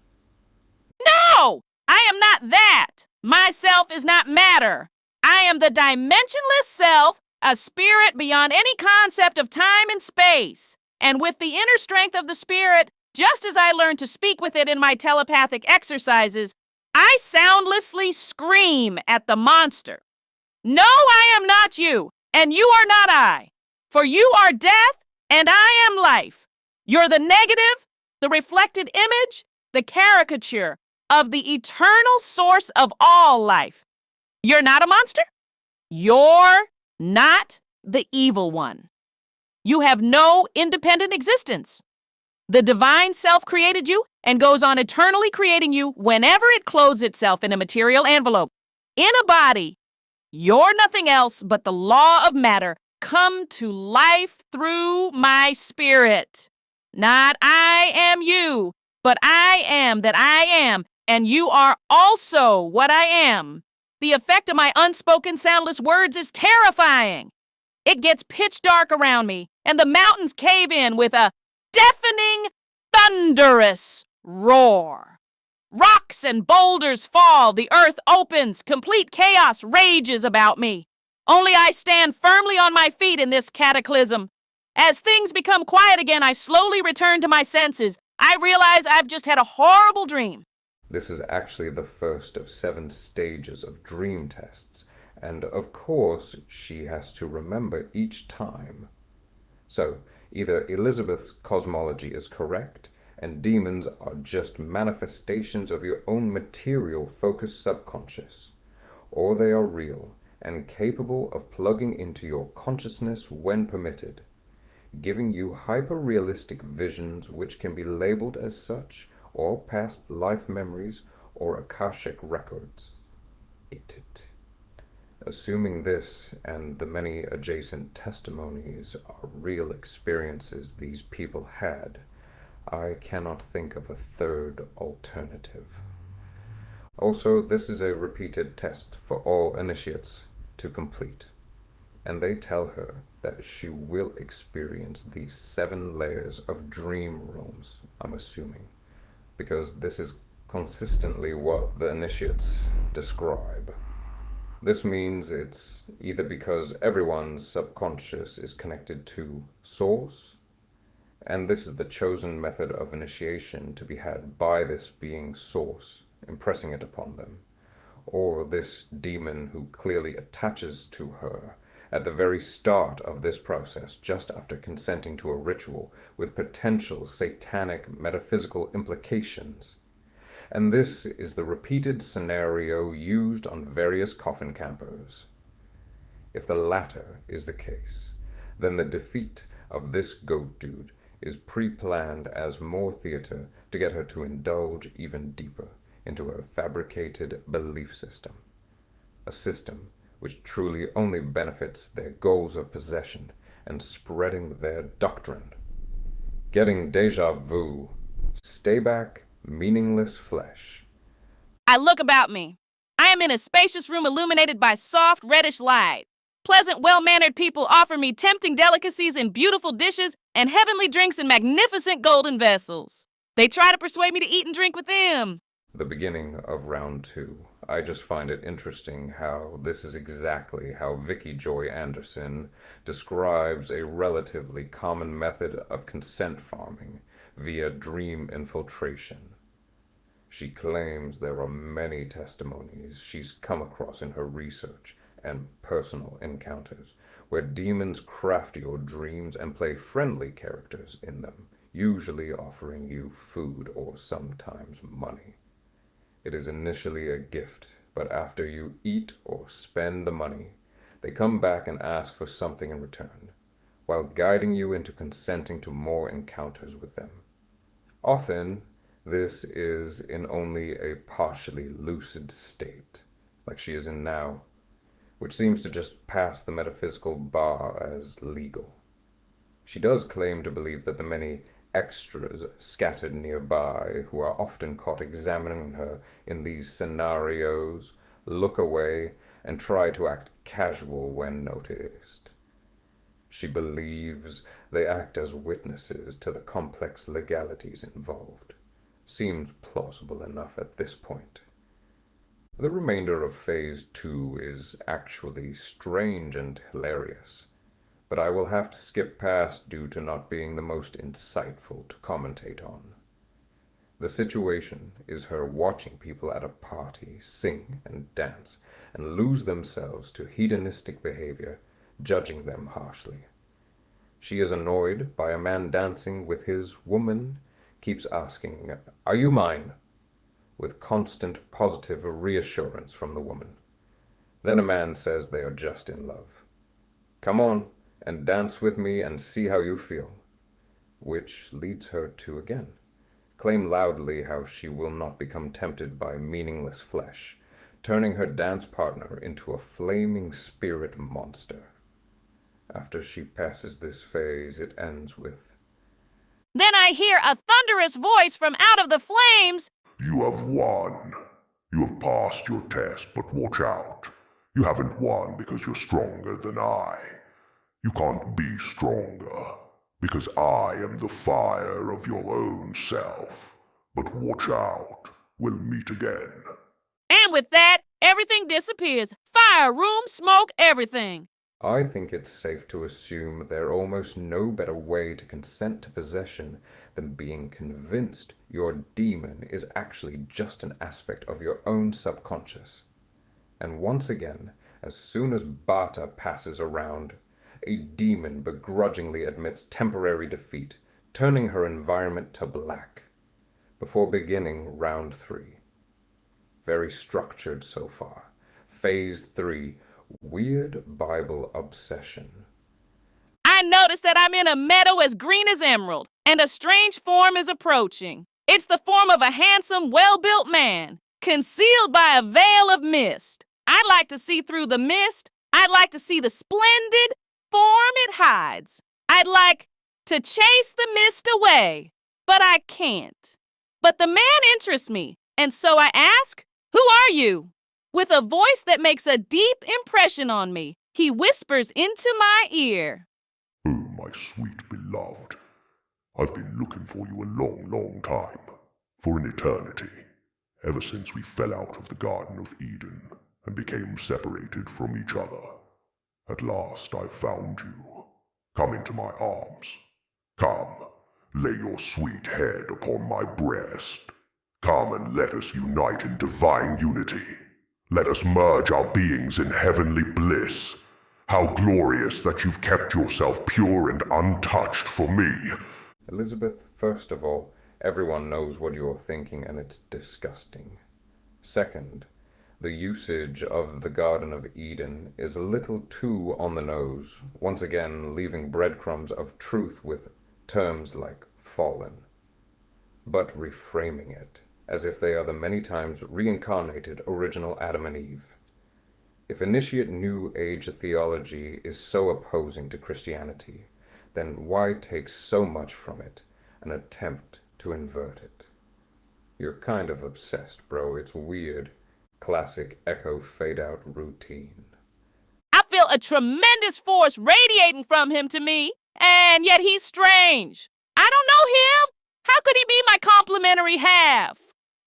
No! I am not that! Myself is not matter. I am the dimensionless self, a spirit beyond any concept of time and space. And with the inner strength of the spirit, just as I learned to speak with it in my telepathic exercises, I soundlessly scream at the monster. No, I am not you, and you are not I. For you are death, and I am life. You're the negative, the reflected image, the caricature of the eternal source of all life. You're not a monster. You're not the evil one. You have no independent existence. The divine self created you and goes on eternally creating you whenever it clothes itself in a material envelope, in a body. You're nothing else but the law of matter come to life through my spirit. Not I am you, but I am that I am, and you are also what I am. The effect of my unspoken soundless words is terrifying. It gets pitch dark around me, and the mountains cave in with a deafening, thunderous roar. Rocks and boulders fall, the earth opens, complete chaos rages about me. Only I stand firmly on my feet in this cataclysm. As things become quiet again, I slowly return to my senses. I realize I've just had a horrible dream. This is actually the first of 7 stages of dream tests, and of course she has to remember each time. So, either Elizabeth's cosmology is correct, and demons are just manifestations of your own material-focused subconscious, or they are real and capable of plugging into your consciousness when permitted, giving you hyper-realistic visions which can be labeled as such, or past life memories, or Akashic records. Assuming this and the many adjacent testimonies are real experiences these people had, I cannot think of a third alternative. Also, this is a repeated test for all initiates to complete, and they tell her that she will experience these 7 layers of dream realms, I'm assuming, because this is consistently what the initiates describe. This means it's either because everyone's subconscious is connected to Source, and this is the chosen method of initiation to be had by this being Source, impressing it upon them, or this demon who clearly attaches to her at the very start of this process, just after consenting to a ritual with potential satanic metaphysical implications. And this is the repeated scenario used on various coffin campers. If the latter is the case, then the defeat of this goat dude is pre-planned as more theater to get her to indulge even deeper into her fabricated belief system. A system which truly only benefits their goals of possession and spreading their doctrine. Getting deja vu. Stay back, meaningless flesh. I look about me. I am in a spacious room illuminated by soft, reddish light. Pleasant, well-mannered people offer me tempting delicacies in beautiful dishes and heavenly drinks in magnificent golden vessels. They try to persuade me to eat and drink with them. The beginning of round 2. I just find it interesting how this is exactly how Vicky Joy Anderson describes a relatively common method of consent farming via dream infiltration. She claims there are many testimonies she's come across in her research and personal encounters where demons craft your dreams and play friendly characters in them, usually offering you food or sometimes money. It is initially a gift, but after you eat or spend the money, they come back and ask for something in return, while guiding you into consenting to more encounters with them. Often, this is in only a partially lucid state, like she is in now, which seems to just pass the metaphysical bar as legal. She does claim to believe that the many extras scattered nearby, who are often caught examining her in these scenarios, look away and try to act casual when noticed. She believes they act as witnesses to the complex legalities involved. Seems plausible enough at this point. The remainder of Phase 2 is actually strange and hilarious, but I will have to skip past due to not being the most insightful to commentate on. The situation is her watching people at a party sing and dance and lose themselves to hedonistic behavior, judging them harshly. She is annoyed by a man dancing with his woman, keeps asking, "Are you mine?" with constant positive reassurance from the woman. Then a man says they are just in love. "Come on and dance with me and see how you feel," which leads her to again claim loudly how she will not become tempted by meaningless flesh, turning her dance partner into a flaming spirit monster. After she passes this phase, it ends with, Then I hear a thunderous voice from out of the flames. "You have won. You have passed your test, but watch out. You haven't won because you're stronger than I. You can't be stronger. Because I am the fire of your own self. But watch out, we'll meet again. And with that, everything disappears. Fire, room, smoke, everything. I think it's safe to assume there almost no better way to consent to possession than being convinced your demon is actually just an aspect of your own subconscious. And once again, as soon as Bata passes around, a demon begrudgingly admits temporary defeat, turning her environment to black, before beginning round 3. Very structured so far. Phase 3, Weird Bible Obsession. I notice that I'm in a meadow as green as emerald, and a strange form is approaching. It's the form of a handsome, well-built man, concealed by a veil of mist. I'd like to see through the mist. I'd like to see the splendid form it hides. I'd like to chase the mist away, but I can't. But the man interests me, and so I ask, "Who are you?" With a voice that makes a deep impression on me, he whispers into my ear. Oh, my sweet beloved. I've been looking for you a long, long time. For an eternity. Ever since we fell out of the Garden of Eden and became separated from each other. At last I've found you. Come into my arms. Come, lay your sweet head upon my breast. Come and let us unite in divine unity. Let us merge our beings in heavenly bliss. How glorious that you've kept yourself pure and untouched for me. Elizabeth, first of all, everyone knows what you're thinking, and it's disgusting. Second, the usage of the Garden of Eden is a little too on the nose, once again leaving breadcrumbs of truth with terms like fallen, but reframing it as if they are the many times reincarnated original Adam and Eve. If initiate New Age theology is so opposing to Christianity, then why take so much from it and attempt to invert it? You're kind of obsessed, bro. It's weird. Classic echo fade-out routine. I feel a tremendous force radiating from him to me, and yet he's strange. I don't know him. How could he be my complementary half?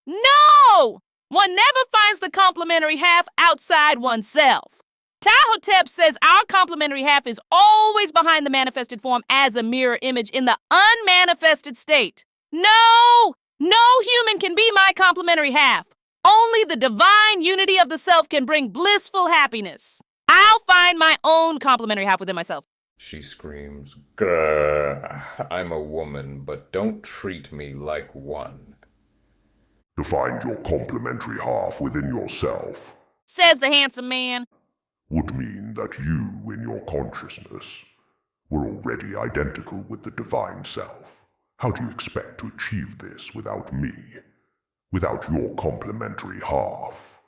No! One never finds the complementary half outside oneself. Tahotep says our complementary half is always behind the manifested form as a mirror image in the unmanifested state. No! No human can be my complementary half. Only the divine unity of the self can bring blissful happiness. I'll find my own complementary half within myself. She screams, "Grrr, I'm a woman, but don't treat me like one." To find your complementary half within yourself, says the handsome man, would mean that you, in your consciousness, were already identical with the divine self. How do you expect to achieve this without me? Without your complementary half?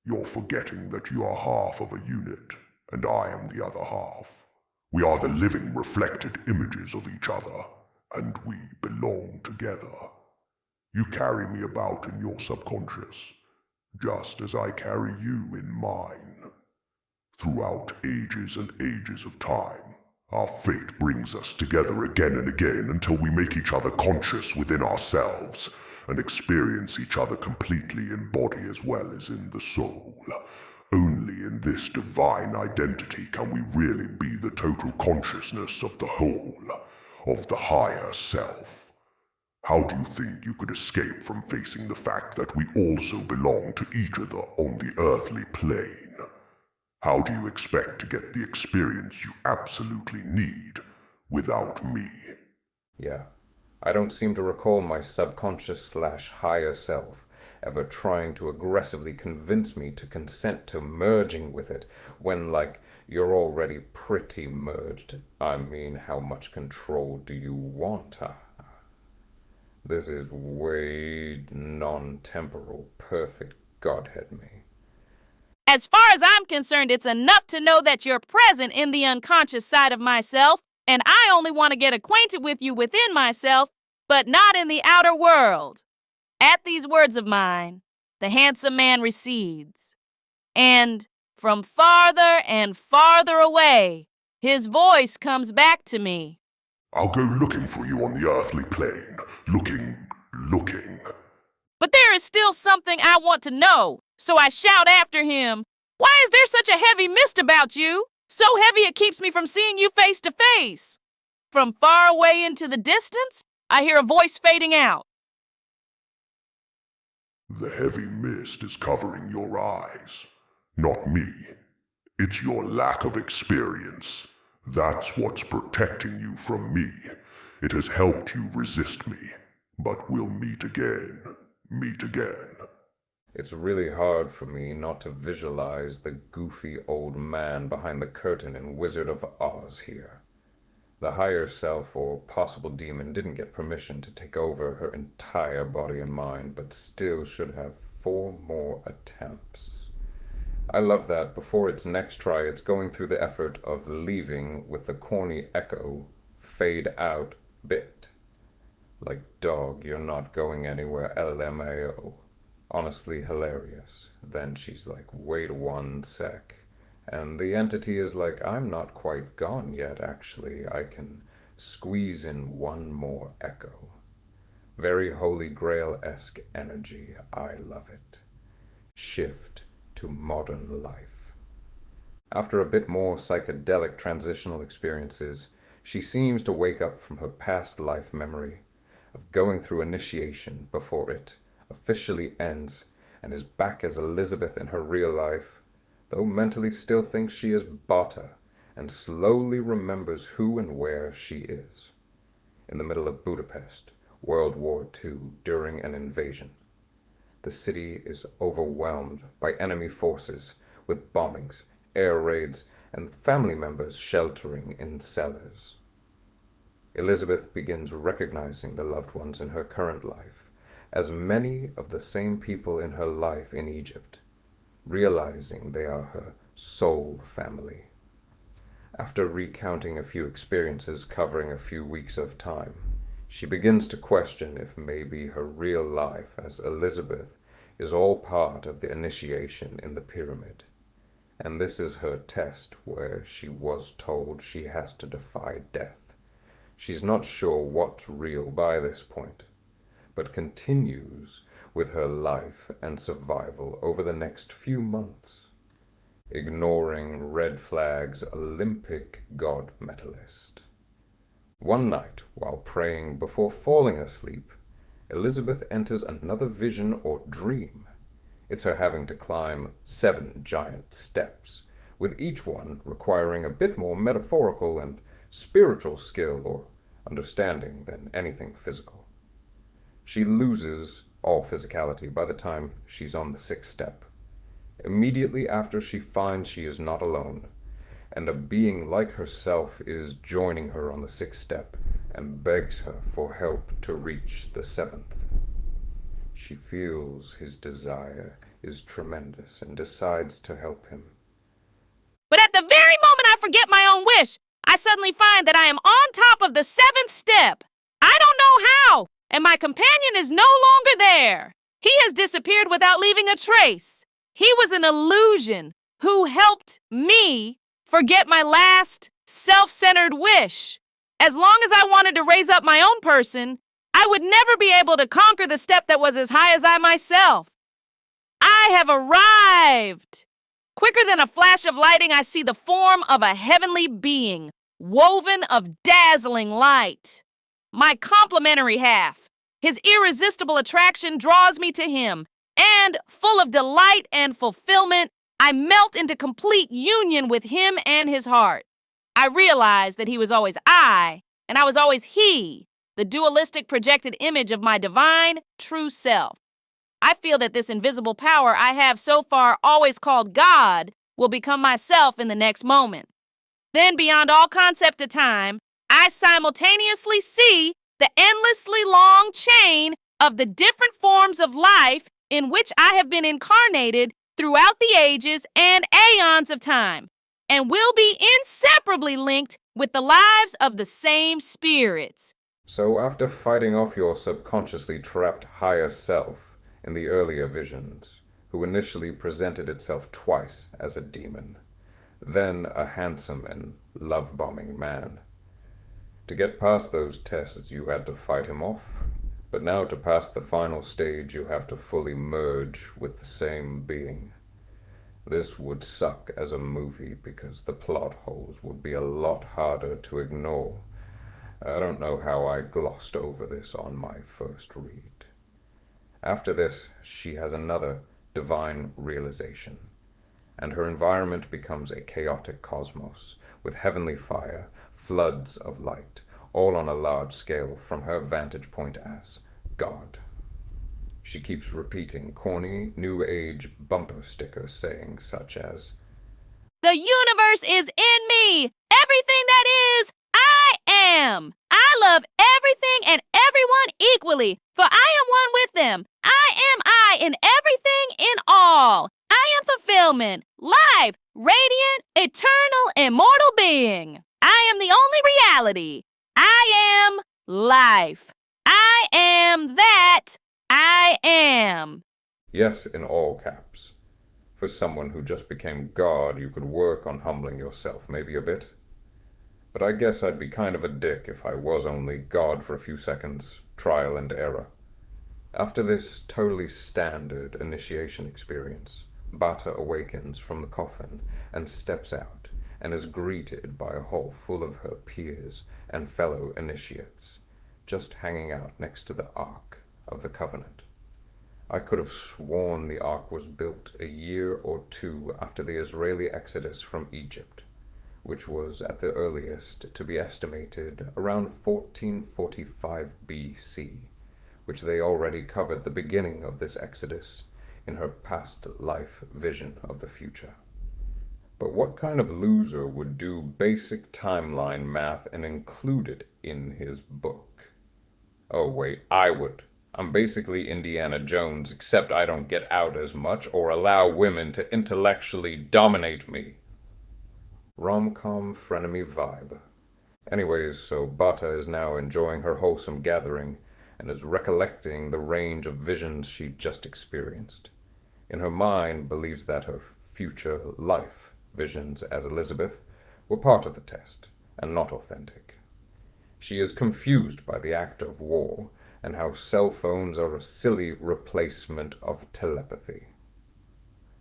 You're forgetting that you are half of a unit, and I am the other half. We are the living reflected images of each other, and we belong together. You carry me about in your subconscious, just as I carry you in mine. Throughout ages and ages of time, our fate brings us together again and again until we make each other conscious within ourselves and experience each other completely in body as well as in the soul. Only in this divine identity can we really be the total consciousness of the whole, of the higher self. How do you think you could escape from facing the fact that we also belong to each other on the earthly plane? How do you expect to get the experience you absolutely need without me? Yeah, I don't seem to recall my subconscious/higher self ever trying to aggressively convince me to consent to merging with it when, like, you're already pretty merged. I mean, how much control do you want? This is way non-temporal, perfect Godhead me. As far as I'm concerned, it's enough to know that you're present in the unconscious side of myself, and I only want to get acquainted with you within myself, but not in the outer world. At these words of mine, the handsome man recedes, and from farther and farther away, his voice comes back to me. I'll go looking for you on the earthly plane. Looking. But there is still something I want to know, so I shout after him. Why is there such a heavy mist about you? So heavy it keeps me from seeing you face to face. From far away into the distance, I hear a voice fading out. The heavy mist is covering your eyes. Not me. It's your lack of experience. That's what's protecting you from me. It has helped you resist me. But we'll meet again. It's really hard for me not to visualize the goofy old man behind the curtain in Wizard of Oz here. The higher self or possible demon didn't get permission to take over her entire body and mind, but still should have 4 more attempts. I love that before its next try, it's going through the effort of leaving with the corny echo, fade out bit. Like, dog, you're not going anywhere, LMAO. Honestly hilarious. Then she's like, wait 1 sec. And the entity is like, I'm not quite gone yet, actually. I can squeeze in 1 more echo. Very Holy Grail-esque energy. I love it. Shift to modern life. After a bit more psychedelic transitional experiences, she seems to wake up from her past life memory of going through initiation before it officially ends and is back as Elizabeth in her real life, though mentally still thinks she is Bata and slowly remembers who and where she is. In the middle of Budapest, World War II, during an invasion. The city is overwhelmed by enemy forces with bombings, air raids, and family members sheltering in cellars. Elizabeth begins recognizing the loved ones in her current life as many of the same people in her life in Egypt, realizing they are her soul family. After recounting a few experiences covering a few weeks of time, she begins to question if maybe her real life as Elizabeth is all part of the initiation in the pyramid. And this is her test where she was told she has to defy death. She's not sure what's real by this point, but continues with her life and survival over the next few months, ignoring Red Flag's Olympic god medalist. One night, while praying before falling asleep, Elizabeth enters another vision or dream. It's her having to climb 7 giant steps, with each one requiring a bit more metaphorical and spiritual skill or understanding than anything physical. She loses all physicality by the time she's on the 6th step, immediately after she finds she is not alone, and a being like herself is joining her on the 6th step and begs her for help to reach the 7th. She feels his desire is tremendous and decides to help him. But at the very moment I forget my own wish, I suddenly find that I am on top of the 7th step. I don't know how, and my companion is no longer there. He has disappeared without leaving a trace. He was an illusion who helped me forget my last self-centered wish. As long as I wanted to raise up my own person, I would never be able to conquer the step that was as high as I myself. I have arrived! Quicker than a flash of lightning, I see the form of a heavenly being, woven of dazzling light. My complementary half. His irresistible attraction draws me to him, and, full of delight and fulfillment, I melt into complete union with him and his heart. I realized that he was always I, and I was always he, the dualistic projected image of my divine, true self. I feel that this invisible power I have so far always called God will become myself in the next moment. Then, beyond all concept of time, I simultaneously see the endlessly long chain of the different forms of life in which I have been incarnated throughout the ages and aeons of time, and will be inseparably linked with the lives of the same spirits. So after fighting off your subconsciously trapped higher self in the earlier visions, who initially presented itself twice as a demon, then a handsome and love-bombing man, To get past those tests, you had to fight him off. But now to pass the final stage, you have to fully merge with the same being. This would suck as a movie because the plot holes would be a lot harder to ignore. I don't know how I glossed over this on my first read. After this, she has another divine realization, and her environment becomes a chaotic cosmos with heavenly fire, floods of light, all on a large scale from her vantage point as God. She keeps repeating corny, new age bumper sticker sayings such as, "The universe is in me! Everything that is, I am! I love everything and everyone equally, for I am one with them. I am I in everything in all. I am fulfillment, life, radiant, eternal, immortal being. I am the only reality. I am life. I am that I am." Yes, in all caps. For someone who just became God, you could work on humbling yourself maybe a bit. But I guess I'd be kind of a dick if I was only God for a few seconds, trial and error. After this totally standard initiation experience, Bata awakens from the coffin and steps out and is greeted by a hall full of her peers and fellow initiates, just hanging out next to the Ark of the Covenant. I could have sworn the Ark was built a year or two after the Israeli exodus from Egypt, which was at the earliest to be estimated around 1445 BC, which they already covered the beginning of this exodus in her past life vision of the future. But what kind of loser would do basic timeline math and include it in his book? Oh wait, I would. I'm basically Indiana Jones, except I don't get out as much or allow women to intellectually dominate me. Rom-com frenemy vibe. Anyways, so Bata is now enjoying her wholesome gathering and is recollecting the range of visions she just experienced. In her mind, believes that her future life visions as Elizabeth were part of the test and not authentic. She is confused by the act of war and how cell phones are a silly replacement of telepathy.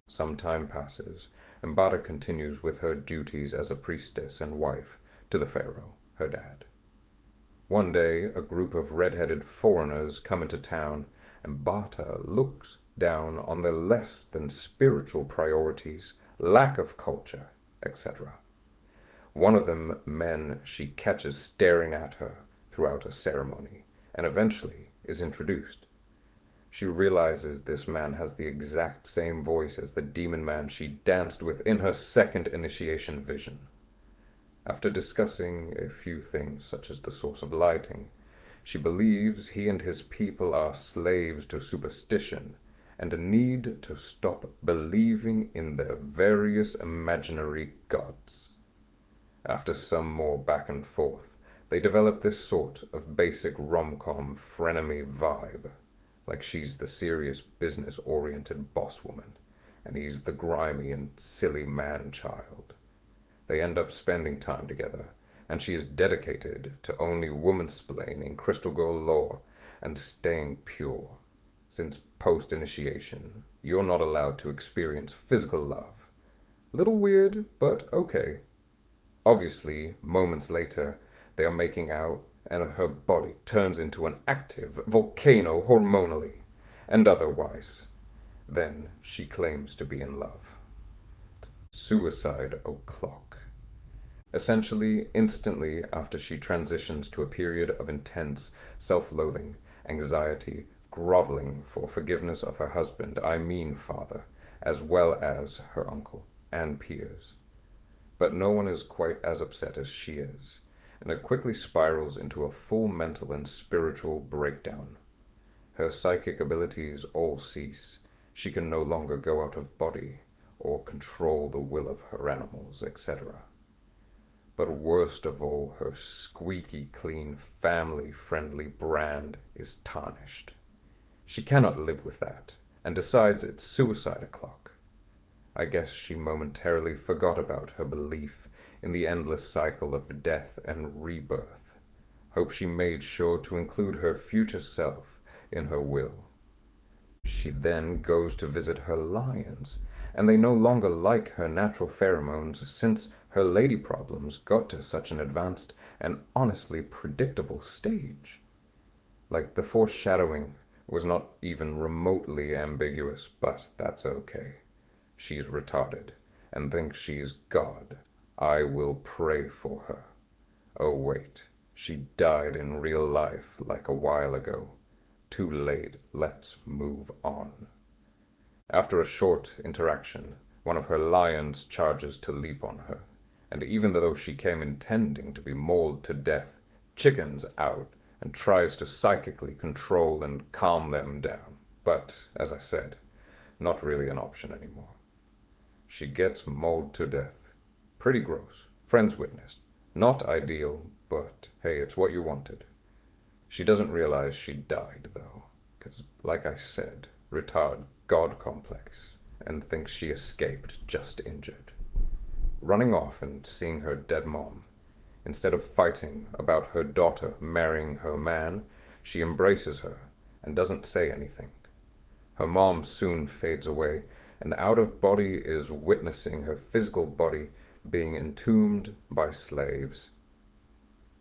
Some time passes, and Bata continues with her duties as a priestess and wife to the pharaoh, her dad. One day, a group of red-headed foreigners come into town, and Bata looks down on their less than spiritual priorities, lack of culture, etc. One of them men she catches staring at her throughout a ceremony, and eventually is introduced. She realizes this man has the exact same voice as the demon man she danced with in her second initiation vision. After discussing a few things such as the source of lighting, she believes he and his people are slaves to superstition and a need to stop believing in their various imaginary gods. After some more back and forth, they develop this sort of basic rom-com frenemy vibe, like she's the serious business-oriented boss woman, and he's the grimy and silly man-child. They end up spending time together, and she is dedicated to only woman-splaining Crystal Girl lore and staying pure, since post-initiation, you're not allowed to experience physical love. Little weird, but okay. Obviously, moments later, they are making out, and her body turns into an active volcano hormonally and otherwise. Then she claims to be in love. Suicide o'clock. Essentially, instantly after she transitions to a period of intense self-loathing, anxiety, groveling for forgiveness of her husband, I mean father, as well as her uncle and peers. But no one is quite as upset as she is, and it quickly spirals into a full mental and spiritual breakdown. Her psychic abilities all cease. She can no longer go out of body, or control the will of her animals, etc. But worst of all, her squeaky clean, family-friendly brand is tarnished. She cannot live with that, and decides it's suicide o'clock. I guess she momentarily forgot about her belief in the endless cycle of death and rebirth, Hope she made sure to include her future self in her will. She then goes to visit her lions, and they no longer like her natural pheromones since her lady problems got to such an advanced and honestly predictable stage. Like, the foreshadowing was not even remotely ambiguous, but that's okay. She's retarded and thinks she's God. I will pray for her. Oh wait, she died in real life like a while ago. Too late, let's move on. After a short interaction, one of her lions charges to leap on her, and even though she came intending to be mauled to death, chickens out and tries to psychically control and calm them down. But, as I said, not really an option anymore. She gets mauled to death. Pretty gross. Friends witnessed. Not ideal, but hey, it's what you wanted. She doesn't realize she died, though, because, like I said, retard God complex, and thinks she escaped just injured. Running off and seeing her dead mom, instead of fighting about her daughter marrying her man, she embraces her and doesn't say anything. Her mom soon fades away, and out of body is witnessing her physical body being entombed by slaves.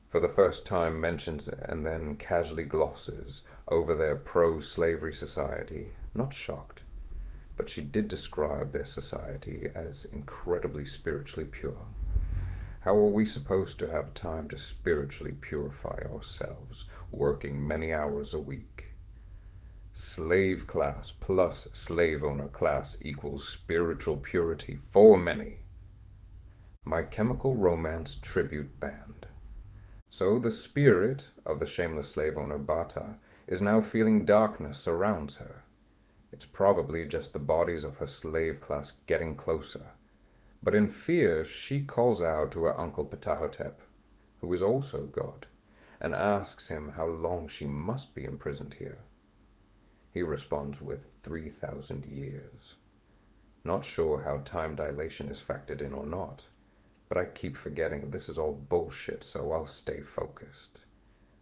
For the first time mentions it and then casually glosses over their pro-slavery society. Not shocked, but she did describe their society as incredibly spiritually pure. How are we supposed to have time to spiritually purify ourselves, working many hours a week? Slave class plus slave owner class equals spiritual purity for many. My Chemical Romance tribute band. So the spirit of the shameless slave owner Bata is now feeling darkness surrounds her. It's probably just the bodies of her slave class getting closer. But in fear, she calls out to her uncle Ptahhotep, who is also God, and asks him how long she must be imprisoned here. He responds with 3,000 years. Not sure how time dilation is factored in or not, but I keep forgetting this is all bullshit, so I'll stay focused.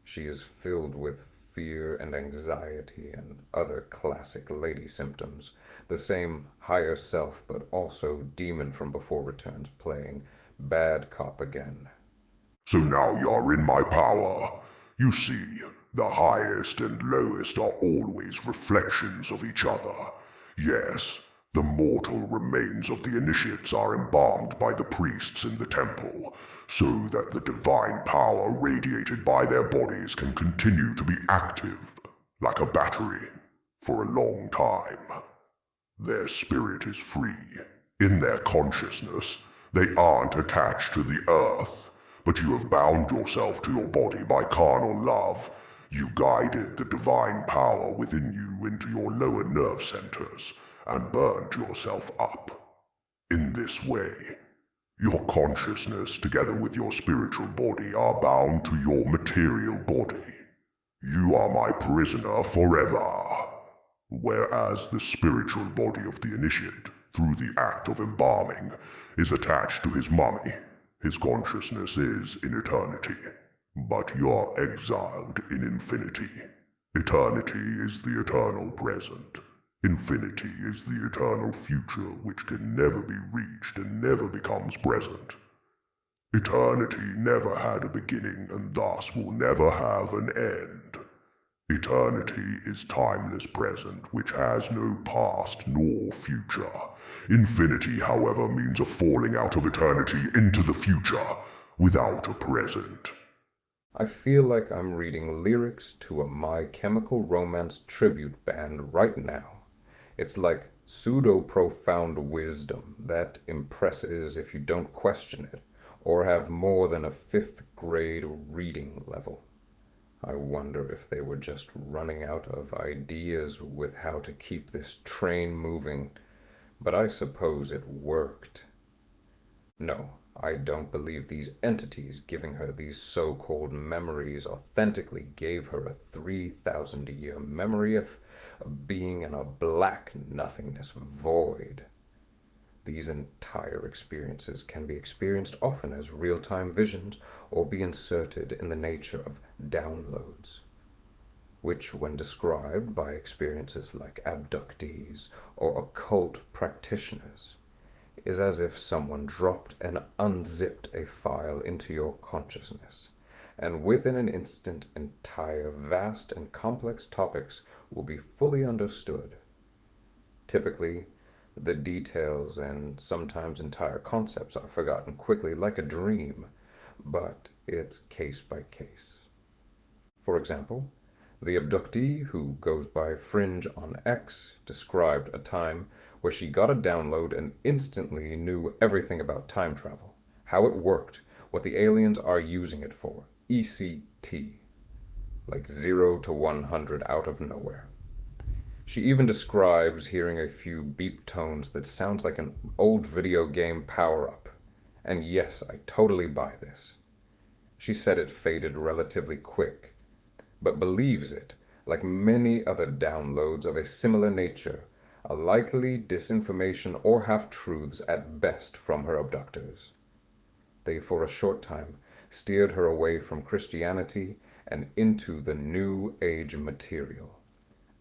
She is filled with fear and anxiety and other classic lady symptoms. The same higher self, but also demon from before returns, playing bad cop again. So now you're in my power. You see, the highest and lowest are always reflections of each other. Yes, the mortal remains of the initiates are embalmed by the priests in the temple, so that the divine power radiated by their bodies can continue to be active, like a battery, for a long time. Their spirit is free. In their consciousness, they aren't attached to the earth, but you have bound yourself to your body by carnal love. You guided the divine power within you into your lower nerve centers and burned yourself up. In this way, your consciousness together with your spiritual body are bound to your material body. You are my prisoner forever. Whereas the spiritual body of the initiate, through the act of embalming, is attached to his mummy, his consciousness is in eternity. But you're exiled in infinity. Eternity is the eternal present. Infinity is the eternal future which can never be reached and never becomes present. Eternity never had a beginning and thus will never have an end. Eternity is timeless present which has no past nor future. Infinity, however, means a falling out of eternity into the future without a present. I feel like I'm reading lyrics to a My Chemical Romance tribute band right now. It's like pseudo-profound wisdom that impresses if you don't question it, or have more than a 5th grade reading level. I wonder if they were just running out of ideas with how to keep this train moving, but I suppose it worked. No, I don't believe these entities giving her these so-called memories authentically gave her a 3,000-year memory of being in a black nothingness void. These entire experiences can be experienced often as real-time visions or be inserted in the nature of downloads, which, when described by experiences like abductees or occult practitioners, is as if someone dropped and unzipped a file into your consciousness, and within an instant entire vast and complex topics will be fully understood. Typically, the details and sometimes entire concepts are forgotten quickly like a dream, but it's case by case. For example, the abductee who goes by Fringe on X described a time where she got a download and instantly knew everything about time travel, how it worked, what the aliens are using it for, ECT, like 0 to 100 out of nowhere. She even describes hearing a few beep tones that sounds like an old video game power-up. And yes, I totally buy this. She said it faded relatively quick, but believes it, like many other downloads of a similar nature, are likely disinformation or half-truths at best from her abductors. They, for a short time, steered her away from Christianity and into the New Age material.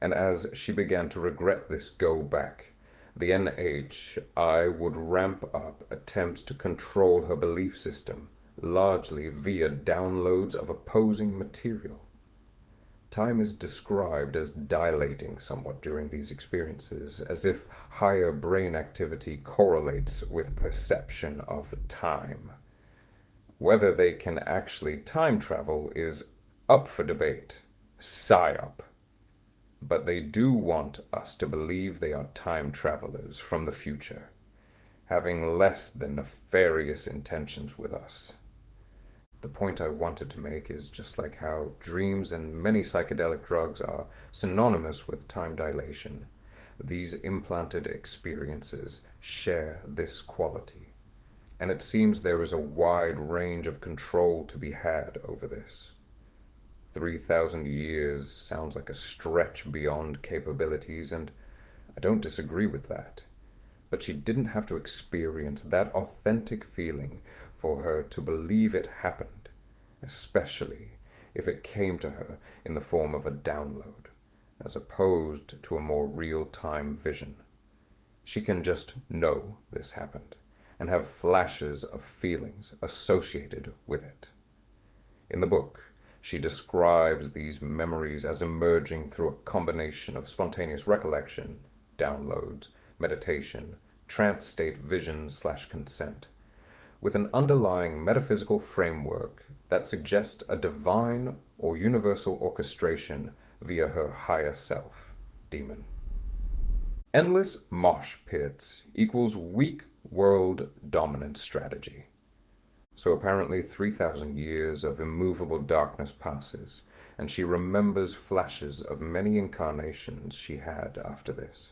And as she began to regret this go back, the NHI would ramp up attempts to control her belief system, largely via downloads of opposing material. Time is described as dilating somewhat during these experiences, as if higher brain activity correlates with perception of time. Whether they can actually time travel is up for debate, psyop. But they do want us to believe they are time travelers from the future, having less than nefarious intentions with us. The point I wanted to make is just like how dreams and many psychedelic drugs are synonymous with time dilation, these implanted experiences share this quality, and it seems there is a wide range of control to be had over this. 3,000 years sounds like a stretch beyond capabilities, and I don't disagree with that. But she didn't have to experience that authentic feeling for her to believe it happened, especially if it came to her in the form of a download, as opposed to a more real-time vision. She can just know this happened, and have flashes of feelings associated with it. In the book, she describes these memories as emerging through a combination of spontaneous recollection, downloads, meditation, trance state vision/consent, with an underlying metaphysical framework that suggests a divine or universal orchestration via her higher self, demon. Endless mosh pits equals weak world dominance strategy. So apparently 3,000 years of immovable darkness passes, and she remembers flashes of many incarnations she had after this,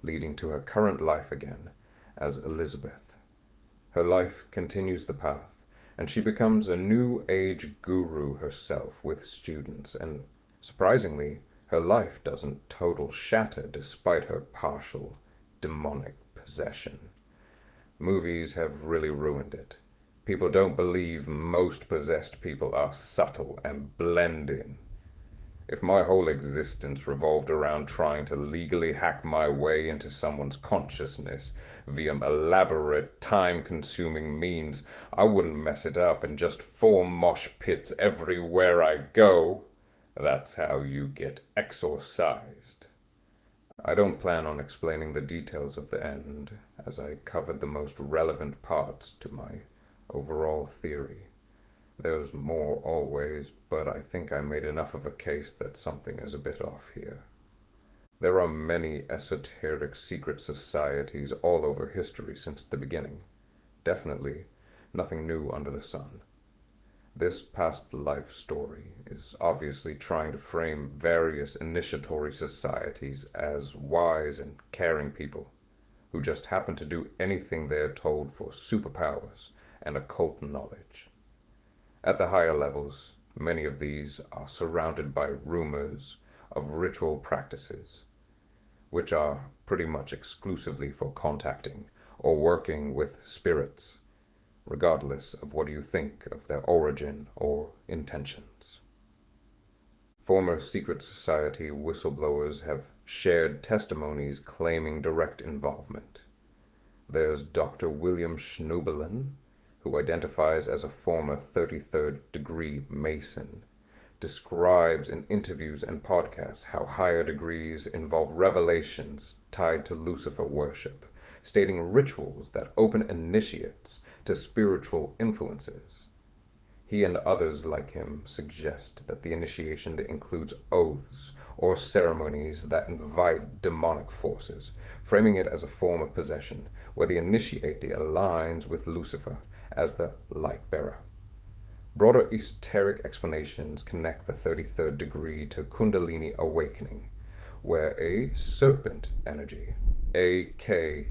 leading to her current life again as Elizabeth. Her life continues the path, and she becomes a new age guru herself with students, and surprisingly, her life doesn't total shatter despite her partial demonic possession. Movies have really ruined it. People don't believe most possessed people are subtle and blend in. If my whole existence revolved around trying to legally hack my way into someone's consciousness via elaborate, time-consuming means, I wouldn't mess it up and just form mosh pits everywhere I go. That's how you get exorcised. I don't plan on explaining the details of the end, as I covered the most relevant parts to my overall theory. There's more always, but I think I made enough of a case that something is a bit off here. There are many esoteric secret societies all over history since the beginning. Definitely nothing new under the sun. This past life story is obviously trying to frame various initiatory societies as wise and caring people who just happen to do anything they're told for superpowers and occult knowledge. At the higher levels, many of these are surrounded by rumors of ritual practices, which are pretty much exclusively for contacting or working with spirits, regardless of what you think of their origin or intentions. Former secret society whistleblowers have shared testimonies claiming direct involvement. There's Dr. William Schnoebelen, who identifies as a former 33rd degree Mason, describes in interviews and podcasts how higher degrees involve revelations tied to Lucifer worship, stating rituals that open initiates to spiritual influences. He and others like him suggest that the initiation includes oaths or ceremonies that invite demonic forces, framing it as a form of possession, where the initiate aligns with Lucifer as the light-bearer. Broader esoteric explanations connect the 33rd degree to Kundalini awakening, where a serpent energy, aka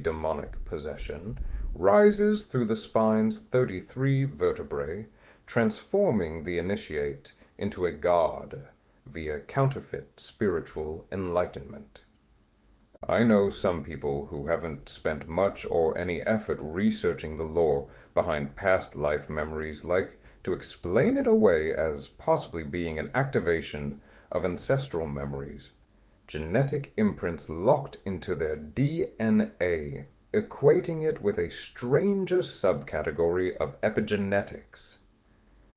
demonic possession, rises through the spine's 33 vertebrae, transforming the initiate into a god via counterfeit spiritual enlightenment. I know some people who haven't spent much or any effort researching the lore behind past life memories like to explain it away as possibly being an activation of ancestral memories, genetic imprints locked into their DNA, equating it with a stranger subcategory of epigenetics.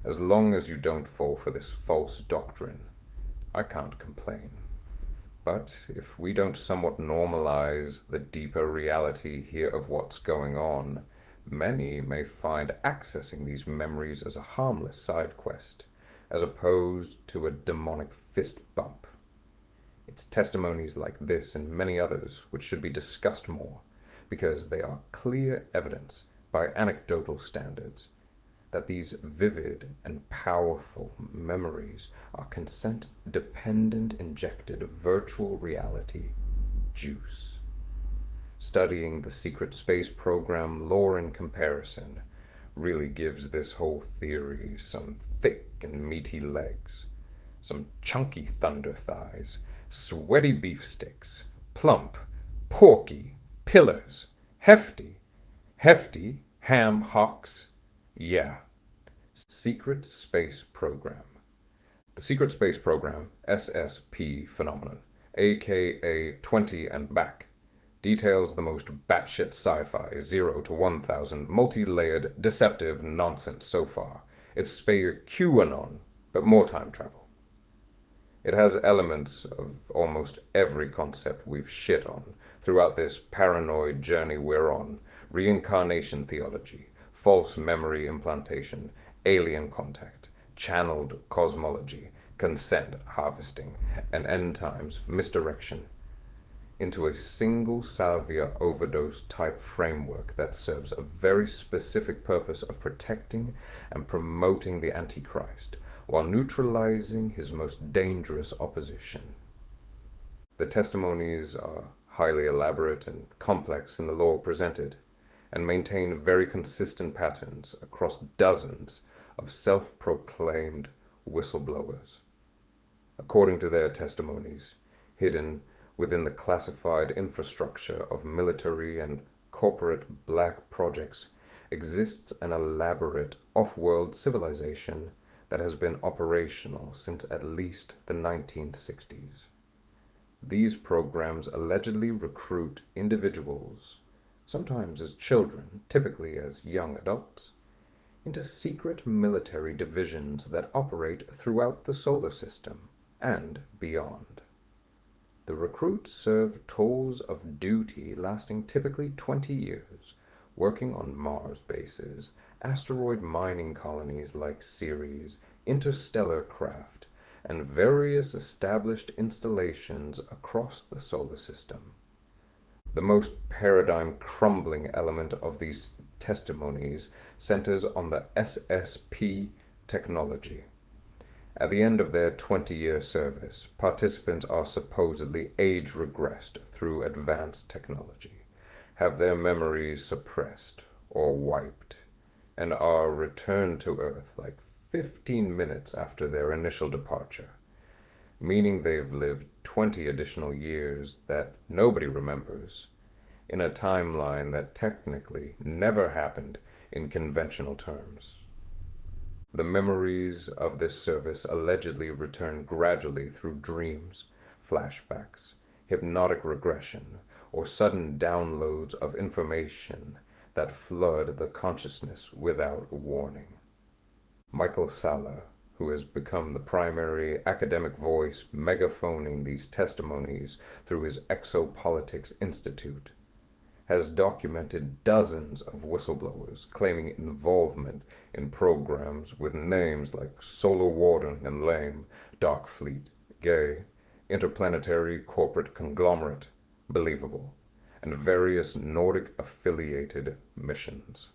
As long as you don't fall for this false doctrine, I can't complain. But if we don't somewhat normalize the deeper reality here of what's going on, many may find accessing these memories as a harmless side quest, as opposed to a demonic fist bump. It's testimonies like this and many others which should be discussed more, because they are clear evidence by anecdotal standards that these vivid and powerful memories are consent-dependent injected virtual reality juice. Studying the secret space program lore in comparison really gives this whole theory some thick and meaty legs, some chunky thunder thighs, sweaty beef sticks, plump, porky, pillars, hefty, ham hocks. Yeah. Secret Space Program. The Secret Space Program, SSP phenomenon, aka 20 and back, details the most batshit sci-fi 0 to 1000 multi-layered deceptive nonsense so far. It's spare QAnon, but more time travel. It has elements of almost every concept we've shit on throughout this paranoid journey we're on: reincarnation theology, false memory implantation, alien contact, channeled cosmology, consent harvesting, and end times misdirection into a single salvia overdose type framework that serves a very specific purpose of protecting and promoting the Antichrist while neutralizing his most dangerous opposition. The testimonies are highly elaborate and complex in the lore presented, and maintain very consistent patterns across dozens of self-proclaimed whistleblowers. According to their testimonies, hidden within the classified infrastructure of military and corporate black projects exists an elaborate off-world civilization that has been operational since at least the 1960s. These programs allegedly recruit individuals, sometimes as children, typically as young adults, into secret military divisions that operate throughout the solar system and beyond. The recruits serve tours of duty lasting typically 20 years, working on Mars bases, asteroid mining colonies like Ceres, interstellar craft, and various established installations across the solar system. The most paradigm-crumbling element of these testimonies centers on the SSP technology. At the end of their 20-year service, participants are supposedly age-regressed through advanced technology, have their memories suppressed or wiped, and are returned to Earth like 15 minutes after their initial departure, meaning they've lived 20 additional years that nobody remembers, in a timeline that technically never happened in conventional terms. The memories of this service allegedly return gradually through dreams, flashbacks, hypnotic regression, or sudden downloads of information that flood the consciousness without warning. Michael Sala, who has become the primary academic voice megaphoning these testimonies through his Exopolitics Institute, has documented dozens of whistleblowers claiming involvement in programs with names like Solar Warden and Lame, Dark Fleet, Gay, Interplanetary Corporate Conglomerate, Believable, and various Nordic-affiliated missions.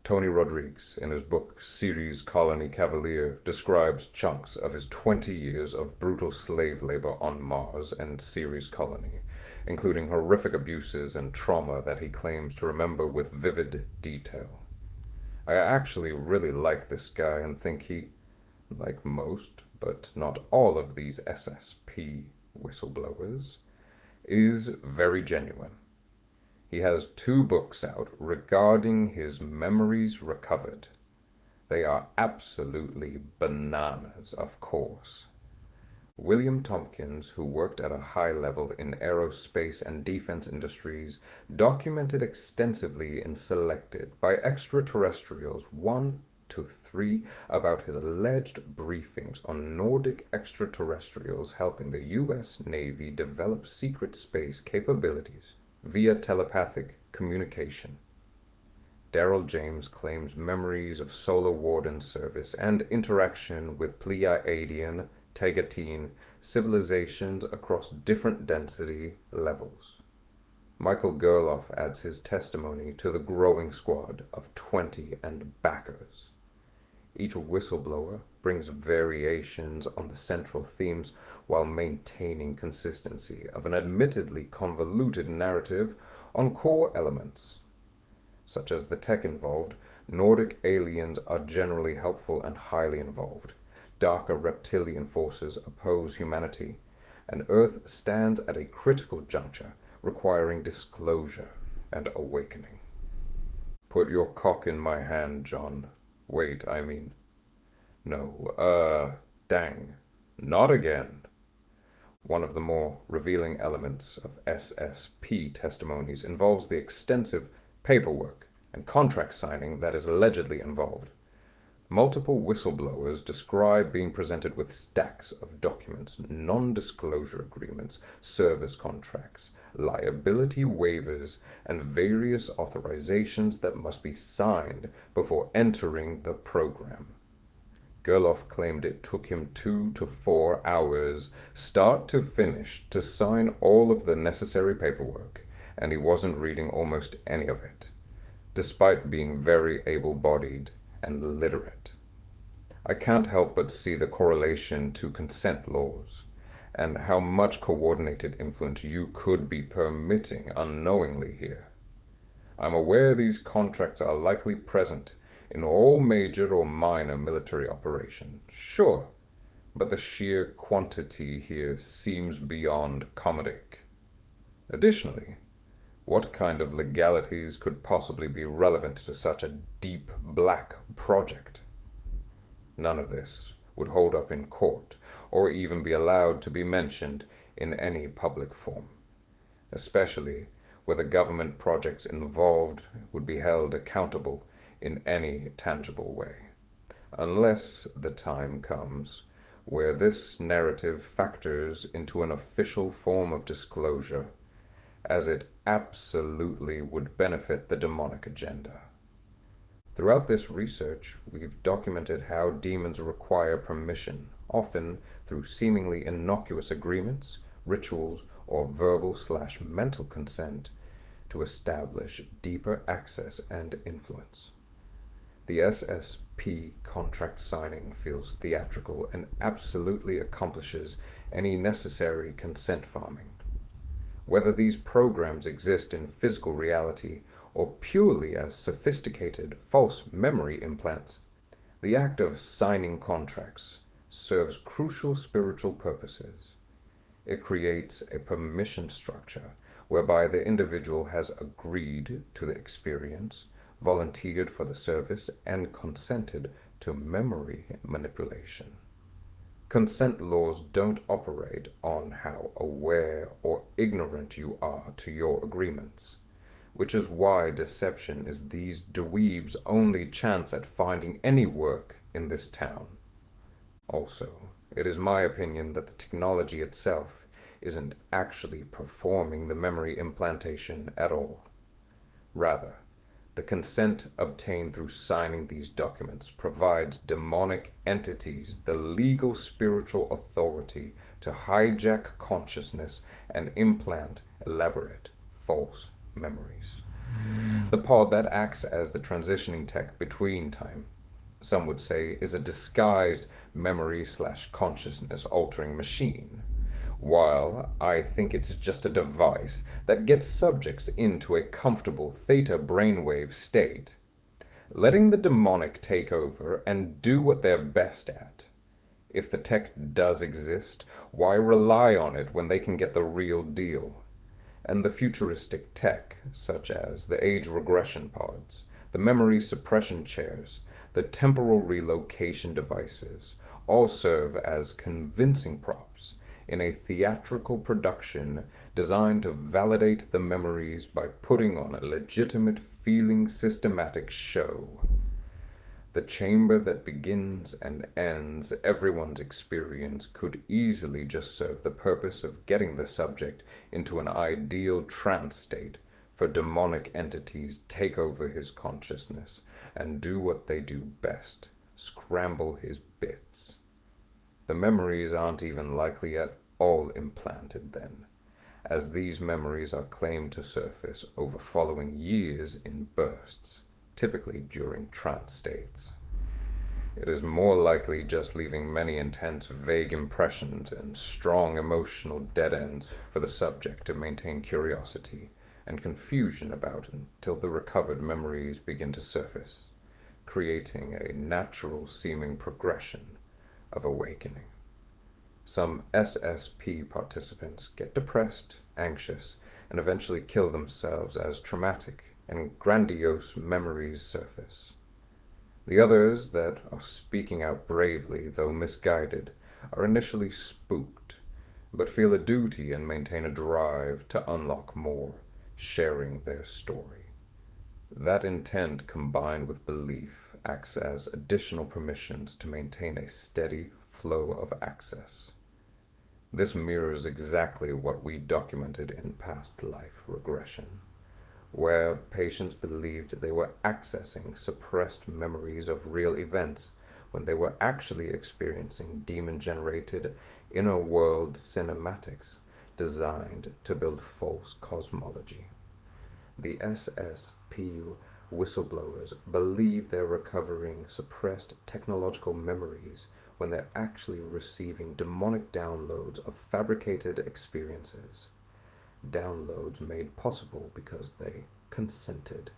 Tony Rodriguez, in his book Ceres Colony Cavalier, describes chunks of his 20 years of brutal slave labor on Mars and Ceres Colony, including horrific abuses and trauma that he claims to remember with vivid detail. I actually really like this guy and think he, like most, but not all of these SSP whistleblowers, is very genuine. He has 2 books out regarding his memories recovered. They are absolutely bananas, of course. William Tompkins, who worked at a high level in aerospace and defense industries, documented extensively in Selected by Extraterrestrials 1 to 3 about his alleged briefings on Nordic extraterrestrials helping the U.S. Navy develop secret space capabilities via telepathic communication. Daryl James claims memories of Solar Warden service and interaction with Pleiadian, Tegatine civilizations across different density levels. Michael Gerloff adds his testimony to the growing squad of 20 and backers. Each whistleblower brings variations on the central themes while maintaining consistency of an admittedly convoluted narrative on core elements. Such as the tech involved, Nordic aliens are generally helpful and highly involved. Darker reptilian forces oppose humanity, and Earth stands at a critical juncture requiring disclosure and awakening. Put your cock in my hand, John. Wait, I mean. No, dang. Not again. One of the more revealing elements of SSP testimonies involves the extensive paperwork and contract signing that is allegedly involved. Multiple whistleblowers describe being presented with stacks of documents, non-disclosure agreements, service contracts, liability waivers, and various authorizations that must be signed before entering the program. Gerloff claimed it took him 2 to 4 hours, start to finish, to sign all of the necessary paperwork, and he wasn't reading almost any of it, despite being very able-bodied and literate. I can't help but see the correlation to consent laws, and how much coordinated influence you could be permitting unknowingly here. I'm aware these contracts are likely present in all major or minor military operations, sure, but the sheer quantity here seems beyond comedic. Additionally, what kind of legalities could possibly be relevant to such a deep black project? None of this would hold up in court or even be allowed to be mentioned in any public forum, especially where the government projects involved would be held accountable in any tangible way, unless the time comes where this narrative factors into an official form of disclosure, as it absolutely would benefit the demonic agenda. Throughout this research, we've documented how demons require permission, often through seemingly innocuous agreements, rituals, or verbal/mental consent, to establish deeper access and influence. The SSP contract signing feels theatrical and absolutely accomplishes any necessary consent farming. Whether these programs exist in physical reality or purely as sophisticated false memory implants, the act of signing contracts serves crucial spiritual purposes. It creates a permission structure whereby the individual has agreed to the experience, volunteered for the service, and consented to memory manipulation. Consent laws don't operate on how aware or ignorant you are to your agreements, which is why deception is these dweebs' only chance at finding any work in this town. Also, it is my opinion that the technology itself isn't actually performing the memory implantation at all. Rather, the consent obtained through signing these documents provides demonic entities the legal spiritual authority to hijack consciousness and implant elaborate false memories. The pod that acts as the transitioning tech between time, some would say, is a disguised memory/consciousness altering machine, while I think it's just a device that gets subjects into a comfortable theta brainwave state, letting the demonic take over and do what they're best at. If the tech does exist, why rely on it when they can get the real deal? And the futuristic tech, such as the age regression pods, the memory suppression chairs, the temporal relocation devices, all serve as convincing props in a theatrical production designed to validate the memories by putting on a legitimate feeling systematic show. The chamber that begins and ends everyone's experience could easily just serve the purpose of getting the subject into an ideal trance state for demonic entities take over his consciousness and do what they do best, scramble his bits. The memories aren't even likely at all implanted then, as these memories are claimed to surface over following years in bursts, typically during trance states. It is more likely just leaving many intense, vague impressions and strong emotional dead ends for the subject to maintain curiosity and confusion about until the recovered memories begin to surface, creating a natural-seeming progression of awakening. Some SSP participants get depressed, anxious, and eventually kill themselves as traumatic and grandiose memories surface. The others that are speaking out bravely, though misguided, are initially spooked, but feel a duty and maintain a drive to unlock more, sharing their story. That intent, combined with belief, acts as additional permissions to maintain a steady flow of access. This mirrors exactly what we documented in past life regression, where patients believed they were accessing suppressed memories of real events when they were actually experiencing demon-generated inner world cinematics designed to build false cosmology. The SSP whistleblowers believe they're recovering suppressed technological memories when they're actually receiving demonic downloads of fabricated experiences. Downloads made possible because they consented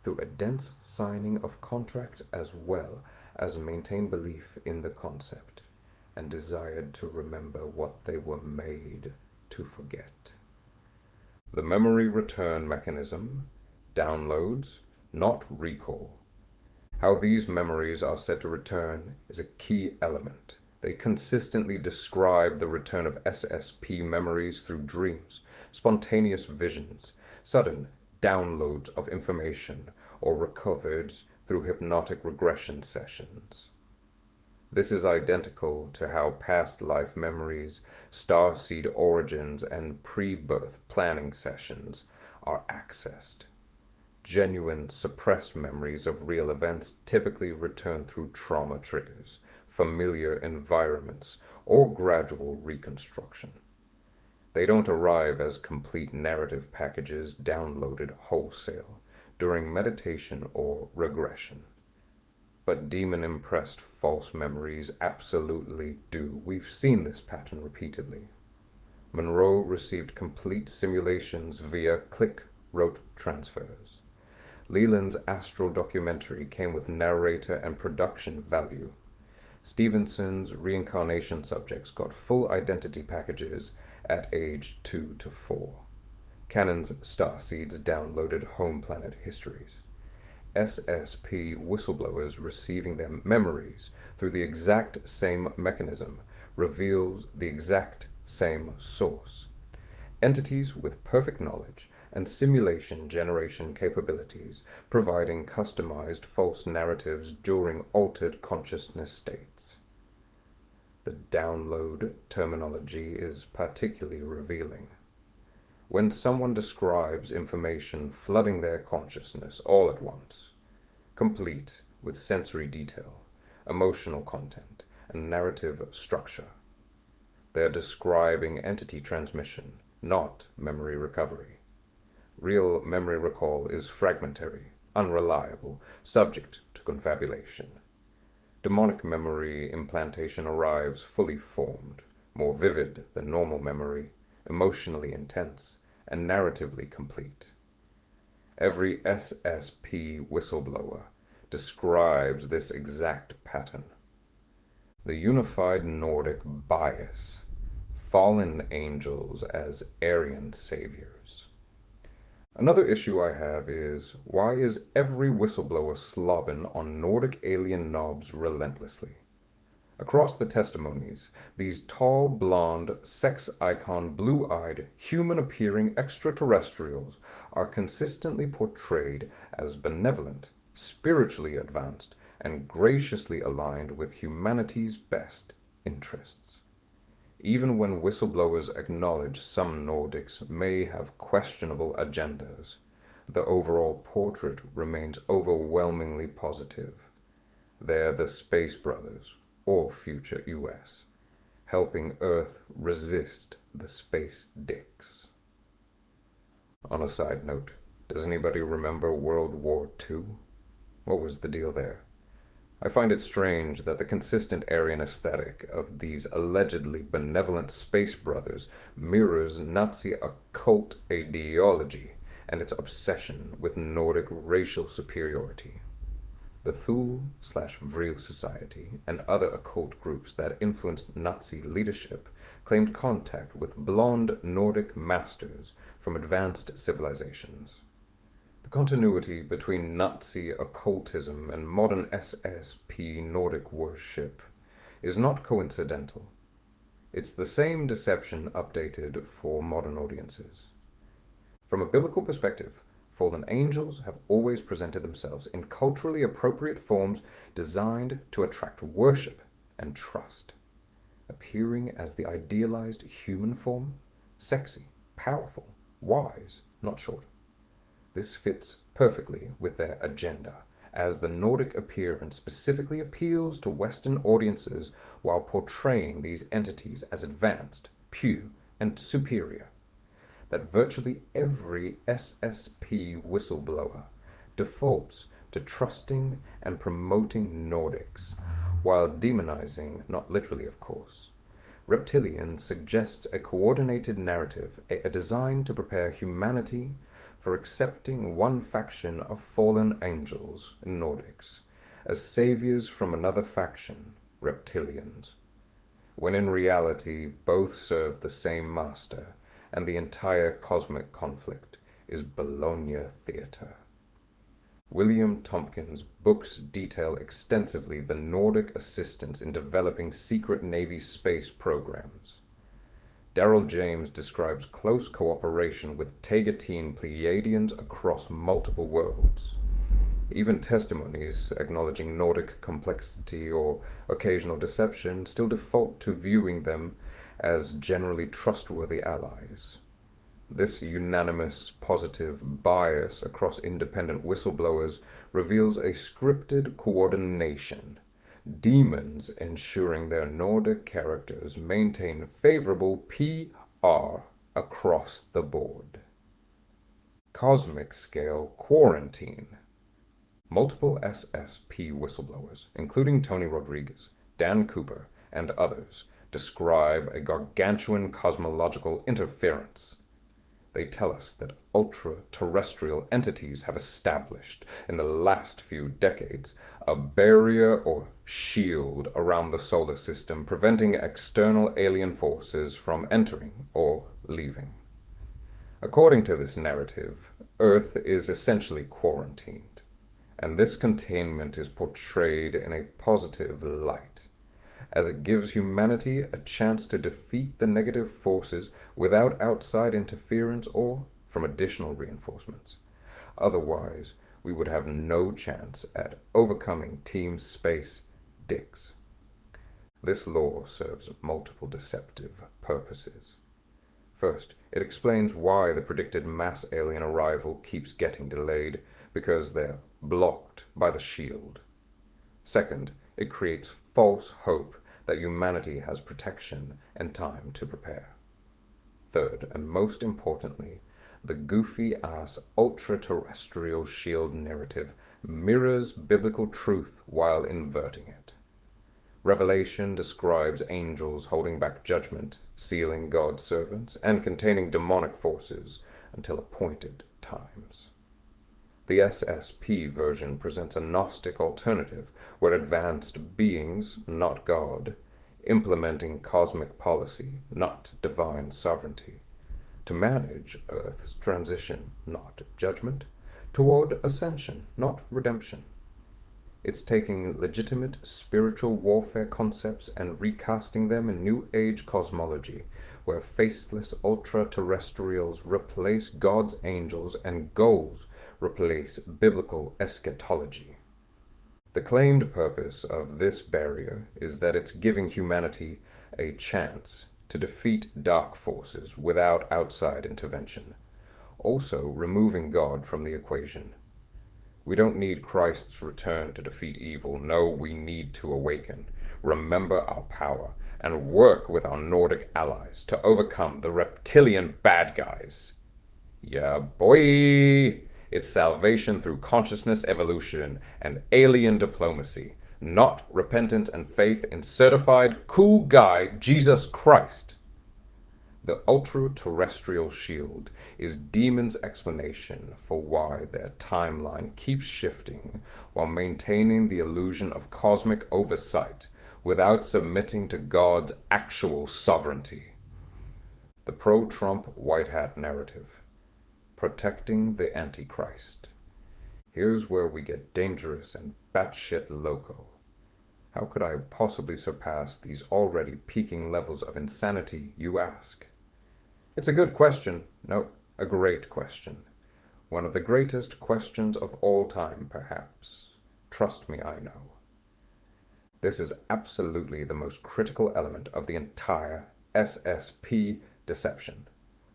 through a dense signing of contract, as well as maintained belief in the concept and desired to remember what they were made to forget. The memory return mechanism, downloads, not recall. How these memories are said to return is a key element. They consistently describe the return of SSP memories through dreams, spontaneous visions, sudden downloads of information, or recovered through hypnotic regression sessions. This is identical to how past life memories, starseed origins, and pre-birth planning sessions are accessed. Genuine, suppressed memories of real events typically return through trauma triggers, familiar environments, or gradual reconstruction. They don't arrive as complete narrative packages downloaded wholesale during meditation or regression. But demon-impressed false memories absolutely do. We've seen this pattern repeatedly. Monroe received complete simulations via click-rote transfers. Leland's Astral documentary came with narrator and production value. Stevenson's reincarnation subjects got full identity packages at age 2 to 4. Cannon's Starseeds downloaded home planet histories. SSP whistleblowers receiving their memories through the exact same mechanism reveals the exact same source. Entities with perfect knowledge and simulation generation capabilities providing customized false narratives during altered consciousness states. The download terminology is particularly revealing. When someone describes information flooding their consciousness all at once, complete with sensory detail, emotional content, and narrative structure, they're describing entity transmission, not memory recovery. Real memory recall is fragmentary, unreliable, subject to confabulation. Demonic memory implantation arrives fully formed, more vivid than normal memory, emotionally intense, and narratively complete. Every SSP whistleblower describes this exact pattern. The unified Nordic bias, fallen angels as Aryan saviors. Another issue I have is, why is every whistleblower slobbing on Nordic alien knobs relentlessly? Across the testimonies, these tall, blonde, sex icon, blue-eyed, human-appearing extraterrestrials are consistently portrayed as benevolent, spiritually advanced, and graciously aligned with humanity's best interests. Even when whistleblowers acknowledge some Nordics may have questionable agendas, the overall portrait remains overwhelmingly positive. They're the Space Brothers, or future US, helping Earth resist the Space Dicks. On a side note, does anybody remember World War II? What was the deal there? I find it strange that the consistent Aryan aesthetic of these allegedly benevolent space brothers mirrors Nazi occult ideology and its obsession with Nordic racial superiority. The Thule/Vril Society and other occult groups that influenced Nazi leadership claimed contact with blonde Nordic masters from advanced civilizations. The continuity between Nazi occultism and modern SSP Nordic worship is not coincidental. It's the same deception updated for modern audiences. From a biblical perspective, fallen angels have always presented themselves in culturally appropriate forms designed to attract worship and trust, appearing as the idealized human form, sexy, powerful, wise, not short. This fits perfectly with their agenda, as the Nordic appearance specifically appeals to Western audiences while portraying these entities as advanced, pure, and superior. That virtually every SSP whistleblower defaults to trusting and promoting Nordics, while demonizing, not literally of course. Reptilians suggest a coordinated narrative, a design to prepare humanity for accepting one faction of fallen angels, Nordics, as saviors from another faction, Reptilians, when in reality both serve the same master, and the entire cosmic conflict is Bologna theater. William Tompkins' books detail extensively the Nordic assistance in developing secret Navy space programs. Daryl James describes close cooperation with Tegatine Pleiadians across multiple worlds. Even testimonies acknowledging Nordic complexity or occasional deception still default to viewing them as generally trustworthy allies. This unanimous positive bias across independent whistleblowers reveals a scripted coordination, demons ensuring their Nordic characters maintain favorable PR across the board. Cosmic scale quarantine. Multiple SSP whistleblowers, including Tony Rodriguez, Dan Cooper, and others, describe a gargantuan cosmological interference. They tell us that ultra-terrestrial entities have established, in the last few decades, a barrier or shield around the solar system, preventing external alien forces from entering or leaving. According to this narrative, Earth is essentially quarantined, and this containment is portrayed in a positive light, as it gives humanity a chance to defeat the negative forces without outside interference or from additional reinforcements. Otherwise, we would have no chance at overcoming Team Space Dicks. This lore serves multiple deceptive purposes. First, it explains why the predicted mass alien arrival keeps getting delayed, because they're blocked by the shield. Second, it creates false hope that humanity has protection and time to prepare. Third, and most importantly, the goofy-ass ultra-terrestrial shield narrative mirrors biblical truth while inverting it. Revelation describes angels holding back judgment, sealing God's servants, and containing demonic forces until appointed times. The SSP version presents a Gnostic alternative where advanced beings, not God, implementing cosmic policy, not divine sovereignty, to manage Earth's transition, not judgment, toward ascension, not redemption. It's taking legitimate spiritual warfare concepts and recasting them in New Age cosmology, where faceless ultra-terrestrials replace God's angels and goals replace biblical eschatology. The claimed purpose of this barrier is that it's giving humanity a chance to defeat dark forces without outside intervention, also removing God from the equation. We don't need Christ's return to defeat evil. No, we need to awaken, remember our power, and work with our Nordic allies to overcome the reptilian bad guys. Yeah, boy! It's salvation through consciousness evolution and alien diplomacy, not repentance and faith in certified cool guy Jesus Christ. The ultra-terrestrial shield is demons' explanation for why their timeline keeps shifting while maintaining the illusion of cosmic oversight without submitting to God's actual sovereignty. The pro-Trump white hat narrative, protecting the Antichrist. Here's where we get dangerous and batshit loco. How could I possibly surpass these already peaking levels of insanity, you ask? It's a good question. No, a great question. One of the greatest questions of all time, perhaps. Trust me, I know. This is absolutely the most critical element of the entire SSP deception.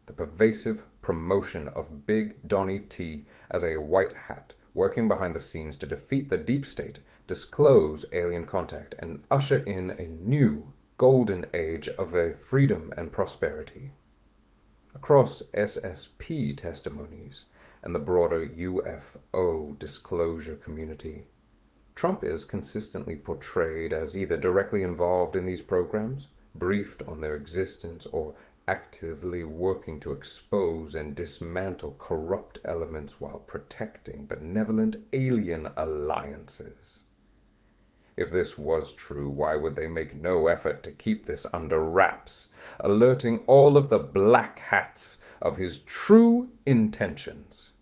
The pervasive promotion of Big Donnie T as a white hat working behind the scenes to defeat the deep state, disclose alien contact, and usher in a new golden age of a freedom and prosperity. Across SSP testimonies and the broader UFO disclosure community, Trump is consistently portrayed as either directly involved in these programs, briefed on their existence, or actively working to expose and dismantle corrupt elements while protecting benevolent alien alliances. If this was true, why would they make no effort to keep this under wraps, alerting all of the black hats of his true intentions?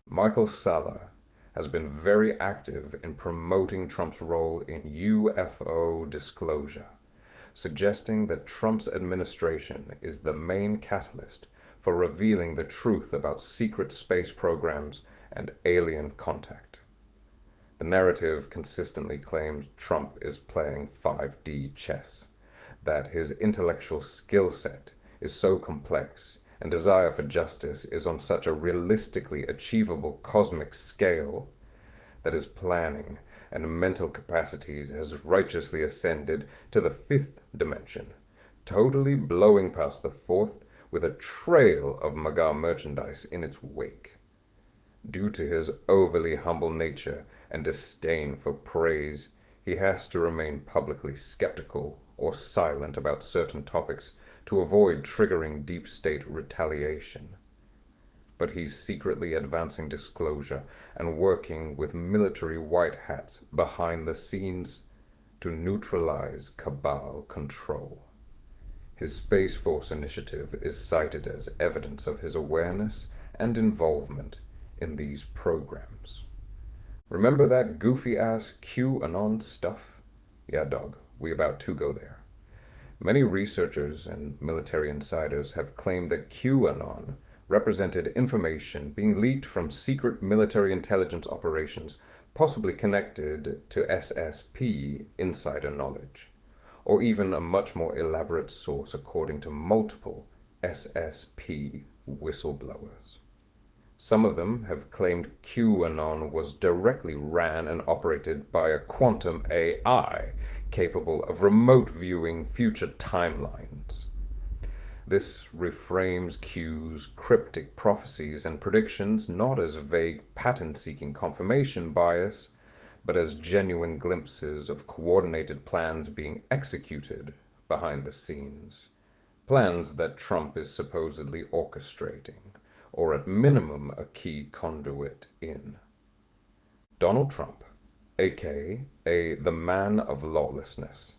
Michael Salla has been very active in promoting Trump's role in UFO disclosure, suggesting that Trump's administration is the main catalyst for revealing the truth about secret space programs and alien contact. The narrative consistently claims Trump is playing 5D chess, that his intellectual skill set is so complex and desire for justice is on such a realistically achievable cosmic scale that his planning and mental capacities has righteously ascended to the fifth dimension, totally blowing past the fourth with a trail of MAGA merchandise in its wake. Due to his overly humble nature and disdain for praise, he has to remain publicly skeptical or silent about certain topics to avoid triggering deep state retaliation. But he's secretly advancing disclosure and working with military white hats behind the scenes to neutralize cabal control. His Space Force initiative is cited as evidence of his awareness and involvement in these programs. Remember that goofy-ass QAnon stuff? Yeah, dog, we about to go there. Many researchers and military insiders have claimed that QAnon represented information being leaked from secret military intelligence operations, possibly connected to SSP insider knowledge, or even a much more elaborate source according to multiple SSP whistleblowers. Some of them have claimed QAnon was directly ran and operated by a quantum AI capable of remote viewing future timelines. This reframes Q's cryptic prophecies and predictions not as vague pattern-seeking confirmation bias, but as genuine glimpses of coordinated plans being executed behind the scenes. Plans that Trump is supposedly orchestrating, or at minimum a key conduit in. Donald Trump, a.k.a. the man of lawlessness,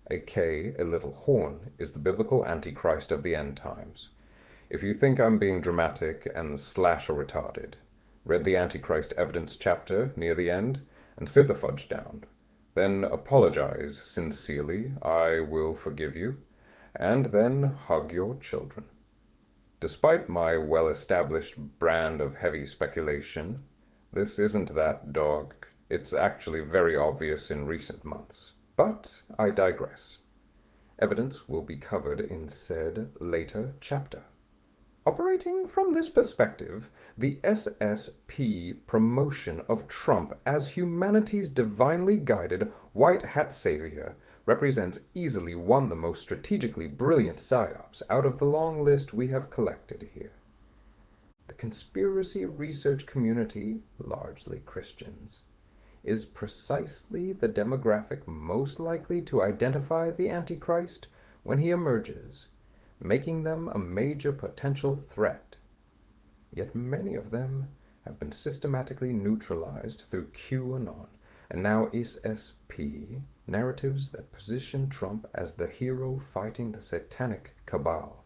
a.k.a. a little horn, is the biblical antichrist of the end times. If you think I'm being dramatic and slash or retarded, read the Antichrist evidence chapter near the end and sit the fudge down. Then apologize sincerely, I will forgive you, and then hug your children. Despite my well-established brand of heavy speculation, this isn't that, dog. It's actually very obvious in recent months. But I digress. Evidence will be covered in said later chapter. Operating from this perspective, the SSP promotion of Trump as humanity's divinely guided white hat savior represents easily one of the most strategically brilliant psyops out of the long list we have collected here. The conspiracy research community, largely Christians, is precisely the demographic most likely to identify the Antichrist when he emerges, making them a major potential threat. Yet many of them have been systematically neutralized through QAnon and now SSP narratives that position Trump as the hero fighting the satanic cabal.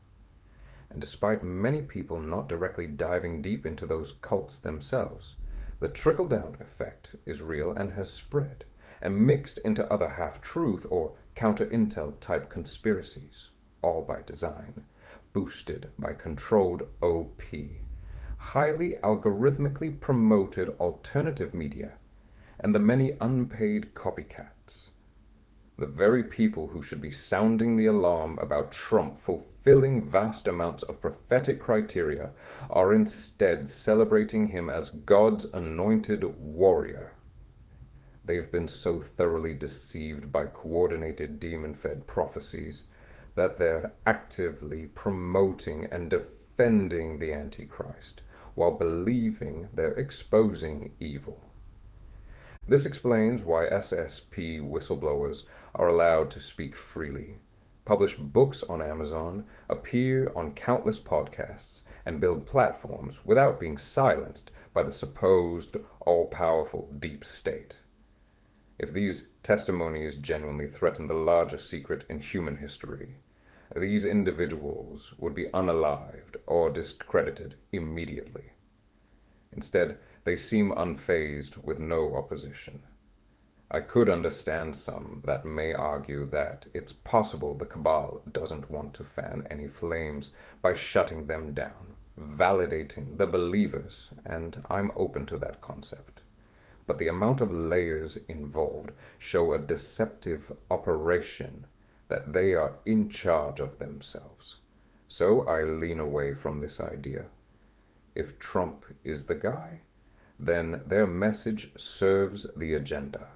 And despite many people not directly diving deep into those cults themselves, the trickle-down effect is real and has spread, and mixed into other half-truth or counter-intel type conspiracies, all by design, boosted by controlled OP, highly algorithmically promoted alternative media, and the many unpaid copycats. The very people who should be sounding the alarm about Trump fulfilling vast amounts of prophetic criteria are instead celebrating him as God's anointed warrior. They've been so thoroughly deceived by coordinated demon-fed prophecies that they're actively promoting and defending the Antichrist while believing they're exposing evil. This explains why SSP whistleblowers are allowed to speak freely, publish books on Amazon, appear on countless podcasts, and build platforms without being silenced by the supposed all-powerful deep state. If these testimonies genuinely threaten the largest secret in human history, these individuals would be unalived or discredited immediately. Instead, they seem unfazed with no opposition. I could understand some that may argue that it's possible the cabal doesn't want to fan any flames by shutting them down, validating the believers, and I'm open to that concept. But the amount of layers involved show a deceptive operation that they are in charge of themselves. So I lean away from this idea. If Trump is the guy, then their message serves the agenda.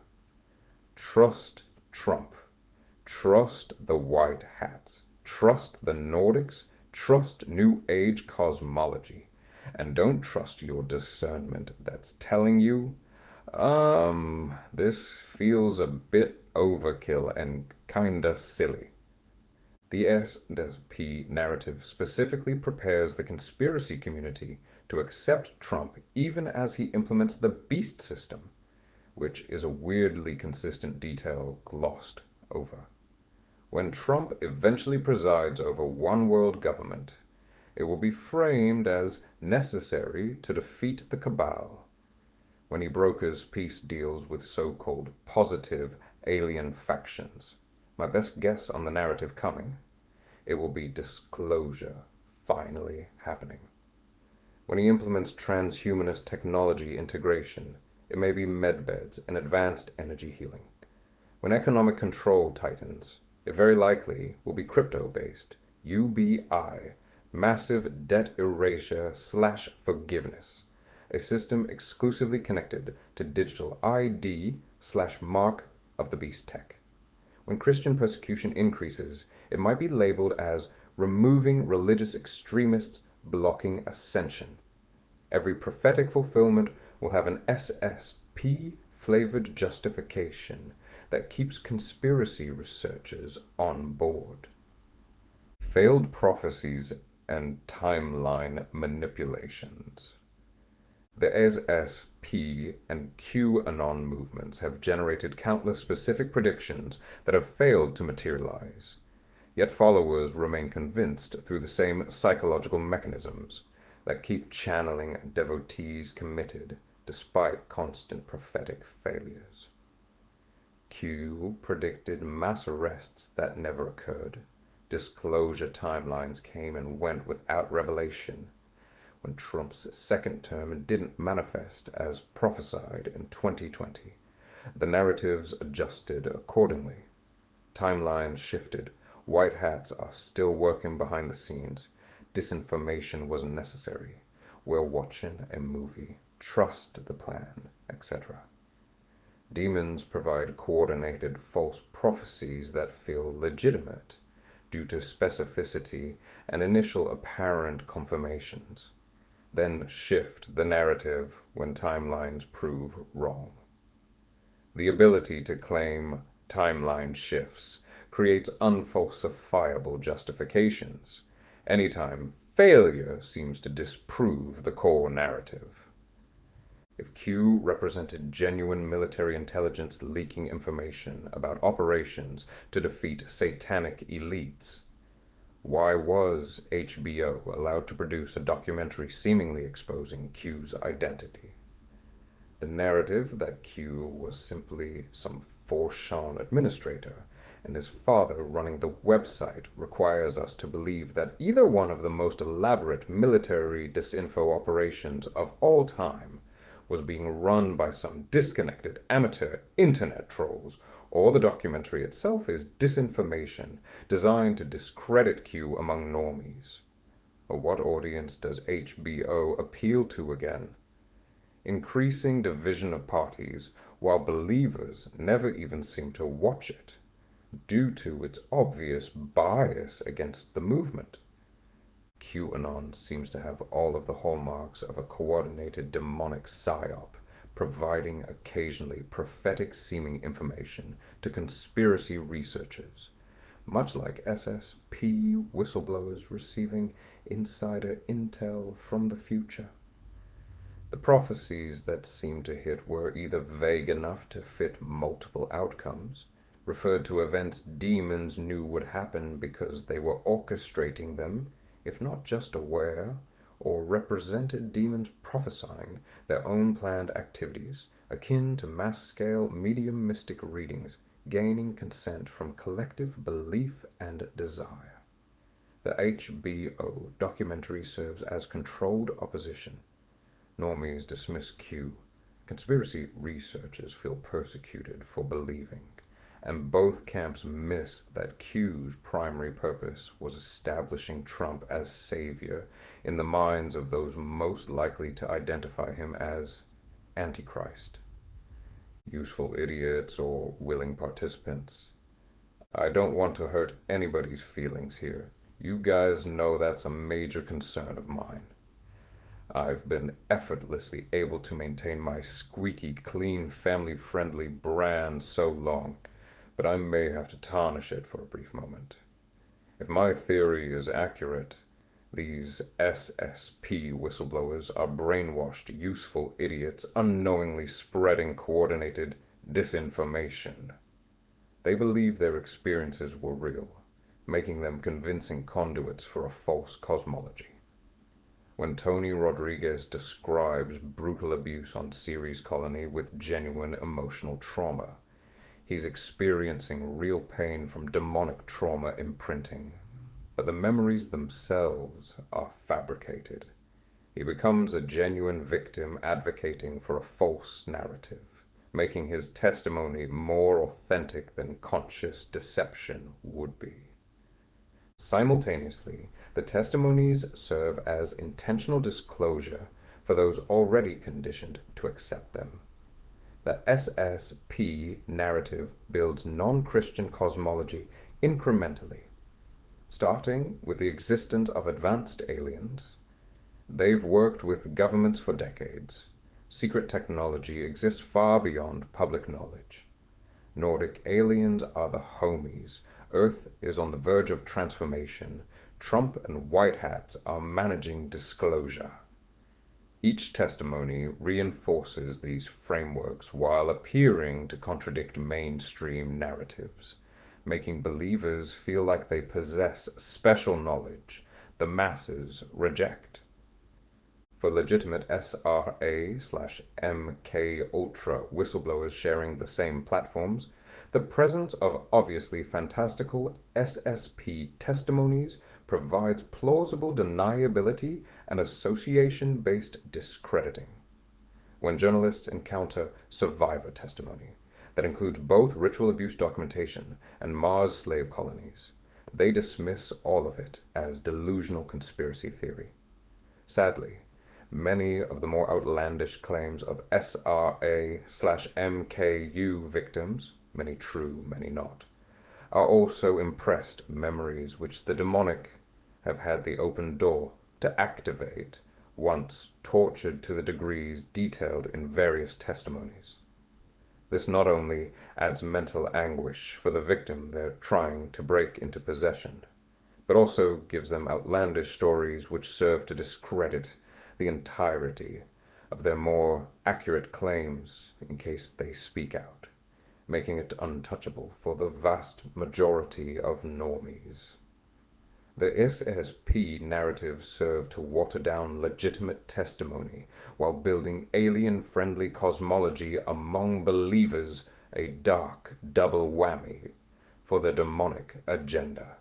Trust Trump. Trust the white hats. Trust the Nordics. Trust New Age cosmology. And don't trust your discernment that's telling you, this feels a bit overkill and kinda silly. The SSP narrative specifically prepares the conspiracy community to accept Trump even as he implements the beast system, which is a weirdly consistent detail glossed over. When Trump eventually presides over one world government, it will be framed as necessary to defeat the cabal. When he brokers peace deals with so-called positive alien factions, my best guess on the narrative coming, it will be disclosure finally happening. When he implements transhumanist technology integration, it may be medbeds and advanced energy healing. When economic control tightens, it very likely will be crypto-based, UBI, massive debt erasure / forgiveness, a system exclusively connected to digital ID / mark of the beast tech. When Christian persecution increases, it might be labeled as removing religious extremists blocking ascension. Every prophetic fulfillment will have an SSP-flavored justification that keeps conspiracy researchers on board. Failed prophecies and timeline manipulations. The SSP and QAnon movements have generated countless specific predictions that have failed to materialize. Yet followers remain convinced through the same psychological mechanisms that keep channeling devotees committed despite constant prophetic failures. Q predicted mass arrests that never occurred. Disclosure timelines came and went without revelation. When Trump's second term didn't manifest as prophesied in 2020, the narratives adjusted accordingly. Timelines shifted. White hats are still working behind the scenes. Disinformation was necessary. We're watching a movie. Trust the plan, etc. Demons provide coordinated false prophecies that feel legitimate due to specificity and initial apparent confirmations, then shift the narrative when timelines prove wrong. The ability to claim timeline shifts creates unfalsifiable justifications, anytime failure seems to disprove the core narrative. If Q represented genuine military intelligence leaking information about operations to defeat satanic elites, why was HBO allowed to produce a documentary seemingly exposing Q's identity? The narrative that Q was simply some Forshawn administrator and his father running the website requires us to believe that either one of the most elaborate military disinfo operations of all time was being run by some disconnected amateur internet trolls, or the documentary itself is disinformation designed to discredit Q among normies. Or what audience does HBO appeal to again? Increasing division of parties, while believers never even seem to watch it, due to its obvious bias against the movement. QAnon seems to have all of the hallmarks of a coordinated demonic psyop, providing occasionally prophetic-seeming information to conspiracy researchers, much like SSP whistleblowers receiving insider intel from the future. The prophecies that seemed to hit were either vague enough to fit multiple outcomes, referred to events demons knew would happen because they were orchestrating them, if not just aware, or represented demons prophesying their own planned activities, akin to mass-scale medium mystic readings, gaining consent from collective belief and desire. The HBO documentary serves as controlled opposition. Normies dismiss Q. Conspiracy researchers feel persecuted for believing, and both camps miss that Q's primary purpose was establishing Trump as savior in the minds of those most likely to identify him as Antichrist. Useful idiots or willing participants. I don't want to hurt anybody's feelings here. You guys know that's a major concern of mine. I've been effortlessly able to maintain my squeaky clean, family-friendly brand so long, but I may have to tarnish it for a brief moment. If my theory is accurate, these SSP whistleblowers are brainwashed, useful idiots unknowingly spreading coordinated disinformation. They believe their experiences were real, making them convincing conduits for a false cosmology. When Tony Rodriguez describes brutal abuse on Ceres Colony with genuine emotional trauma, he's experiencing real pain from demonic trauma imprinting, but the memories themselves are fabricated. He becomes a genuine victim advocating for a false narrative, making his testimony more authentic than conscious deception would be. Simultaneously, the testimonies serve as intentional disclosure for those already conditioned to accept them. The SSP narrative builds non-Christian cosmology incrementally, starting with the existence of advanced aliens. They've worked with governments for decades. Secret technology exists far beyond public knowledge. Nordic aliens are the homies. Earth is on the verge of transformation. Trump and White Hats are managing disclosure. Each testimony reinforces these frameworks while appearing to contradict mainstream narratives, making believers feel like they possess special knowledge the masses reject. For legitimate SRA/MK Ultra whistleblowers sharing the same platforms, the presence of obviously fantastical SSP testimonies provides plausible deniability and association-based discrediting. When journalists encounter survivor testimony that includes both ritual abuse documentation and Mars slave colonies, they dismiss all of it as delusional conspiracy theory. Sadly, many of the more outlandish claims of SRA/MKU victims, many true, many not, are also impressed memories which the demonic have had the open door to activate once tortured to the degrees detailed in various testimonies. This not only adds mental anguish for the victim they're trying to break into possession, but also gives them outlandish stories which serve to discredit the entirety of their more accurate claims in case they speak out, making it untouchable for the vast majority of normies. The SSP narratives serve to water down legitimate testimony while building alien-friendly cosmology among believers, a dark double whammy for the demonic agenda.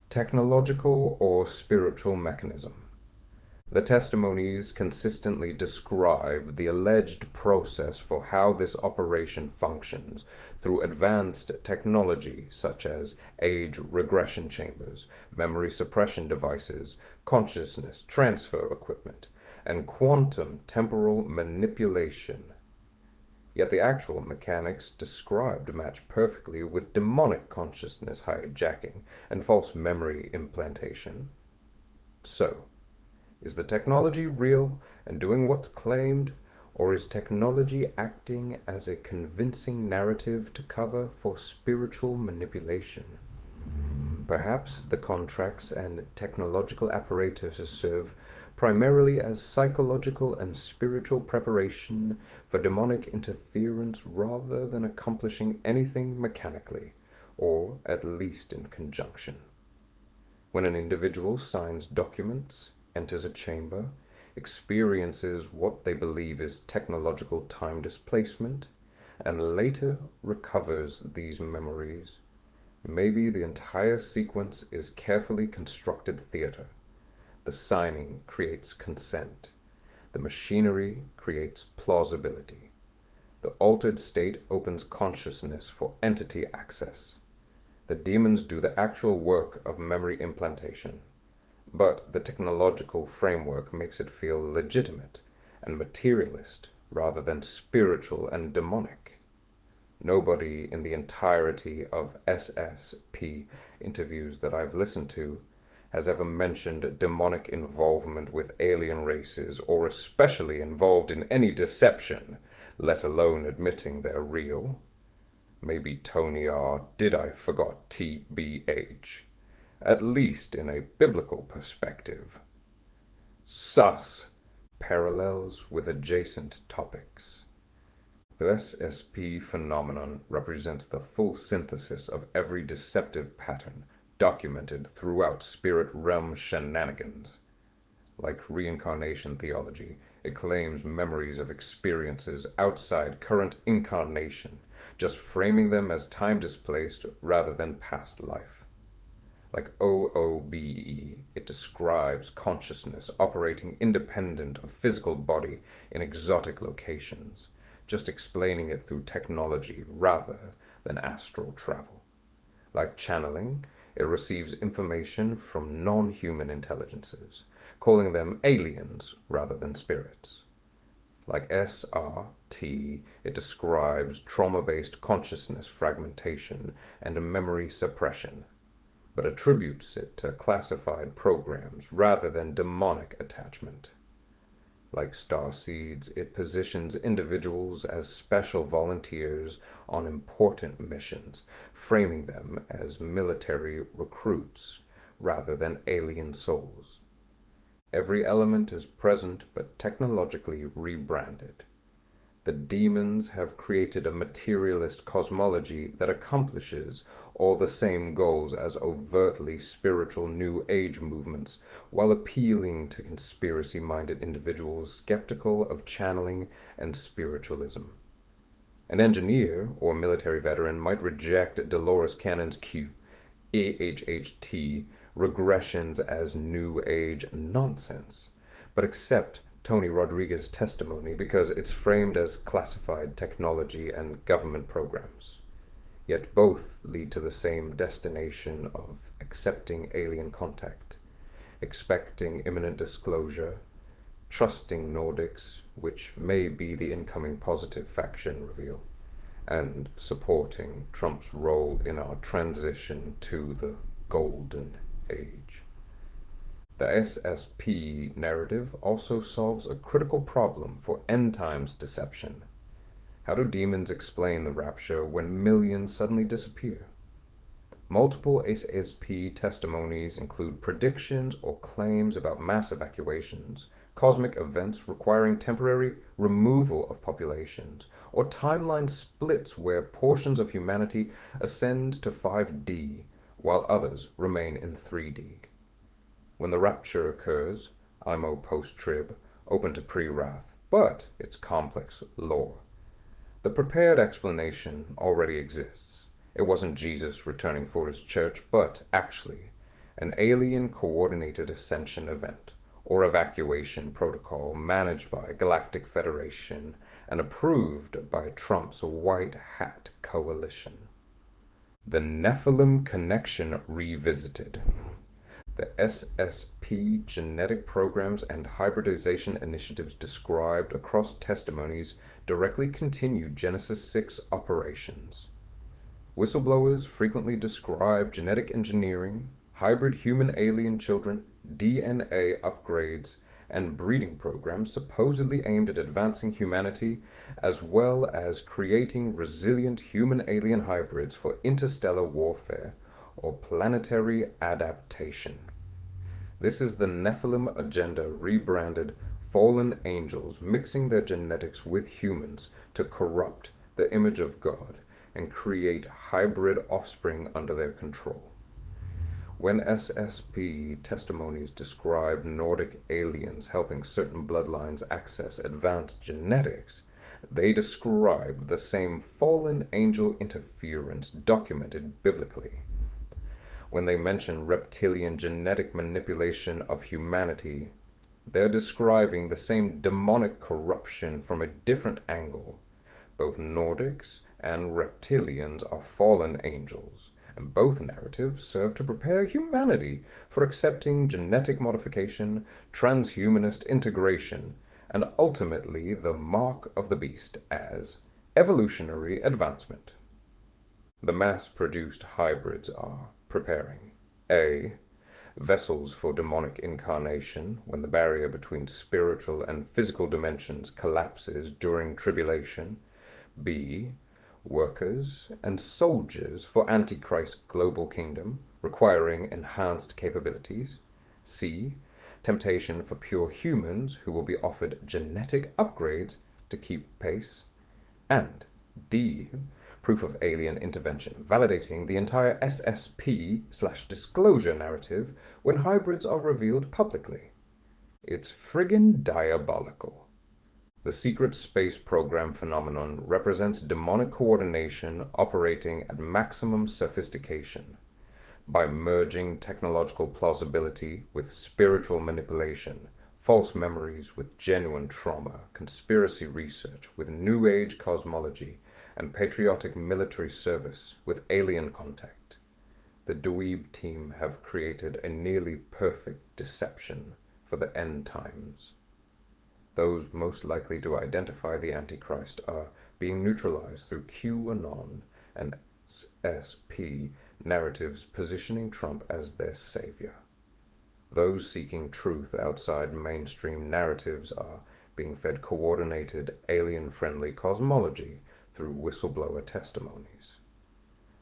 Technological or spiritual mechanism. The testimonies consistently describe the alleged process for how this operation functions through advanced technology such as age regression chambers, memory suppression devices, consciousness transfer equipment, and quantum temporal manipulation. Yet the actual mechanics described match perfectly with demonic consciousness hijacking and false memory implantation. So, is the technology real and doing what's claimed, or is technology acting as a convincing narrative to cover for spiritual manipulation? Perhaps the contracts and technological apparatuses serve primarily as psychological and spiritual preparation for demonic interference rather than accomplishing anything mechanically, or at least in conjunction. When an individual signs documents, enters a chamber, experiences what they believe is technological time displacement, and later recovers these memories, maybe the entire sequence is carefully constructed theater. The signing creates consent. The machinery creates plausibility. The altered state opens consciousness for entity access. The demons do the actual work of memory implantation. But the technological framework makes it feel legitimate and materialist rather than spiritual and demonic. Nobody in the entirety of SSP interviews that I've listened to has ever mentioned demonic involvement with alien races or especially involved in any deception, let alone admitting they're real. Maybe Tony R. Did I forgot TBH. At least in a biblical perspective. Sus parallels with adjacent topics. The SSP phenomenon represents the full synthesis of every deceptive pattern documented throughout spirit realm shenanigans. Like reincarnation theology, it claims memories of experiences outside current incarnation, just framing them as time-displaced rather than past life. Like B.O.O.B, it describes consciousness operating independent of physical body in exotic locations, just explaining it through technology rather than astral travel. Like channeling, it receives information from non-human intelligences, calling them aliens rather than spirits. Like SRT, it describes trauma-based consciousness fragmentation and memory suppression, but attributes it to classified programs rather than demonic attachment. Like Starseeds, it positions individuals as special volunteers on important missions, framing them as military recruits rather than alien souls. Every element is present but technologically rebranded. The demons have created a materialist cosmology that accomplishes all the same goals as overtly spiritual New Age movements, while appealing to conspiracy-minded individuals skeptical of channeling and spiritualism. An engineer or military veteran might reject Dolores Cannon's AHHT regressions as New Age nonsense, but accept Tony Rodriguez's testimony because it's framed as classified technology and government programs. Yet both lead to the same destination of accepting alien contact, expecting imminent disclosure, trusting Nordics, which may be the incoming positive faction reveal, and supporting Trump's role in our transition to the Golden Age. The SSP narrative also solves a critical problem for end times deception. How do demons explain the rapture when millions suddenly disappear? Multiple SSP testimonies include predictions or claims about mass evacuations, cosmic events requiring temporary removal of populations, or timeline splits where portions of humanity ascend to 5D while others remain in 3D. When the rapture occurs, IMO post-trib, open to pre-wrath, but it's complex lore. The prepared explanation already exists. It wasn't Jesus returning for his church, but actually an alien-coordinated ascension event or evacuation protocol managed by Galactic Federation and approved by Trump's White Hat Coalition. The Nephilim Connection Revisited. The SSP genetic programs and hybridization initiatives described across testimonies directly continue Genesis 6 operations. Whistleblowers frequently describe genetic engineering, hybrid human-alien children, DNA upgrades, and breeding programs supposedly aimed at advancing humanity, as well as creating resilient human-alien hybrids for interstellar warfare or planetary adaptation. This is the Nephilim agenda rebranded fallen angels mixing their genetics with humans to corrupt the image of God and create hybrid offspring under their control. When SSP testimonies describe Nordic aliens helping certain bloodlines access advanced genetics, they describe the same fallen angel interference documented biblically. When they mention reptilian genetic manipulation of humanity, they're describing the same demonic corruption from a different angle. Both Nordics and reptilians are fallen angels, and both narratives serve to prepare humanity for accepting genetic modification, transhumanist integration, and ultimately the mark of the beast as evolutionary advancement. The mass-produced hybrids are preparing A. Vessels for demonic incarnation when the barrier between spiritual and physical dimensions collapses during tribulation. B. Workers and soldiers for Antichrist global kingdom requiring enhanced capabilities. C. Temptation for pure humans who will be offered genetic upgrades to keep pace. And D, proof of alien intervention, validating the entire SSP/disclosure narrative when hybrids are revealed publicly. It's friggin' diabolical. The secret space program phenomenon represents demonic coordination operating at maximum sophistication. By merging technological plausibility with spiritual manipulation, false memories with genuine trauma, conspiracy research with New Age cosmology, and patriotic military service with alien contact, the Dweeb team have created a nearly perfect deception for the end times. Those most likely to identify the Antichrist are being neutralized through QAnon and SSP narratives positioning Trump as their savior. Those seeking truth outside mainstream narratives are being fed coordinated, alien-friendly cosmology through whistleblower testimonies.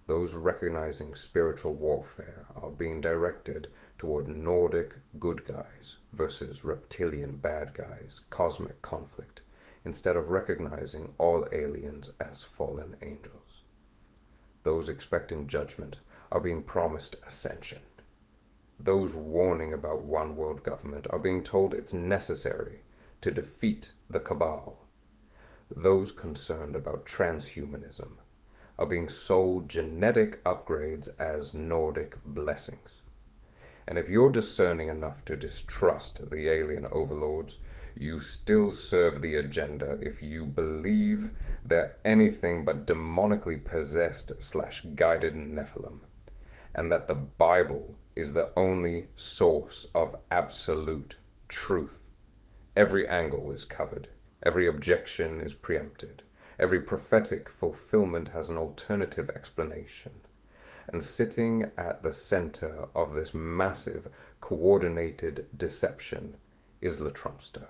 Those recognizing spiritual warfare are being directed toward Nordic good guys versus reptilian bad guys, cosmic conflict, instead of recognizing all aliens as fallen angels. Those expecting judgment are being promised ascension. Those warning about one world government are being told it's necessary to defeat the cabal. Those concerned about transhumanism are being sold genetic upgrades as Nordic blessings. And if you're discerning enough to distrust the alien overlords, you still serve the agenda if you believe they're anything but demonically possessed/guided Nephilim, and that the Bible is the only source of absolute truth. Every angle is covered. Every objection is preempted. Every prophetic fulfillment has an alternative explanation. And sitting at the center of this massive, coordinated deception is the Trumpster,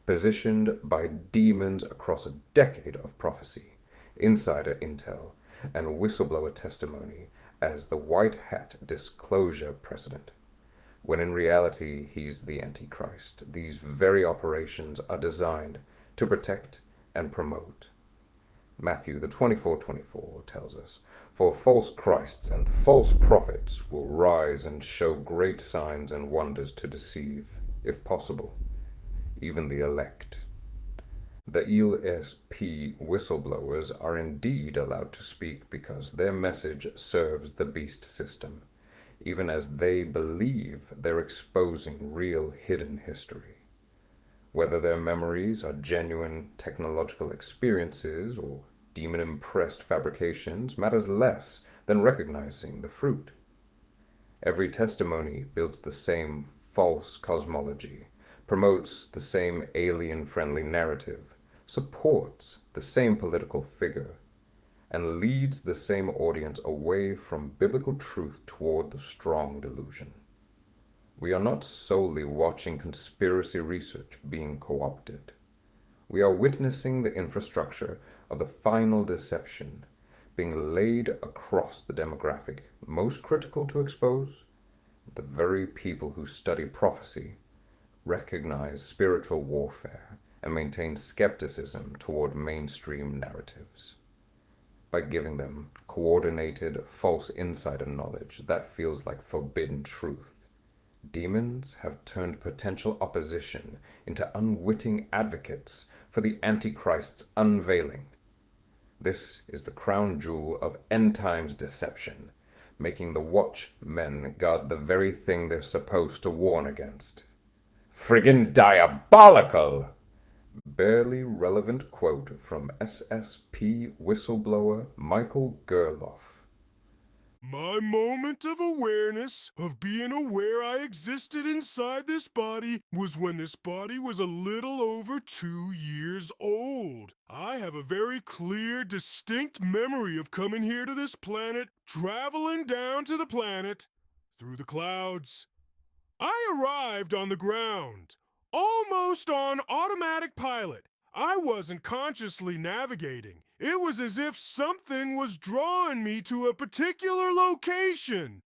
positioned by demons across a decade of prophecy, insider intel, and whistleblower testimony as the white hat disclosure president, when in reality he's the Antichrist. These very operations are designed to protect and promote. Matthew the 24:24 tells us, "For false Christs and false prophets will rise and show great signs and wonders to deceive, if possible, even the elect." The ESP whistleblowers are indeed allowed to speak because their message serves the beast system, even as they believe they're exposing real hidden history. Whether their memories are genuine technological experiences or demon-impressed fabrications matters less than recognizing the fruit. Every testimony builds the same false cosmology, promotes the same alien-friendly narrative, supports the same political figure, and leads the same audience away from biblical truth toward the strong delusion. We are not solely watching conspiracy research being co-opted. We are witnessing the infrastructure of the final deception being laid across the demographic most critical to expose. The very people who study prophecy recognize spiritual warfare and maintain skepticism toward mainstream narratives. By giving them coordinated false insider knowledge that feels like forbidden truth, demons have turned potential opposition into unwitting advocates for the Antichrist's unveiling. This is the crown jewel of end times deception, making the watchmen guard the very thing they're supposed to warn against. Friggin' diabolical! Barely relevant quote from SSP whistleblower Michael Gerloff. My moment of awareness, of being aware I existed inside this body, was when this body was a little over 2 years old. I have a very clear, distinct memory of coming here to this planet, traveling down to the planet, through the clouds. I arrived on the ground, almost on automatic pilot. I wasn't consciously navigating. It was as if something was drawing me to a particular location.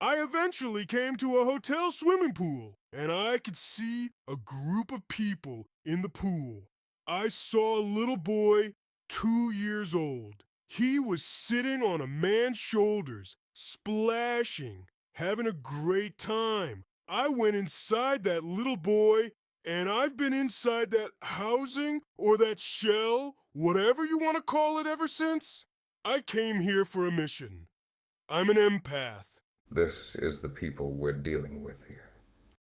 I eventually came to a hotel swimming pool, and I could see a group of people in the pool. I saw a little boy 2 years old. He was sitting on a man's shoulders, splashing, having a great time. I went inside that little boy, and I've been inside that housing or that shell, whatever you want to call it, ever since. I came here for a mission. I'm an empath. This is the people we're dealing with here.